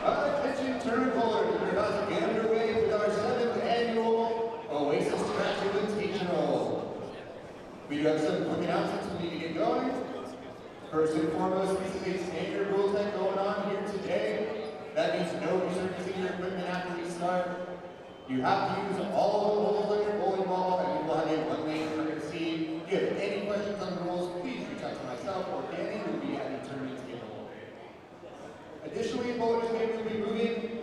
Attention tournament holders, we're about to get underway with our 7th annual Oasis Scratch Invitational. We do have some quick announcements we need to get going. First and foremost, this is a standard rule set going on here today. That means no resurfacing your equipment after we start. You have to use all the holes on your bowling ball, and we will have a one-lane courtesy. If you have any questions on the rules, please reach out to myself or Danny, who will be at the tournament table. Additionally, bowlers will be moving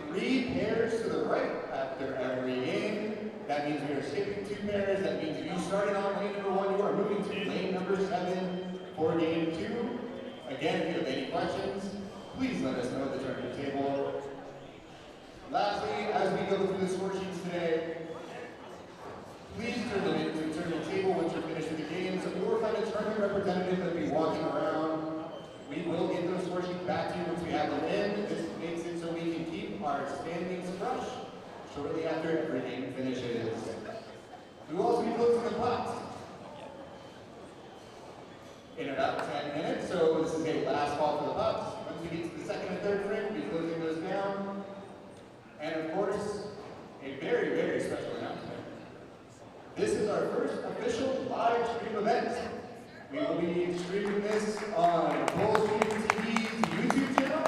3 pairs to the right after every game. That means we are skipping 2 pairs. That means if you started on lane number 1, you are moving to lane number 7 for game 2. Again, if you have any questions, please let us know at the tournament table. Lastly, as we go through the score sheets today, please turn them into the tournament table once you're finished with the games, or find a tournament representative that will be walking around. We will get those score sheets back to you once we have them in. This makes it so we can keep our standings fresh shortly after every game finishes. We will also be closing the pots in about 10 minutes, so this is a last call for the pots. Once we get to the second and third frame, we'll be closing those down. And of course, a very, very special announcement. This is our first official live stream event. We will be streaming this on Bullstream TV's YouTube channel.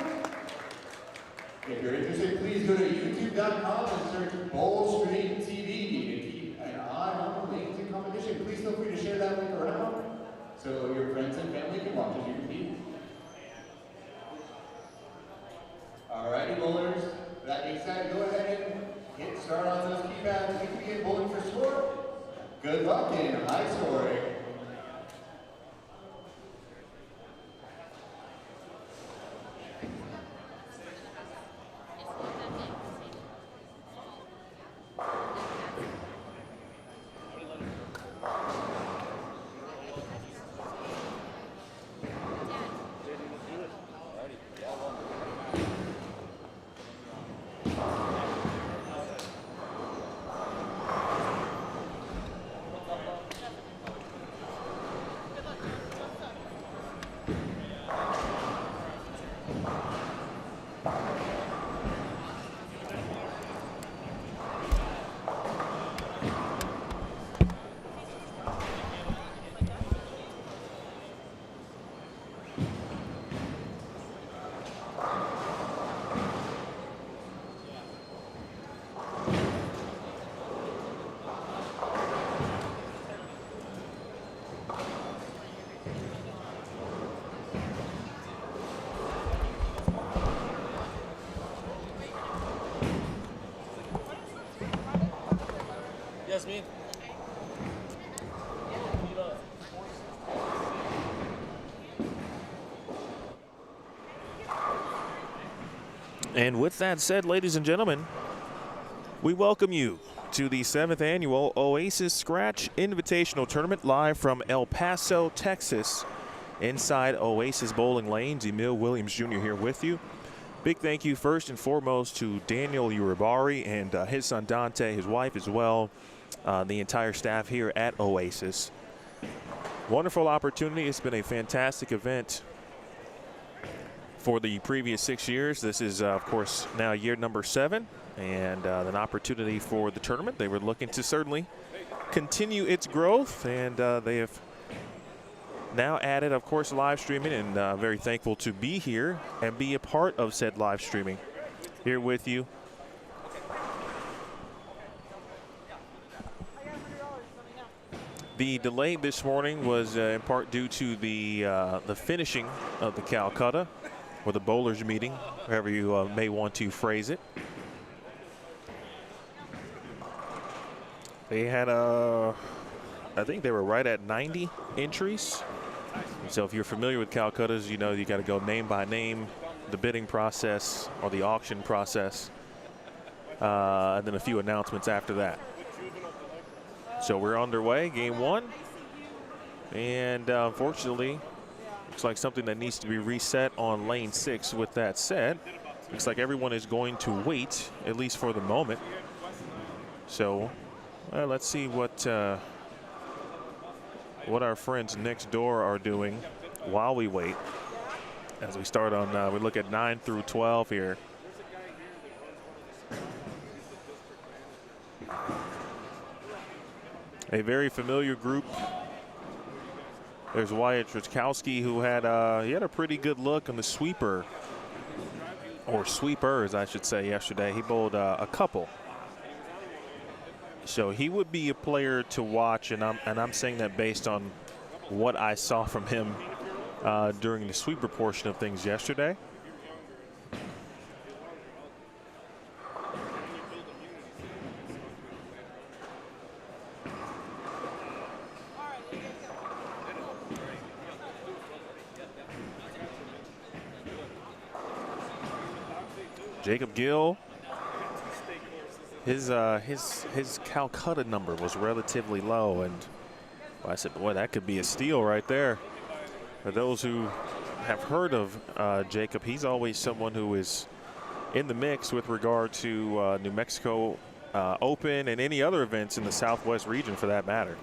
If you're interested, please go to youtube.com and search Bullstream TV and keep an eye on the links in competition. Please feel free to share that link around so your friends and family can watch as you compete. Alrighty, bowlers. That being said, go ahead and hit start on those keypads. We can begin bowling for score. Good luck and high scoring. Yasmin. And with that said, ladies and gentlemen, we welcome you to the 7th annual Oasis Scratch Invitational Tournament live from El Paso, Texas, inside Oasis Bowling Lanes. Emil Williams Jr. here with you. Big thank you first and foremost to Daniel Uribarri and his son Dante, his wife as well, the entire staff here at Oasis. Wonderful opportunity. It's been a fantastic event for the previous 6 years. This is, of course, now year number 7, and an opportunity for the tournament. They were looking to certainly continue its growth, and they have now added, of course, live streaming, and very thankful to be here and be a part of said live streaming here with you. The delay this morning was in part due to the finishing of the Calcutta, or the bowlers meeting, however you may want to phrase it. They had I think they were right at 90 entries. So if you're familiar with Calcutta's, you know you got to go name by name, the bidding process or the auction process, and then a few announcements after that. So we're underway, game one. And unfortunately, looks like something that needs to be reset on lane 6. With that said, looks like everyone is going to wait, at least for the moment. So let's see what our friends next door are doing while we wait. As we start on, we look at 9 through 12 here. A very familiar group. There's Wyatt Truskowski, who had he had a pretty good look on the sweeper, or sweepers, I should say, yesterday. He bowled a couple. So he would be a player to watch, and I'm saying that based on what I saw from him during the sweeper portion of things yesterday. Jacob Gill, his Calcutta number was relatively low, and I said, boy, that could be a steal right there. For those who have heard of Jacob, he's always someone who is in the mix with regard to New Mexico Open and any other events in the Southwest region for that matter.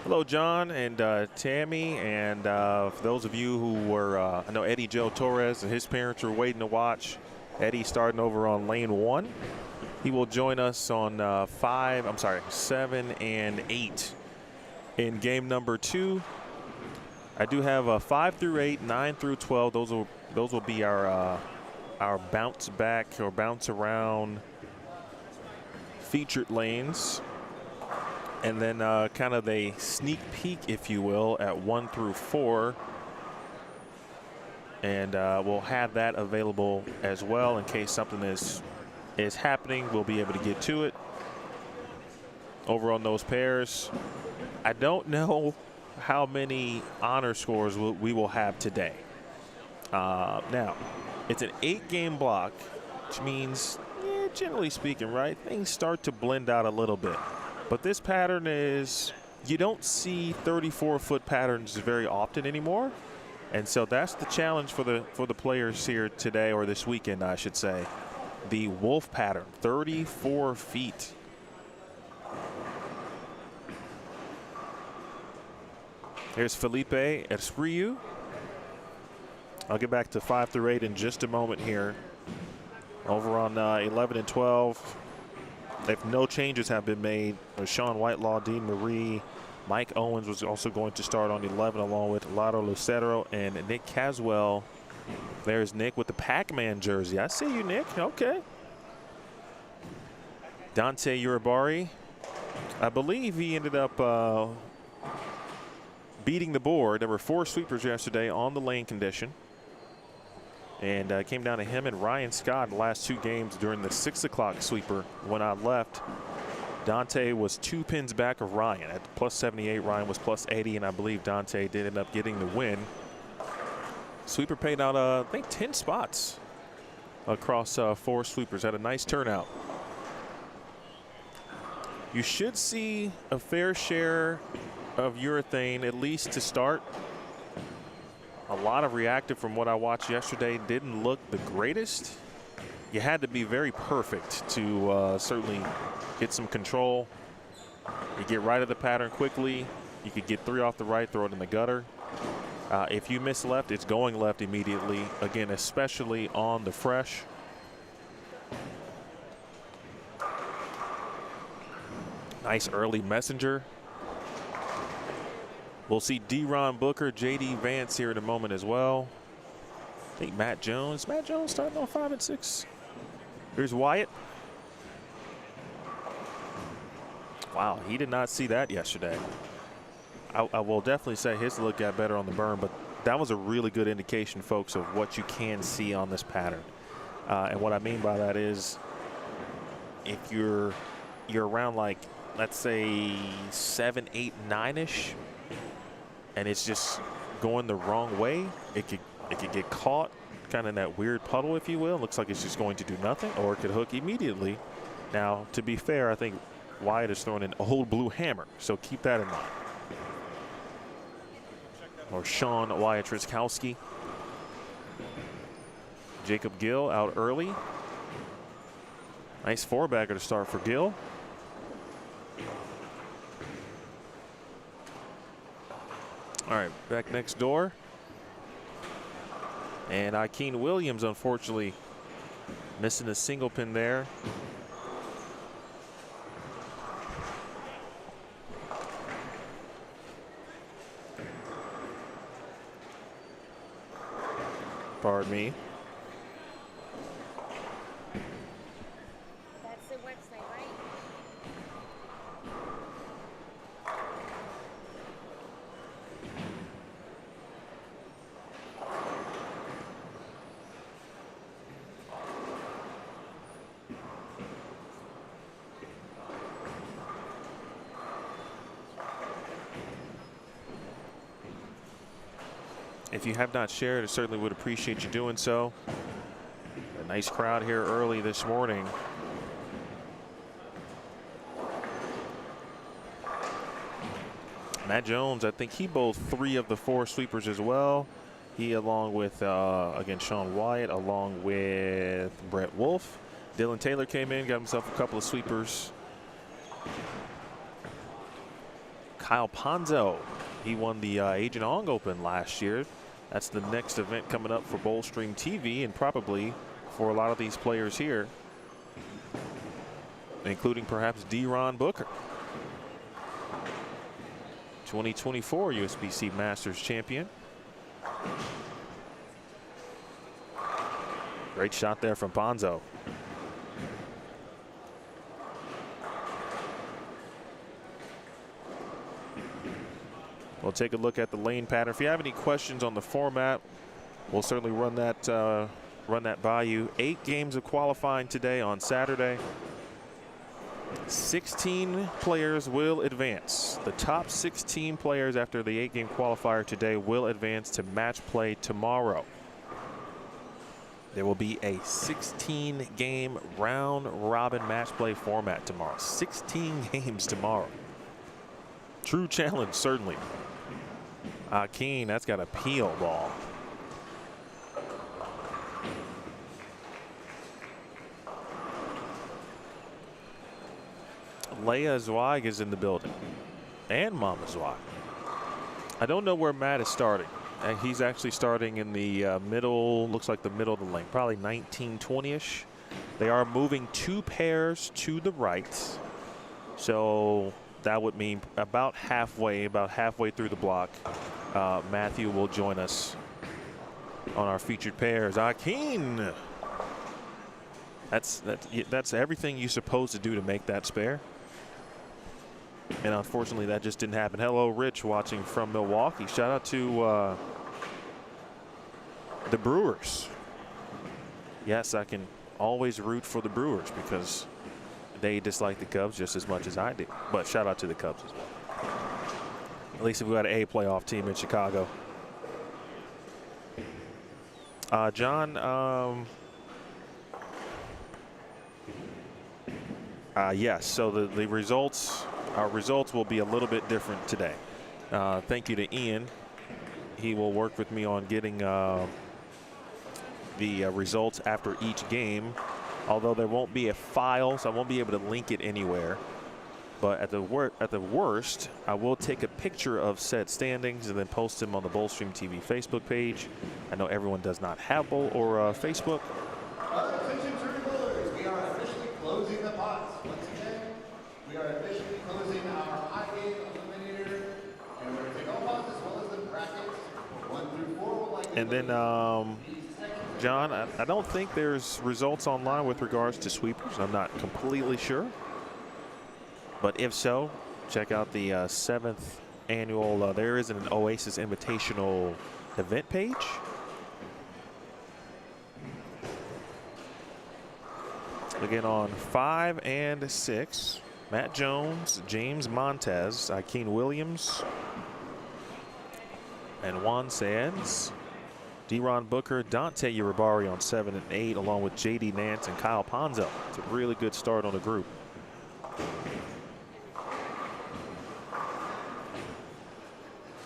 Hello, John and Tammy, and for those of you who were, I know Eddie Joe Torres and his parents were waiting to watch. Eddie starting over on lane 1. He will join us on 7 and 8 in game number 2. I do have 5 through 8, 9 through 12. Those will be our bounce back or bounce around featured lanes. And then kind of a sneak peek, if you will, at 1 through 4. And we'll have that available as well in case something is happening. We'll be able to get to it. Over on those pairs, I don't know how many honor scores we will have today. Now, it's an 8-game block, which means, generally speaking, right, things start to blend out a little bit. But this pattern is, you don't see 34-foot patterns very often anymore. And so that's the challenge for the players here today, or this weekend, I should say. The wolf pattern, 34 feet. Here's Felipe Espriu. I'll get back to 5 through 8 in just a moment here. Over on 11 and 12. If no changes have been made, Sean Whitelaw, Dean Marie, Mike Owens was also going to start on 11 along with Laro Lucero and Nick Caswell. There's Nick with the Pac-Man jersey. I see you, Nick. Okay. Dante Uribarri. I believe he ended up beating the board. There were 4 sweepers yesterday on the lane condition. And came down to him and Ryan Scott in the last 2 games during the 6 o'clock sweeper. When I left, Dante was 2 pins back of Ryan. At plus 78, Ryan was plus 80, and I believe Dante did end up getting the win. Sweeper paid out, I think, 10 spots across 4 sweepers. Had a nice turnout. You should see a fair share of urethane, at least to start. A lot of reactive from what I watched yesterday. Didn't look the greatest. You had to be very perfect to certainly get some control. You get right of the pattern quickly. You could get 3 off the right, throw it in the gutter. If you miss left, it's going left immediately. Again, especially on the fresh. Nice early messenger. We'll see D-Ron Booker, J.D. Vance here in a moment as well. I think Matt Jones. Matt Jones starting on 5 and 6. Here's Wyatt. Wow, he did not see that yesterday. I will definitely say his look got better on the burn, but that was a really good indication, folks, of what you can see on this pattern. And what I mean by that is, if you're around, like, let's say 7, 8, 9-ish, and it's just going the wrong way, it could get caught kind of in that weird puddle, if you will. Looks like it's just going to do nothing, or it could hook immediately. Now, to be fair, I think Wyatt is throwing an old blue hammer, so keep that in mind. Or Sean Wyatt Trzaskowski. Jacob Gill out early. Nice four-bagger to start for Gill. All right, back next door. And Emil Williams, unfortunately, missing a single pin there. Pardon me. That's the website, right? If you have not shared, I certainly would appreciate you doing so. A nice crowd here early this morning. Matt Jones, I think he bowled 3 of the 4 sweepers as well. He, along with, again, Sean Wyatt, along with Brett Wolf. Dylan Taylor came in, got himself a couple of sweepers. Kyle Ponzo, he won the Agent Ong Open last year. That's the next event coming up for Bowlstream TV, and probably for a lot of these players here, including perhaps D-Ron Booker, 2024 USBC Masters champion. Great shot there from Ponzo. We'll take a look at the lane pattern. If you have any questions on the format, we'll certainly run that by you. 8 games of qualifying today on Saturday. 16 players will advance. The top 16 players after the 8-game qualifier today will advance to match play tomorrow. There will be a 16-game round-robin match play format tomorrow. 16 games tomorrow. True challenge, certainly. Keen, that's got a peel ball. Leia Zweig is in the building, and Mama Zweig. I don't know where Matt is starting. He's actually starting in the middle, looks like the middle of the lane, probably 19, 20-ish. They are moving 2 pairs to the right. So that would mean about halfway through the block, Matthew will join us on our featured pairs. Keen. That's everything you're supposed to do to make that spare. And unfortunately, that just didn't happen. Hello, Rich, watching from Milwaukee. Shout out to the Brewers. Yes, I can always root for the Brewers because they dislike the Cubs just as much as I do. But shout out to the Cubs as well. At least if we got an A playoff team in Chicago. John, yes, so the results, our results will be a little bit different today. Thank you to Ian. He will work with me on getting the results after each game, although there won't be a file, so I won't be able to link it anywhere. But at the worst, I will take a picture of said standings and then post them on the Bowlstream TV Facebook page. I know everyone does not have Facebook. Attention jury bowlers, we are officially closing the pots. Once again, we are officially closing our high game eliminator, and we're going to take all pots as well as the brackets. 1 through 4 will like. And then, John, I don't think there's results online with regards to sweepers. I'm not completely sure. But if so, check out the 7th annual. There is an Oasis Invitational event page. Again on 5 and 6, Matt Jones, James Montez, Emil Williams, and Juan Sands. D-Ron Booker, Dante Uribarri on 7 and 8, along with J.D. Nance and Kyle Ponzo. It's a really good start on the group.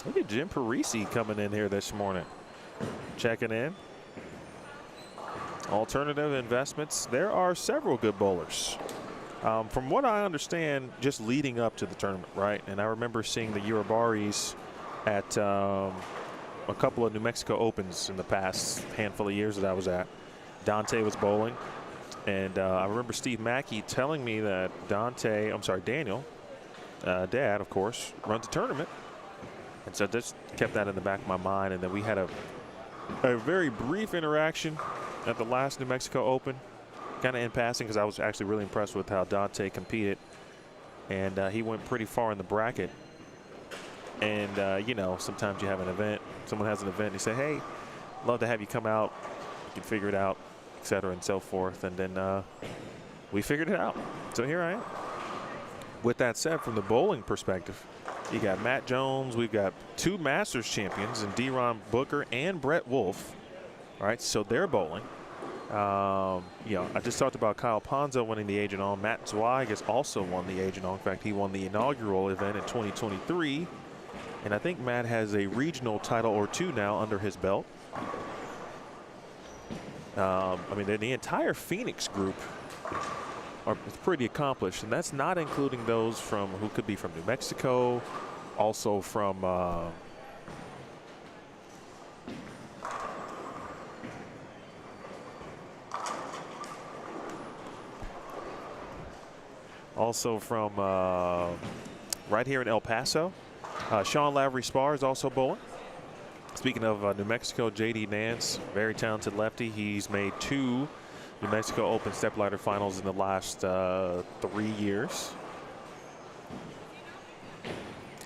Look at Jim Parisi coming in here this morning, checking in. Alternative investments. There are several good bowlers. From what I understand, just leading up to the tournament, right? And I remember seeing the Uribarris at a couple of New Mexico Opens in the past handful of years that I was at. Dante was bowling, and I remember Steve Mackey telling me that Daniel, dad, of course, runs a tournament. And so just kept that in the back of my mind. And then we had a very brief interaction at the last New Mexico Open, kind of in passing, because I was actually really impressed with how Dante competed. And he went pretty far in the bracket. And, you know, sometimes you have an event, someone has an event, and you say, hey, love to have you come out, you can figure it out, et cetera, and so forth. And then we figured it out. So here I am. With that said, from the bowling perspective, you got Matt Jones, we've got 2 Masters champions in D-Ron Booker and Brett Wolf. All right, so they're bowling. You know, I just talked about Kyle Ponzo winning the Agent On. Matt Zweig has also won the Agent On. In fact, he won the inaugural event in 2023. And I think Matt has a regional title or 2 now under his belt. I mean, the entire Phoenix group are pretty accomplished, and that's not including those from who could be from New Mexico, also from right here in El Paso. Sean Lavery Spar is also bowling. Speaking of New Mexico, J.D. Nance, very talented lefty. He's made 2 New Mexico Open stepladder finals in the last 3 years.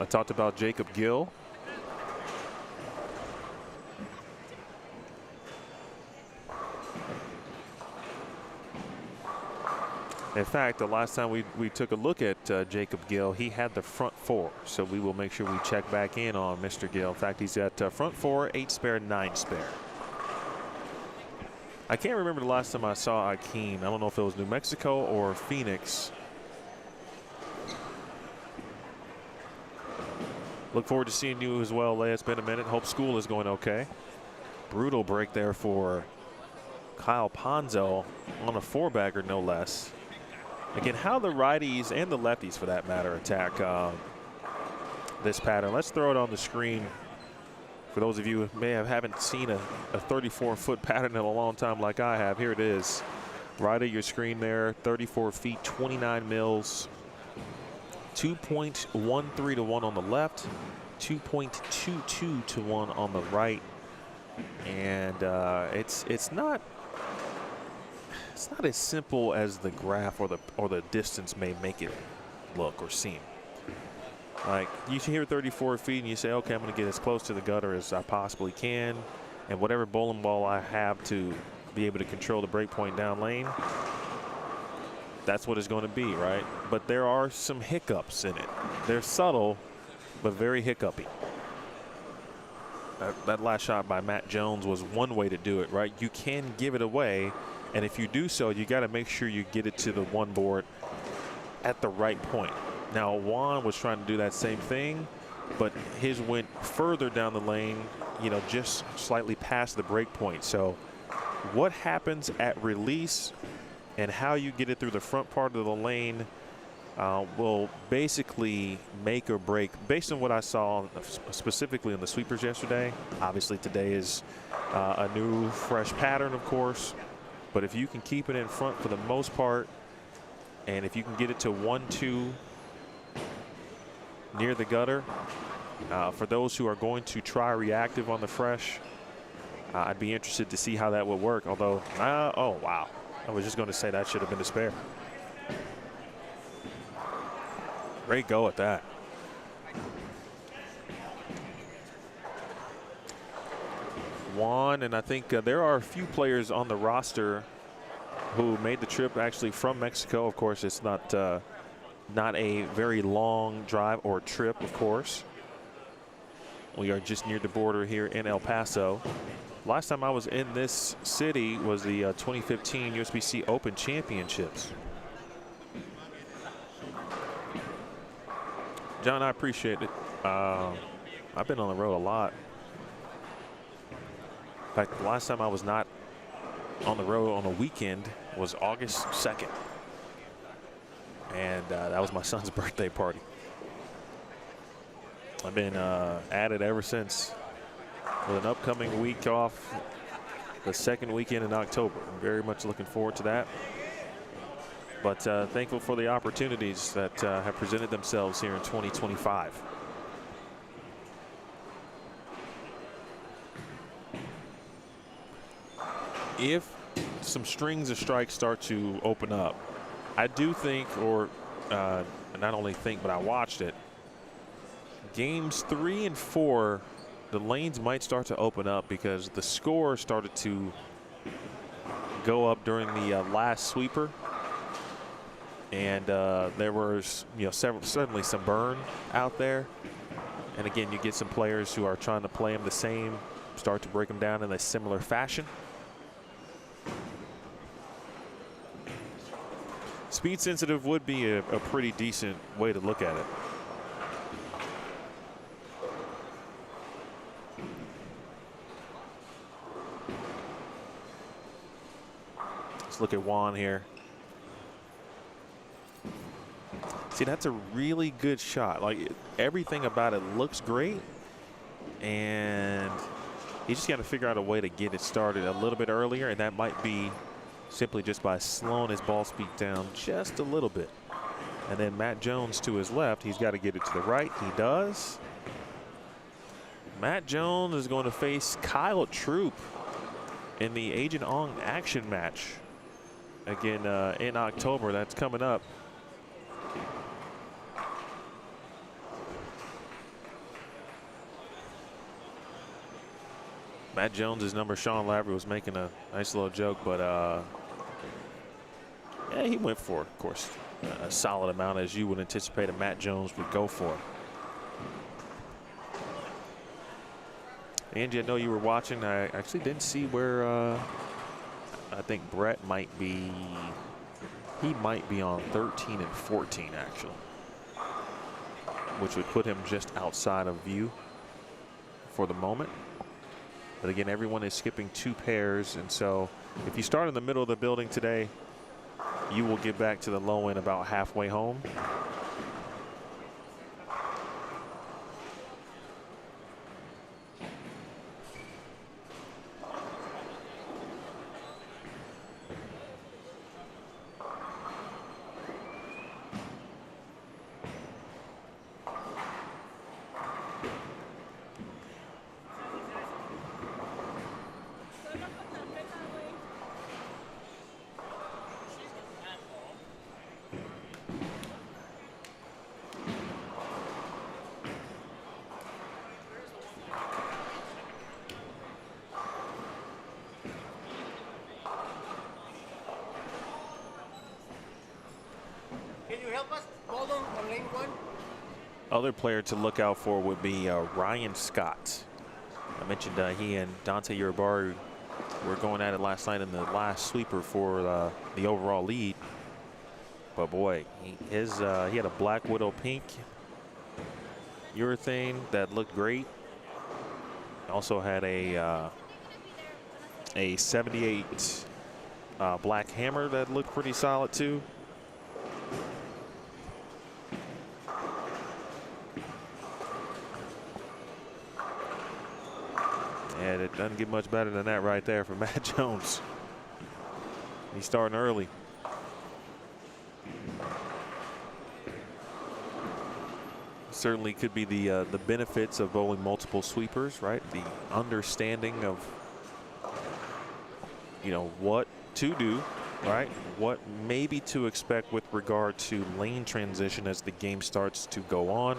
I talked about Jacob Gill. In fact, the last time we took a look at Jacob Gill, he had the front 4. So we will make sure we check back in on Mr. Gill. In fact, he's at front 4, 8 spare, 9 spare. I can't remember the last time I saw Akeem. I don't know if it was New Mexico or Phoenix. Look forward to seeing you as well, Leah. It's been a minute. Hope school is going okay. Brutal break there for Kyle Ponzo on a 4-bagger, no less. Again, how the righties and the lefties, for that matter, attack this pattern. Let's throw it on the screen. For those of you who haven't seen a 34-foot pattern in a long time like I have, here it is. Right at your screen there, 34 feet, 29 mils. 2.13 to 1 on the left, 2.22 to 1 on the right. And it's not as simple as the graph or the distance may make it look or seem. Like, you hear 34 feet and you say, okay, I'm going to get as close to the gutter as I possibly can, and whatever bowling ball I have to be able to control the break point down lane, that's what it's going to be, right? But there are some hiccups in it. They're subtle, but very hiccupy. That last shot by Matt Jones was one way to do it, right? You can give it away, and if you do so, you got to make sure you get it to the 1 board at the right point. Now, Juan was trying to do that same thing, but his went further down the lane, you know, just slightly past the break point. So what happens at release and how you get it through the front part of the lane will basically make or break, based on what I saw specifically in the sweepers yesterday. Obviously, today is a new, fresh pattern, of course. But if you can keep it in front for the most part, and if you can get it to 1-2 near the gutter, for those who are going to try reactive on the fresh, I'd be interested to see how that would work. Although, oh, wow. I was just going to say that should have been a spare. Great go at that. Juan, and I think there are a few players on the roster who made the trip actually from Mexico. Of course, it's not a very long drive or trip, of course. We are just near the border here in El Paso. Last time I was in this city was the 2015 USBC Open Championships. John, I appreciate it. I've been on the road a lot. In fact, the last time I was not on the road on a weekend was August 2nd. And that was my son's birthday party. I've been at it ever since, with an upcoming week off the second weekend in October. I'm very much looking forward to that. But thankful for the opportunities that have presented themselves here in 2025. If some strings of strikes start to open up, I do think, or not only think, but I watched it, games 3 and 4, the lanes might start to open up because the score started to go up during the last sweeper. And there was, certainly some burn out there. And again, you get some players who are trying to play them the same, start to break them down in a similar fashion. Speed sensitive would be a pretty decent way to look at it. Let's look at Juan here. See, that's a really good shot. Like, everything about it looks great, and you just got to figure out a way to get it started a little bit earlier, and that might be simply just by slowing his ball speed down just a little bit. And then Matt Jones to his left, he's got to get it to the right. He does. Matt Jones is going to face Kyle Troop in the Agent Ong action match again in October. That's coming up. Matt Jones's number, Sean Lavery, was making a nice little joke, but yeah, he went for, of course, a solid amount, as you would anticipate a Matt Jones would go for. Angie, I know you were watching. I actually didn't see where I think Brett might be. He might be on 13 and 14, actually, which would put him just outside of view for the moment. But again, everyone is skipping 2 pairs, and so if you start in the middle of the building today, you will get back to the low end about halfway home. Other player to look out for would be Ryan Scott. I mentioned he and Dante Uribarri were going at it last night in the last sweeper for the overall lead. But boy, he had a Black Widow pink urethane that looked great. Also had a 78 Black Hammer that looked pretty solid too. And it doesn't get much better than that right there for Matt Jones. He's starting early. Certainly could be the benefits of bowling multiple sweepers, right? The understanding of, what to do, right? What maybe to expect with regard to lane transition as the game starts to go on.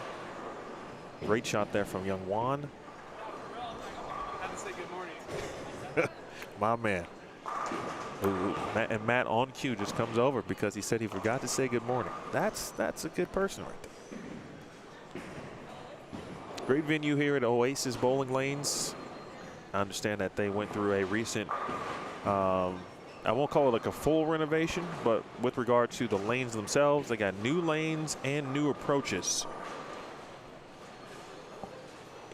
Great shot there from young Juan. Say good morning. My man. Ooh, and Matt on cue just comes over because he said he forgot to say good morning. That's a good person right there. Great venue here at Oasis Bowling Lanes. I understand that they went through a recent, I won't call it like a full renovation, but with regard to the lanes themselves, they got new lanes and new approaches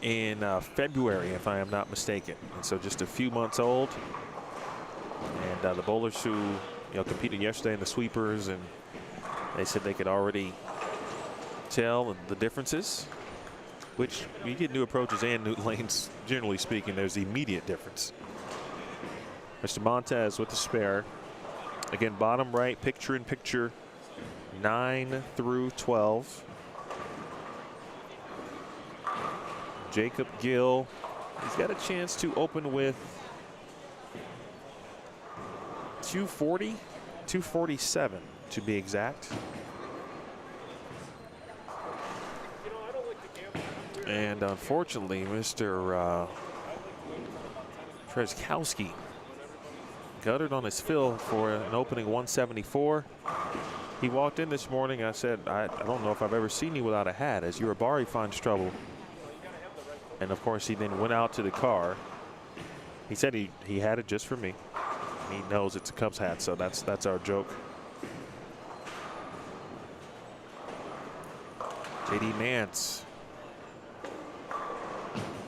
in February, if I am not mistaken. And so just a few months old. And the bowlers who competed yesterday in the sweepers, and they said they could already tell the differences, which you get new approaches and new lanes, generally speaking, there's immediate difference. Mr. Montez with the spare. Again, bottom right, picture in picture, 9 through 12. Jacob Gill, he's got a chance to open with 240, 247 to be exact. And unfortunately, Mr. Treskowski guttered on his fill for an opening 174. He walked in this morning. I said, I don't know if I've ever seen you without a hat, as Uribarri finds trouble. And of course, he then went out to the car. He said he had it just for me. He knows it's a Cubs hat, so that's our joke. JD Nance.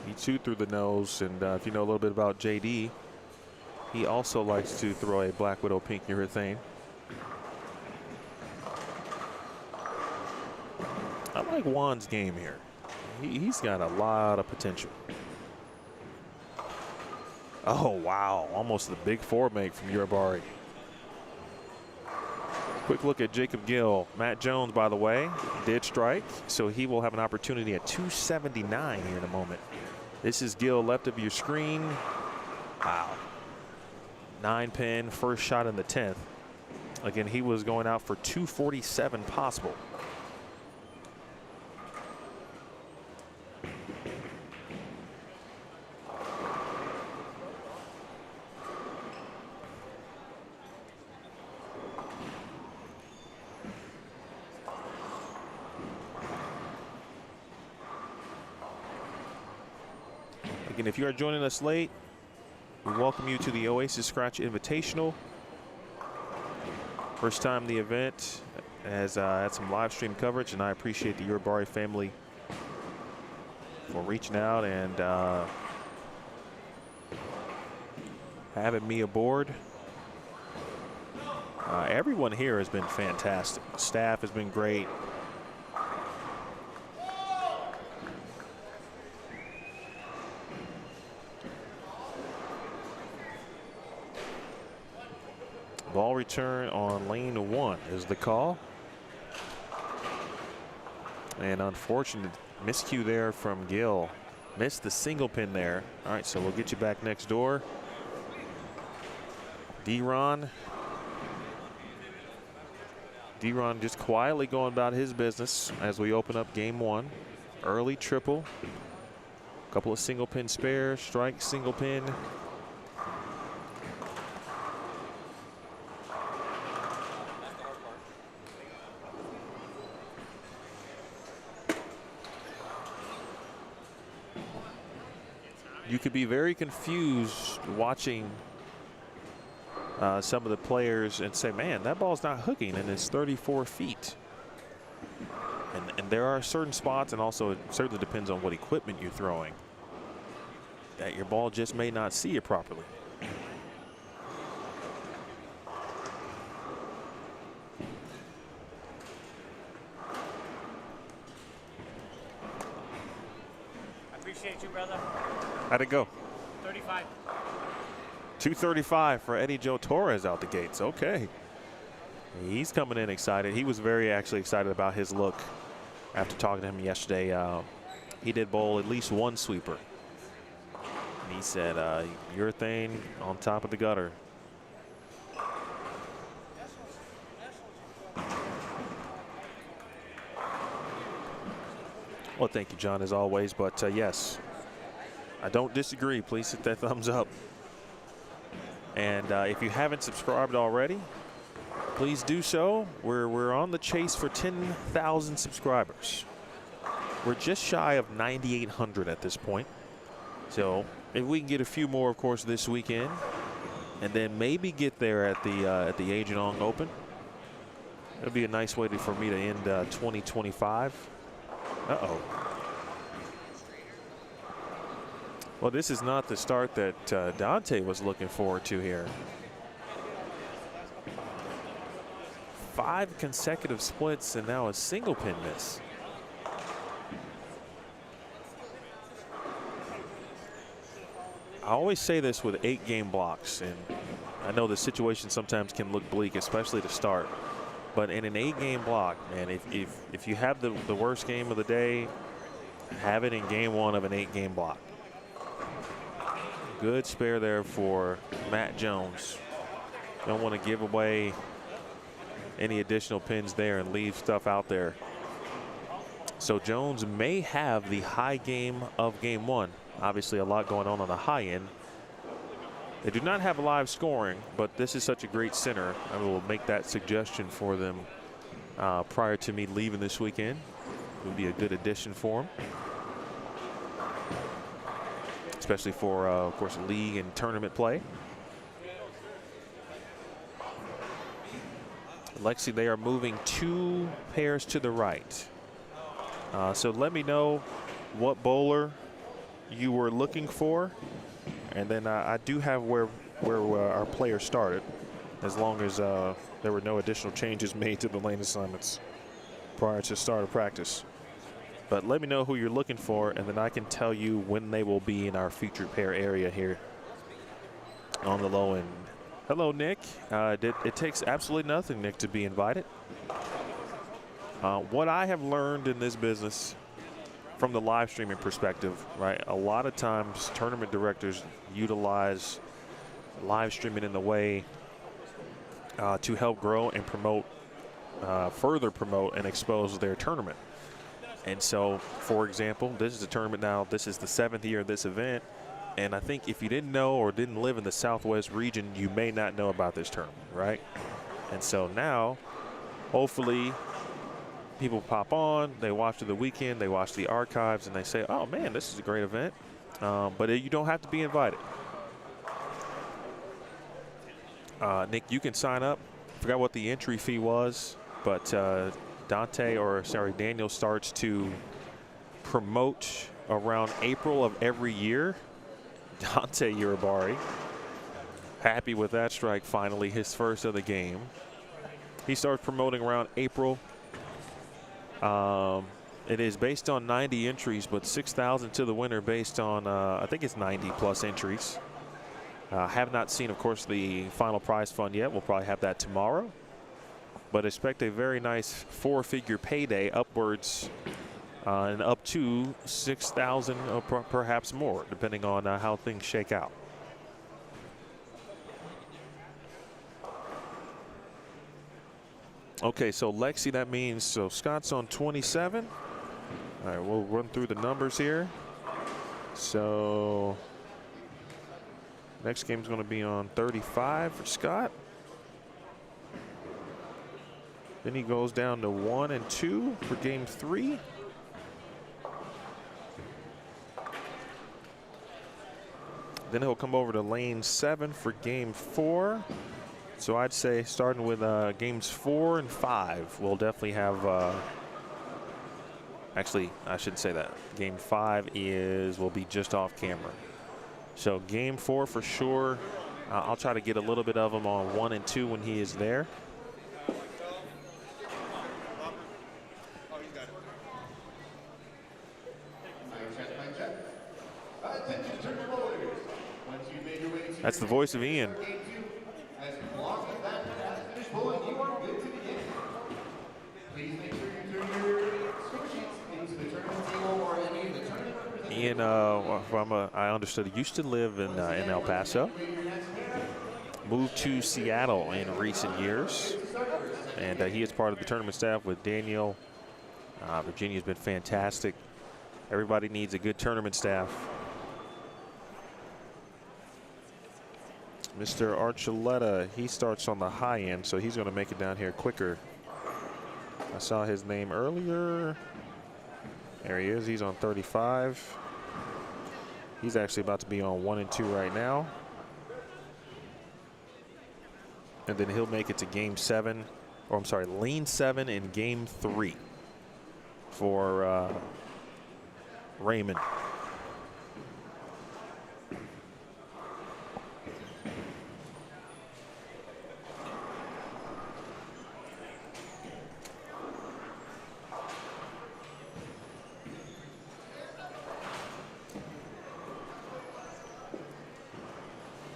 He chewed through the nose, and if you know a little bit about JD, he also likes to throw a Black Widow pink urethane. I like Juan's game here. He's got a lot of potential. Oh, wow. Almost the big four make from Uribarri. Quick look at Jacob Gill. Matt Jones, by the way, did strike, so he will have an opportunity at 279 here in a moment. This is Gill left of your screen. Wow. 9-pin, first shot in the 10th. Again, he was going out for 247 possible. Again, if you are joining us late, we welcome you to the Oasis Scratch Invitational. First time the event has had some live stream coverage, and I appreciate the Uribarri family for reaching out and having me aboard. Everyone here has been fantastic. Staff has been great. Ball return on lane 1 is the call. And unfortunate miscue there from Gill. Missed the single pin there. All right, so we'll get you back next door. D-Ron just quietly going about his business as we open up game 1. Early triple. Couple of single pin spares, strike, single pin. You could be very confused watching some of the players and say, man, that ball's not hooking and it's 34 feet. And there are certain spots, and also it certainly depends on what equipment you're throwing, that your ball just may not see it properly. I appreciate you, brother. How'd it go? 35. 235 for Eddie Joe Torres out the gates. Okay. He's coming in excited. He was very actually excited about his look after talking to him yesterday. He did bowl at least one sweeper. And he said, urethane on top of the gutter. Well, thank you, John, as always. But yes, I don't disagree. Please hit that thumbs up. And if you haven't subscribed already, please do so. We're on the chase for 10,000 subscribers. We're just shy of 9,800 at this point. So if we can get a few more, of course, this weekend, and then maybe get there at the Agent Ong Open, it'll be a nice way for me to end 2025. Uh-oh. Well, this is not the start that Dante was looking forward to here. 5 consecutive splits and now a single pin miss. I always say this with 8-game blocks, and I know the situation sometimes can look bleak, especially to start. But in an 8-game block, man, if you have the worst game of the day, have it in game 1 of an 8-game block. Good spare there for Matt Jones. Don't want to give away any additional pins there and leave stuff out there. So Jones may have the high game of game 1. Obviously a lot going on the high end. They do not have live scoring, but this is such a great center. I will make that suggestion for them prior to me leaving this weekend. It would be a good addition for them, especially for, of course, league and tournament play. Lexi, they are moving 2 pairs to the right. So let me know what bowler you were looking for, and then I do have where our players started, as long as there were no additional changes made to the lane assignments prior to start of practice. But let me know who you're looking for, and then I can tell you when they will be in our featured pair area here on the low end. Hello, Nick. It takes absolutely nothing, Nick, to be invited. What I have learned in this business from the live streaming perspective, right? A lot of times tournament directors utilize live streaming in the way to help grow and promote, further promote and expose their tournament. And so, for example, this is a tournament now. This is the 7th year of this event. And I think if you didn't know or didn't live in the Southwest region, you may not know about this tournament, right? And so now, hopefully, people pop on, they watch the weekend, they watch the archives, and they say, oh, man, this is a great event. But you don't have to be invited. Nick, you can sign up. I forgot what the entry fee was, but Daniel starts to promote around April of every year. Dante Uribarri, happy with that strike, finally, his first of the game. He starts promoting around April. It is based on 90 entries, but 6,000 to the winner based on, I think it's 90+ entries. Have not seen, of course, the final prize fund yet. We'll probably have that tomorrow. But expect a very nice 4-figure payday, upwards and up to 6,000 or perhaps more, depending on how things shake out. Okay, so Lexi, that means, so Scott's on 27. All right, we'll run through the numbers here. So next game's going to be on 35 for Scott. Then he goes down to 1 and 2 for game 3. Then he'll come over to lane 7 for game 4. So I'd say starting with games 4 and 5, we'll definitely have, actually, I shouldn't say that. Game 5 will be just off camera. So game 4 for sure. I'll try to get a little bit of him on 1 and 2 when he is there. That's the voice of Ian. Ian, I understood he used to live in El Paso. Moved to Seattle in recent years. And he is part of the tournament staff with Daniel. Virginia's been fantastic. Everybody needs a good tournament staff. Mr. Archuleta, he starts on the high end, so he's going to make it down here quicker. I saw his name earlier. There he is. He's on 35. He's actually about to be on 1 and 2 right now. And then he'll make it to game 7, or I'm sorry, lane 7 in game 3 for Raymond.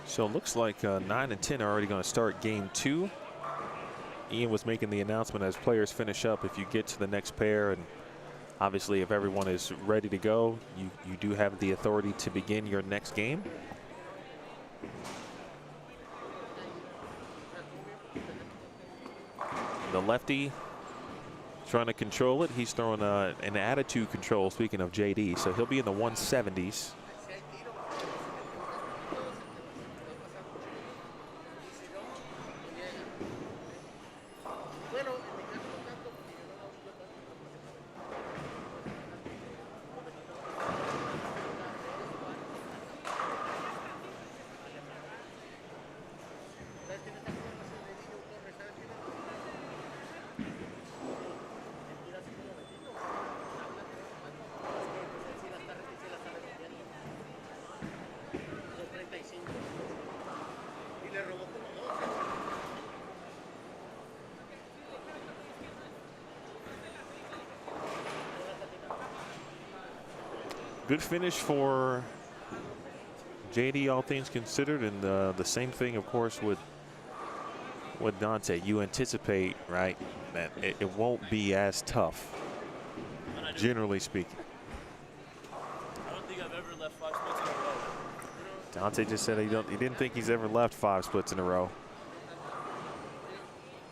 So it looks like 9 and 10 are already going to start game 2. Ian was making the announcement as players finish up, if you get to the next pair, and obviously if everyone is ready to go, you do have the authority to begin your next game. The lefty trying to control it. He's throwing an attitude control, speaking of JD, so he'll be in the 170s. Good finish for JD, all things considered, and the same thing, of course, with Dante. You anticipate, right, that it won't be as tough, generally speaking. I don't think I've ever left 5 splits in a row. Dante just said he didn't think he's ever left 5 splits in a row.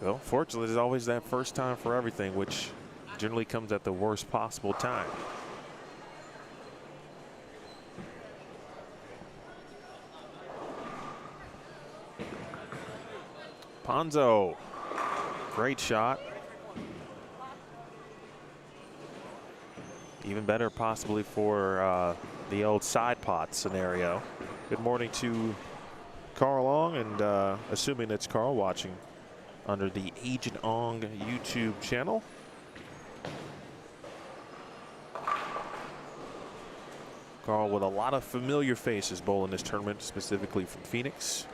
Well, fortunately, there's always that first time for everything, which generally comes at the worst possible time. Ponzo, great shot. Even better possibly for the old side pot scenario. Good morning to Carl Ong, and assuming it's Carl watching under the Agent Ong YouTube channel. Carl with a lot of familiar faces bowling this tournament, specifically from Phoenix.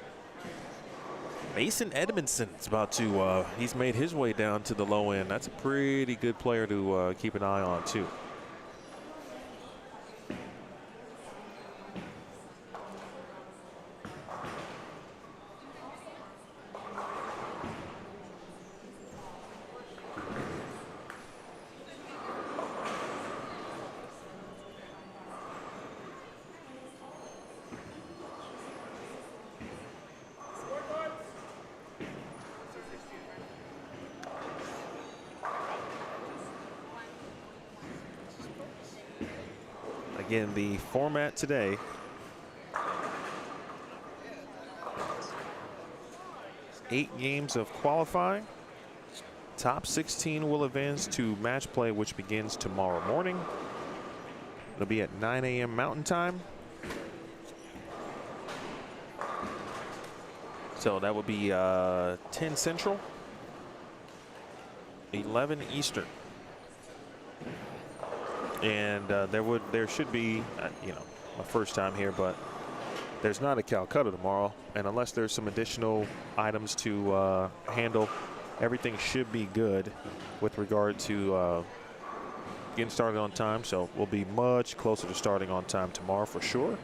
Mason Edmondson's about to, he's made his way down to the low end. That's a pretty good player to keep an eye on, too. Again, the format today, eight games of qualifying. Top 16 will advance to match play, which begins tomorrow morning. It'll be at 9 a.m. Mountain Time. So that would be 10 Central, 11 Eastern. And there should be, you know, my first time here, but there's not a Calcutta tomorrow. And unless there's some additional items to handle, everything should be good with regard to getting started on time. So we'll be much closer to starting on time tomorrow for sure.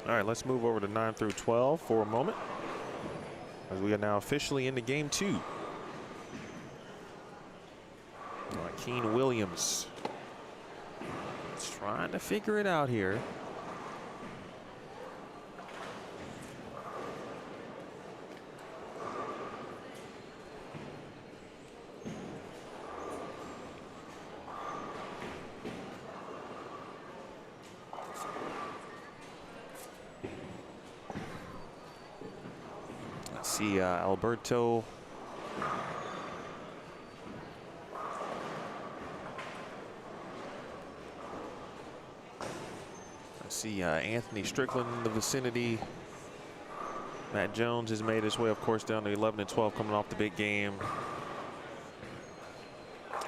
All right, let's move over to 9 through 12 for a moment, as we are now officially into game 2. Keen Williams Just trying to figure it out here. Let's see, Alberto. See Anthony Strickland in the vicinity. Matt Jones has made his way, of course, down to 11 and 12 coming off the big game.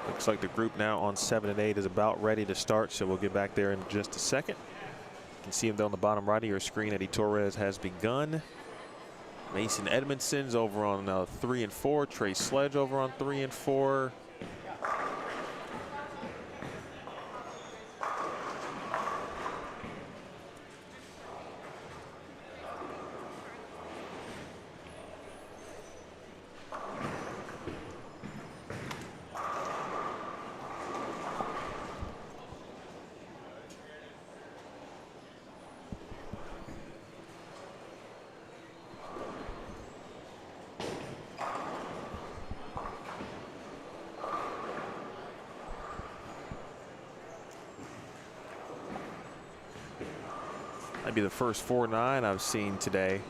Looks like the group now on 7 and 8 is about ready to start, so we'll get back there in just a second. You can see him down the bottom right of your screen. Eddie Torres has begun. Mason Edmondson's over on 3 and 4. Trey Sledge over on 3 and 4. Might be the first 4-9 I've seen today.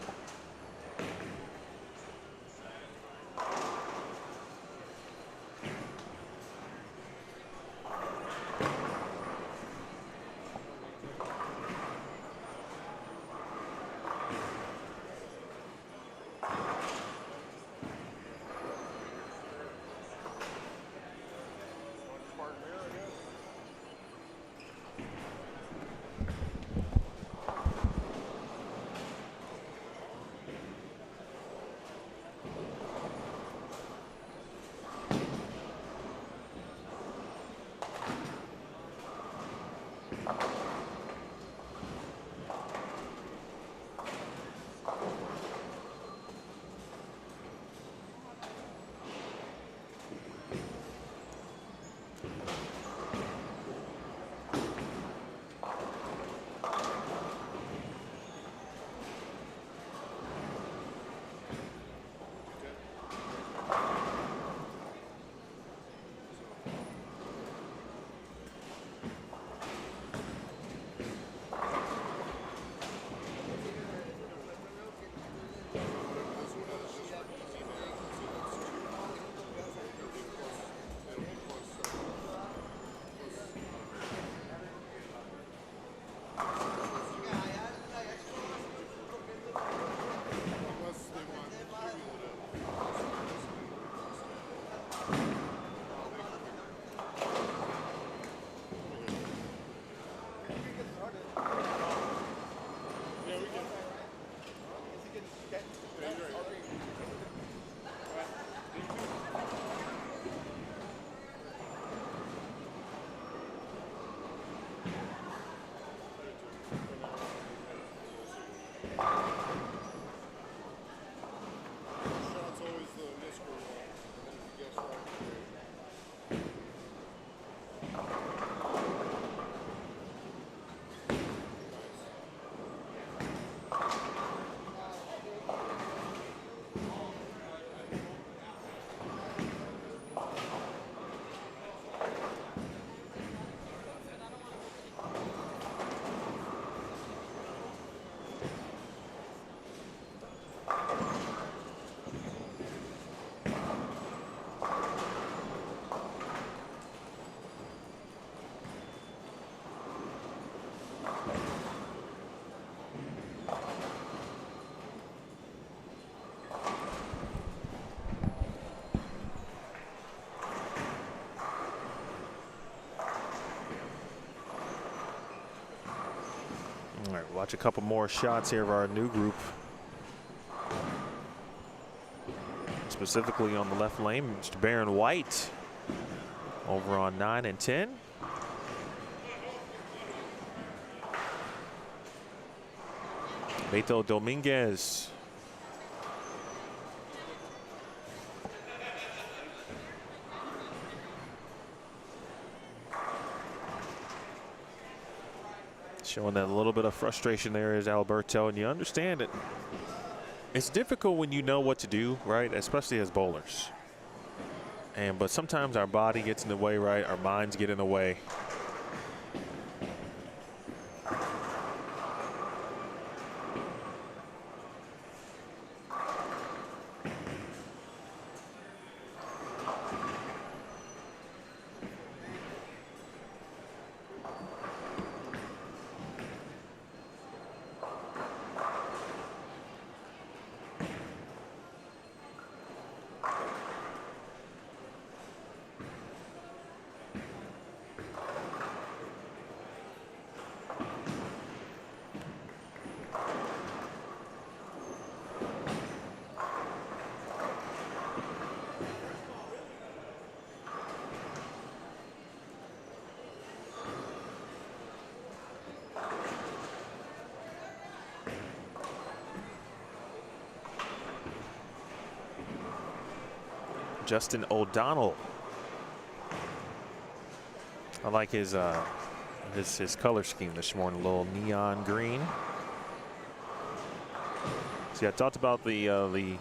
All right, watch a couple more shots here of our new group. Specifically on the left lane, Mr. Baron White over on 9 and 10. Beto Dominguez. Showing that a little bit of frustration there is Alberto, and you understand it. It's difficult when you know what to do, right? Especially as bowlers. But sometimes our body gets in the way, right? Our minds get in the way. Justin O'Donnell. I like his color scheme this morning, a little neon green. See, I talked about you'll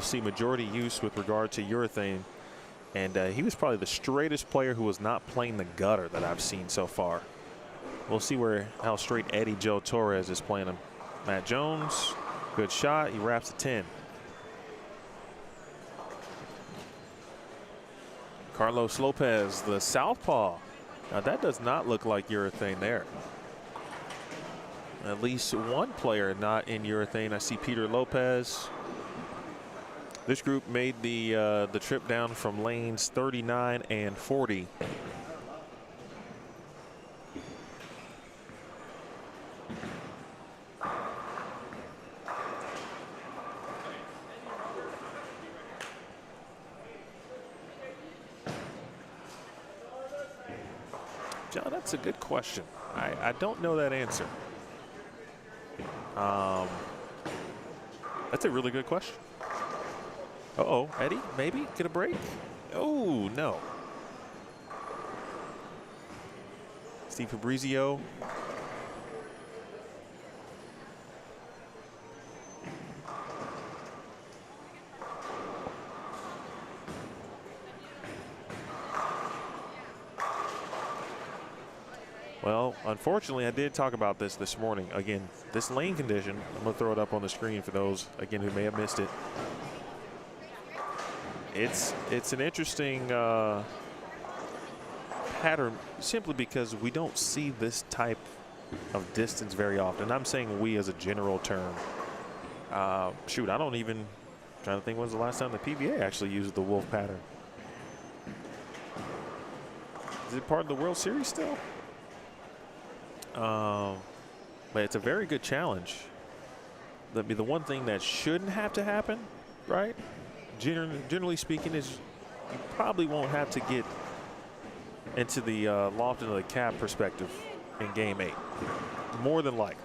see majority use with regard to urethane, and he was probably the straightest player who was not playing the gutter that I've seen so far. We'll see how straight Eddie Joe Torres is playing him. Matt Jones, good shot. He wraps a 10. Carlos Lopez, the southpaw. Now that does not look like urethane there. At least one player not in urethane. I see Peter Lopez. This group made the trip down from lanes 39 and 40. John, that's a good question. I don't know that answer. That's a really good question. Uh-oh, Eddie, maybe get a break? Oh, no. Steve Fabrizio. Well, unfortunately, I did talk about this morning. Again, this lane condition, I'm going to throw it up on the screen for those, again, who may have missed it. It's an interesting pattern simply because we don't see this type of distance very often. I'm saying we as a general term. Shoot, I don't even, trying to think when's the last time the PBA actually used the wolf pattern. Is it part of the World Series still? But it's a very good challenge. That'd be the one thing that shouldn't have to happen, right? Generally speaking, is you probably won't have to get into the loft into the cap perspective in game 8. More than likely.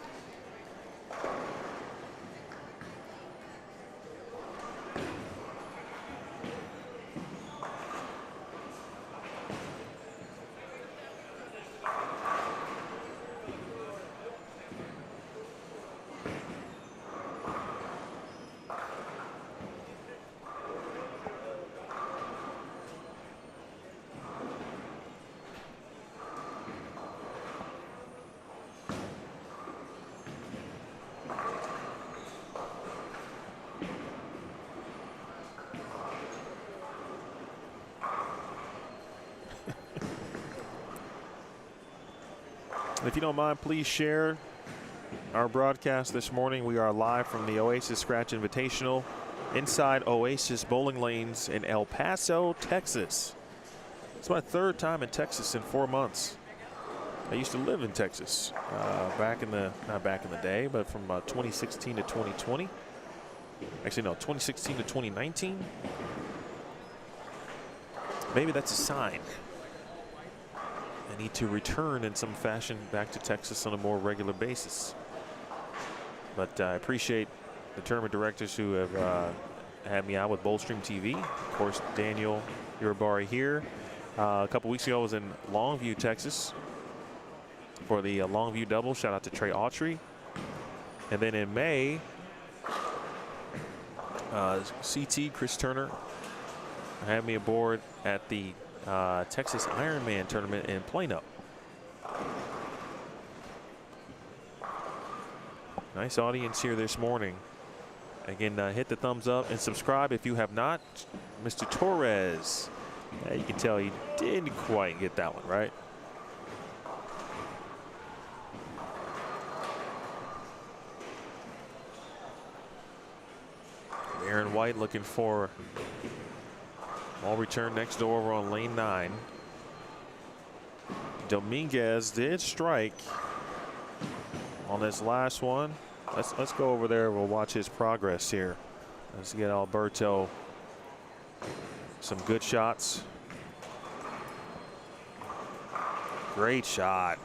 If you don't mind, please share our broadcast this morning. We are live from the Oasis Scratch Invitational inside Oasis Bowling Lanes in El Paso, Texas. It's my third time in Texas in 4 months. I used to live in Texas not back in the day, but from 2016 to 2020. Actually, no, 2016 to 2019. Maybe that's a sign. I need to return in some fashion back to Texas on a more regular basis. But I appreciate the tournament directors who have had me out with Bowlstream TV. Of course, Daniel Uribarri here. A couple weeks ago I was in Longview, Texas. for the Longview double. Shout out to Trey Autry. And then in May, CT Chris Turner had me aboard at the Texas Ironman tournament in Plano. Nice audience here this morning. Again, hit the thumbs up and subscribe if you have not. Mr. Torres, you can tell he didn't quite get that one right. Aaron White looking for ball return next door over on lane 9. Dominguez did strike on this last one. Let's go over there. We'll watch his progress here. Let's get Alberto some good shots. Great shot.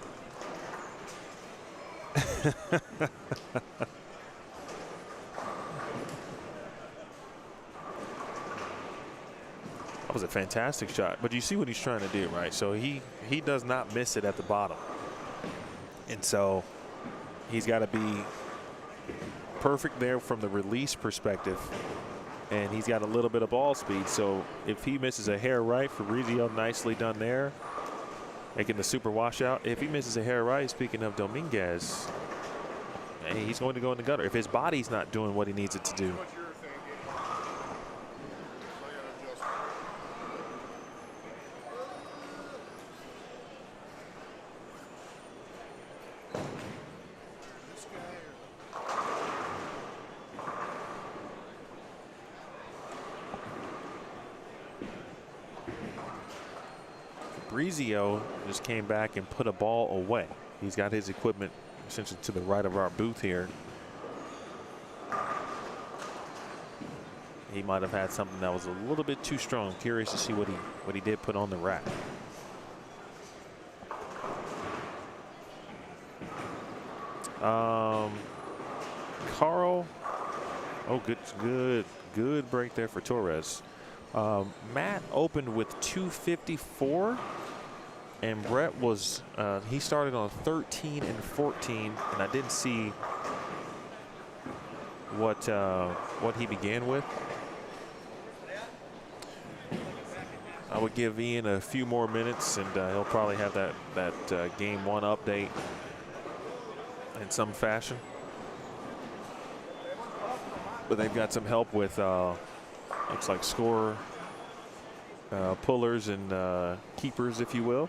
That was a fantastic shot, but you see what he's trying to do, right? So he does not miss it at the bottom, and so he's got to be perfect there from the release perspective, and he's got a little bit of ball speed. So if he misses a hair right, Fabrizio, nicely done there, making the super washout. If he misses a hair right, speaking of Dominguez, hey, he's going to go in the gutter if his body's not doing what he needs it to do. Fabrizio just came back and put a ball away. He's got his equipment essentially to the right of our booth here. He might have had something that was a little bit too strong. Curious to see what he did put on the rack. Carl, oh, good break there for Torres. Matt opened with 254, and Brett was he started on 13 and 14, and I didn't see what he began with. I would give Ian a few more minutes, and he'll probably have that game 1 update in some fashion. But they've got some help with looks like score pullers and keepers, if you will.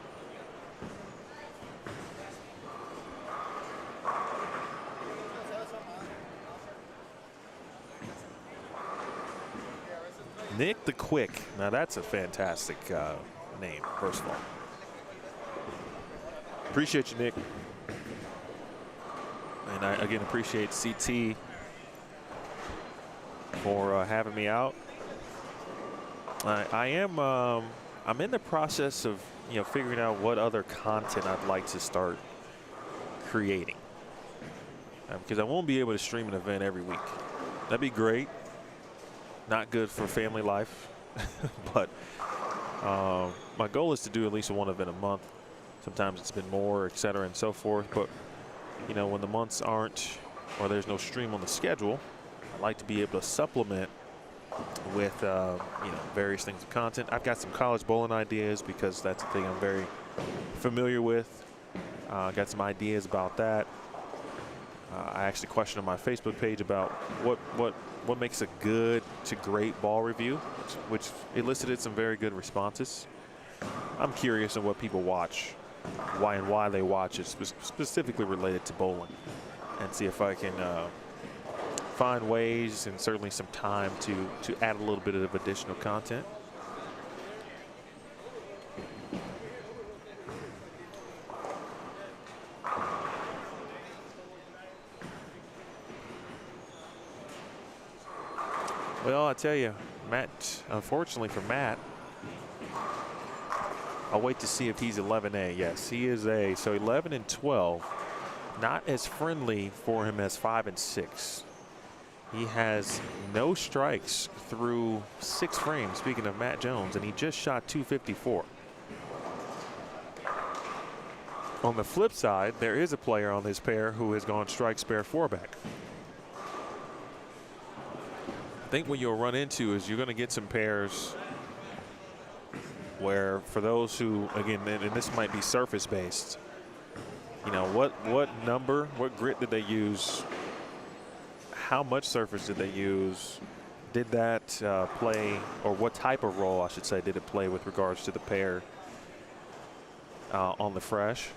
Nick the Quick. Now that's a fantastic name, first of all. Appreciate you, Nick. And I again appreciate CT for having me out. I'm in the process of figuring out what other content I'd like to start creating, because I won't be able to stream an event every week. That'd be great. Not good for family life, but my goal is to do at least one event a month. Sometimes it's been more, et cetera, and so forth. But when the months aren't, or there's no stream on the schedule, I like to be able to supplement with various things of content. I've got some college bowling ideas because that's the thing I'm very familiar with. Got some ideas about that. I actually questioned on my Facebook page about what makes a good to great ball review, which elicited some very good responses. I'm curious on what people watch, why they watch it, specifically related to bowling, and see if I can find ways and certainly some time to add a little bit of additional content. Well, I tell you, Matt, unfortunately for Matt, I'll wait to see if he's 11A. Yes, he is A. So 11 and 12, not as friendly for him as 5 and 6. He has no strikes through 6 frames, speaking of Matt Jones, and he just shot 254. On the flip side, there is a player on this pair who has gone strike spare 4-back. I think what you'll run into is you're going to get some pairs where, for those who, again, and this might be surface based, you know, what number, what grit did they use? How much surface did they use? Did that play, or what type of role, I should say, did it play with regards to the pair on the fresh?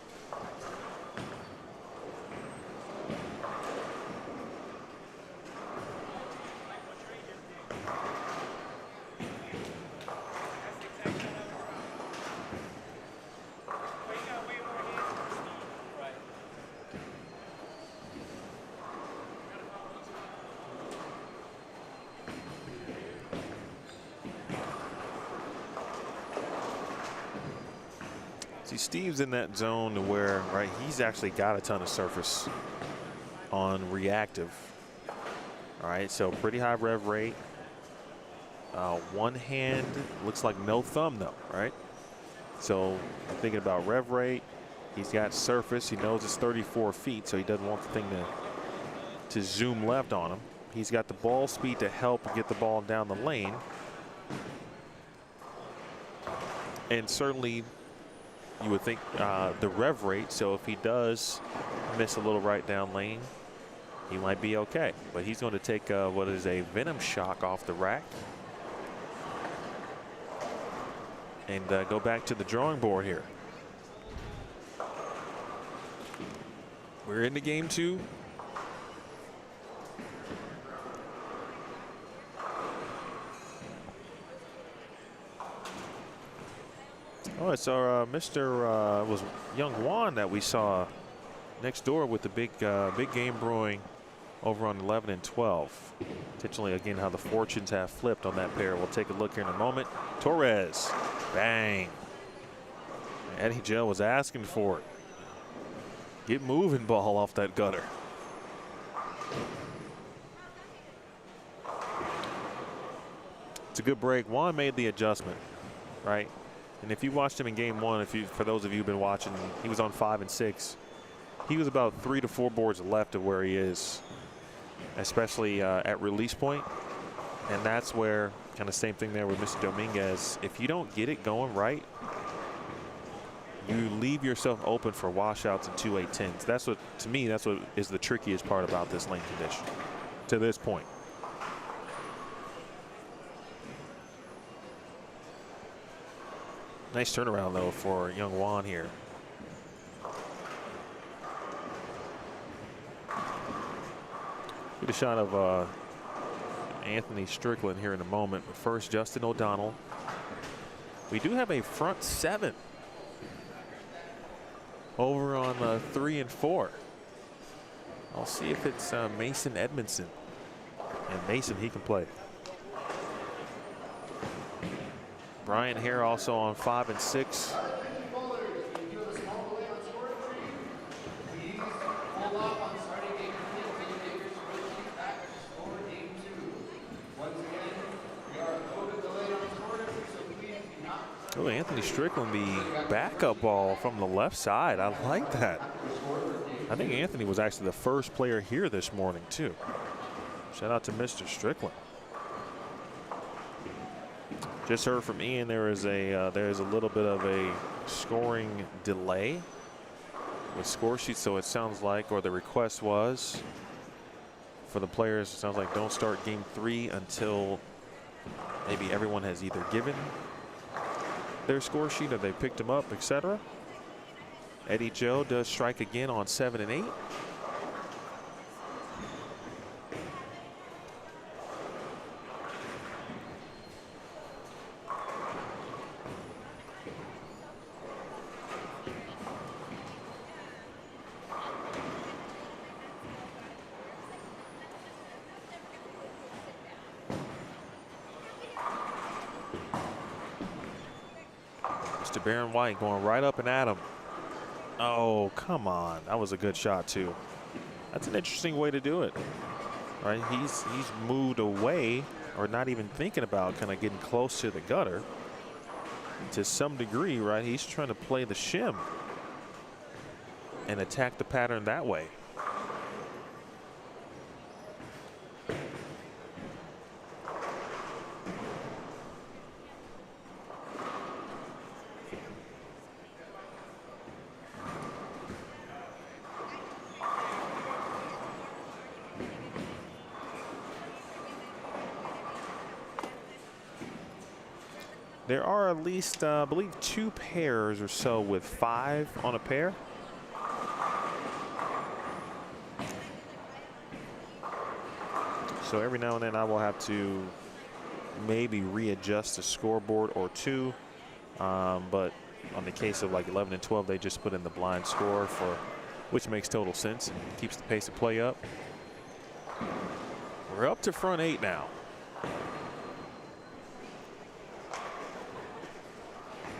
See, Steve's in that zone to where, right, he's actually got a ton of surface on reactive. All right, so pretty high rev rate. One hand, looks like no thumb though, right? So thinking about rev rate, he's got surface. He knows it's 34 feet, so he doesn't want the thing to zoom left on him. He's got the ball speed to help get the ball down the lane. And certainly, you would think the rev rate, so if he does miss a little right down lane, he might be okay. But he's going to take what is a Venom Shock off the rack and go back to the drawing board here. We're into game 2. Oh, it's our Mr. Was young Juan that we saw next door with the big game brewing over on 11 and 12. Potentially, again, how the fortunes have flipped on that pair. We'll take a look here in a moment. Torres, bang. Eddie Joe was asking for it. Get moving, ball off that gutter. It's a good break. Juan made the adjustment, right? And if you watched him in game 1, for those of you who've been watching, he was on 5 and 6. He was about 3 to 4 boards left of where he is, especially at release point. And that's where, kind of same thing there with Mr. Dominguez. If you don't get it going right, you leave yourself open for washouts and 2-8-10s. That's what, to me, that's what is the trickiest part about this lane condition to this point. Nice turnaround, though, for young Juan here. Get a shot of Anthony Strickland here in a moment. But first, Justin O'Donnell. We do have a front 7 over on 3 and 4. I'll see if it's Mason Edmondson. And Mason, he can play. Brian Hare also on 5 and 6. Oh, Anthony Strickland, the backup ball from the left side. I like that. I think Anthony was actually the first player here this morning, too. Shout out to Mr. Strickland. Just heard from Ian there is a little bit of a scoring delay with score sheets, so it sounds like, or the request was for the players, it sounds like don't start game 3 until maybe everyone has either given their score sheet or they picked them up, etc. Eddie Joe does strike again on 7 and 8. Baron White going right up and at him. Oh, come on. That was a good shot, too. That's an interesting way to do it. Right? He's moved away, or not even thinking about kind of getting close to the gutter. To some degree, right? He's trying to play the shim. and attack the pattern that way. There are at least, I believe, 2 pairs or so with 5 on a pair. So every now and then I will have to maybe readjust the scoreboard or 2. But on the case of like 11 and 12, they just put in the blind score, which makes total sense and keeps the pace of play up. We're up to front 8 now.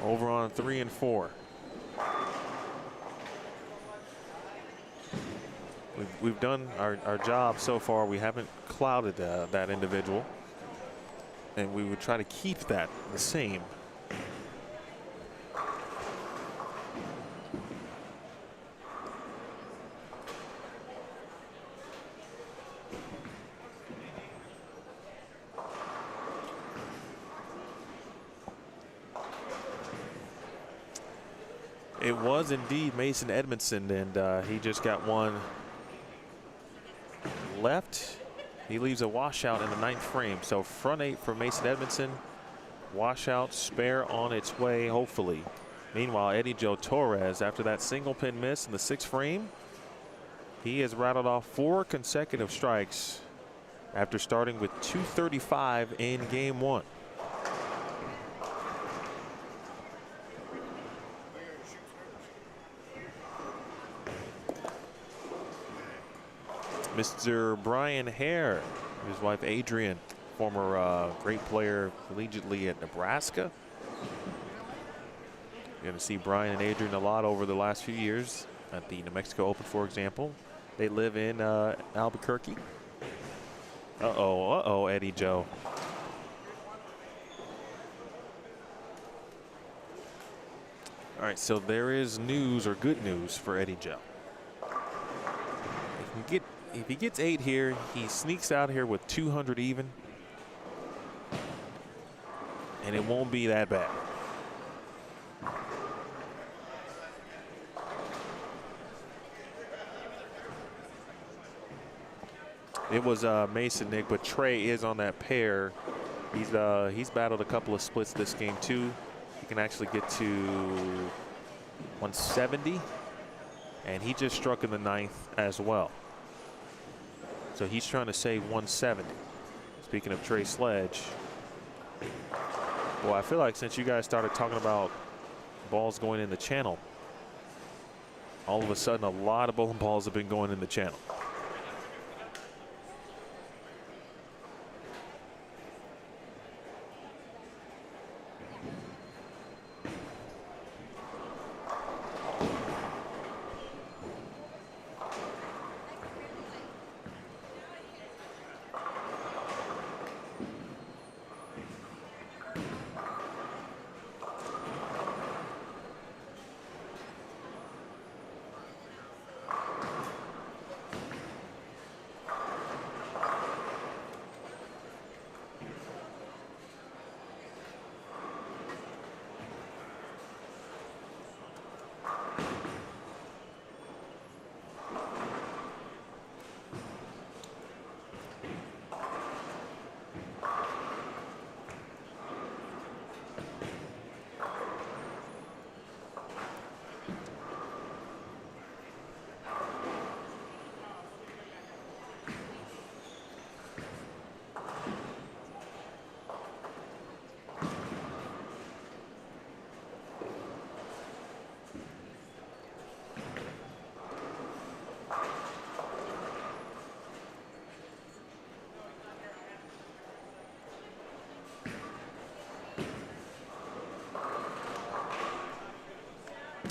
Over on 3 and 4. We've done our job so far. We haven't clouded that individual, and we would try to keep that the same. It was indeed Mason Edmondson, and he just got one left. He leaves a washout in the 9th frame. So front 8 for Mason Edmondson. Washout, spare on its way, hopefully. Meanwhile, Eddie Joe Torres, after that single pin miss in the 6th frame, he has rattled off 4 consecutive strikes after starting with 235 in game 1. Mr. Brian Hare, his wife Adrian, former great player collegiately at Nebraska. You're going to see Brian and Adrian a lot over the last few years at the New Mexico Open, for example. They live in Albuquerque. Uh-oh, Eddie Joe. All right, so there is news, or good news, for Eddie Joe. If he gets 8 here, he sneaks out here with 200 even, and it won't be that bad. It was Mason, Nick, but Trey is on that pair. He's battled a couple of splits this game too. He can actually get to 170, and he just struck in the 9th as well. So he's trying to save 170. Speaking of Trey Sledge, well, I feel like since you guys started talking about balls going in the channel, all of a sudden a lot of bowling balls have been going in the channel.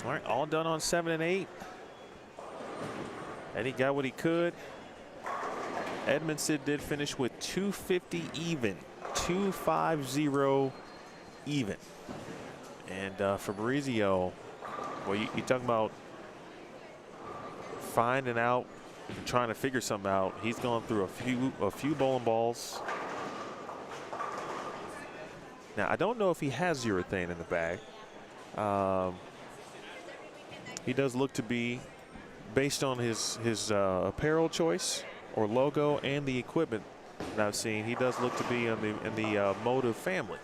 All right, all done on 7 and 8. Eddie got what he could. Edmondson did finish with 250 even, 250 even. And Fabrizio, well, you talk about finding out, trying to figure something out. He's gone through a few bowling balls. Now I don't know if he has urethane in the bag. He does look to be, based on his apparel choice or logo and the equipment that I've seen, he does look to be in the Motive family.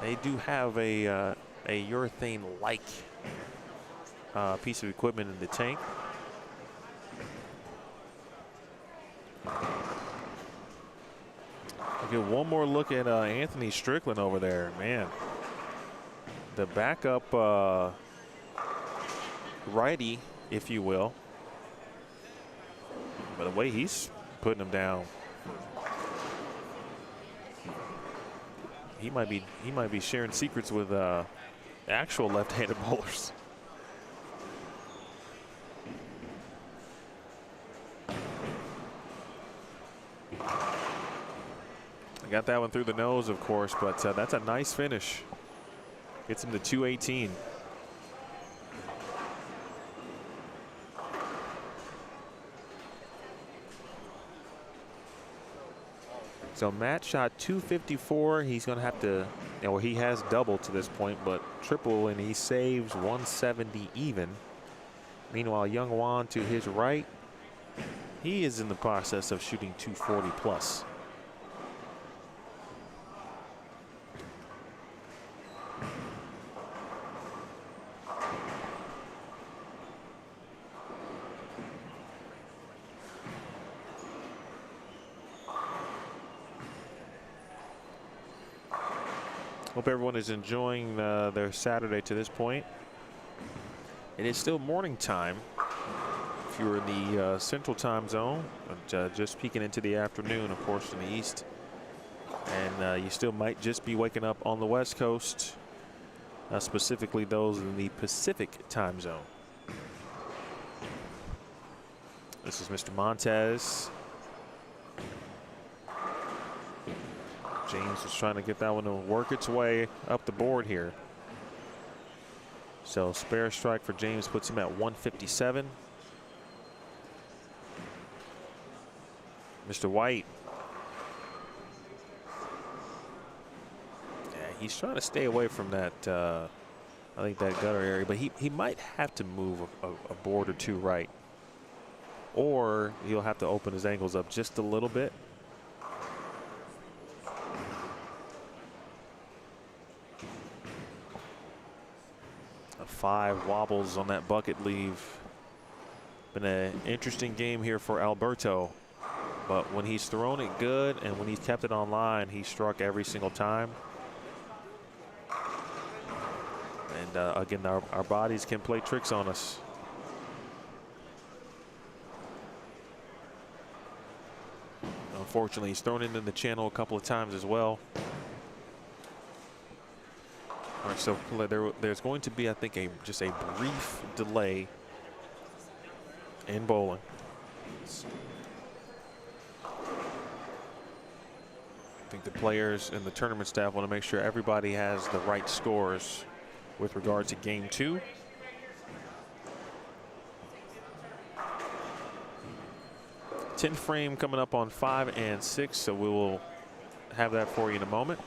They do have a urethane-like piece of equipment in the tank. I'll get one more look at Anthony Strickland over there. Man, the backup righty, if you will. But the way he's putting him down, he might be sharing secrets with actual left-handed bowlers. I got that one through the nose, of course, but that's a nice finish. Gets him to 218. So Matt shot 254. He's going to have to, well, he has double to this point, but triple, and he saves 170 even. Meanwhile, Young Wan to his right, he is in the process of shooting 240 plus. Hope everyone is enjoying their Saturday to this point. It is still morning time if you're in the central time zone, but just peeking into the afternoon, of course, in the east. And you still might just be waking up on the West Coast, specifically those in the Pacific time zone. This is Mr. Montez. James was trying to get that one to work its way up the board here. So spare strike for James puts him at 157. Mr. White. Yeah, he's trying to stay away from that, I think, that gutter area, but he might have to move a board or two right. Or he'll have to open his angles up just a little bit. Five wobbles on that bucket leave. Been an interesting game here for Alberto, but when he's thrown it good and when he's kept it on line, he struck every single time. And again, our bodies can play tricks on us. Unfortunately, he's thrown it in the channel a couple of times as well. All right, so there's going to be, I think, just a brief delay in bowling. I think the players and the tournament staff want to make sure everybody has the right scores with regard to game 2. Tin frame coming up on 5 and 6, so we will have that for you in a moment.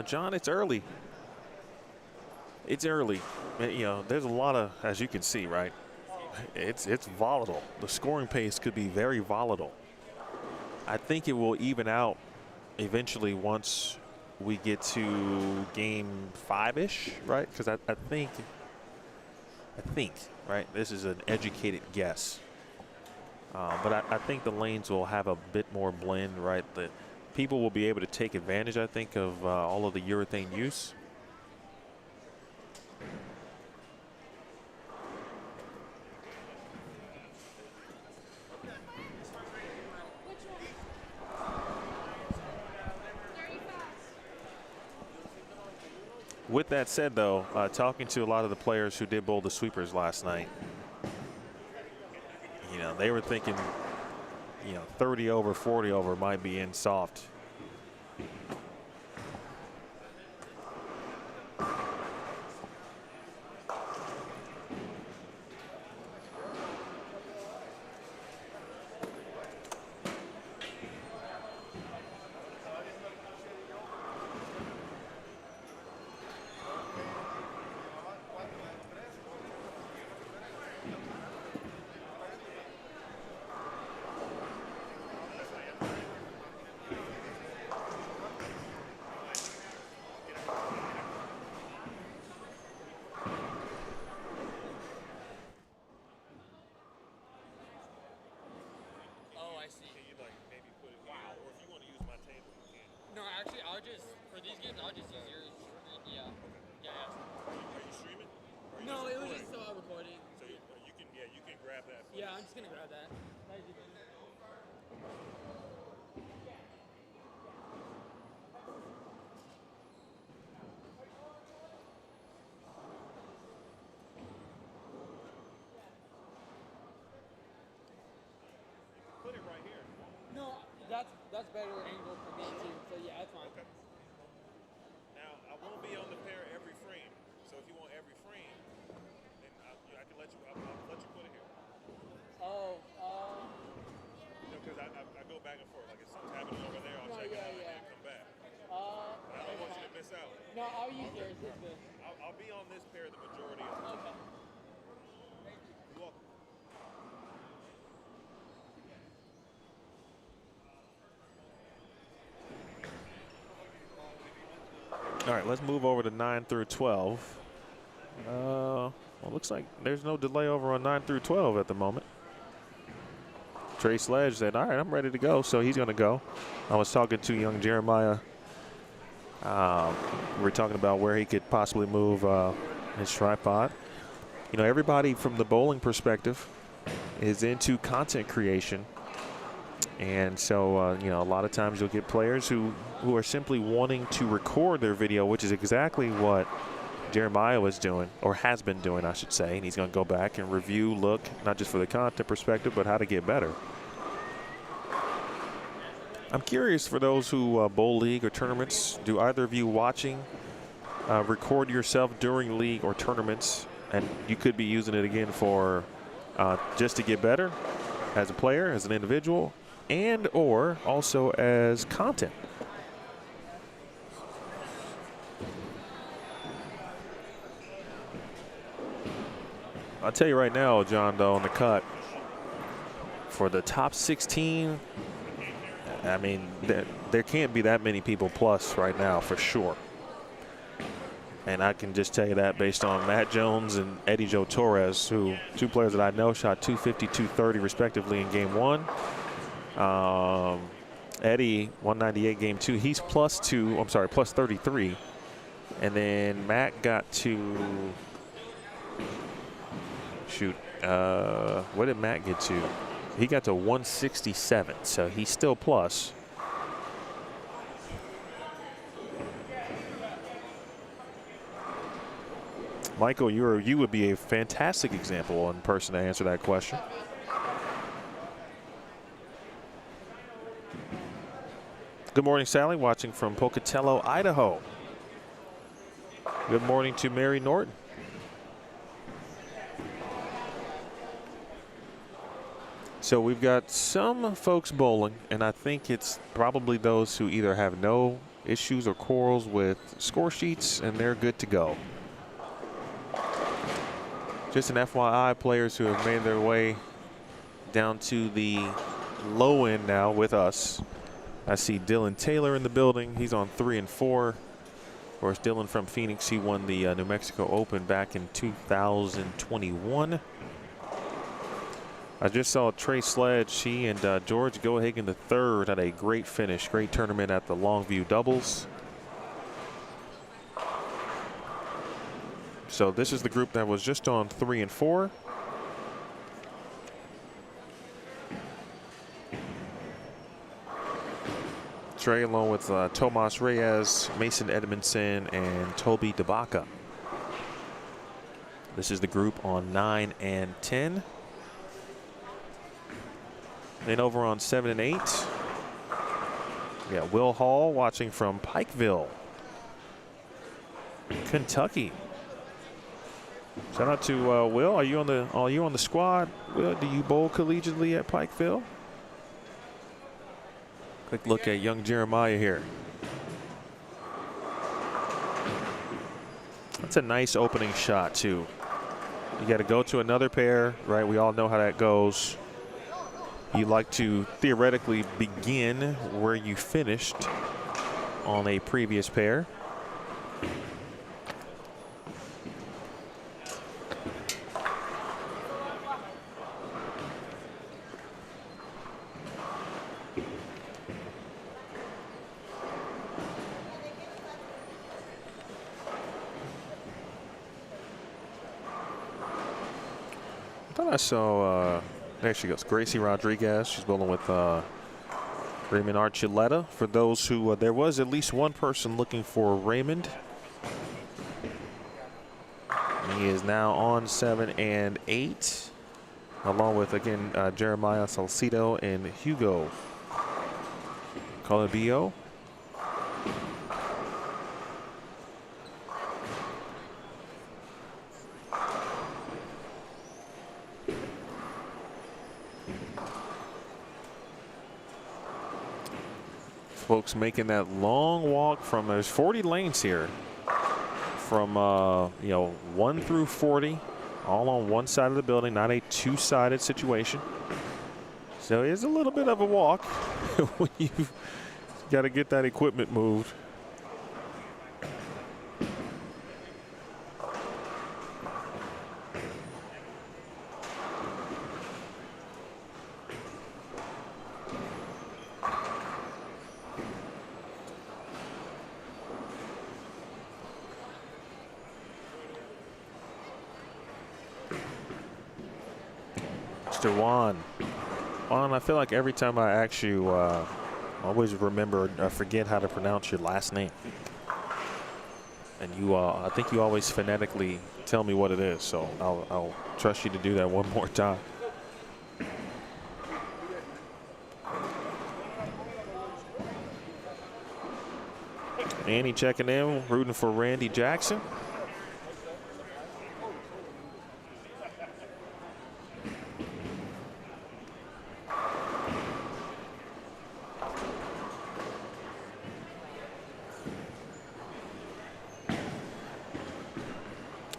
John, it's early. It's early. You know, there's a lot of, as you can see, right? It's volatile. The scoring pace could be very volatile. I think it will even out eventually once we get to game 5-ish, right? Because I think, right, this is an educated guess. But I think the lanes will have a bit more blend, right? That people will be able to take advantage, I think, of all of the urethane use. With that said, though, talking to a lot of the players who did bowl the sweepers last night, you know, they were thinking, you know, 30 over, 40 over might be in soft. Yeah, I'm just gonna grab that. Put it right here. No, that's better angle for me too. So yeah, that's fine. Okay. Now I won't be on the pair every frame. So if you want every frame, then I can let you. I'll let you put it here. Oh. Because I go back and forth. Like if something's happening over there, I'll check it out and then come back. But I don't want you to miss out. No, I'll use yours. It's good. I'll be on this pair the majority of the time. Okay. You're welcome. All right, let's move over to 9 through 12. Well, looks like there's no delay over on 9 through 12 at the moment. Trey Sledge said, all right, I'm ready to go, so he's going to go. I was talking to young Jeremiah. We were talking about where he could possibly move his tripod. You know, everybody from the bowling perspective is into content creation. And so, you know, a lot of times you'll get players who are simply wanting to record their video, which is exactly what Jeremiah was doing, or has been doing, I should say. And he's going to go back and review, look, not just for the content perspective, but how to get better. I'm curious, for those who bowl league or tournaments, do either of you watching record yourself during league or tournaments? And you could be using it again for just to get better as a player, as an individual, and or also as content. I'll tell you right now, John, though, on the cut, for the top 16, I mean, there can't be that many people plus right now for sure. And I can just tell you that based on Matt Jones and Eddie Joe Torres, who two players that I know shot 250, 230 respectively in game one. Eddie, 198 game two. He's plus 33. And then Matt got to, what did Matt get to? He got to 167, so he's still plus. Michael, you would be a fantastic example and person to answer that question. Good morning, Sally, watching from Pocatello, Idaho. Good morning to Mary Norton. So we've got some folks bowling, and I think it's probably those who either have no issues or quarrels with score sheets, and they're good to go. Just an FYI, players who have made their way down to the low end now with us. I see Dylan Taylor in the building. He's on 3 and 4. Of course, Dylan from Phoenix, he won the New Mexico Open back in 2021. I just saw Trey Sledge. He and George Gohagen III had a great finish, great tournament at the Longview doubles. So this is the group that was just on 3 and 4. Trey along with Tomas Reyes, Mason Edmondson, and Toby DeBaca. This is the group on 9 and 10. Then over on 7 and 8, we got Will Hall watching from Pikeville, Kentucky. Shout out to Will. Are you on the squad? Will, do you bowl collegiately at Pikeville? Quick look at young Jeremiah here. That's a nice opening shot too. You got to go to another pair, right? We all know how that goes. You like to theoretically begin where you finished on a previous pair. I thought I saw there she goes, Gracie Rodriguez. She's bowling with Raymond Archuleta. For those who, there was at least one person looking for Raymond. He is now on 7 and 8, along with, again, Jeremiah Salcido and Hugo Colabillo. Folks making that long walk from, there's 40 lanes here, from 1 through 40, all on one side of the building, not a two-sided situation. So it's a little bit of a walk when you've got to get that equipment moved. Juan, I feel like every time I ask you, I always forget how to pronounce your last name. And you, I think you always phonetically tell me what it is, so I'll trust you to do that one more time. Annie checking in, rooting for Randy Jackson.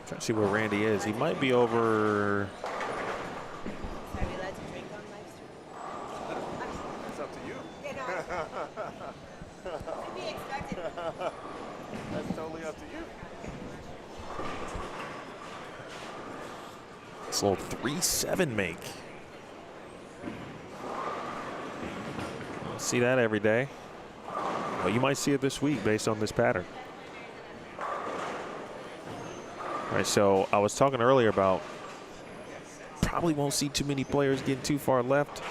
Trying to see where Randy is. He might be over. It's up to you. That's totally up to you. It's a little 3-7 make. Don't see that every day. Well, you might see it this week based on this pattern. All right, so I was talking earlier about probably won't see too many players getting too far left,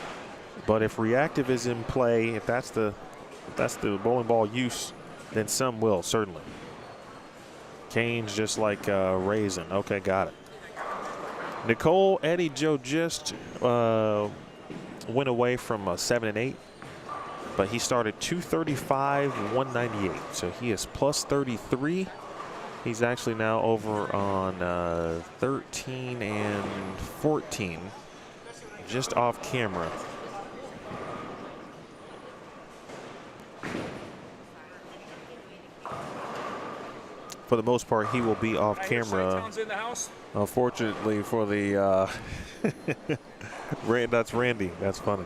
but if reactive is in play, if that's the bowling ball use, then some will, certainly. Canes just like Raisin. Okay, got it. Nicole Eddie Joe just went away from 7 and 8, but he started 235, 198. So he is plus 33. He's actually now over on 13 and 14, just off camera. for the most part, he will be off camera. In the house. Unfortunately for the that's Randy. That's funny.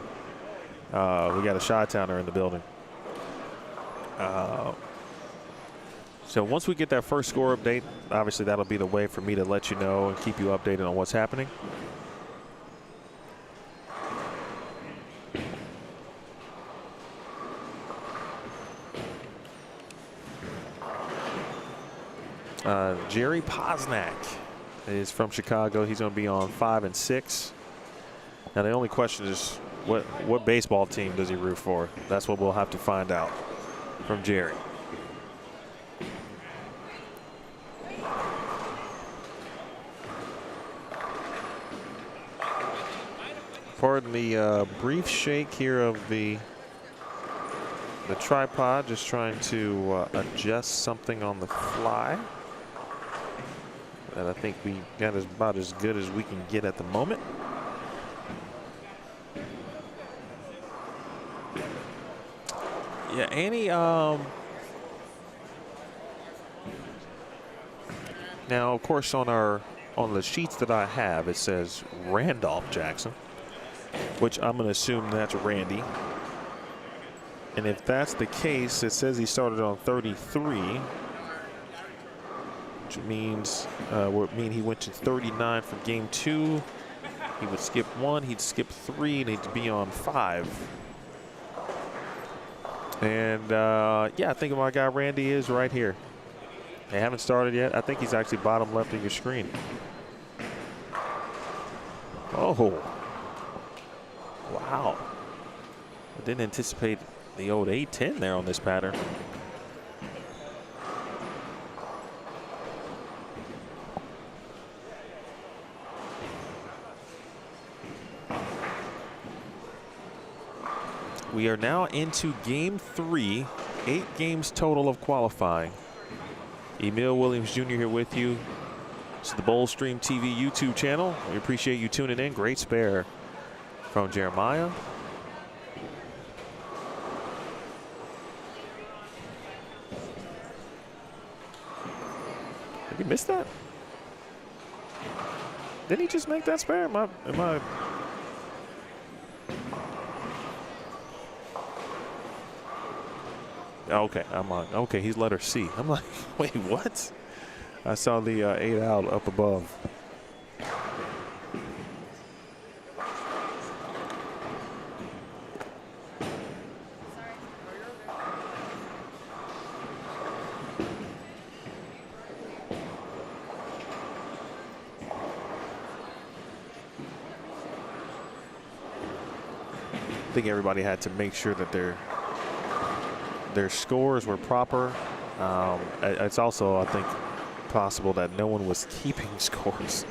We got a Chi-Towner in the building. So once we get that first score update, obviously that'll be the way for me to let you know and keep you updated on what's happening. Jerry Posnack is from Chicago. He's going to be on 5 and 6. Now the only question is what baseball team does he root for? That's what we'll have to find out from Jerry. Pardon the brief shake here of the tripod, just trying to adjust something on the fly that I think we got about as good as we can get at the moment. Yeah, Annie, now of course on the sheets that I have, it says Randolph Jackson, which I'm going to assume that's Randy. And if that's the case, it says he started on 33, which means would mean he went to 39 for game 2. He would skip 1, he'd skip 3, and he'd be on 5. And yeah, I think my guy Randy is right here. They haven't started yet. I think he's actually bottom left of your screen. Oh, wow! I didn't anticipate the old 8-10 there on this pattern. We are now into game 3, 8 games total of qualifying. Emil Williams Jr. here with you. This is the Bowl Stream TV YouTube channel. We appreciate you tuning in. Great spare from Jeremiah. Did he miss that? Didn't he just make that spare? Am I? Okay, I'm on. Okay, he's letter C. I'm like, wait, what? I saw the 8 out up above. I think everybody had to make sure that their scores were proper. It's also, I think, possible that no one was keeping scores.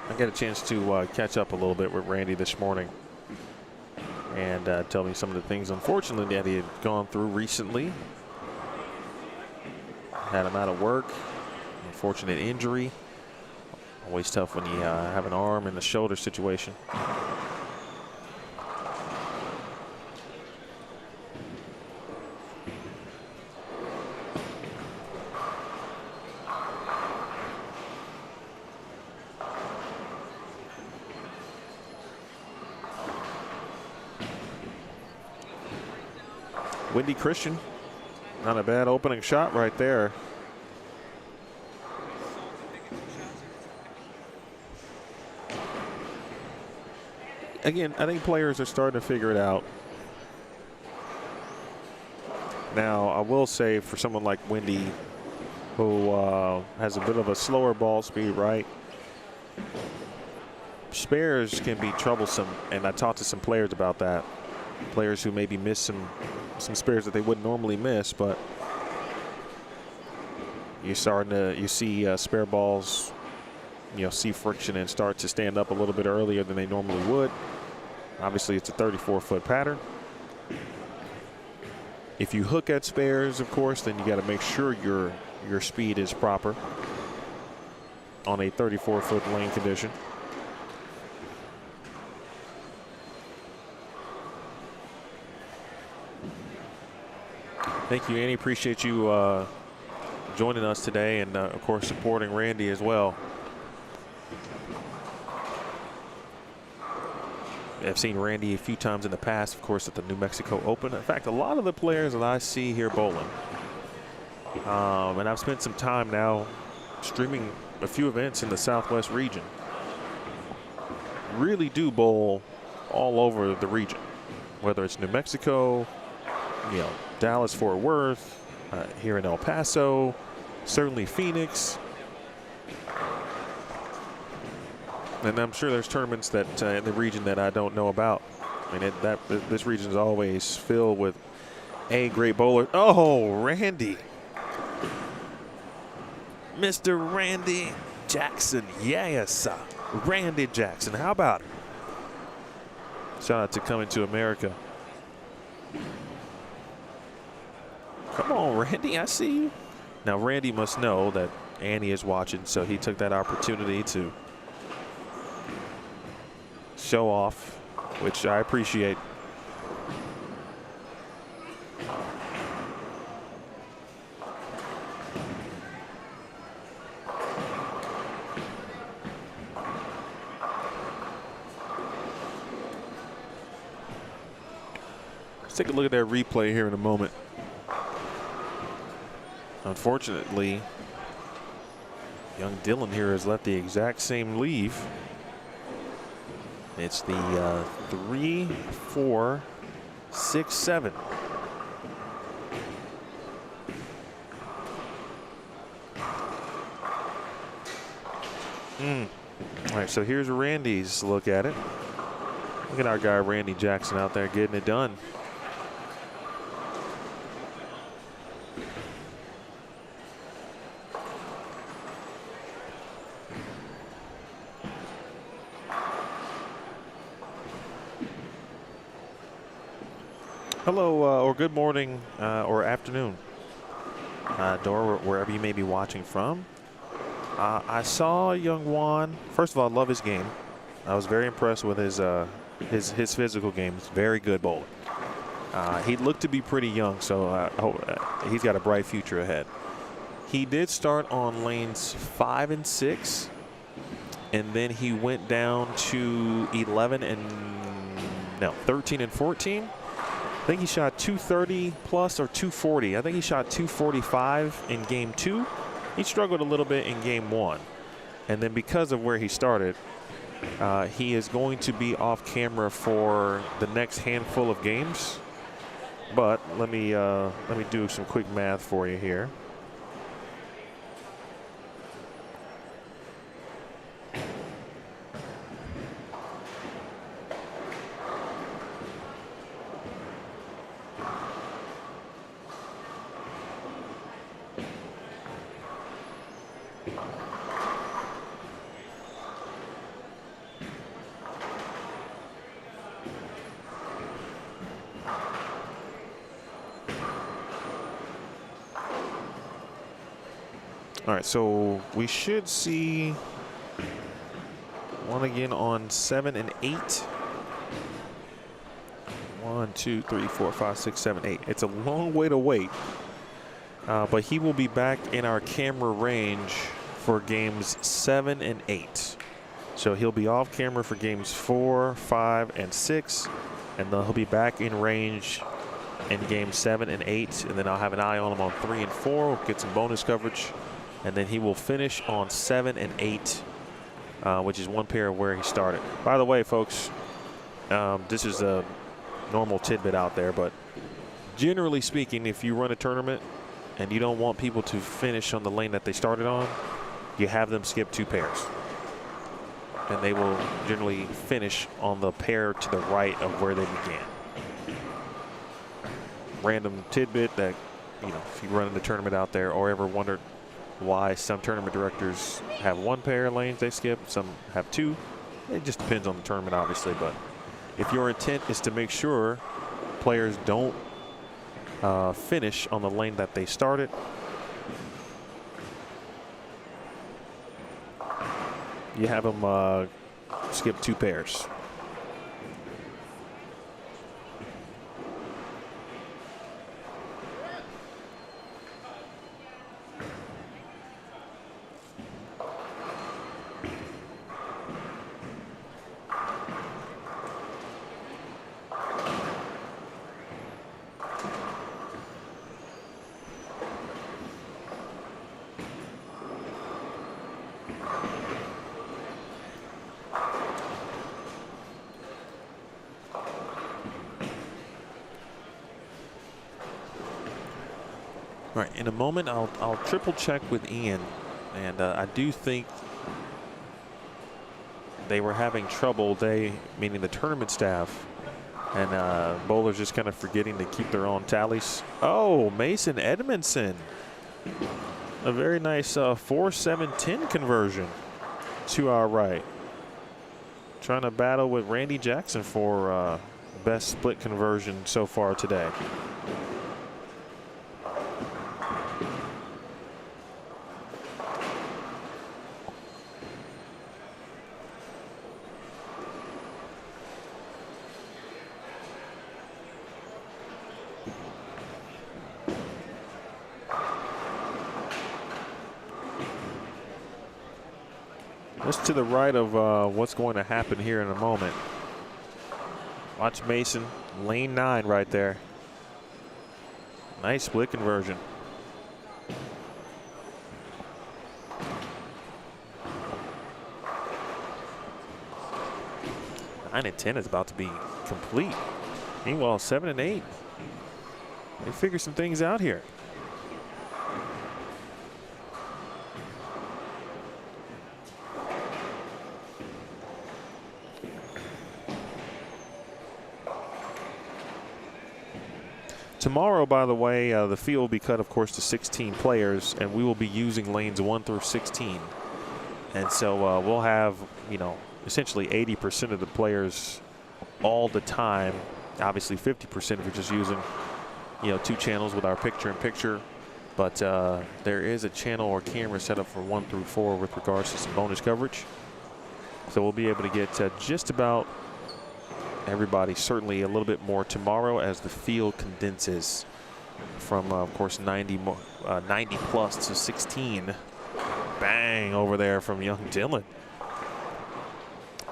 I got a chance to catch up a little bit with Randy this morning and tell me some of the things, unfortunately, that he had gone through recently. Had him out of work, unfortunate injury. Always tough when you have an arm and a shoulder situation. Wendy Christian, not a bad opening shot right there. Again, I think players are starting to figure it out. Now, I will say for someone like Wendy, who has a bit of a slower ball speed, right? Spares can be troublesome, and I talked to some players about that. Players who maybe miss some spares that they wouldn't normally miss, but you see spare balls, see friction and start to stand up a little bit earlier than they normally would. Obviously, it's a 34-foot pattern. If you hook at spares, of course, then you got to make sure your speed is proper on a 34-foot lane condition. Thank you, Annie. Appreciate you joining us today, and of course supporting Randy as well. I've seen Randy a few times in the past, of course, at the New Mexico Open. In fact, a lot of the players that I see here bowling, and I've spent some time now streaming a few events in the Southwest region, really do bowl all over the region, whether it's New Mexico, you know, Dallas, Fort Worth, here in El Paso, certainly Phoenix. And I'm sure there's tournaments that in the region that I don't know about. I mean, this region is always filled with great bowlers. Oh, Randy. Mr. Randy Jackson. Yes, Randy Jackson. How about it? Shout out to Coming to America. Come on, Randy. I see you. Now, Randy must know that Annie is watching, so he took that opportunity to show off, which I appreciate. Let's take a look at that replay here in a moment. Unfortunately, young Dylan here has left the exact same leave. It's the 3, 4, 6, 7. All right, so here's Randy's look at it. Look at our guy Randy Jackson out there getting it done. Hello, or good morning, or afternoon, Dora, wherever you may be watching from. I saw young Juan. First of all, I love his game. I was very impressed with his physical game. He's very good bowler. He looked to be pretty young, so I hope he's got a bright future ahead. He did start on lanes 5 and 6, and then he went down to 13 and 14. I think he shot 230 plus or 240. I think he shot 245 in game 2. He struggled a little bit in game 1. And then because of where he started, he is going to be off camera for the next handful of games. But let me do some quick math for you here. All right, so we should see one again on 7 and 8. 1, 2, 3, 4, 5, 6, 7, 8. It's a long way to wait, but he will be back in our camera range for games 7 and 8. So he'll be off camera for games 4, 5, and 6, and then he'll be back in range in games 7 and 8, and then I'll have an eye on him on 3 and 4. We'll get some bonus coverage. And then he will finish on 7 and 8, which is one pair of where he started. By the way, folks, this is a normal tidbit out there, but generally speaking, if you run a tournament and you don't want people to finish on the lane that they started on, you have them skip 2 pairs. And they will generally finish on the pair to the right of where they began. Random tidbit that, you know, if you run the tournament out there or ever wondered why some tournament directors have 1 pair of lanes they skip, some have 2. It just depends on the tournament, obviously. But if your intent is to make sure players don't finish on the lane that they started, you have them skip 2 pairs. All right, in a moment, I'll triple check with Ian, and I do think they were having trouble, meaning the tournament staff, and bowlers just kind of forgetting to keep their own tallies. Oh, Mason Edmondson. A very nice 4-7-10 conversion to our right. Trying to battle with Randy Jackson for best split conversion so far today. Just to the right of what's going to happen here in a moment. Watch Mason, lane 9 right there. Nice split conversion. Nine and 10 is about to be complete. Meanwhile, 7 and 8. They figure some things out here. Tomorrow, by the way, the field will be cut, of course, to 16 players, and we will be using lanes 1 through 16. And so we'll have, you know, essentially 80% of the players all the time. Obviously, 50% if you're just using, you know, 2 channels with our picture-in-picture. But there is a channel or camera set up for 1 through 4 with regards to some bonus coverage. So we'll be able to get just about everybody, certainly a little bit more tomorrow as the field condenses from, of course, 90 plus to 16. Bang over there from young Dylan.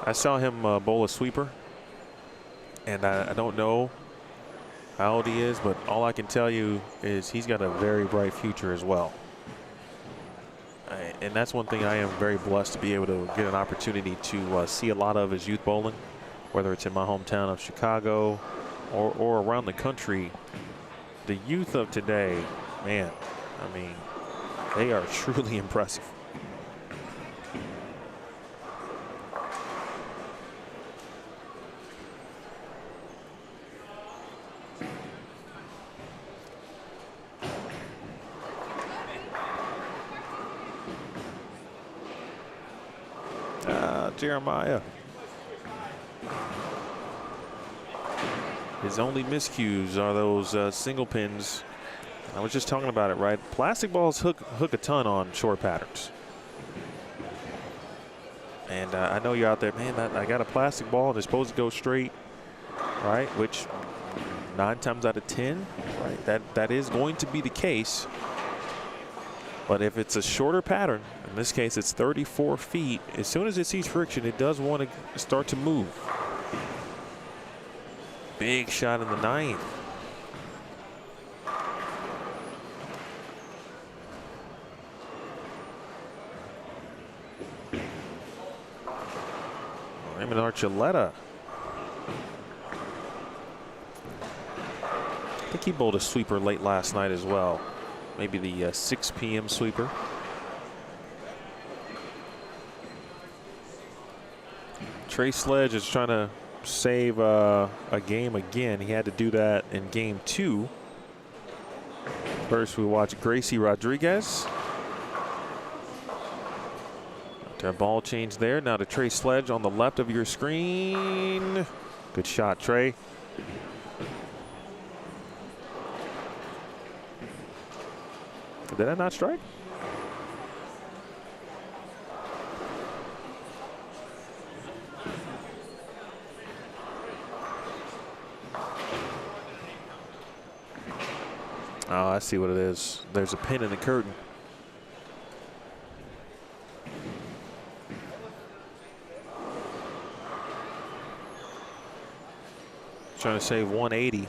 I saw him bowl a sweeper, and I don't know how old he is, but all I can tell you is he's got a very bright future as well. And that's one thing I am very blessed to be able to get an opportunity to see a lot of is youth bowling, whether it's in my hometown of Chicago or around the country. The youth of today, man, I mean, they are truly impressive. Jeremiah. His only miscues are those single pins. I was just talking about it, right? Plastic balls hook a ton on short patterns. And I know you're out there, man, I got a plastic ball and it's supposed to go straight, right? Which 9 times out of 10, right? That is going to be the case. But if it's a shorter pattern, in this case it's 34 feet, as soon as it sees friction, it does want to start to move. Big shot in the 9th. Raymond Archuleta. I think he bowled a sweeper late last night as well. Maybe the 6 p.m. sweeper. Trey Sledge is trying to save a game again. He had to do that in game 2. First, we watch Gracie Rodriguez. Their ball change there. Now to Trey Sledge on the left of your screen. Good shot, Trey. Did I not strike? Oh, I see what it is. There's a pin in the curtain. Trying to save 180.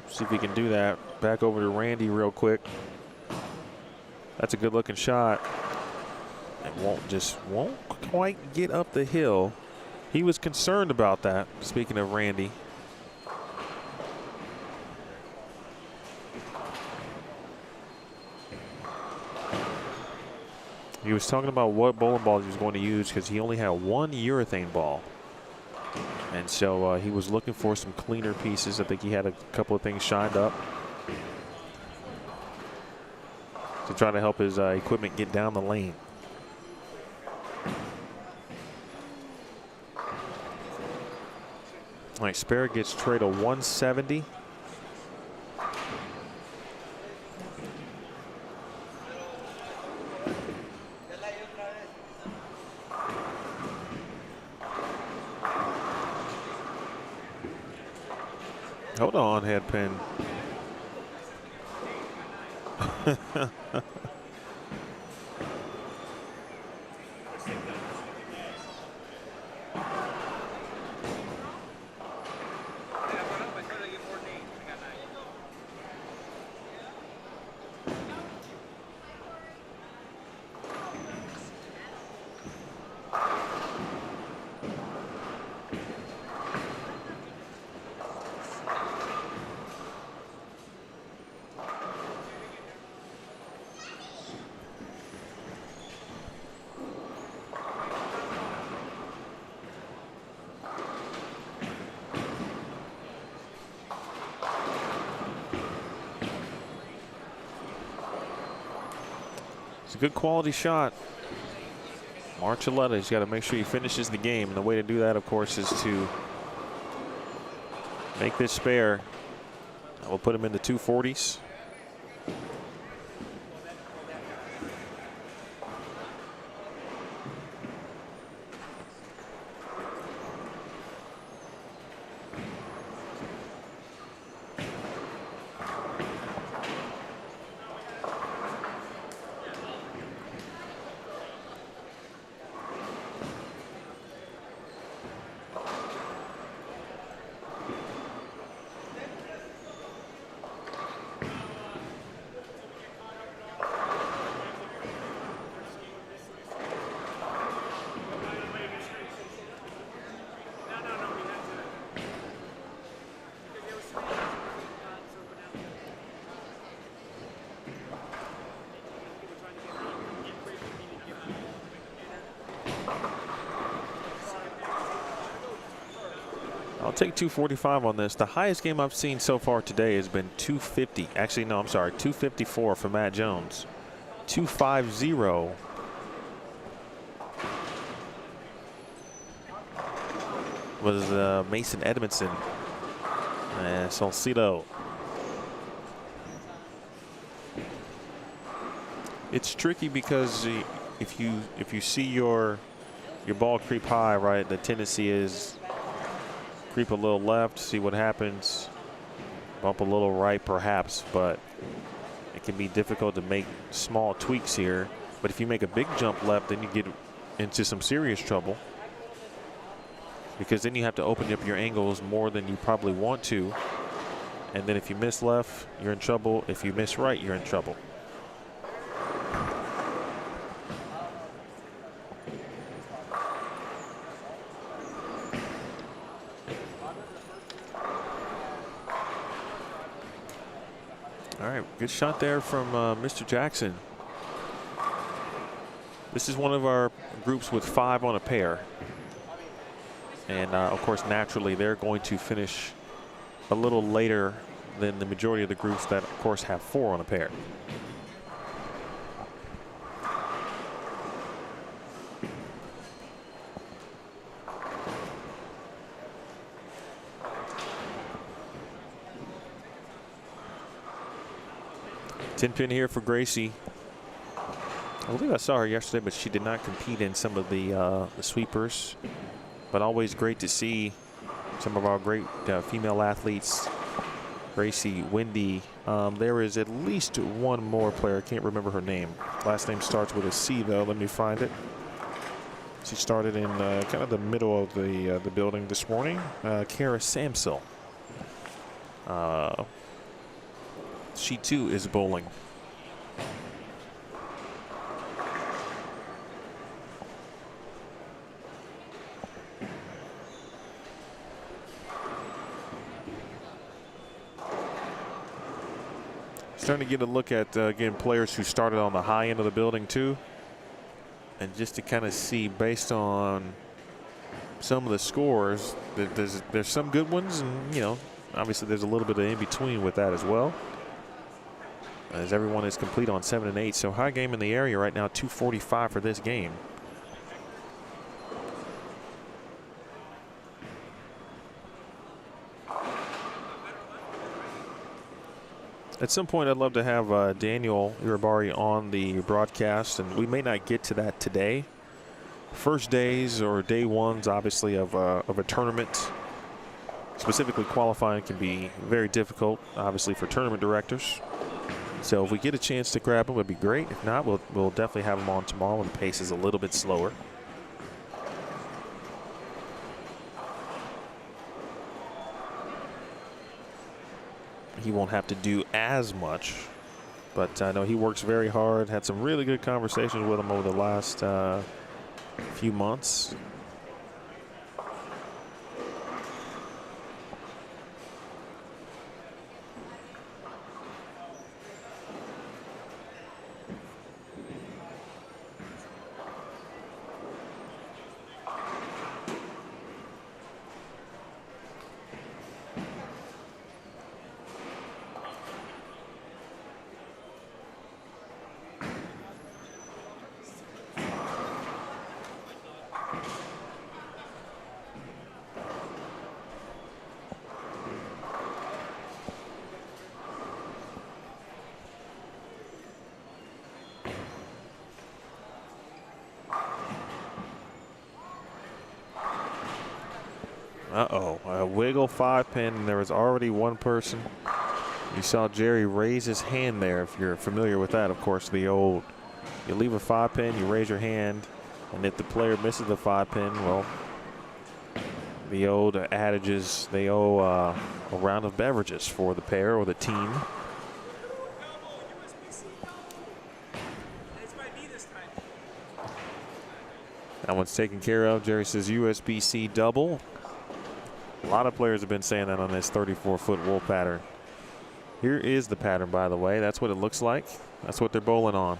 See if we can do that. Back over to Randy real quick. That's a good looking shot. It won't quite get up the hill. He was concerned about that, speaking of Randy. He was talking about what bowling ball he was going to use because he only had one urethane ball. And so he was looking for some cleaner pieces. I think he had a couple of things shined up to try to help his equipment get down the lane. All right, spare gets trade a 170. Hold on, headpin. It's a good quality shot. Marcelletta, he's got to make sure he finishes the game. And the way to do that, of course, is to make this spare. That will put him in the 240s. I'll take 245 on this. The highest game I've seen so far today has been 250. Actually, no, I'm sorry, 254 for Matt Jones. 250 was Mason Edmondson and Salcido. It's tricky because if you see your ball creep high, right, the tendency is creep a little left, see what happens, bump a little right perhaps, but it can be difficult to make small tweaks here. But if you make a big jump left, then you get into some serious trouble, because then you have to open up your angles more than you probably want to. And then if you miss left, you're in trouble. If you miss right, you're in trouble. All right, good shot there from Mr. Jackson. This is one of our groups with 5 on a pair. And of course, naturally, they're going to finish a little later than the majority of the groups that, of course, have 4 on a pair. Tin pin here for Gracie. I believe I saw her yesterday, but she did not compete in some of the sweepers. But always great to see some of our great female athletes. Gracie, Wendy. There is at least one more player. I can't remember her name. Last name starts with a C, though. Let me find it. She started in kind of the middle of the building this morning. Kara Samsel. She too is bowling. Starting to get a look at, again, players who started on the high end of the building too. And just to kind of see, based on some of the scores, that there's some good ones, and you know, obviously there's a little bit of in between with that as well. As everyone is complete on 7 and 8, so high game in the area right now, 2:45 for this game. At some point, I'd love to have Daniel Uribarri on the broadcast, and we may not get to that today. First days or day ones, obviously, of a tournament, specifically qualifying, can be very difficult, obviously, for tournament directors. So if we get a chance to grab him, it would be great. If not, we'll definitely have him on tomorrow when the pace is a little bit slower. He won't have to do as much, but I know he works very hard. Had some really good conversations with him over the last few months. A wiggle 5-pin, and there was already one person. You saw Jerry raise his hand there, if you're familiar with that. Of course, the old, you leave a 5-pin, you raise your hand, and if the player misses the 5-pin, well, the old adage is they owe a round of beverages for the pair or the team. That one's taken care of. Jerry says USB-C double. A lot of players have been saying that on this 34-foot wool pattern. Here is the pattern, by the way. That's what it looks like. That's what they're bowling on.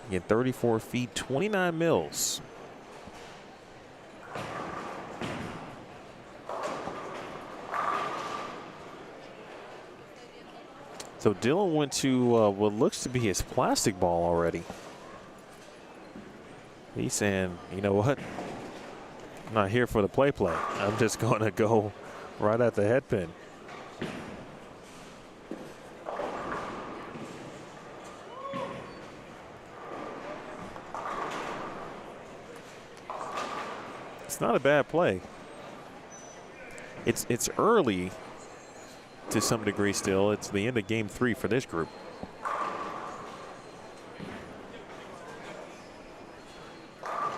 Again, 34 feet, 29 mils. So Dylan went to what looks to be his plastic ball already. He's saying, you know what? I'm not here for the play. I'm just going to go right at the head pin. It's not a bad play. It's early to some degree still. It's the end of game 3 for this group.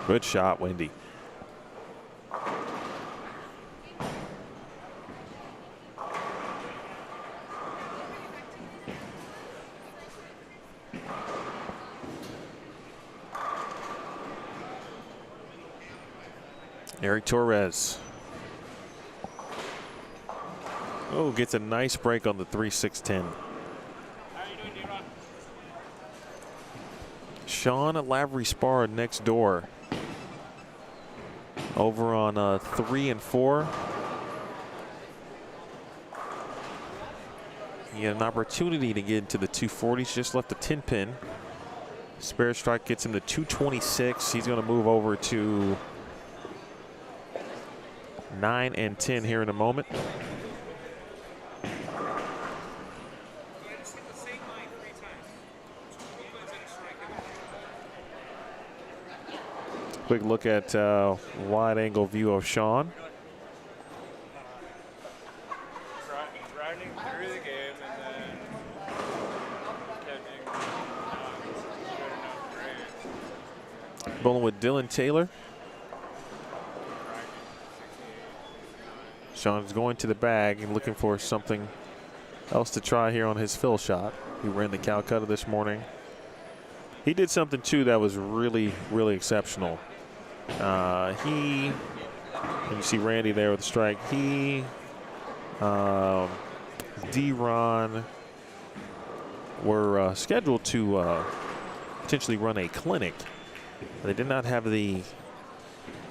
Good shot, Wendy. Eric Torres. Oh, gets a nice break on the 3-6-10. Sean Lavery Spar next door. Over on 3 and 4. He had an opportunity to get into the 240s, just left the 10 pin. Spare strike gets him to 226. He's going to move over to 9 and 10 here in a moment. Quick look at wide angle view of Sean. Grinding through the game and then catching good enough grade. Bowling with Dylan Taylor. Sean's going to the bag and looking for something else to try here on his fill shot. He ran the Calcutta this morning. He did something too that was really, really exceptional. And you see Randy there with the strike. He, D-Ron were scheduled to potentially run a clinic. They did not have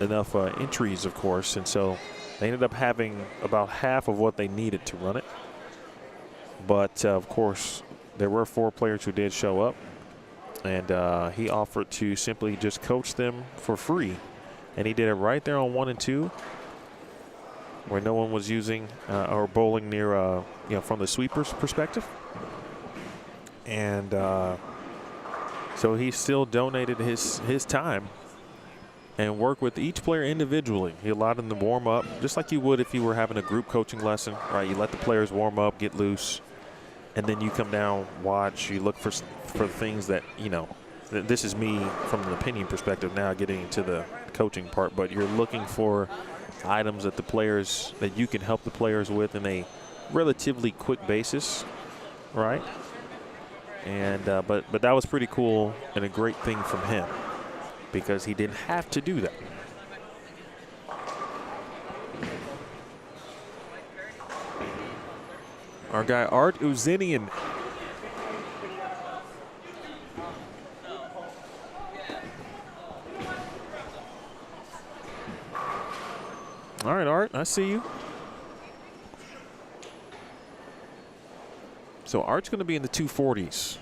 enough entries, of course, and so they ended up having about half of what they needed to run it. But of course, there were 4 players who did show up, and he offered to simply just coach them for free, and he did it right there on 1 and 2, where no one was using or bowling near, from the sweeper's perspective. And so he still donated his time and worked with each player individually. He allowed them to warm up, just like you would if you were having a group coaching lesson, right? You let the players warm up, get loose, and then you come down, watch, you look for things that, this is me from an opinion perspective now, getting into the coaching part, but you're looking for items that you can help the players with in a relatively quick basis, right? And but that was pretty cool and a great thing from him, because he didn't have to do that. Our guy Art Uzinian. All right, Art, I see you. So Art's going to be in the 240s.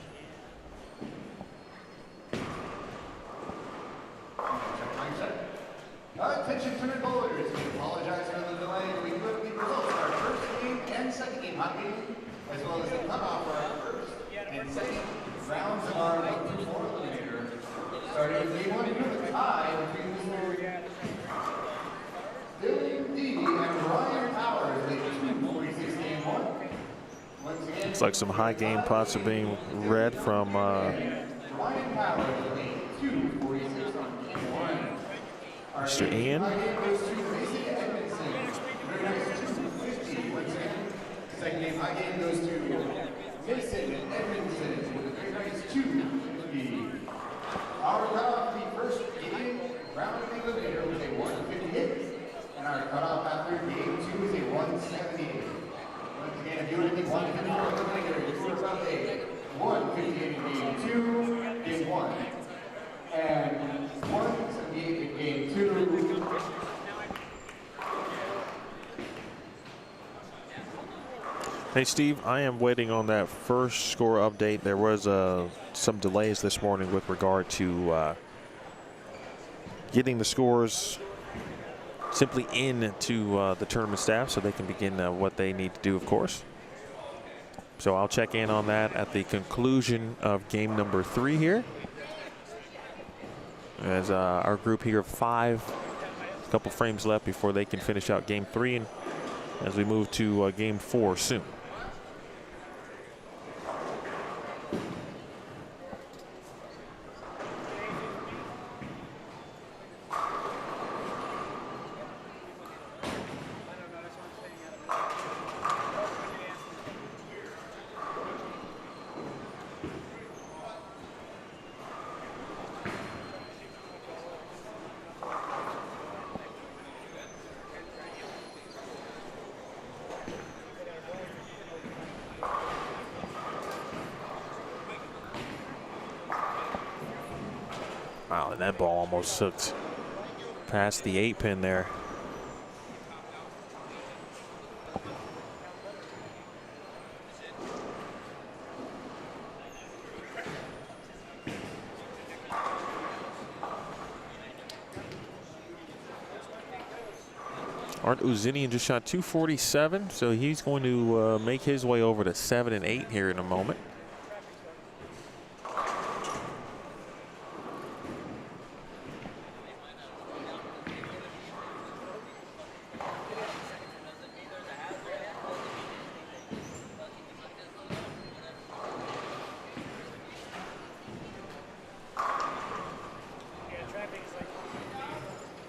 Attention to the bowlers. We apologize for the delay. We put the results of our first game and second game hockey, as well as the cutoff for our first and second rounds of our 1 through 4 eliminator. Starting with game 1, we have a tie between Billy Dee and Ryan Powers. They 246 game 1. Once again, Looks like some high game pots are being read from Ryan Powers with 246 on game 1. Mr. Ian. Second game, high game goes to Mason Edmondson with a very nice 250. Our cutoff the first game round of the eliminator was a 158, and our cutoff after game 2 is a 178. Once again, if you would be 154 eliminator, you score about a 158 in game 2, game 1. And 178 in game 2. Hey, Steve, I am waiting on that first score update. There was some delays this morning with regard to getting the scores simply into the tournament staff so they can begin what they need to do, of course. So I'll check in on that at the conclusion of game number 3 here. As our group here of 5, a couple frames left before they can finish out game 3, and as we move to game 4 soon. Wow, and that ball almost hooked past the 8 pin there. Art Uzinian just shot 247, so he's going to make his way over to 7 and 8 here in a moment.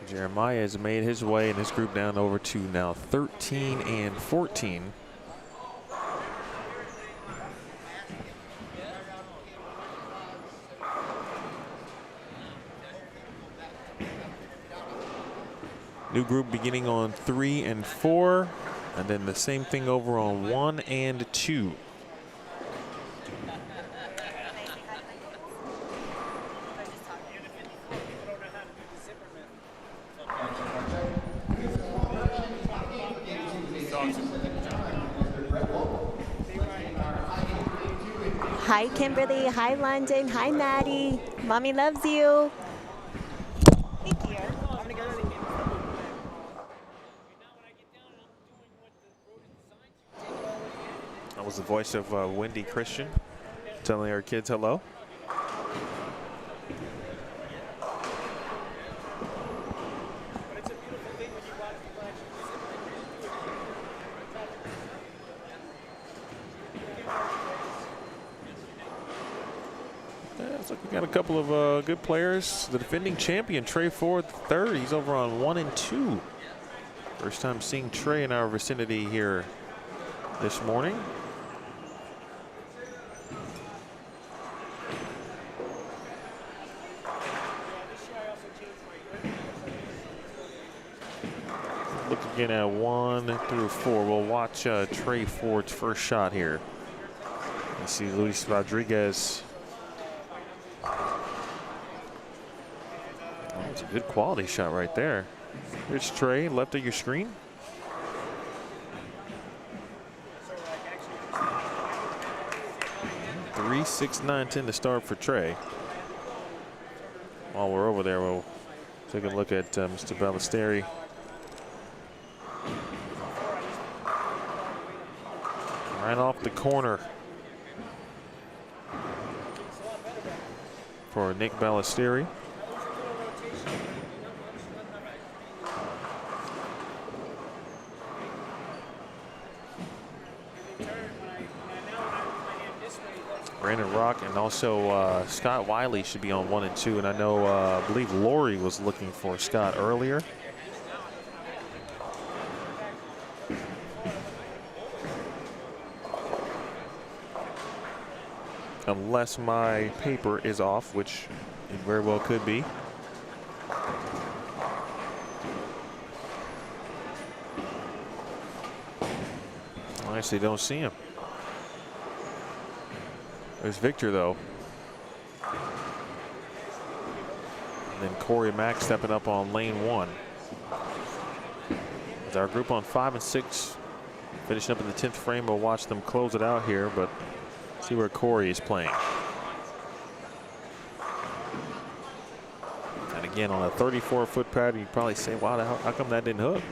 Jeremiah has made his way in this group down over to now 13 and 14. New group beginning on 3 and 4, and then the same thing over on 1 and 2. Hi, Kimberly. Hi, London. Hi, Maddie. Mommy loves you. Thank you. I'm gonna go to the game. That was the voice of Wendy Christian telling her kids hello. Looks like we got a couple of good players. The defending champion, Trey Ford III, he's over on 1-2. First time seeing Trey in our vicinity here this morning. Look again at 1 through 4. We'll watch Trey Ford's first shot here. You see Luis Rodriguez. That's a good quality shot right there. Here's Trey, left of your screen. Three, 6, 9, 10 to start for Trey. While we're over there, we'll take a look at Mr. Ballesteri. Right off the corner for Nick Ballesteri. Brandon Rock and also Scott Wiley should be on 1 and 2. And I know, I believe Lori was looking for Scott earlier. Unless my paper is off, which it very well could be. I actually don't see him. There's Victor, though. And then Corey Mack stepping up on lane 1. As our group on 5 and 6 finishing up in the 10th frame, we'll watch them close it out here, but see where Corey is playing. And again, on a 34-foot pattern, you'd probably say, wow, how come that didn't hook?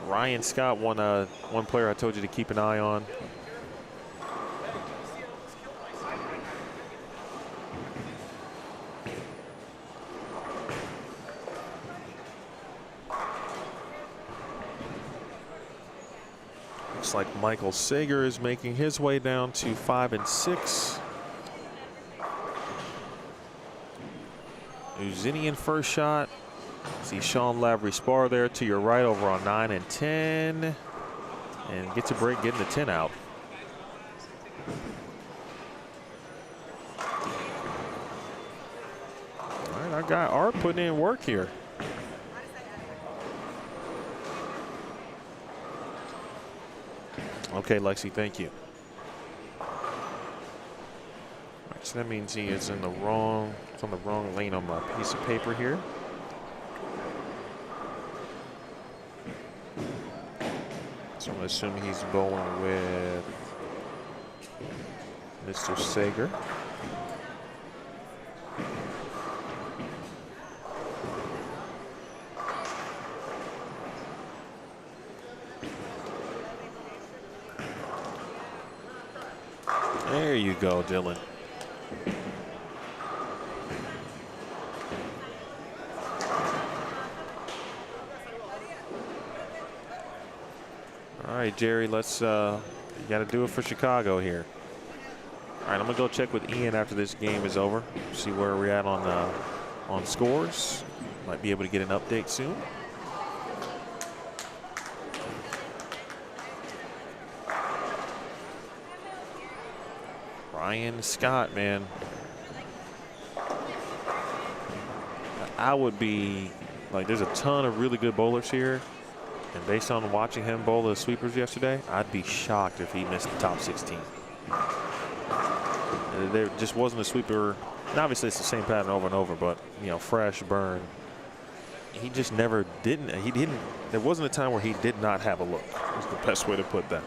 Ryan Scott, one player I told you to keep an eye on. Looks like Michael Sager is making his way down to 5 and 6. Uzinian first shot. See Sean Lavery Spar there to your right over on 9 and 10. And gets a break getting the 10 out. All right, our guy Art putting in work here. Okay, Lexi, thank you. All right, so that means he is in the wrong, it's on the wrong lane on my piece of paper here. So I'm going to assume he's bowling with Mr. Sager. There you go, Dylan. All right, Jerry, let's you got to do it for Chicago here. All right, I'm gonna go check with Ian after this game is over, see where we're at on scores. Might be able to get an update soon. Ryan Scott, man. I would be like, there's a ton of really good bowlers here. And based on watching him bowl the sweepers yesterday, I'd be shocked if he missed the top 16. There just wasn't a sweeper. And obviously, it's the same pattern over and over, but, you know, fresh, burn. He just never didn't. He didn't. There wasn't a time where he did not have a look. That's the best way to put that.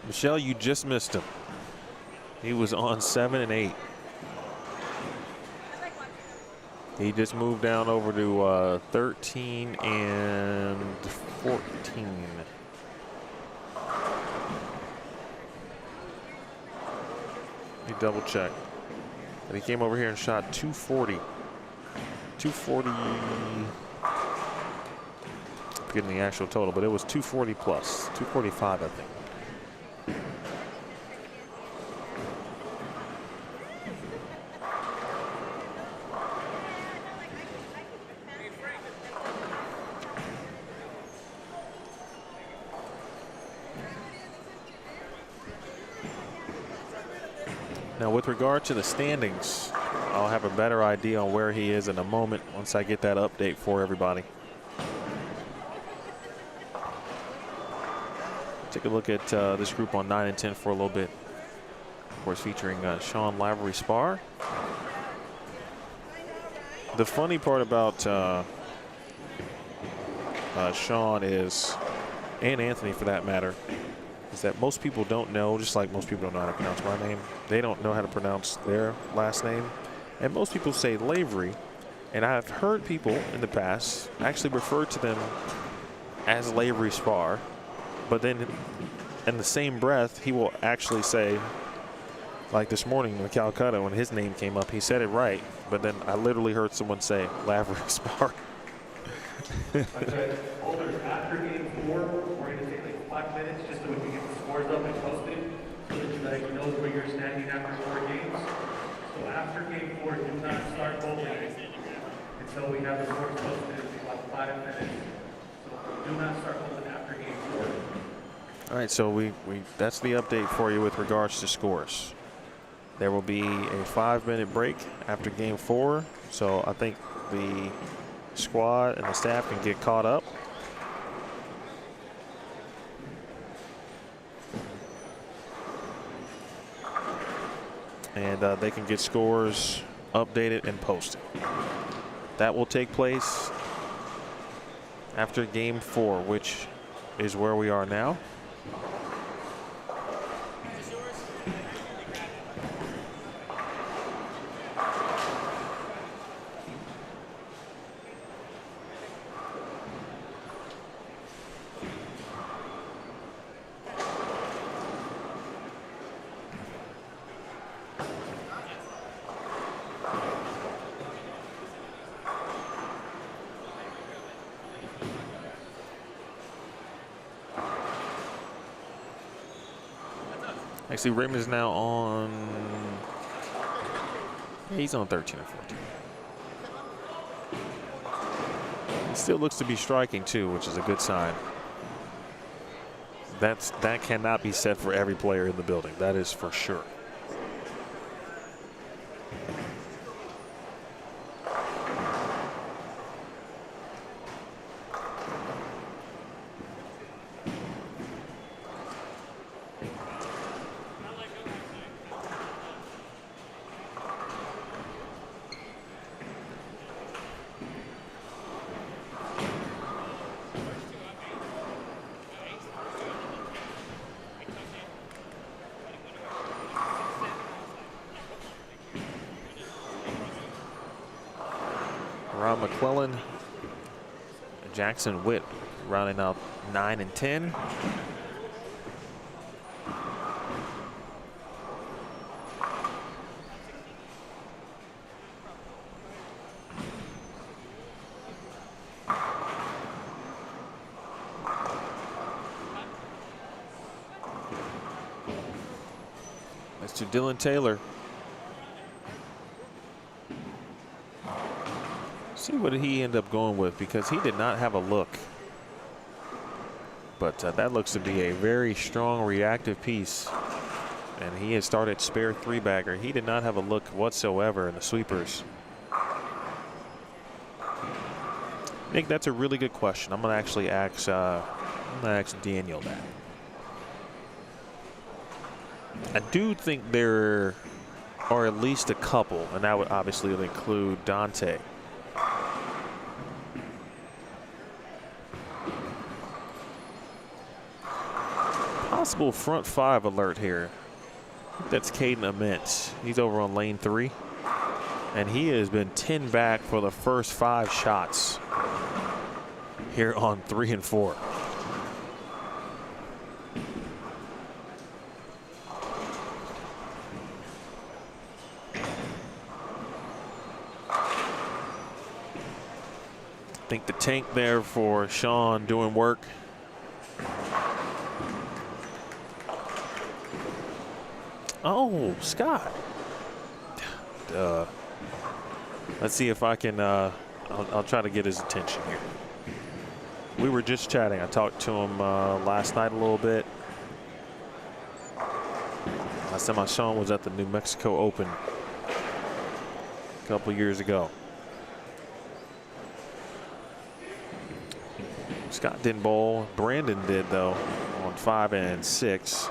Michelle, you just missed him. He was on 7 and 8. He just moved down over to 13 and 14. He double checked. And he came over here and shot 240. 240. I'm forgetting the actual total, but it was 240 plus. 245, I think. Now, with regard to the standings, I'll have a better idea on where he is in a moment once I get that update for everybody. Take a look at this group on 9 and 10 for a little bit. Of course, featuring Sean Lavery Spar. The funny part about Sean is, and Anthony for that matter, is that most people don't know, just like most people don't know how to pronounce my name, they don't know how to pronounce their last name. And most people say Lavery, and I've heard people in the past actually refer to them as Lavery Spar, but then in the same breath, he will actually say, like this morning in Calcutta when his name came up, he said it right, but then I literally heard someone say Lavery Spar. Okay, holders, after game 4, we're going to take like 5 minutes just so we can get the scores up and posted so that you guys know where you're standing after 4 games. So after game 4, do not start voting until we have the scores posted in about 5 minutes. So do not start voting after game 4. All right, so that's the update for you with regards to scores. There will be a 5-minute break after game 4, so I think the squad and the staff can get caught up. And they can get scores updated and posted. That will take place after game 4, which is where we are now. Actually, Raymond is now on, he's on 13 and 14. He still looks to be striking too, which is a good sign. That cannot be said for every player in the building. That is for sure. Ron McClellan, Jackson Witt rounding out 9 and 10. That's to Dylan Taylor. See what he ended up going with, because he did not have a look. But that looks to be a very strong reactive piece. And he has started spare 3-bagger. He did not have a look whatsoever in the sweepers. Nick, that's a really good question. I'm going to actually ask, Daniel that. I do think there are at least a couple, and that would obviously include Dante. possible front 5 alert here. That's Caden Ament. He's over on lane 3. And he has been 10 back for the first 5 shots here on 3 and 4. I think the tank there for Sean doing work. Oh, Scott. Let's see if I can, I'll try to get his attention here. We were just chatting. I talked to him last night a little bit. Last time I saw him was at the New Mexico Open a couple years ago. Scott didn't bowl. Brandon did, though, on 5 and 6.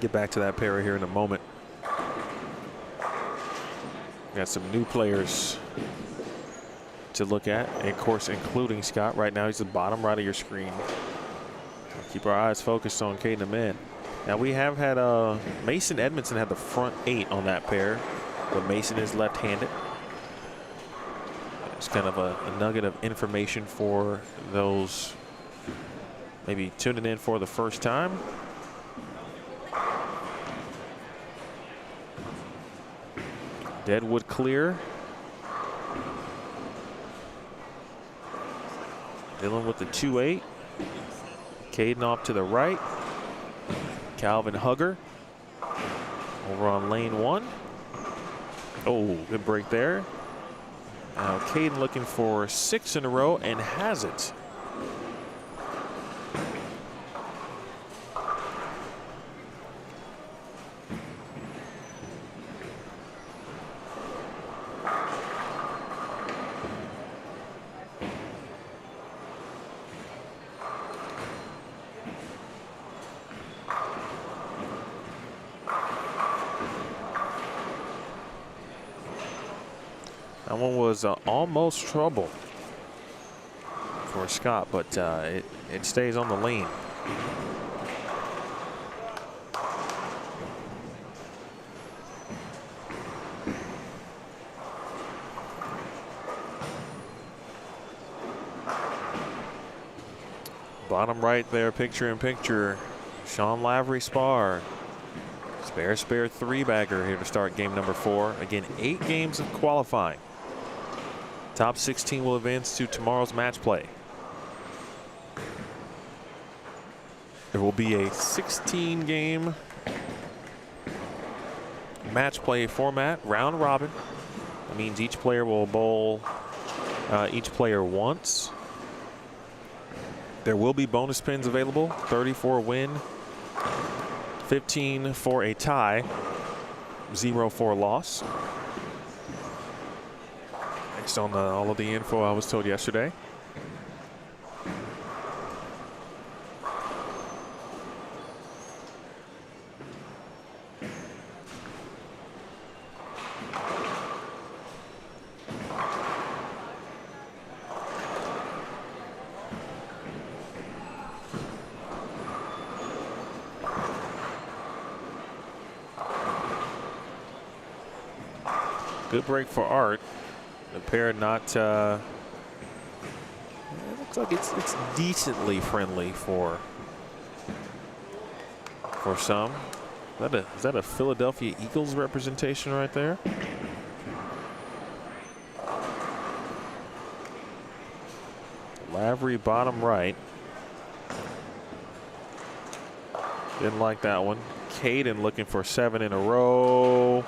Get back to that pair here in a moment. Got some new players to look at, and of course, including Scott. Right now, he's the bottom right of your screen. Keep our eyes focused on Caden Ament. Now, we have had Mason Edmondson had the front 8 on that pair, but Mason is left-handed. It's kind of a nugget of information for those maybe tuning in for the first time. Deadwood clear. Dylan with the 2-8. Caden off to the right. Calvin Hugger over on lane 1. Oh, good break there. Now Caden looking for 6 in a row and has it. That one was almost trouble for Scott, but it stays on the lane. Bottom right there, picture in picture, Sean Lavery Spar. Spare 3-bagger here to start game number 4. Again, 8 games of qualifying. Top 16 will advance to tomorrow's match play. There will be a 16-game match play format, round robin. That means each player will bowl each player once. There will be bonus pins available, 30 for a win, 15 for a tie, 0 for a loss. Based on all of the info I was told yesterday. Good break for Art. The pair not, it looks like it's decently friendly for some. Is that a Philadelphia Eagles representation right there? Lavery bottom right. Didn't like that one. Caden looking for 7 in a row.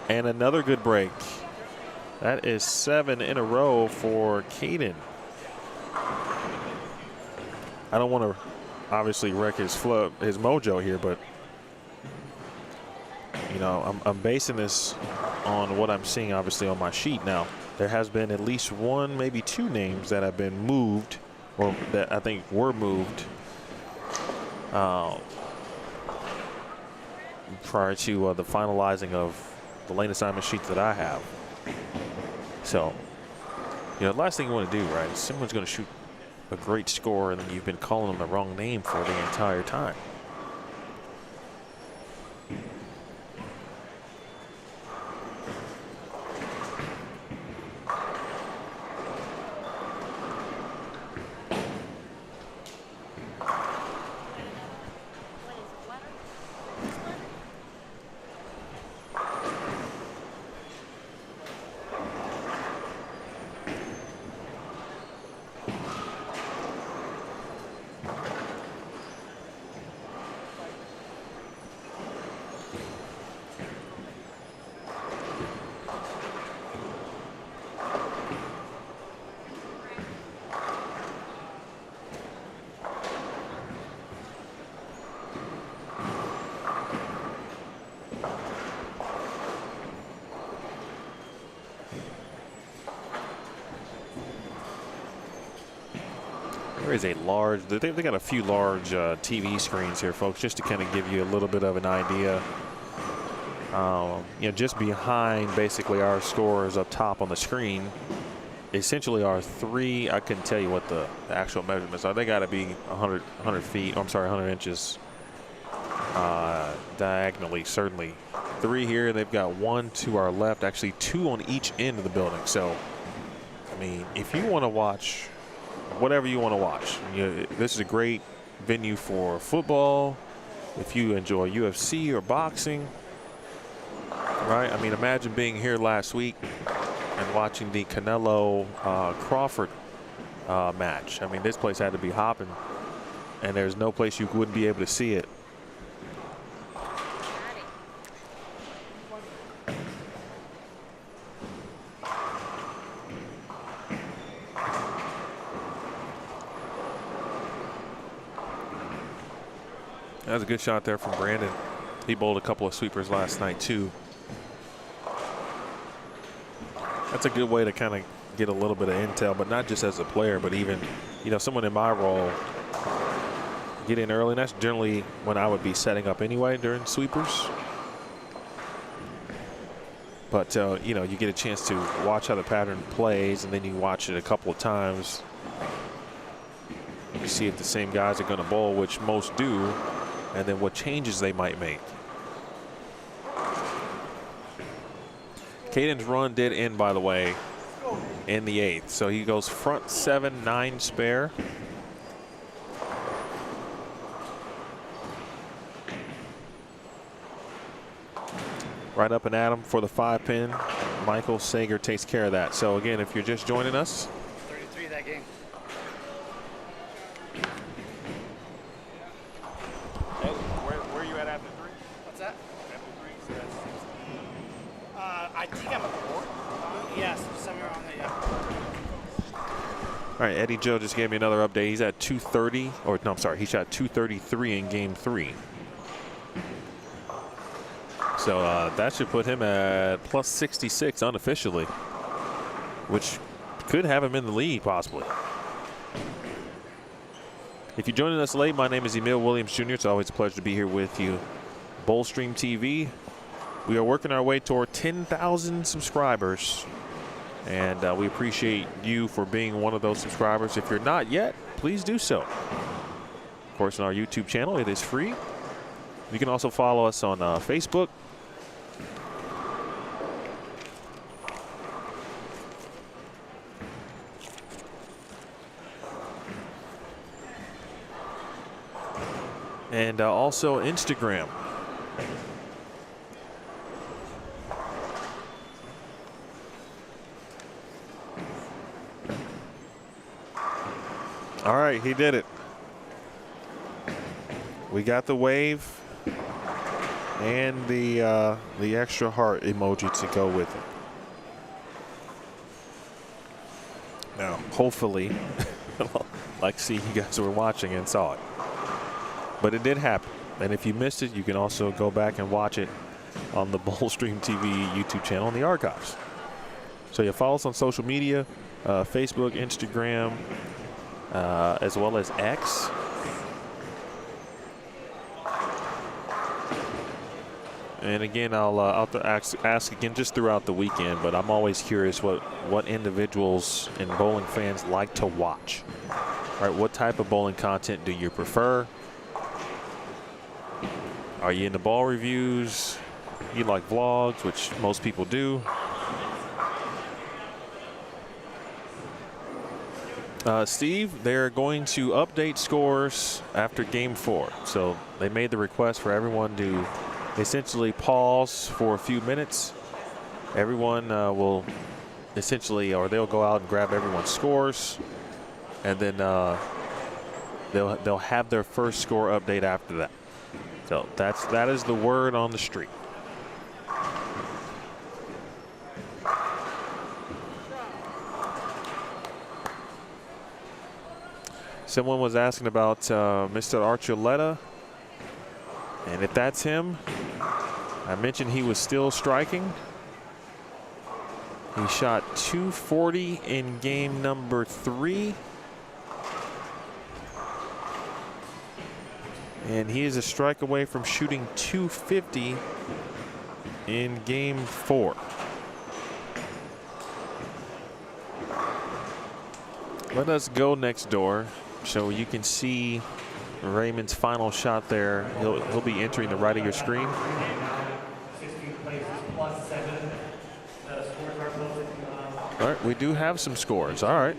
And another good break. That is 7 in a row for Caden. I don't want to obviously wreck his mojo here, but you know, I'm basing this on what I'm seeing obviously on my sheet now. There has been at least 1, maybe 2 names that have been moved, or that I think were moved prior to the finalizing of the lane assignment sheet that I have. So, you know, the last thing you want to do, right, is someone's going to shoot a great score and then you've been calling them the wrong name for the entire time. there is a large, they got a few large TV screens here, folks, just to kind of give you a little bit of an idea. You know, just behind basically our scores up top on the screen, essentially are three, I couldn't tell you what the actual measurements are. They got to be 100 feet, I'm sorry, 100 inches diagonally, certainly. Three here, they've got one to our left, actually two on each end of the building. So, I mean, if you want to watch whatever you want to watch, this is a great venue for football. If you enjoy UFC or boxing, right? I mean, imagine being here last week and watching the Canelo Crawford match. I mean, this place had to be hopping, and there's no place you wouldn't be able to see it. That was a good shot there from Brandon. He bowled a couple of sweepers last night too. That's a good way to kind of get a little bit of intel, but not just as a player, but even, you know, someone in my role, get in early. And that's generally when I would be setting up anyway during sweepers. But, you know, you get a chance to watch how the pattern plays, and then you watch it a couple of times. You see if the same guys are going to bowl, which most do, and then what changes they might make. Caden's run did end, by the way, in the 8th. So he goes front 7, 9 spare. Right up and at him for the 5-pin. Michael Sager takes care of that. So again, if you're just joining us, 33 that game. Where are you at after 3? What's that? After 3? So that's 16. I think I'm at 4. Yes, somewhere around there, yeah. all right, Eddie Joe just gave me another update. He's at 230, or no, I'm sorry, he shot 233 in game 3. So that should put him at plus 66 unofficially, which could have him in the lead possibly. If you're joining us late, my name is Emil Williams Jr. It's always a pleasure to be here with you. Bowlstream TV. We are working our way toward 10,000 subscribers, and we appreciate you for being one of those subscribers. If you're not yet, please do so. Of course, on our YouTube channel, it is free. You can also follow us on Facebook. And also Instagram. All right, he did it. We got the wave and the extra heart emoji to go with it. Now, hopefully, like, see, you guys were watching and saw it. But it did happen. And if you missed it, you can also go back and watch it on the Bowlstream TV YouTube channel in the archives. So you follow us on social media, Facebook, Instagram, as well as X. And again, I'll ask again just throughout the weekend, but I'm always curious what individuals and bowling fans like to watch. All right, what type of bowling content do you prefer? Are you into ball reviews? You like vlogs, which most people do. Steve, they're going to update scores after game 4. So they made the request for everyone to essentially pause for a few minutes. Everyone will essentially, or they'll go out and grab everyone's scores, and then they'll have their first score update after that. So that is the word on the street. Someone was asking about Mr. Archuleta, and if that's him, I mentioned he was still striking. He shot 240 in game number 3. And he is a strike away from shooting 250 in game 4. Let us go next door so you can see Raymond's final shot there. He'll be entering the right of your screen. 16th place is +7. The scores are close. All right, we do have some scores. All right.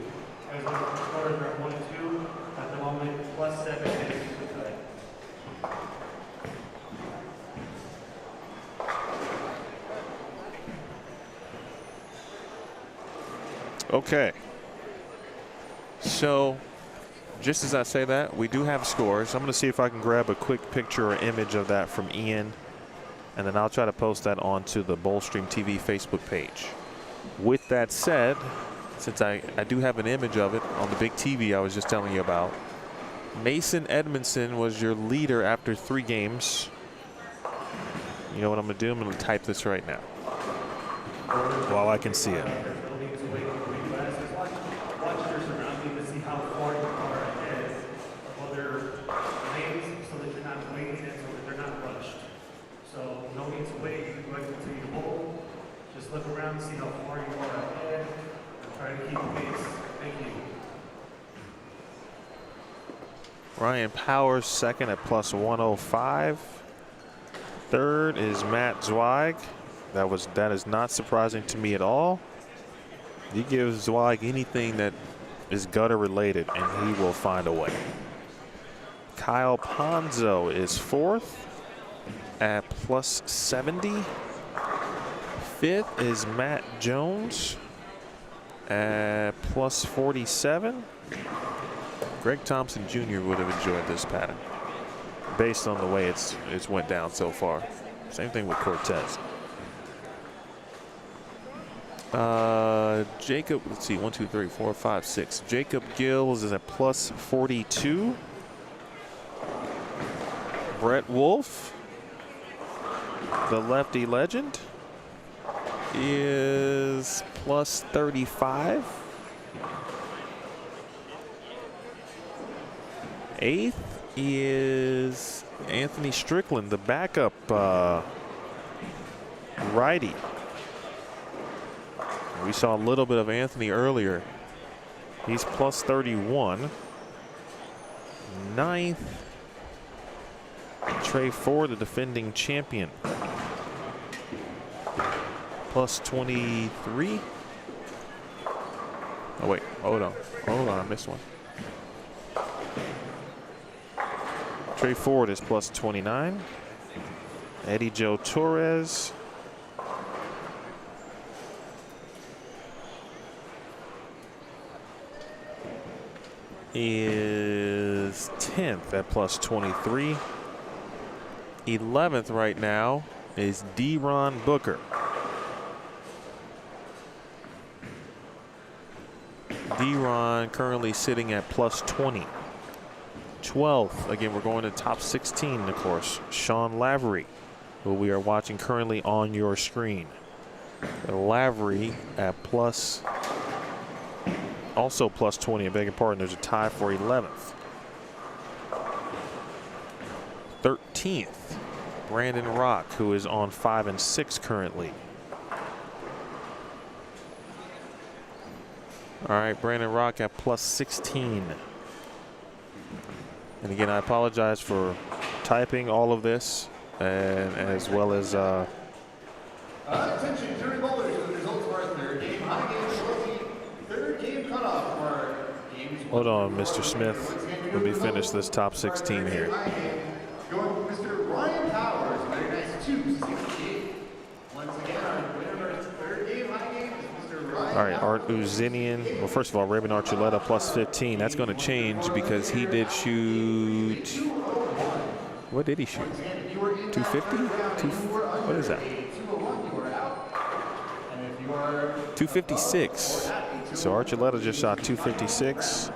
As the scores are 1 and 2 at the moment, +7 is the tie. Okay. So, just as I say that, we do have scores. I'm going to see if I can grab a quick picture or image of that from Ian, and then I'll try to post that onto the Boldstream TV Facebook page. With that said, since I do have an image of it on the big TV I was just telling you about, Mason Edmondson was your leader after 3 games. You know what I'm going to do? I'm going to type this right now while I can see it. Watch your surroundings to see how far you are ahead of other lanes so that you're not waiting and so that they're not rushed. So no need to wait. You can go ahead and continue to bowl. Just look around and see how far you are ahead and try to keep pace. Thank you. Ryan Powers second at +105. Third is Matt Zweig. That is not surprising to me at all. You give Zweig anything that is gutter related and he will find a way. Kyle Ponzo is 4th at +70. 5th is Matt Jones at +47. Greg Thompson Jr. would have enjoyed this pattern based on the way it's went down so far. Same thing with Cortez. Jacob, let's see, 1, 2, 3, 4, 5, 6. Jacob Gills is at +42. Brett Wolf, the lefty legend, is +35. 8th is Anthony Strickland, the backup righty. We saw a little bit of Anthony earlier. He's +31. 9th, Trey Ford, the defending champion, +23. Oh wait, hold on, I missed one. Trey Ford is +29. Eddie Joe Torres is 10th at +23. 11th right now is D-Ron Booker. D-Ron currently sitting at +20. 12th, again, we're going to top 16, of course, Sean Lavery, who we are watching currently on your screen. Lavery at also +20, I beg your pardon, there's a tie for 11th. 13th, Brandon Rock, who is on 5 and 6 currently. All right, Brandon Rock at +16. And again, I apologize for typing all of this, and as well as attention, jury bowlers, the results of our third game. High game trophy, third game cutoff for our games. Hold on, Mr. Smith. Let me finish this top 16 here. Going with Mr. Ryan Powers, very nice 268. Once again, our winner of our third game, high game, is Mr. Ryan. All right, Art Uzinian. Well, first of all, Raymond Archuleta +15. That's going to change because he did shoot. What did he shoot? 250? What is that? 256. So Archuleta just shot 256.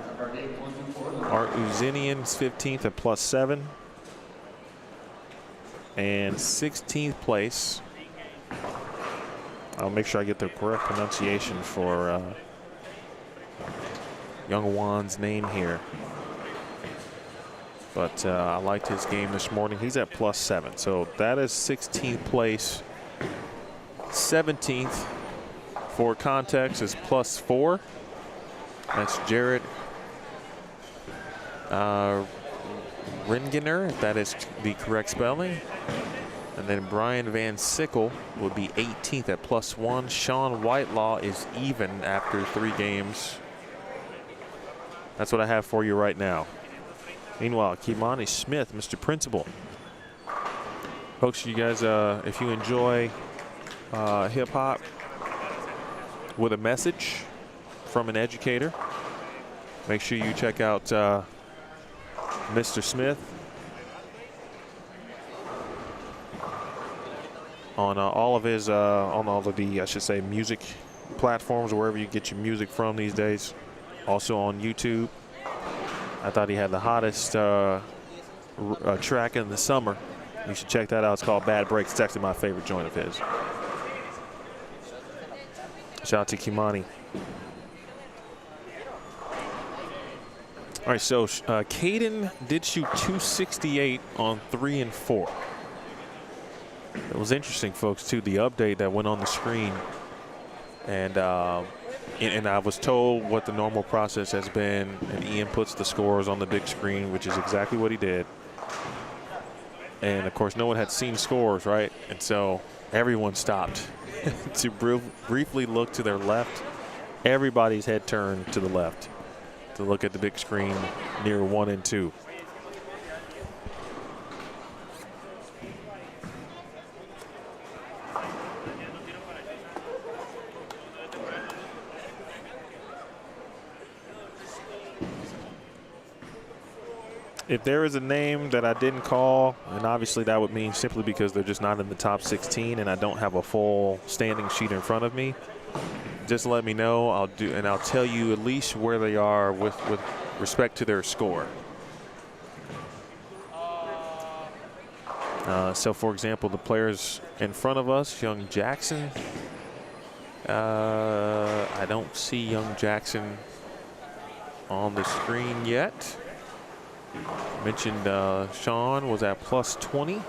Art Uzinian's 15th at +7. And 16th place. I'll make sure I get the correct pronunciation for Young Juan's name here. but I liked his game this morning. He's at +7, so that is 16th place. 17th, for context, is +4. That's Jared Ringener, if that is the correct spelling. And then Brian Van Sickle would be 18th at +1. Sean Whitelaw is even after 3 games. That's what I have for you right now. Meanwhile, Kimani Smith, Mr. Principal. Folks, you guys, if you enjoy hip hop with a message from an educator, make sure you check out Mr. Smith on all of his I should say, music platforms, wherever you get your music from these days. Also on YouTube. I thought he had the hottest track in the summer. You should check that out. It's called Bad Breaks. It's actually my favorite joint of his. Shout out to Kimani. All right, so Caden did shoot 268 on 3 and 4. It was interesting, folks, too, the update that went on the screen. And I was told what the normal process has been, and Ian puts the scores on the big screen, which is exactly what he did. And, of course, no one had seen scores, right? And so everyone stopped to briefly look to their left. Everybody's head turned to the left to look at the big screen near 1 and 2. If there is a name that I didn't call, and obviously that would mean simply because they're just not in the top 16 and I don't have a full standing sheet in front of me, just let me know. I'll tell you at least where they are with respect to their score. So, for example, the players in front of us, Young Jackson. I don't see Young Jackson on the screen yet. Mentioned Sean was at +20.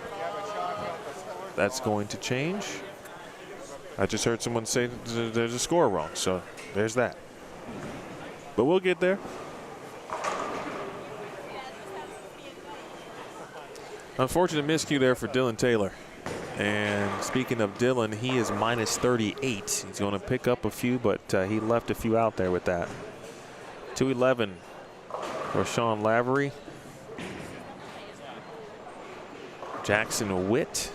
That's going to change. I just heard someone say there's a score wrong, so there's that. But we'll get there. Unfortunate miscue there for Dylan Taylor. And speaking of Dylan, he is -38. He's going to pick up a few, but he left a few out there with that. 211 for Sean Lavery. Jackson Witt.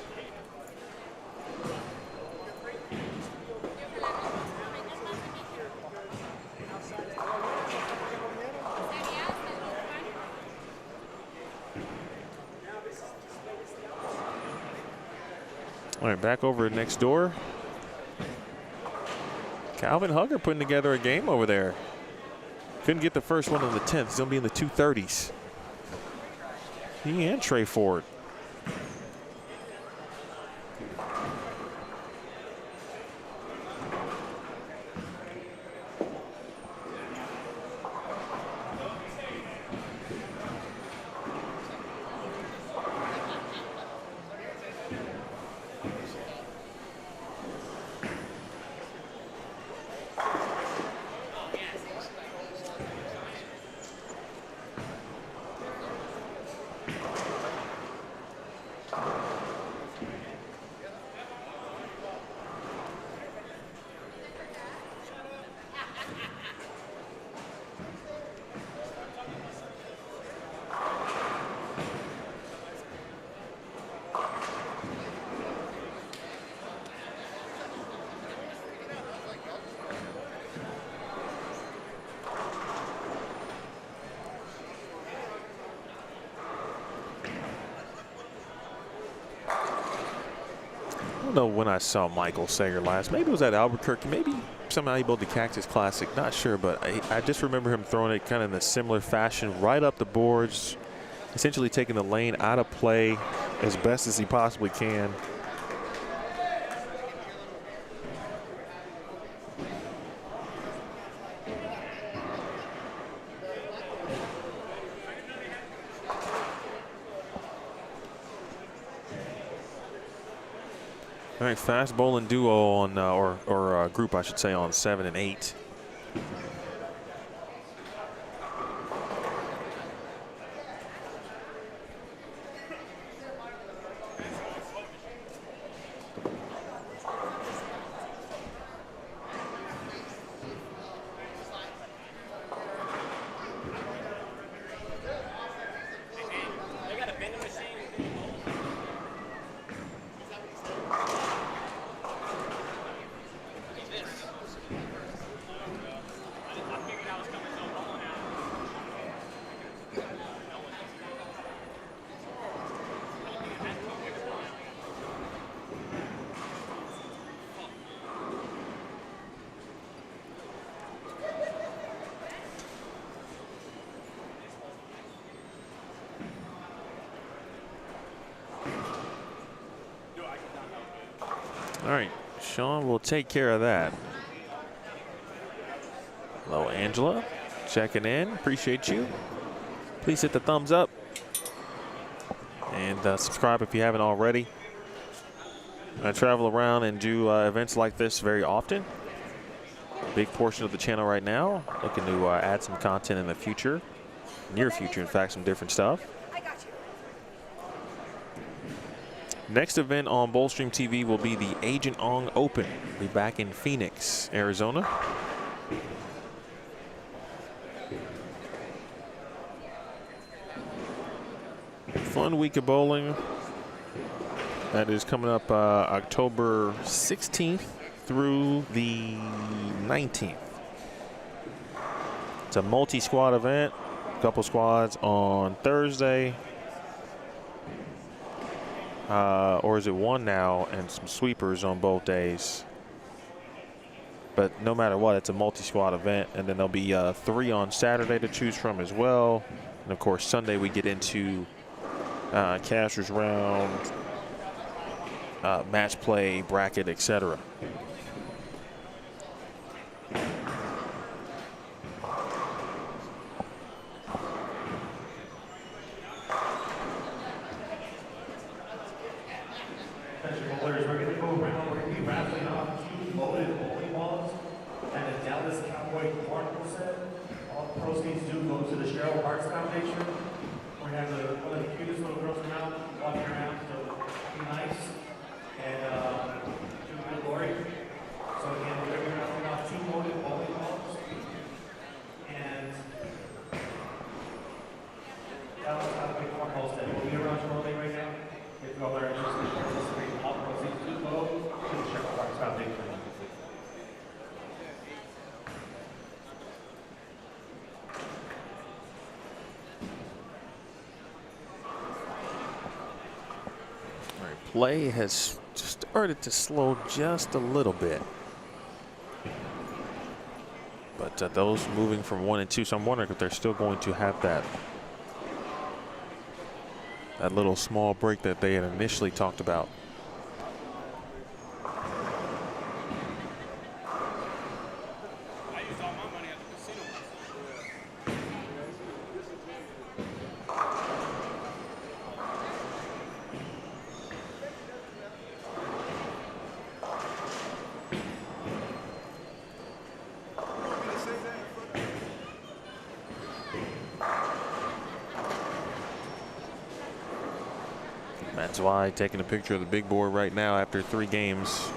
All right, back over next door. Calvin Hugger putting together a game over there. Couldn't get the first one of the 10th. He's going to be in the 230s. He and Trey Ford. I don't know when I saw Michael Sager last. Maybe it was at Albuquerque. Maybe somehow he built the Cactus Classic. Not sure, but I just remember him throwing it kind of in a similar fashion, right up the boards, essentially taking the lane out of play as best as he possibly can. All right, fast bowling duo on, or group, I should say, on 7 and 8. All right, Sean will take care of that. Hello, Angela, checking in. Appreciate you. Please hit the thumbs up and subscribe if you haven't already. I travel around and do events like this very often. Big portion of the channel right now. Looking to add some content in the future, near future, in fact, some different stuff. Next event on Bowlstream TV will be the Agent Ong Open. We'll be back in Phoenix, Arizona. Fun week of bowling. That is coming up October 16th through the 19th. It's a multi-squad event. A couple squads on Thursday. Or is it one now and some sweepers on both days? But no matter what, it's a multi-squad event. And then there'll be 3 on Saturday to choose from as well. And of course, Sunday we get into cashers round, match play, bracket, etc. Play has started to slow just a little bit. But those moving from 1 and 2, so I'm wondering if they're still going to have that little small break that they had initially talked about. That's why taking a picture of the big board right now after 3 games.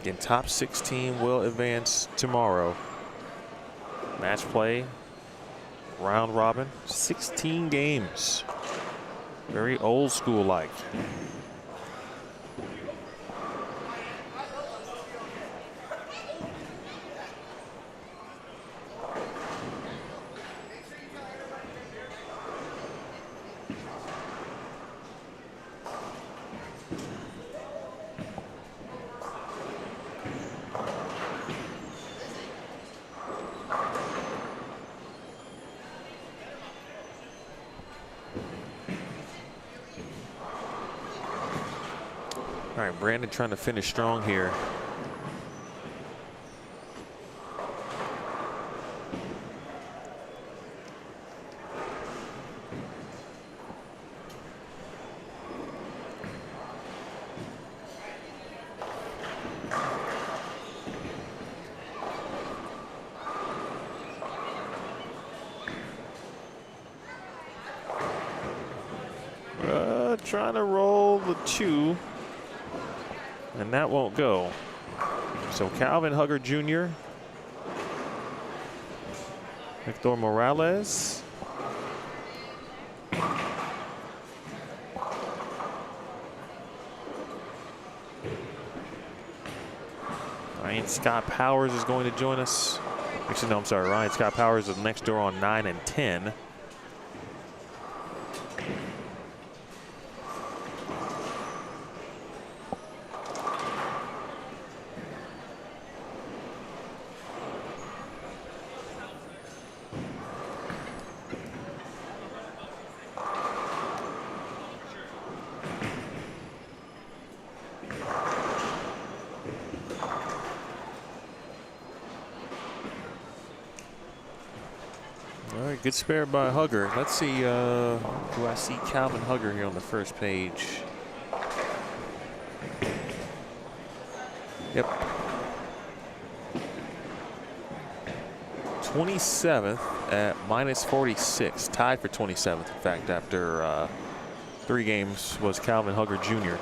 Again, top 16 will advance tomorrow. Match play, round robin, 16 games. Very old school like. All right, Brandon trying to finish strong here. trying to roll the 2, and that won't go. So Calvin Hugger Jr., Victor Morales, Ryan Scott Powers is going to join us. Actually, no, I'm sorry. Ryan Scott Powers is next door on 9 and 10. All right, good spare by Hugger. Let's see, do I see Calvin Hugger here on the first page? Yep. 27th at -46. Tied for 27th, in fact, after 3 games was Calvin Hugger Jr.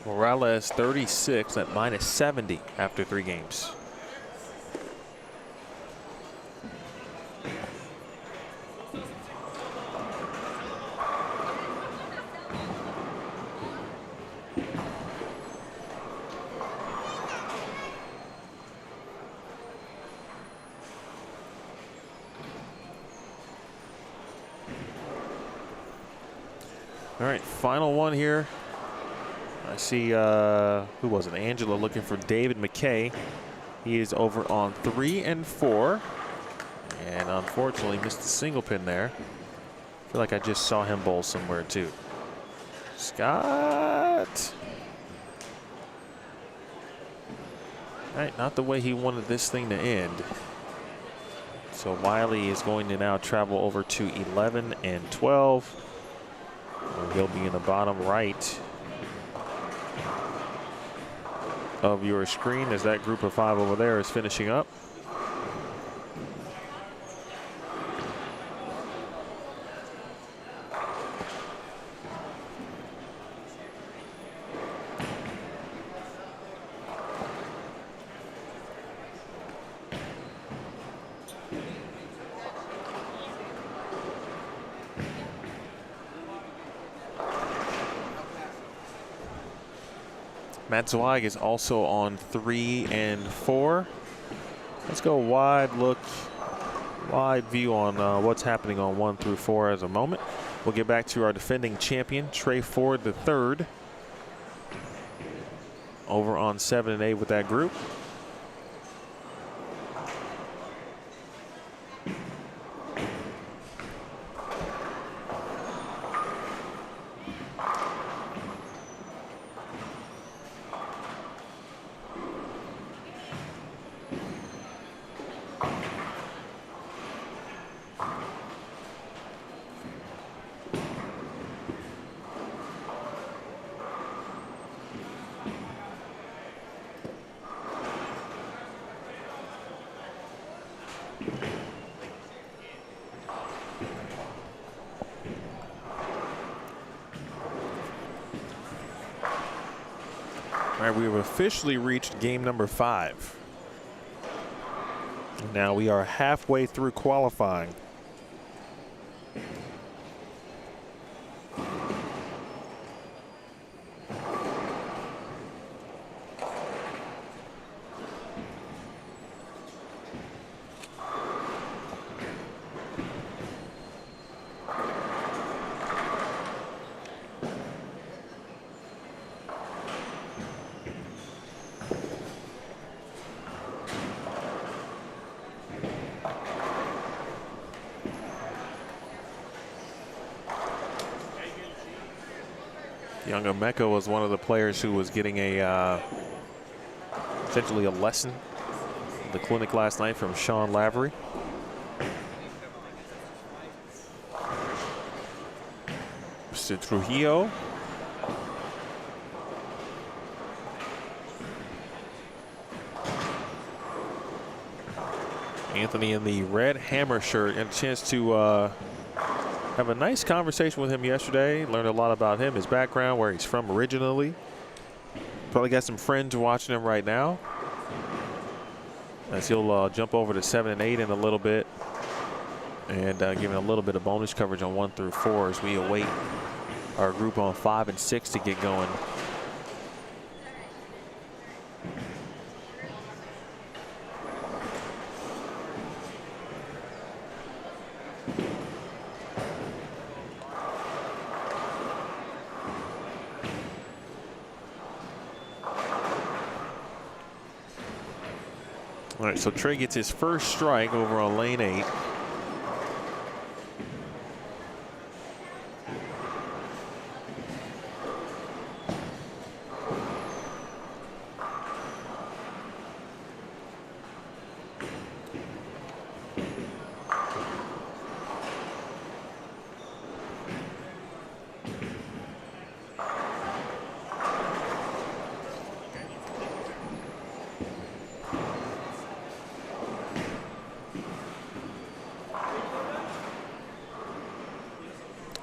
Morales 36 at -70 after 3 games. All right, final one here. I see, who was it? Angela looking for David McKay. He is over on 3 and 4. And unfortunately missed the single pin there. I feel like I just saw him bowl somewhere too. Scott. All right, not the way he wanted this thing to end. So Wiley is going to now travel over to 11 and 12. He'll be in the bottom right of your screen as that group of 5 over there is finishing up. Matt Zweig is also on 3 and 4. Let's go wide view on what's happening on 1 through 4 as a moment. We'll get back to our defending champion, Trey Ford III, over on 7 and 8 with that group. All right, we have officially reached game number 5. Now we are halfway through qualifying. Young Emeka was one of the players who was getting a essentially a lesson in the clinic last night from Sean Lavery. Mr. Trujillo. Anthony in the red hammer shirt. Had a chance to have a nice conversation with him yesterday. Learned a lot about him, his background, where he's from originally. Probably got some friends watching him right now, as he'll jump over to 7 and 8 in a little bit, and giving a little bit of bonus coverage on 1 through 4 as we await our group on 5 and 6 to get going. All right, so Trey gets his first strike over on lane 8.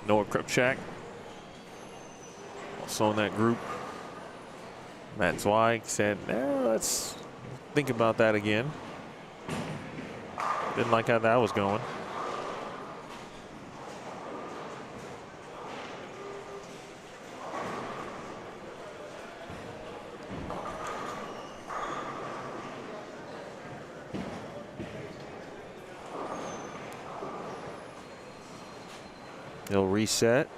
Noah Kripchak also in that group. Matt Zweig said, let's think about that again. Didn't like how that was going. He'll reset.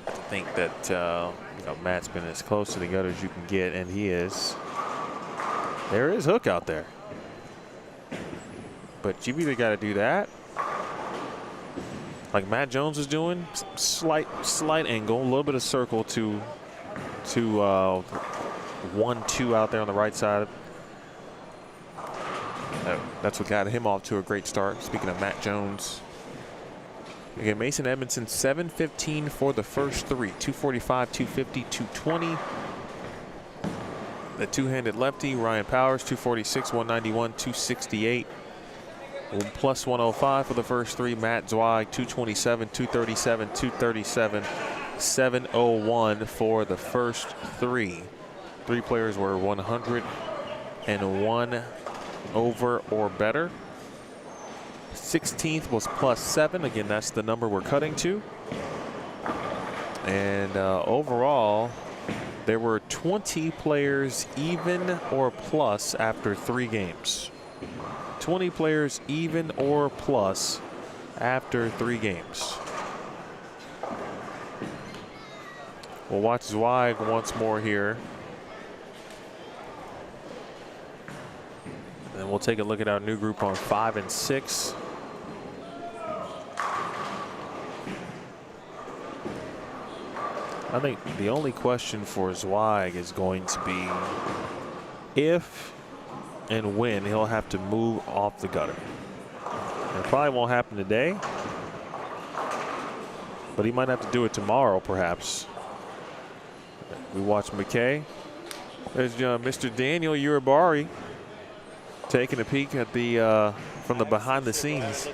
I think that you know, Matt's been as close to the gutter as you can get, and he is. There is hook out there, but you've either got to do that, like Matt Jones is doing, slight angle, a little bit of circle to 1-2 out there on the right side. That's what got him off to a great start. Speaking of Matt Jones. Again, Mason Edmondson, 7:15 for the first 3. 245, 250, 220. The two-handed lefty, Ryan Powers, 246, 191, 268. Plus 105 for the first 3. Matt Zweig, 227, 237, 237, 701 for the first 3. 3 players were 101 over or better. 16th was plus 7. Again, that's the number we're cutting to. And overall, there were 20 players even or plus after 3 games. 20 players even or plus after 3 games. We'll watch Zweig once more here. And then we'll take a look at our new group on 5 and 6. I think the only question for Zweig is going to be if and when he'll have to move off the gutter. It probably won't happen today, but he might have to do it tomorrow, perhaps. We watch McKay. There's Mr. Daniel Uribarri taking a peek at the from the behind the scenes.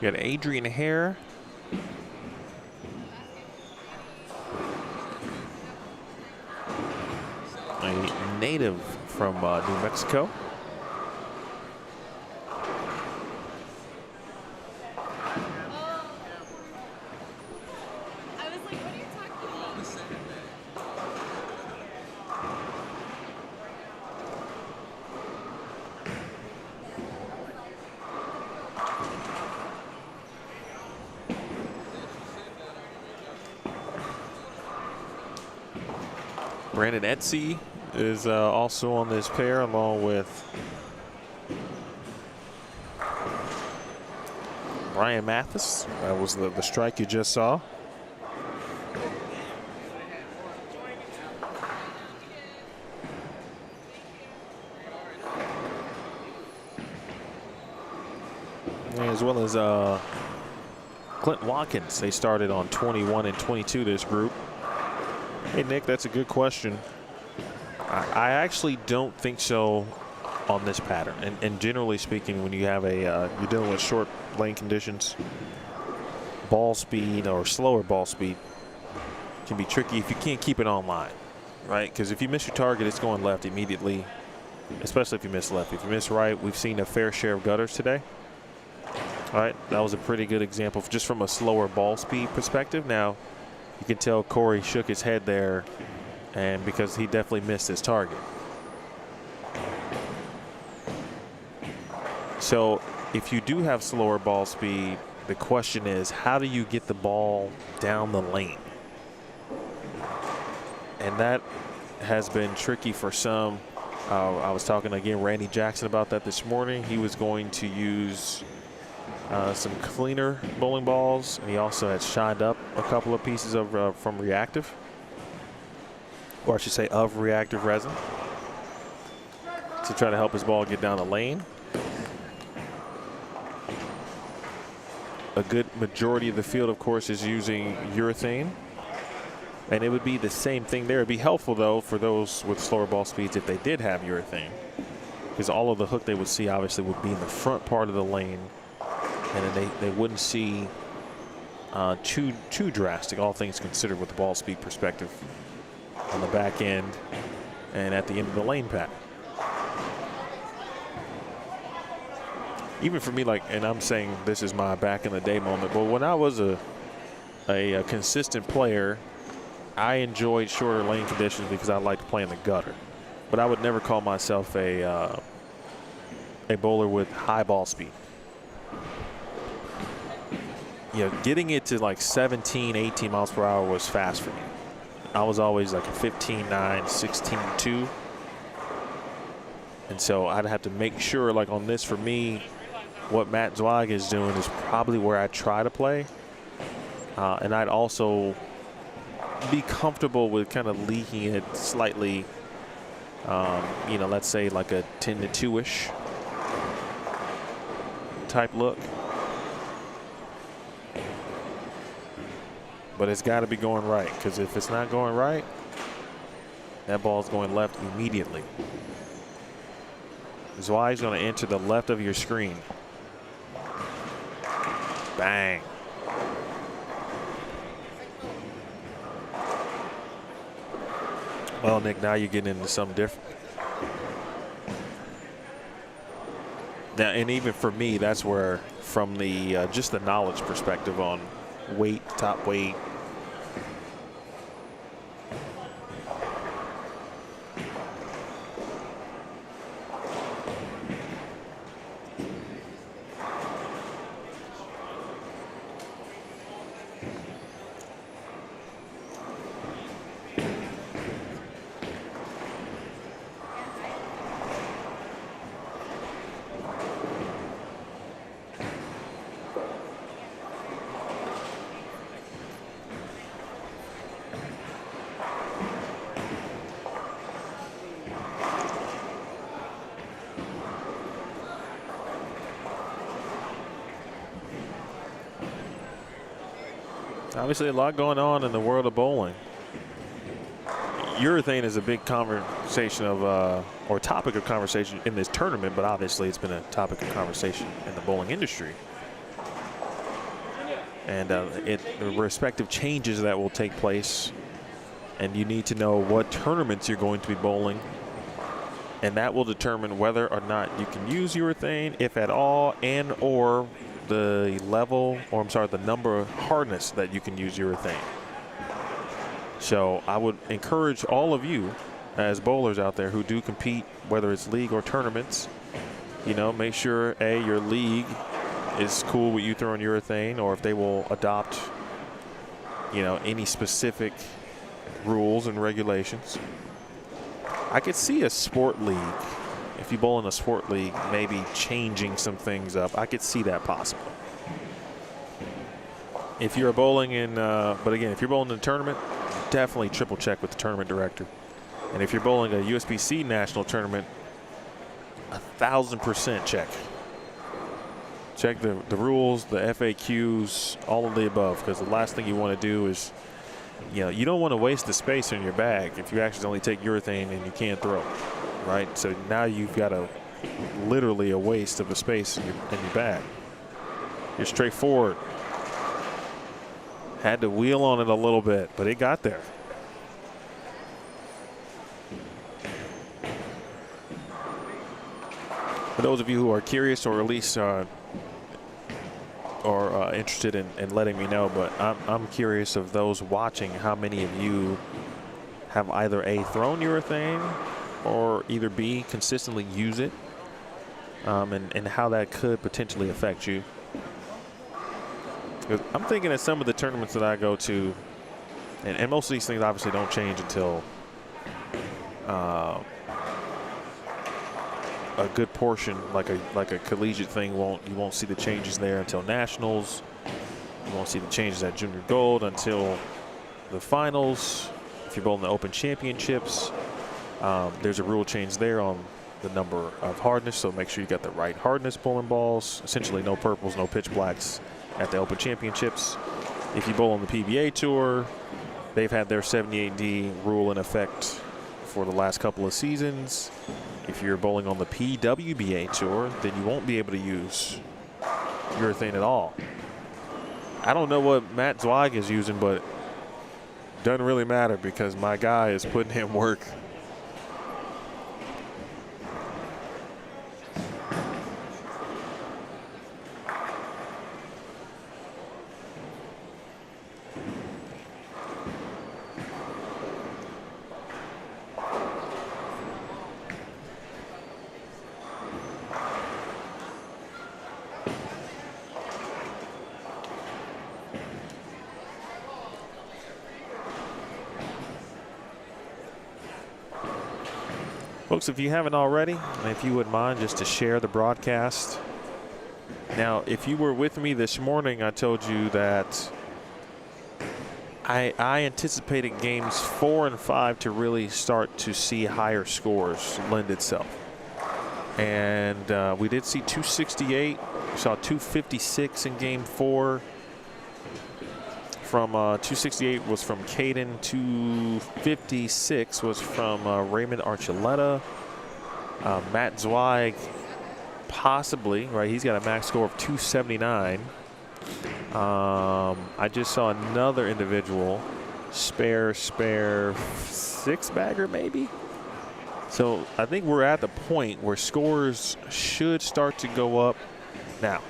We got Adrian Hare. A native from New Mexico. Brandon Etsy is also on this pair, along with Brian Mathis. That was the strike you just saw. As well as Clint Watkins. They started on 21 and 22, this group. Hey, Nick, that's a good question. I actually don't think so on this pattern. And generally speaking, when you have you're dealing with short lane conditions, ball speed or slower ball speed can be tricky if you can't keep it online, right? Because if you miss your target, it's going left immediately, especially if you miss left. If you miss right, we've seen a fair share of gutters today. All right, that was a pretty good example just from a slower ball speed perspective. Now, you can tell Corey shook his head there, and because he definitely missed his target. So if you do have slower ball speed, the question is, how do you get the ball down the lane? And that has been tricky for some. I was talking again, Randy Jackson, about that this morning. He was going to use some cleaner bowling balls, and he also had shined up a couple of pieces of from reactive, or I should say of reactive resin, to try to help his ball get down the lane. A good majority of the field, of course, is using urethane, and it would be the same thing there. It'd be helpful, though, for those with slower ball speeds if they did have urethane, because all of the hook they would see obviously would be in the front part of the lane, and then they wouldn't see too drastic, all things considered, with the ball speed perspective on the back end and at the end of the lane path. Even for me, like, and I'm saying this is my back in the day moment, but when I was a consistent player, I enjoyed shorter lane conditions because I liked to play in the gutter. But I would never call myself a bowler with high ball speed. You know, getting it to like 17, 18 miles per hour was fast for me. I was always like a 15.9, 16.2. And so I'd have to make sure, like on this for me, what Matt Zweig is doing is probably where I try to play. And I'd also be comfortable with kind of leaking it slightly, you know, let's say like a 10 to 2-ish type look. But it's got to be going right, because if it's not going right, that ball's going left immediately. Zweig's going to enter the left of your screen. Bang. Well, Nick, now you're getting into something different. Now, and even for me, that's where, from the just the knowledge perspective on weight, top weight, obviously a lot going on in the world of bowling. Urethane is a big conversation of, or topic of conversation in this tournament, but obviously it's been a topic of conversation in the bowling industry. And the respective changes that will take place, and you need to know what tournaments you're going to be bowling, and that will determine whether or not you can use urethane, if at all, and or the level, or I'm sorry, the number of hardness that you can use urethane. So I would encourage all of you as bowlers out there who do compete, whether it's league or tournaments, you know, make sure your league is cool with you throwing urethane, or if they will adopt, you know, any specific rules and regulations. I could see a sport league, if you bowl in a sport league, maybe changing some things up. I could see that possible. If you're bowling in, but again, if you're bowling in a tournament, definitely triple check with the tournament director. And if you're bowling a USBC national tournament, 1,000% check. Check the rules, the FAQs, all of the above, because the last thing you want to do is, you don't want to waste the space in your bag if you accidentally take urethane and you can't throw, right? So now you've got literally a waste of the space in your bag. You're straightforward. Had to wheel on it a little bit, but it got there. For those of you who are curious, or at least interested in letting me know, but I'm curious of those watching, how many of you have either A, thrown urethane, or either B, consistently use it, and how that could potentially affect you. I'm thinking that some of the tournaments that I go to, and most of these things obviously don't change until a good portion, like a collegiate thing, you won't see the changes there until nationals. You won't see the changes at junior gold until the finals. If you're bowling the open championships, there's a rule change there on the number of hardness, so make sure you got the right hardness bowling balls. Essentially no purples, no pitch blacks at the open championships. If you bowl on the PBA tour, they've had their 78D rule in effect for the last couple of seasons. If you're bowling on the PWBA tour, then you won't be able to use urethane at all. I don't know what Matt Zweig is using, but it doesn't really matter because my guy is putting in work. Folks, if you haven't already, if you wouldn't mind just to share the broadcast. Now, if you were with me this morning, I told you that I anticipated games 4 and 5 to really start to see higher scores lend itself. And we did see 268. We saw 256 in game 4. From 268 was from Caden, 256 was from Raymond Archuleta. Matt Zweig, possibly, right? He's got a max score of 279. I just saw another individual, spare six-bagger maybe. So I think we're at the point where scores should start to go up now.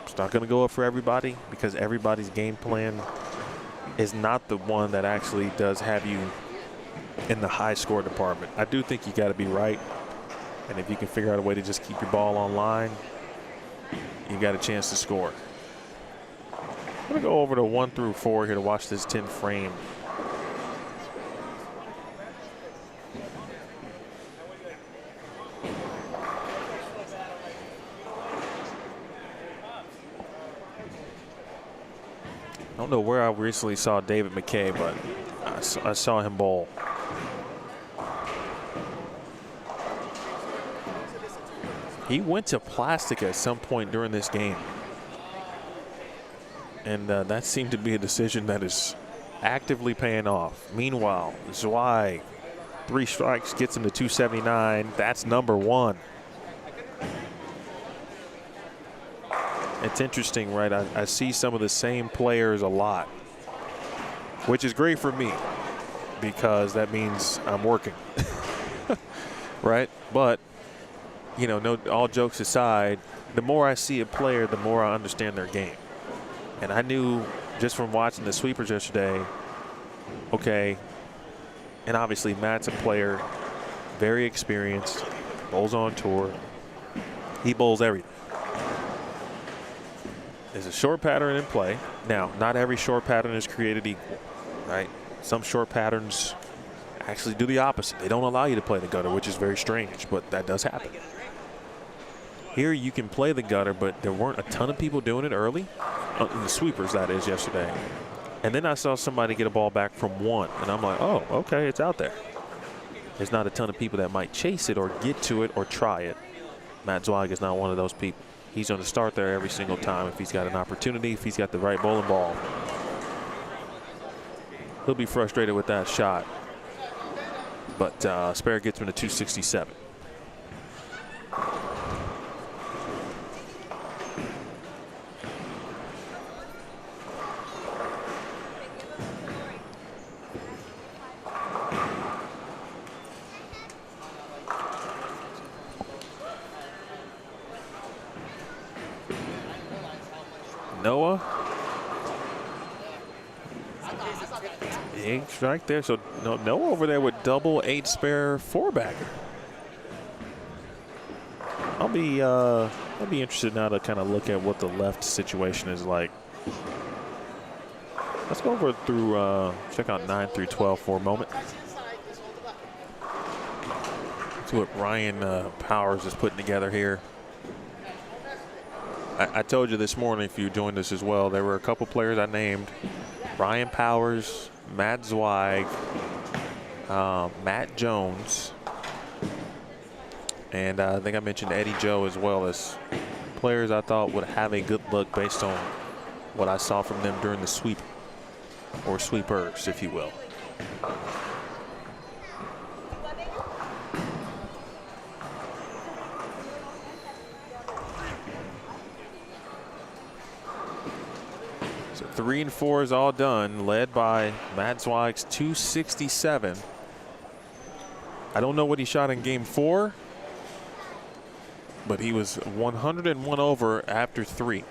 It's not going to go up for everybody because everybody's game plan is not the one that actually does have you in the high score department. I do think you got to be right. And if you can figure out a way to just keep your ball online, you got a chance to score. I'm going to go over to 1 through 4 here to watch this 10 frame. I don't know where I recently saw David McKay, but I saw him bowl. He went to plastic at some point during this game. And that seemed to be a decision that is actively paying off. Meanwhile, Zweig, 3 strikes, gets him to 279. That's number 1. It's interesting, right? I see some of the same players a lot, which is great for me because that means I'm working, right? But, you know, no, all jokes aside, the more I see a player, the more I understand their game. And I knew just from watching the sweepers yesterday, okay, and obviously Matt's a player, very experienced, bowls on tour. He bowls everything. There's a short pattern in play. Now, not every short pattern is created equal, right? Some short patterns actually do the opposite. They don't allow you to play the gutter, which is very strange, but that does happen. Here you can play the gutter, but there weren't a ton of people doing it early. The sweepers, that is, yesterday. And then I saw somebody get a ball back from one, and I'm like, oh, okay, it's out there. There's not a ton of people that might chase it or get to it or try it. Matt Zweig is not one of those people. He's going to start there every single time if he's got an opportunity, if he's got the right bowling ball. He'll be frustrated with that shot. But Spare gets him to 267. Noah. Big strike there. So Noah over there with double 8 spare 4-bagger. I'll be interested now to kind of look at what the left situation is like. Let's go over through check out 9 through 12 for a moment. See what Ryan Powers is putting together here. I told you this morning, if you joined us as well, there were a couple players I named. Ryan Powers, Matt Zweig, Matt Jones, and I think I mentioned Eddie Joe as well as players I thought would have a good look based on what I saw from them during the sweep, or sweepers, if you will. So 3 and 4 is all done, led by Matt Zweig's 267. I don't know what he shot in game 4, but he was 101 over after 3.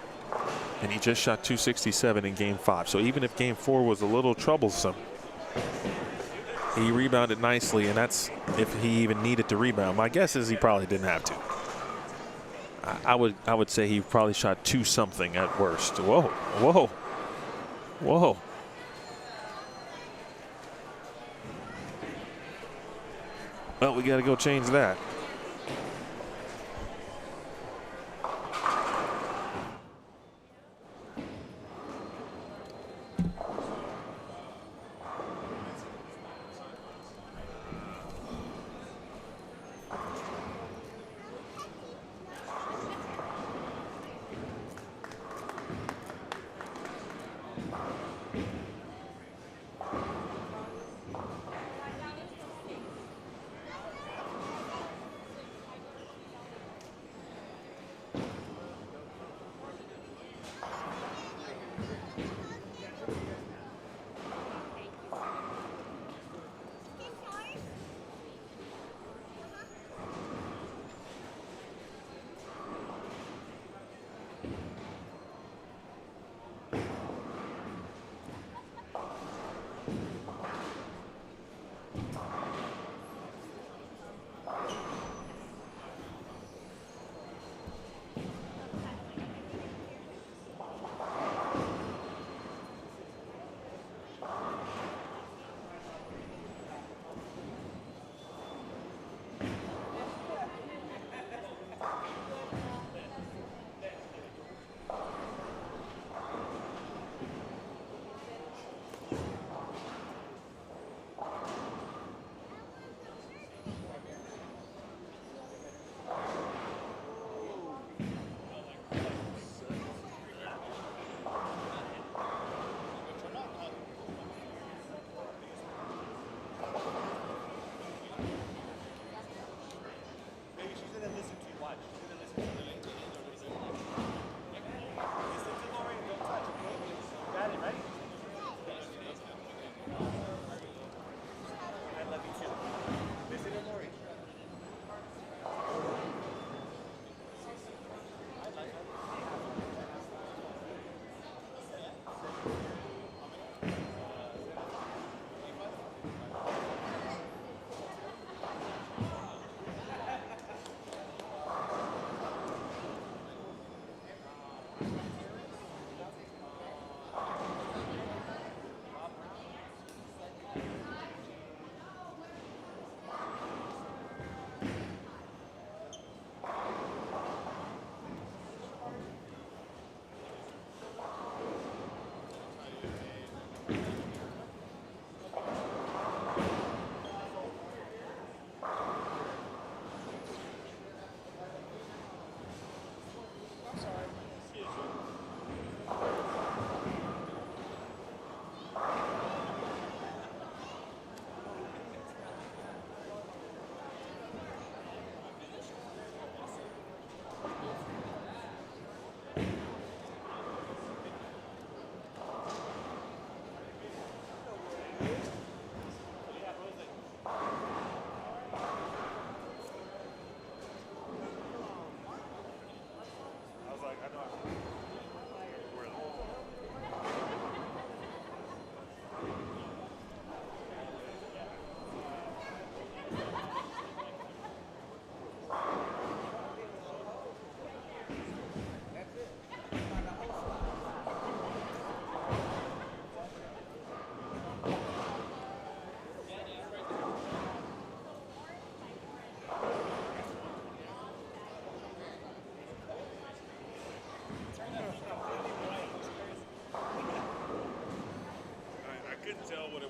And he just shot 267 in game 5. So even if game 4 was a little troublesome, he rebounded nicely, and that's if he even needed to rebound. My guess is he probably didn't have to. I would say he probably shot 2 something at worst. Whoa, whoa, whoa. Well, we got to go change that.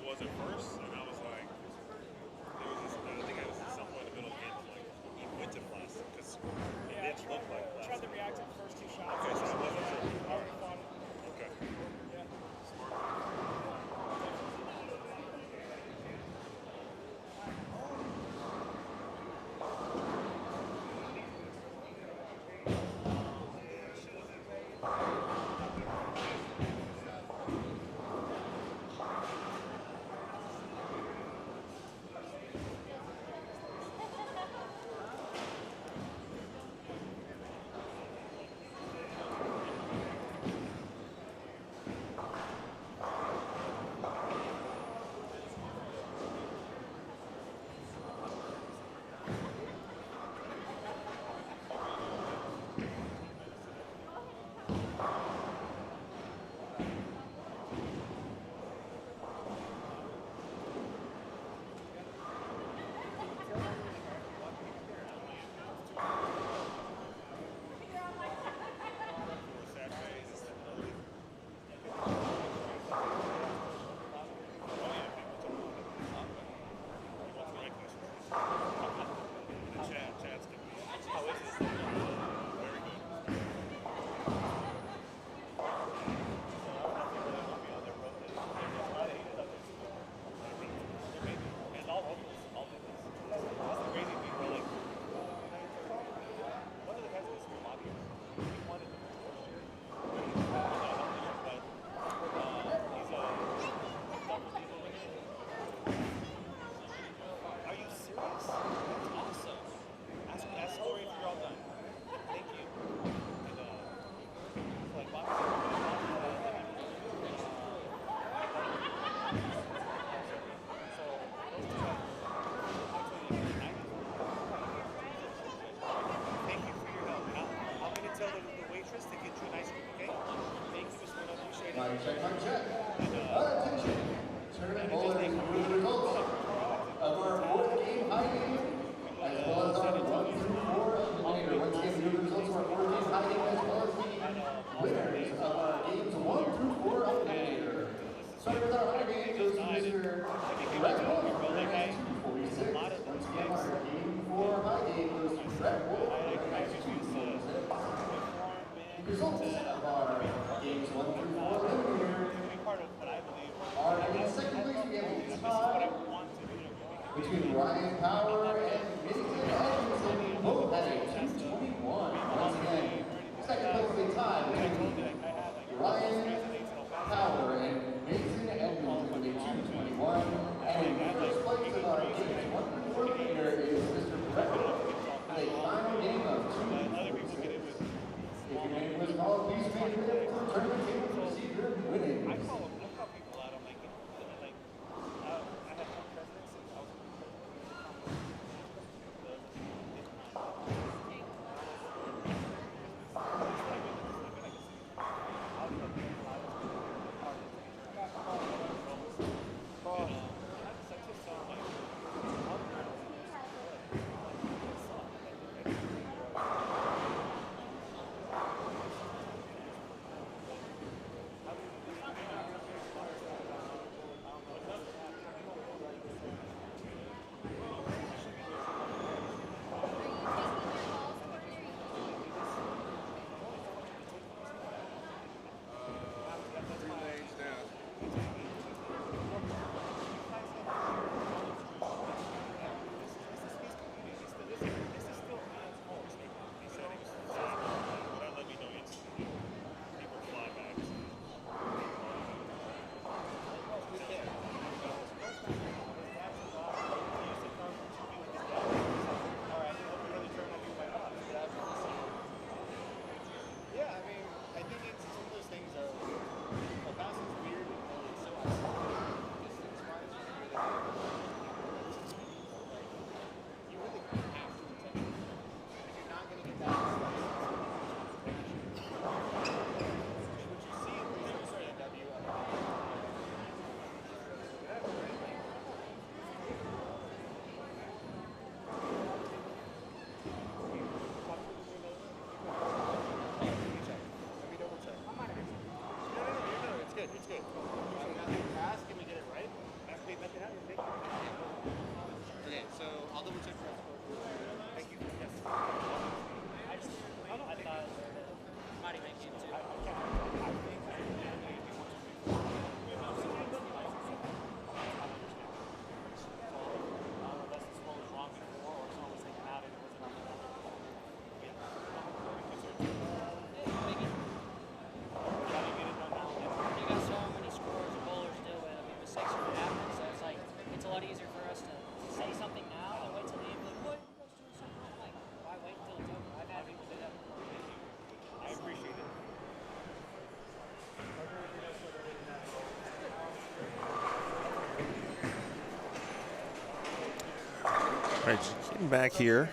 was at first, and I was like, there was this, I think I was at some point in the middle of the game, I'm like, he went to plastic because it didn't look like I plastic. tried to react to the first 2 shots. Okay, so I wasn't sure. I already fought it. Okay. Yeah. Smart. Mic check. Attention. Tournament holders, here are the results of our 4th game hiding, as well as our 1 through 4 eliminator. Once again, here are the results of our 4 games hiding, as well as the winners of our games 1 through 4 eliminator. Starting with our high game goes to Mr. Red Bull, 246. Once again, our game 4 high game goes to Red Bull, 246. Results of our games 1 through 4 eliminator are in second place. We have a tie between Ryan Power and Mason Edmondson, both at a 221. Once again, second place a tie between Ryan Power and Mason Edmondson with a 221. And in first place of our games 1 through 4 eliminator is Mr. Brett with a final game of 246. If your name was called, please make your way to the tournament table to receive your winnings. I call people out. I'm like, I had one presidents and I was It's good. Can we pass? Can we get it right? All right, just getting back here.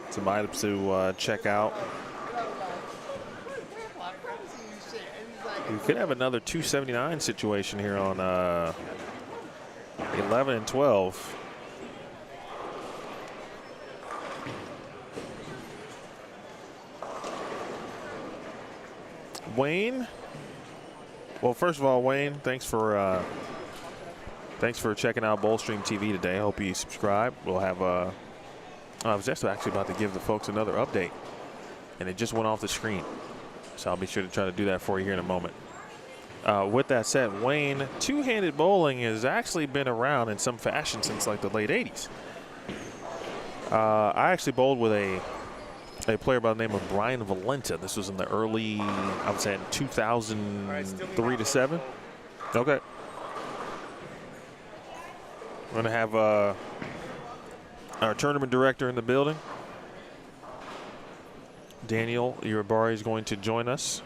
Some items to check out. We could have another 279 situation here on 11 and 12. Wayne. Well, first of all, Wayne, thanks for checking out Bowlstream TV today. I hope you subscribe. We'll have I was just actually about to give the folks another update, and it just went off the screen. So I'll be sure to try to do that for you here in a moment. With that said, Wayne, two-handed bowling has actually been around in some fashion since like the late 80s. I actually bowled with a player by the name of Brian Valenta. This was in the early, I would say, in 2003 to 7. Okay. We're going to have our tournament director in the building. Daniel Uribarri is going to join us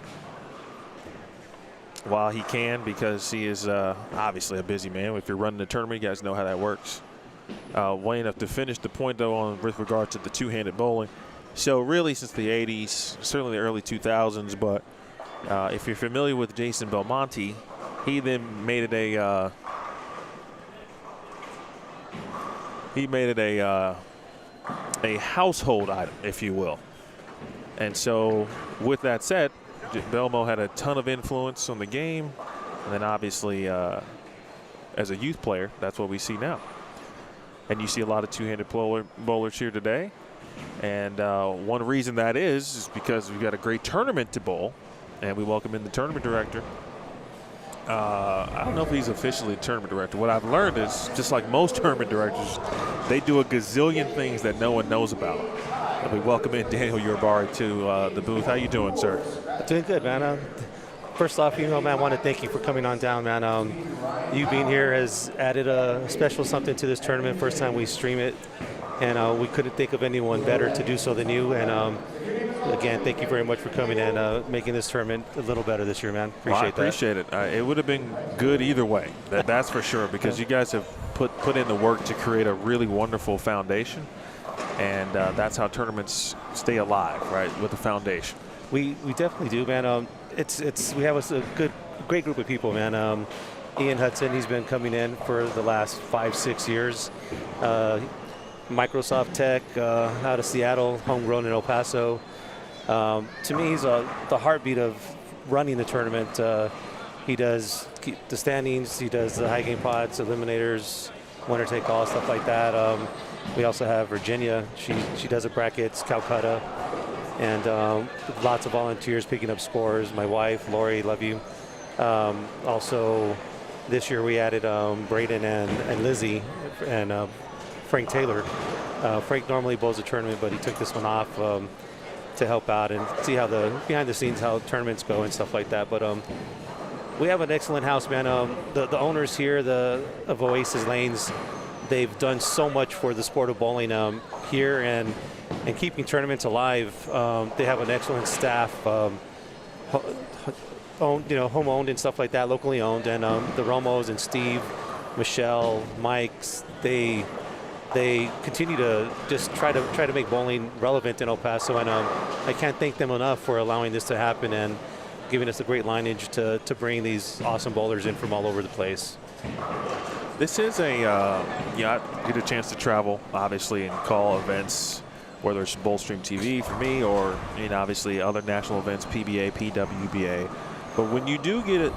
while he can, because he is obviously a busy man. If you're running the tournament, you guys know how that works. Wayne, up to finish the point, though, with regard to the two-handed bowling. So really since the 80s, certainly the early 2000s, but if you're familiar with Jason Belmonte, he then made it a household item, if you will. And so with that said, Belmo had a ton of influence on the game, and then obviously as a youth player, that's what we see now. And you see a lot of two-handed bowlers here today. And one reason that is because we've got a great tournament to bowl, and we welcome in the tournament director. I don't know if he's officially the tournament director. What I've learned is, just like most tournament directors, they do a gazillion things that no one knows about. And we welcome in Daniel Uribarri to the booth. How you doing, sir? Doing good, man. First off, man, I want to thank you for coming on down, man. You being here has added a special something to this tournament. First time we stream it, and we couldn't think of anyone better to do so than you. And again, thank you very much for coming and making this tournament a little better this year, man. I appreciate it. It would have been good either way. That's for sure, because you guys have put in the work to create a really wonderful foundation. And that's how tournaments stay alive, right, with the foundation. We definitely do, man. We have a great group of people, man. Ian Hudson, he's been coming in for the last 5-6 years. Microsoft Tech out of Seattle, homegrown in El Paso. To me, he's the heartbeat of running the tournament. He does the standings, he does the high game pods, eliminators, winner take all, stuff like that. We also have Virginia. She does the brackets, Calcutta, and lots of volunteers picking up scores. My wife, Lori, love you. Also, this year we added Braden and Lizzie and Frank Taylor. Frank normally bowls the tournament, but he took this one off to help out and see how behind the scenes how tournaments go and stuff like that. But we have an excellent house, man. The owners here of Oasis Lanes, they've done so much for the sport of bowling here and keeping tournaments alive. They have an excellent staff, home owned and stuff like that, locally owned. And the Romos and Steve, Michelle, Mike's, they continue to just try to make bowling relevant in El Paso, and I can't thank them enough for allowing this to happen and giving us a great lineage to bring these awesome bowlers in from all over the place. This is I get a chance to travel, obviously, and call events, whether it's Bowlstream TV for me or obviously other national events, PBA, PWBA. But when you do get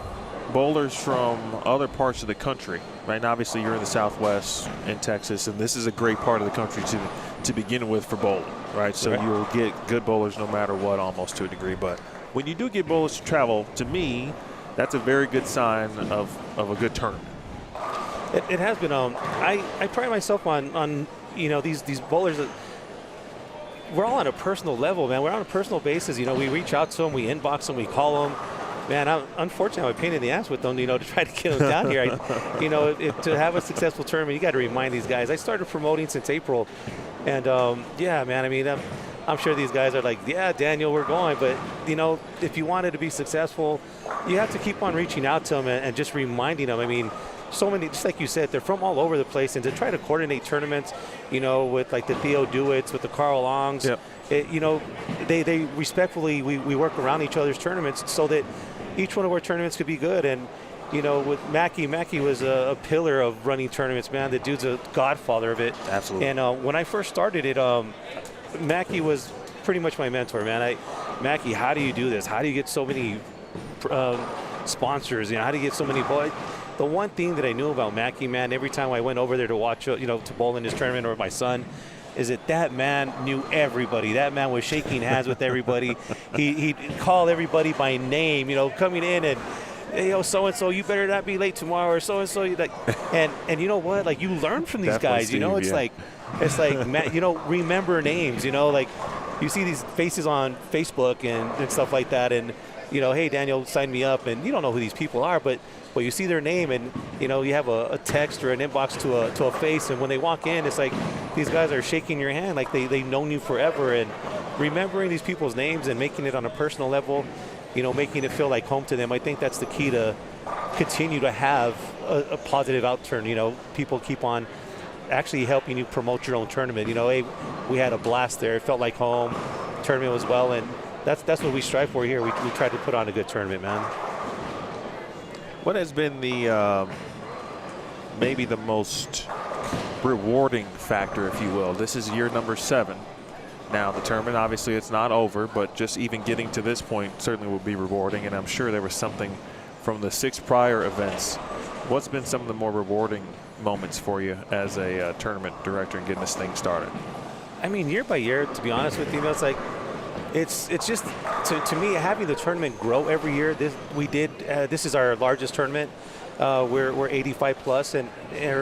bowlers from other parts of the country, right? And obviously you're in the Southwest in Texas, and this is a great part of the country to begin with for bowling, right? So you'll get good bowlers no matter what, almost to a degree. But when you do get bowlers to travel, to me, that's a very good sign of a good tournament. It has been. I pride myself on these bowlers that we're all on a personal level, man. We're on a personal basis. We reach out to them, we inbox them, we call them. Man, unfortunately, I'm a pain in the ass with them, to try to get them down here. To have a successful tournament, you got to remind these guys. I started promoting since April, and yeah, man. I mean, I'm sure these guys are like, yeah, Daniel, we're going. But if you wanted to be successful, you have to keep on reaching out to them and just reminding them. I mean, so many, just like you said, they're from all over the place, and to try to coordinate tournaments, with like the Theo Dewitts, with the Carl Longs, Yep. They respectfully, we work around each other's tournaments so that each one of our tournaments could be good. And with Mackie was a pillar of running tournaments, man. The dude's a godfather of it. Absolutely. And when I first started it, Mackie was pretty much my mentor, man. Mackie, how do you do this? How do you get so many sponsors? How do you get so many boys? The one thing that I knew about Mackie, man, every time I went over there to watch, to bowl in his tournament, or my son, is that man knew everybody. That man was shaking hands with everybody. He'd call everybody by name, coming in and, hey, so-and-so, you better not be late tomorrow, or so-and-so. And you know what? Like, you learn from these Definitely guys, Steve, It's like, man, remember names, like you see these faces on Facebook and stuff like that. And, hey, Daniel, sign me up. And you don't know who these people are, but you see their name, and, you have a text or an inbox to a face. And when they walk in, it's like these guys are shaking your hand like they've known you forever. And remembering these people's names and making it on a personal level, making it feel like home to them, I think that's the key to continue to have a positive outturn. People keep on actually helping you promote your own tournament. Hey, we had a blast there. It felt like home. Tournament was well, and that's what we strive for here. We try to put on a good tournament, man. What has been the maybe the most rewarding factor, if you will? This is year number 7. Now, the tournament, obviously, it's not over, but just even getting to this point certainly would be rewarding, and I'm sure there was something from the 6 prior events. What's been some of the more rewarding moments for you as a tournament director and getting this thing started? I mean, year by year, to be honest with you, it's like, it's just, to me, having the tournament grow every year. This is our largest tournament. We're 85 plus, or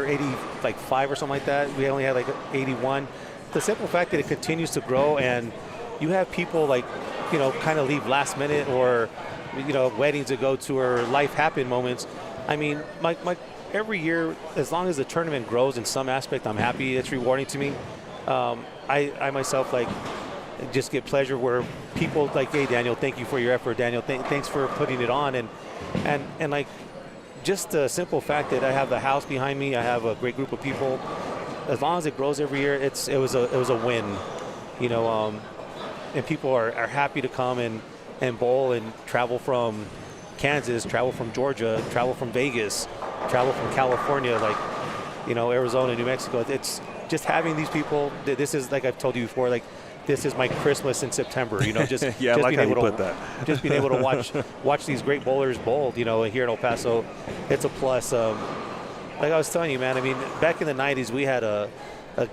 85 or something like that. We only had like 81. The simple fact that it continues to grow, and you have people kind of leave last minute, or weddings to go to, or life happen moments. I mean, my every year, as long as the tournament grows in some aspect, I'm happy. It's rewarding to me. I myself just get pleasure where people like, hey, Daniel, thank you for your effort. Daniel, thanks for putting it on, and like, just the simple fact that I have the house behind me, I have a great group of people. As long as it grows every year, it was a win, and people are happy to come and bowl and travel from Kansas, travel from Georgia, travel from Vegas, travel from California, Arizona, New Mexico. It's just having these people. This is, like I've told you before, this is my Christmas in September. Just yeah, just like being how able you to put that. just being able to watch these great bowlers bowl. Here in El Paso, it's a plus. Like I was telling you, man, I mean, back in the 90s, we had a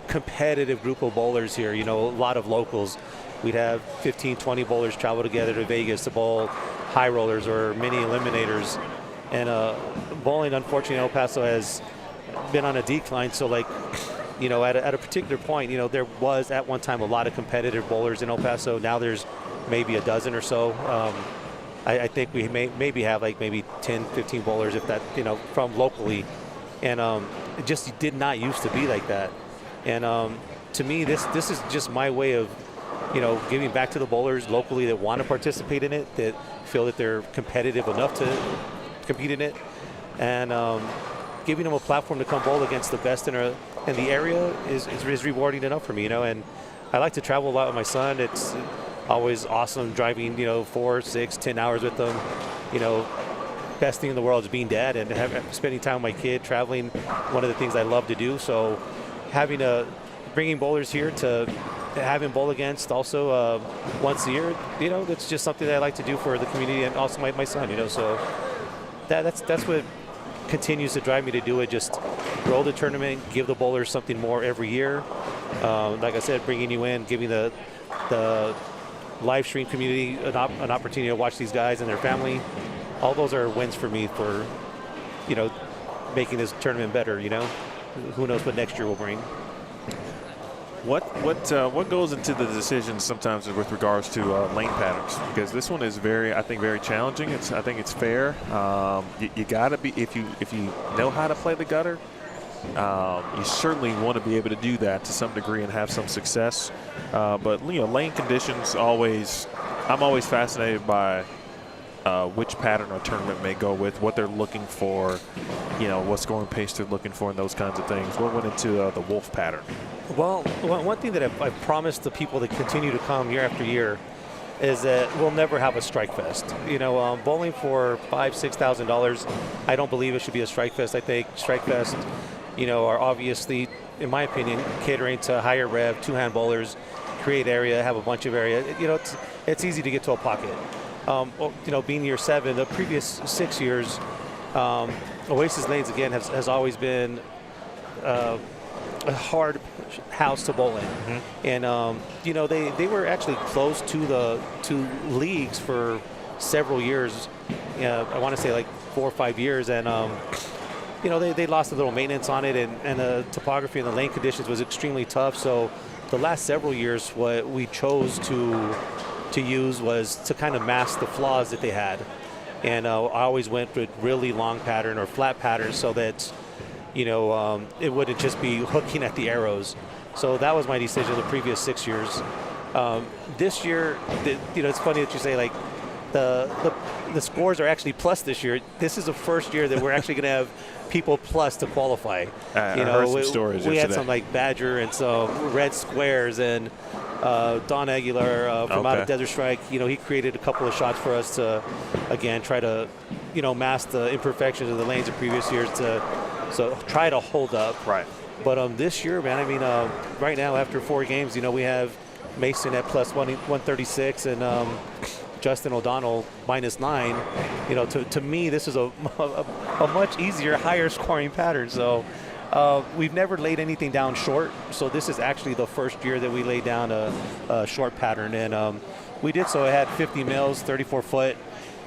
competitive group of bowlers here, a lot of locals. We'd have 15, 20 bowlers travel together to Vegas to bowl high rollers or mini eliminators. And bowling, unfortunately, in El Paso has been on a decline. So, at a particular point, there was at one time a lot of competitive bowlers in El Paso. Now there's maybe a dozen or so. I think we maybe have maybe 10, 15 bowlers, if that, from locally. And it just did not used to be like that. And to me, this is just my way of, giving back to the bowlers locally that want to participate in it, that feel that they're competitive enough to compete in it, and giving them a platform to come bowl against the best in the area is rewarding enough for me, And I like to travel a lot with my son. It's always awesome driving, 4, 6, 10 hours with them. Best thing in the world is being dad and spending time with my kid, traveling, one of the things I love to do. So bringing bowlers here to have him bowl against also once a year, that's just something that I like to do for the community and also my son, So that's what continues to drive me to do it. Just grow the tournament, give the bowlers something more every year. Like I said, bringing you in, giving the live stream community an opportunity to watch these guys and their family. All those are wins for me for, making this tournament better. Who knows what next year will bring. What goes into the decision sometimes with regards to lane patterns? Because this one is I think very challenging. I think it's fair. You got to be, if you know how to play the gutter, you certainly want to be able to do that to some degree and have some success. But lane conditions I'm always fascinated by which pattern a tournament may go with, what they're looking for, what scoring pace they're looking for, and those kinds of things. What went into the wolf pattern? Well, one thing that I've promised the people that continue to come year after year is that we'll never have a strike fest. Bowling for $5,000–6,000, I don't believe it should be a strike fest. I think strike fest, are obviously, in my opinion, catering to higher rev, two-hand bowlers, create area, have a bunch of area. It's easy to get to a pocket. Being year 7, the previous 6 years, Oasis Lanes again has always been a hard house to bowl in, and they were actually close to leagues for several years. I want to say like 4 or 5 years, and they lost a little maintenance on it, and the topography and the lane conditions was extremely tough. So the last several years, what we chose to use was to kind of mask the flaws that they had, and I always went with really long pattern or flat patterns so that it wouldn't just be hooking at the arrows. So that was my decision the previous 6 years. This year, it's funny that you say like the scores are actually plus this year. This is the first year that we're actually going to have people plus to qualify. I heard some stories we had yesterday. some like Badger and some red squares, and Don Aguilar from out of Desert Strike, he created a couple of shots for us to, again, try to, mask the imperfections of the lanes of previous years to try to hold up. Right. But this year, man, I mean, right now after 4 games, we have Mason at plus 136 and Justin O'Donnell -9. To me, this is a much easier, higher scoring pattern. So we've never laid anything down short. So this is actually the first year that we laid down a short pattern. And we did so. It had 50 mils, 34 foot.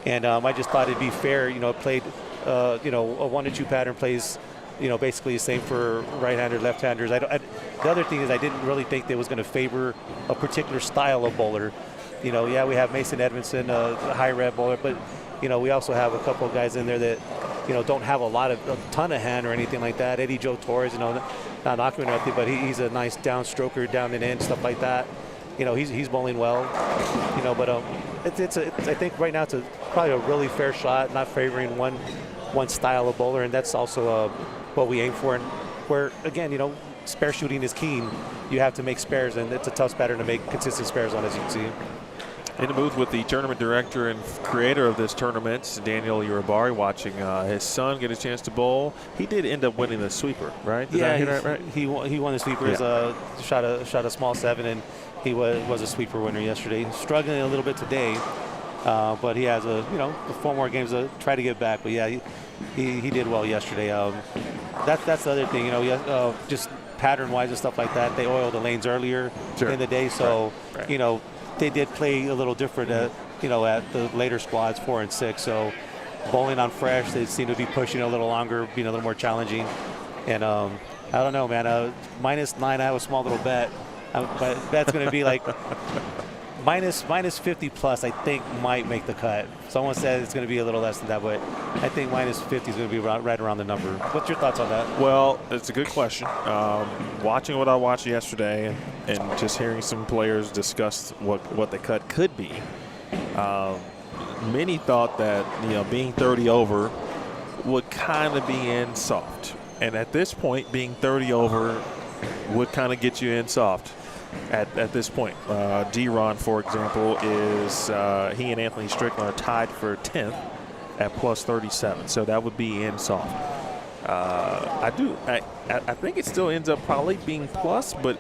And I just thought it'd be fair, played, a 1 to 2 pattern plays, basically the same for right-handers, left-handers. The other thing is I didn't really think that was going to favor a particular style of bowler. We have Mason Edmondson, a high rev bowler, but, we also have a couple of guys in there that, don't have a ton of hand or anything like that. Eddie Joe Torres, not knocking him or anything, but he's a nice downstroker, down and in, stuff like that. He's bowling well, but I think right now it's probably a really fair shot, not favoring one style of bowler, and that's also what we aim for. And where, again, spare shooting is keen. You have to make spares, and it's a tough pattern to make consistent spares on, as you can see. In the booth with the tournament director and creator of this tournament, Daniel Uribarri, watching his son get a chance to bowl. He did end up winning the sweeper, right? Did I hear that right? He won the sweepers. Yeah. Shot a small 7, and he was a sweeper winner yesterday. Struggling a little bit today, but he has 4 more games to try to get back. But yeah, he did well yesterday. That's the other thing, just pattern-wise and stuff like that. They oiled the lanes earlier in the day, so right. They did play a little different, at the later squads, 4 and 6. So bowling on fresh, they seem to be pushing a little longer, being a little more challenging. And I don't know, man. -9, I have a small little bet. But that's going to be like minus 50 plus, I think, might make the cut. Someone said it's going to be a little less than that, but I think -50 is going to be right around the number. What's your thoughts on that? Well, it's a good question. Watching what I watched yesterday and just hearing some players discuss what the cut could be, many thought that being 30 over would kind of be in soft. And at this point, being 30 over would kind of get you in soft. At this point, D-Ron, for example, is he and Anthony Strickland are tied for 10th at plus 37, so that would be in soft. I think it still ends up probably being plus, but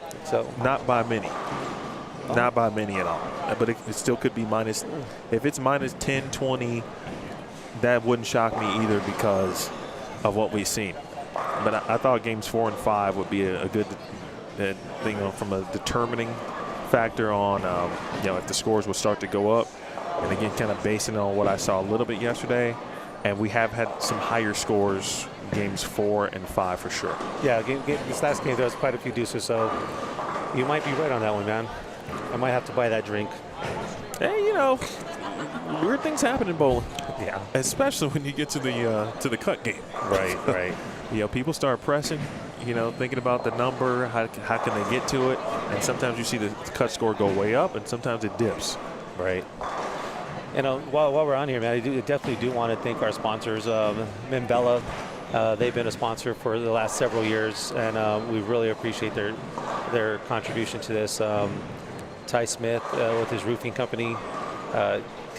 not by many. Not by many at all. But it still could be minus. If it's minus 10, 20, that wouldn't shock me either because of what we've seen. But I thought games 4 and 5 would be a good thing from a determining factor on if the scores would start to go up. And again, kind of basing on what I saw a little bit yesterday, and we have had some higher scores games 4 and 5 for sure. Yeah, this last game there was quite a few deuces, so you might be right on that one, man. I might have to buy that drink. Hey, weird things happen in bowling. Yeah, especially when you get to the cut game. Right. People start pressing. Thinking about the number, how can they get to it, and sometimes you see the cut score go way up, and sometimes it dips. Right. And while we're on here, man, I definitely do want to thank our sponsors, Mimbella. They've been a sponsor for the last several years, and we really appreciate their contribution to this. Ty Smith with his roofing company,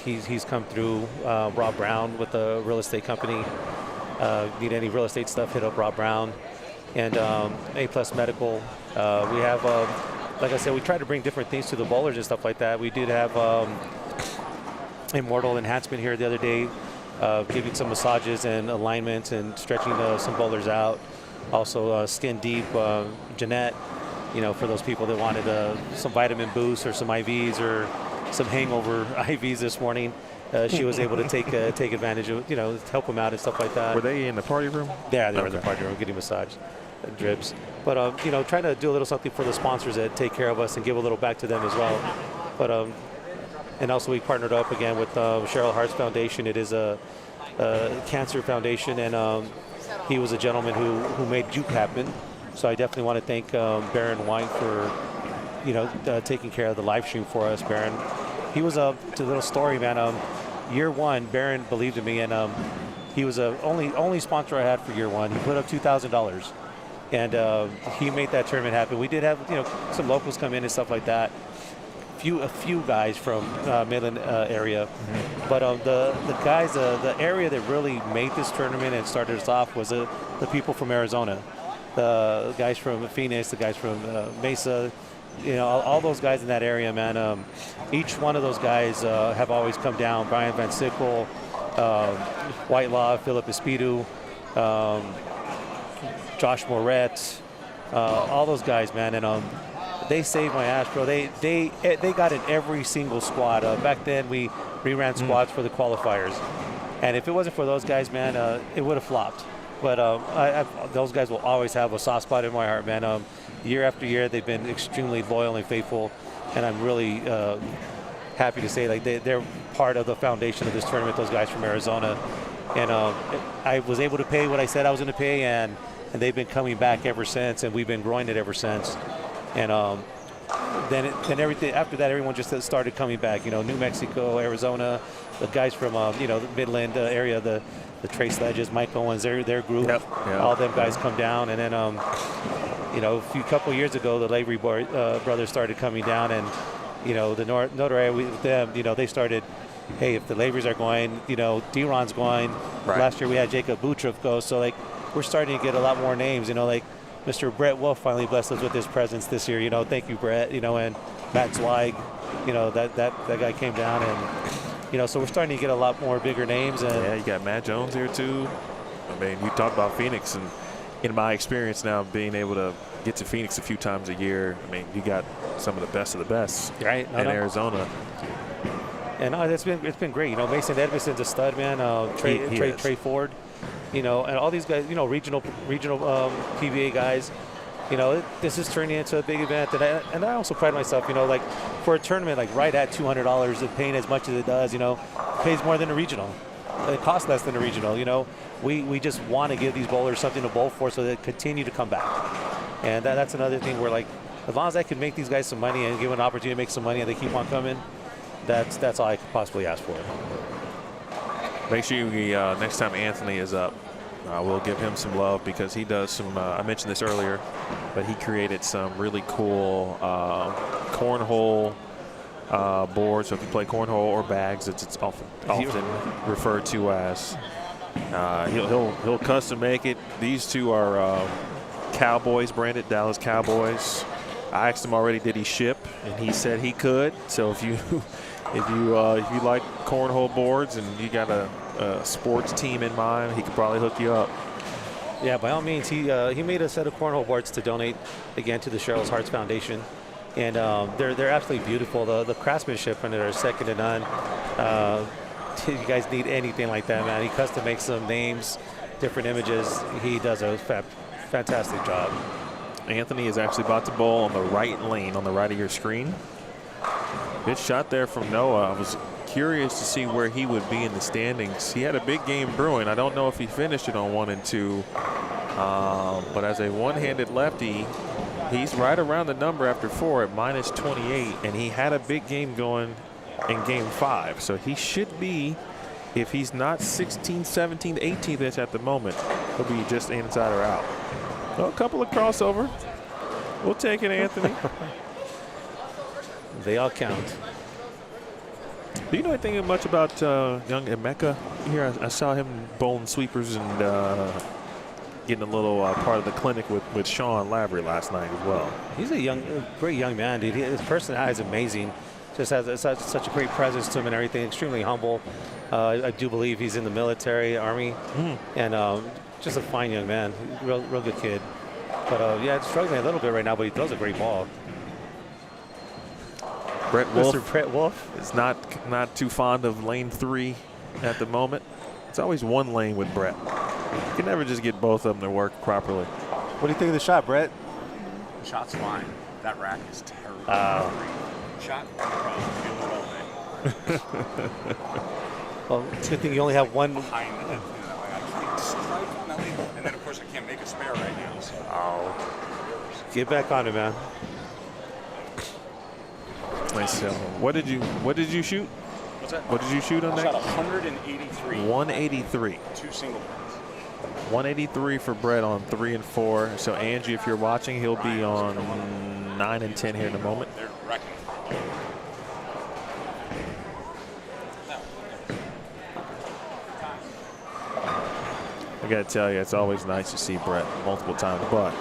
he's come through. Rob Brown with the real estate company. Need any real estate stuff, hit up Rob Brown. And A Plus Medical. We have, like I said, we try to bring different things to the bowlers and stuff like that. We did have Immortal Enhancement here the other day, giving some massages and alignments and stretching some bowlers out. Also Skin Deep, Jeanette, for those people that wanted some vitamin boosts or some IVs or some hangover IVs this morning. She was able to take advantage of, help them out and stuff like that. Were they in the party room? Yeah, they were in the party room getting massaged, drips. But, trying to do a little something for the sponsors that take care of us and give a little back to them as well. But, and also we partnered up again with Cheryl Hart's Foundation. It is a cancer foundation, and he was a gentleman who made Juke happen. So I definitely want to thank Baron White for, taking care of the live stream for us, Baron. He was a little story, man. Year one, Baron believed in me, and he was the only sponsor I had for year one. He put up $2,000, and he made that tournament happen. We did have some locals come in and stuff like that. A few guys from Midland area, but the guys, the area that really made this tournament and started us off was the people from Arizona, the guys from Phoenix, the guys from Mesa. All those guys in that area, man. Each one of those guys have always come down. Brian Van Sickle, Whitelaw, Philip Espidu, Josh Moretz, all those guys, man. And they saved my ass, bro. They got in every single squad. Back then, we ran squads for the qualifiers. And if it wasn't for those guys, man, it would have flopped. But those guys will always have a soft spot in my heart, man. Year after year, they've been extremely loyal and faithful, and I'm really happy to say they're part of the foundation of this tournament, those guys from Arizona. And I was able to pay what I said I was going to pay, and they've been coming back ever since, and we've been growing it ever since. And then everything after that, everyone just started coming back. New Mexico, Arizona, the guys from the Midland area, the Trace Ledges, Mike Owens, their group, all them guys come down, and then a couple years ago, the Lavery brothers started coming down, and the notoriety with them, they started. Hey, if the Laverys are going, D-Ron's going. Right. Last year we had Jacob Butroff go, so we're starting to get a lot more names. Mr. Brett Wolf finally blessed us with his presence this year. Thank you, Brett. And Matt Zweig, that guy came down, and so we're starting to get a lot more bigger names. And yeah, you got Matt Jones here too. I mean, you talk about Phoenix, and in my experience now, being able to get to Phoenix a few times a year, I mean, you got some of the best right in Arizona. And it's been great. Mason Edmondson's a stud, man. Trey Ford, and all these guys, regional PBA guys. This is turning into a big event, and I also pride myself, for a tournament right at $200, it paying as much as it does, pays more than a regional. It costs less than a regional. We just want to give these bowlers something to bowl for, so they continue to come back. And that's another thing where as long as I can make these guys some money and give them an opportunity to make some money, and they keep on coming, that's all I could possibly ask for. Make sure next time Anthony is up, we'll give him some love, because he does some, I mentioned this earlier, but he created some really cool cornhole boards. So if you play cornhole or bags, it's often referred to as. He'll custom make it. These two are Cowboys branded, Dallas Cowboys. I asked him already, did he ship, and he said he could. So if you like cornhole boards and you got a sports team in mind, he could probably hook you up. Yeah, by all means. He made a set of cornhole boards to donate again to the Cheryl Hart's Foundation, and they're absolutely beautiful. The craftsmanship on it are second to none. If you guys need anything like that, man, he custom makes some names, different images. He does a fantastic job. Anthony is actually about to bowl on the right lane, on the right of your screen. Good shot there from Noah. I was curious to see where he would be in the standings. He had a big game brewing. I don't know if he finished it on 1 and 2, but as a one-handed lefty, he's right around the number after 4 at -28, and he had a big game going in game 5. So he should be, if he's not 16th, 17th, 18th inch at the moment, he'll be just inside or out. So a couple of crossover. We'll take it, Anthony. They all count. Do you know anything much about young Emeka here? I saw him bowling sweepers and getting a little part of the clinic with Sean Lavery last night as well. He's a great young man, dude. His personality is amazing. Just has such a great presence to him and everything. Extremely humble. I do believe he's in the military, Army, and just a fine young man. Real good kid. But yeah, struggling a little bit right now, but he throws a great ball. Mr. Brett Wolf is not too fond of lane 3 at the moment. It's always one lane with Brett. You can never just get both of them to work properly. What do you think of the shot, Brett? Shot's fine. That rack is terrible. Shot, well, it's a good thing you only have one. behind it. I can't strike Melly, and then of course I can't make a spare right now. So. Get back on it, man. Nice. What did you shoot? What's that? What did you shoot on I that? shot 183. 183. 2 single points. 183 for Brett on 3 and 4. So Angie, if you're watching, he'll be on 9 and 10 here in a moment. They're wrecking. I got to tell you, it's always nice to see Brett multiple times, but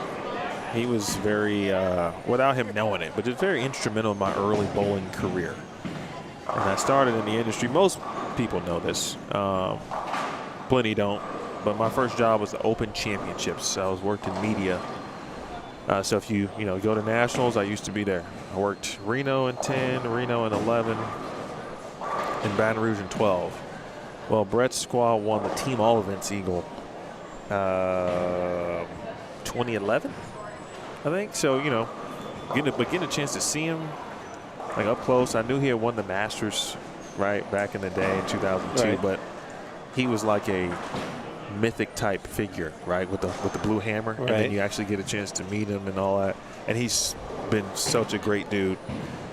he was very, without him knowing it, but just very instrumental in my early bowling career. And I started in the industry. Most people know this. Plenty don't. But my first job was the Open Championships. I was worked in media. So if you go to nationals, I used to be there. I worked Reno in 10, Reno in 11, and Baton Rouge in 12. Well, Brett's squad won the Team All Events Eagle 2011, I think. So, getting a chance to see him like up close. I knew he had won the Masters right back in the day in 2002, right. But he was like a mythic type figure, right, with the blue hammer, right. And then you actually get a chance to meet him and all that. And he's been such a great dude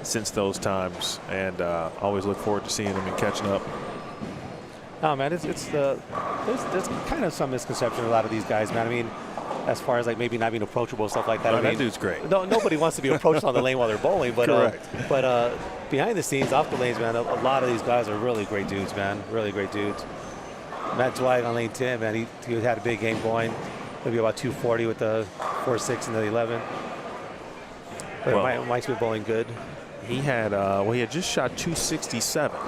since those times, and always look forward to seeing him and catching up. Oh man, there's kind of some misconception of a lot of these guys, man. I mean, as far as like maybe not being approachable and stuff like that. No, I mean, that dude's great. Nobody wants to be approached on the lane while they're bowling, but Correct. Behind the scenes, off the lanes, man, a lot of these guys are really great dudes, man. Really great dudes. Matt Dwight on lane 10, man, he had a big game going. Maybe about 240 with the 4.6 and the 11. But Well, Mike's been bowling good. He had he had just shot 267. He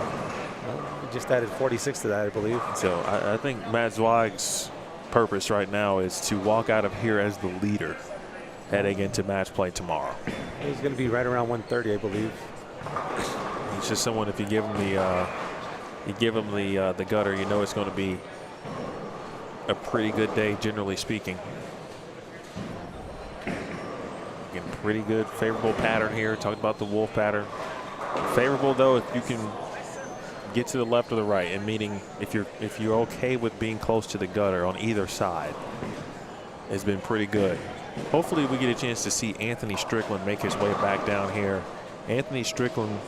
just added 46 to that, I believe. So I think Matt Zweig's purpose right now is to walk out of here as the leader heading into match play tomorrow. He's going to be right around 130, I believe. He's just someone, if you give him the gutter, you know it's going to be a pretty good day, generally speaking. Again, pretty good, favorable pattern here. Talked about the wolf pattern. Favorable though, if you can get to the left or the right, and meaning if you're okay with being close to the gutter on either side, has been pretty good. Hopefully we get a chance to see Anthony Strickland make his way back down here. Anthony Strickland,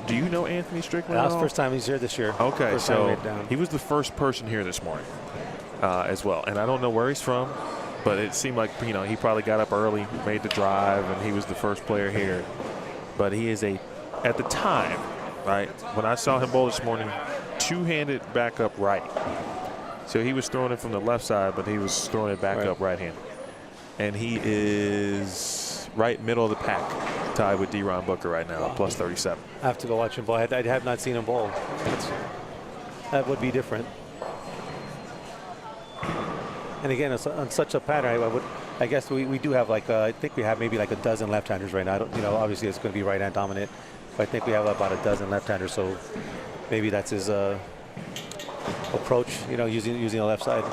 do you know Anthony Strickland? That was the first time he's here this year. Okay, first time so he went down. he was the first person here this morning as well. And I don't know where he's from, but it seemed like, he probably got up early, made the drive, and he was the first player here. But he is at the time, right, when I saw him bowl this morning, two-handed back up right. So he was throwing it from the left side, but he was throwing it back up right-handed. And he is right middle of the pack, tied with D-Ron Booker right now, plus 37. I have to go watch him bowl. I have not seen him bowl. That would be different. And again, on such a pattern, I guess we do have I think we have maybe like a dozen left-handers right now. Obviously it's going to be right-hand dominant, but I think we have about a dozen left-handers. So maybe that's his approach. Using the left side.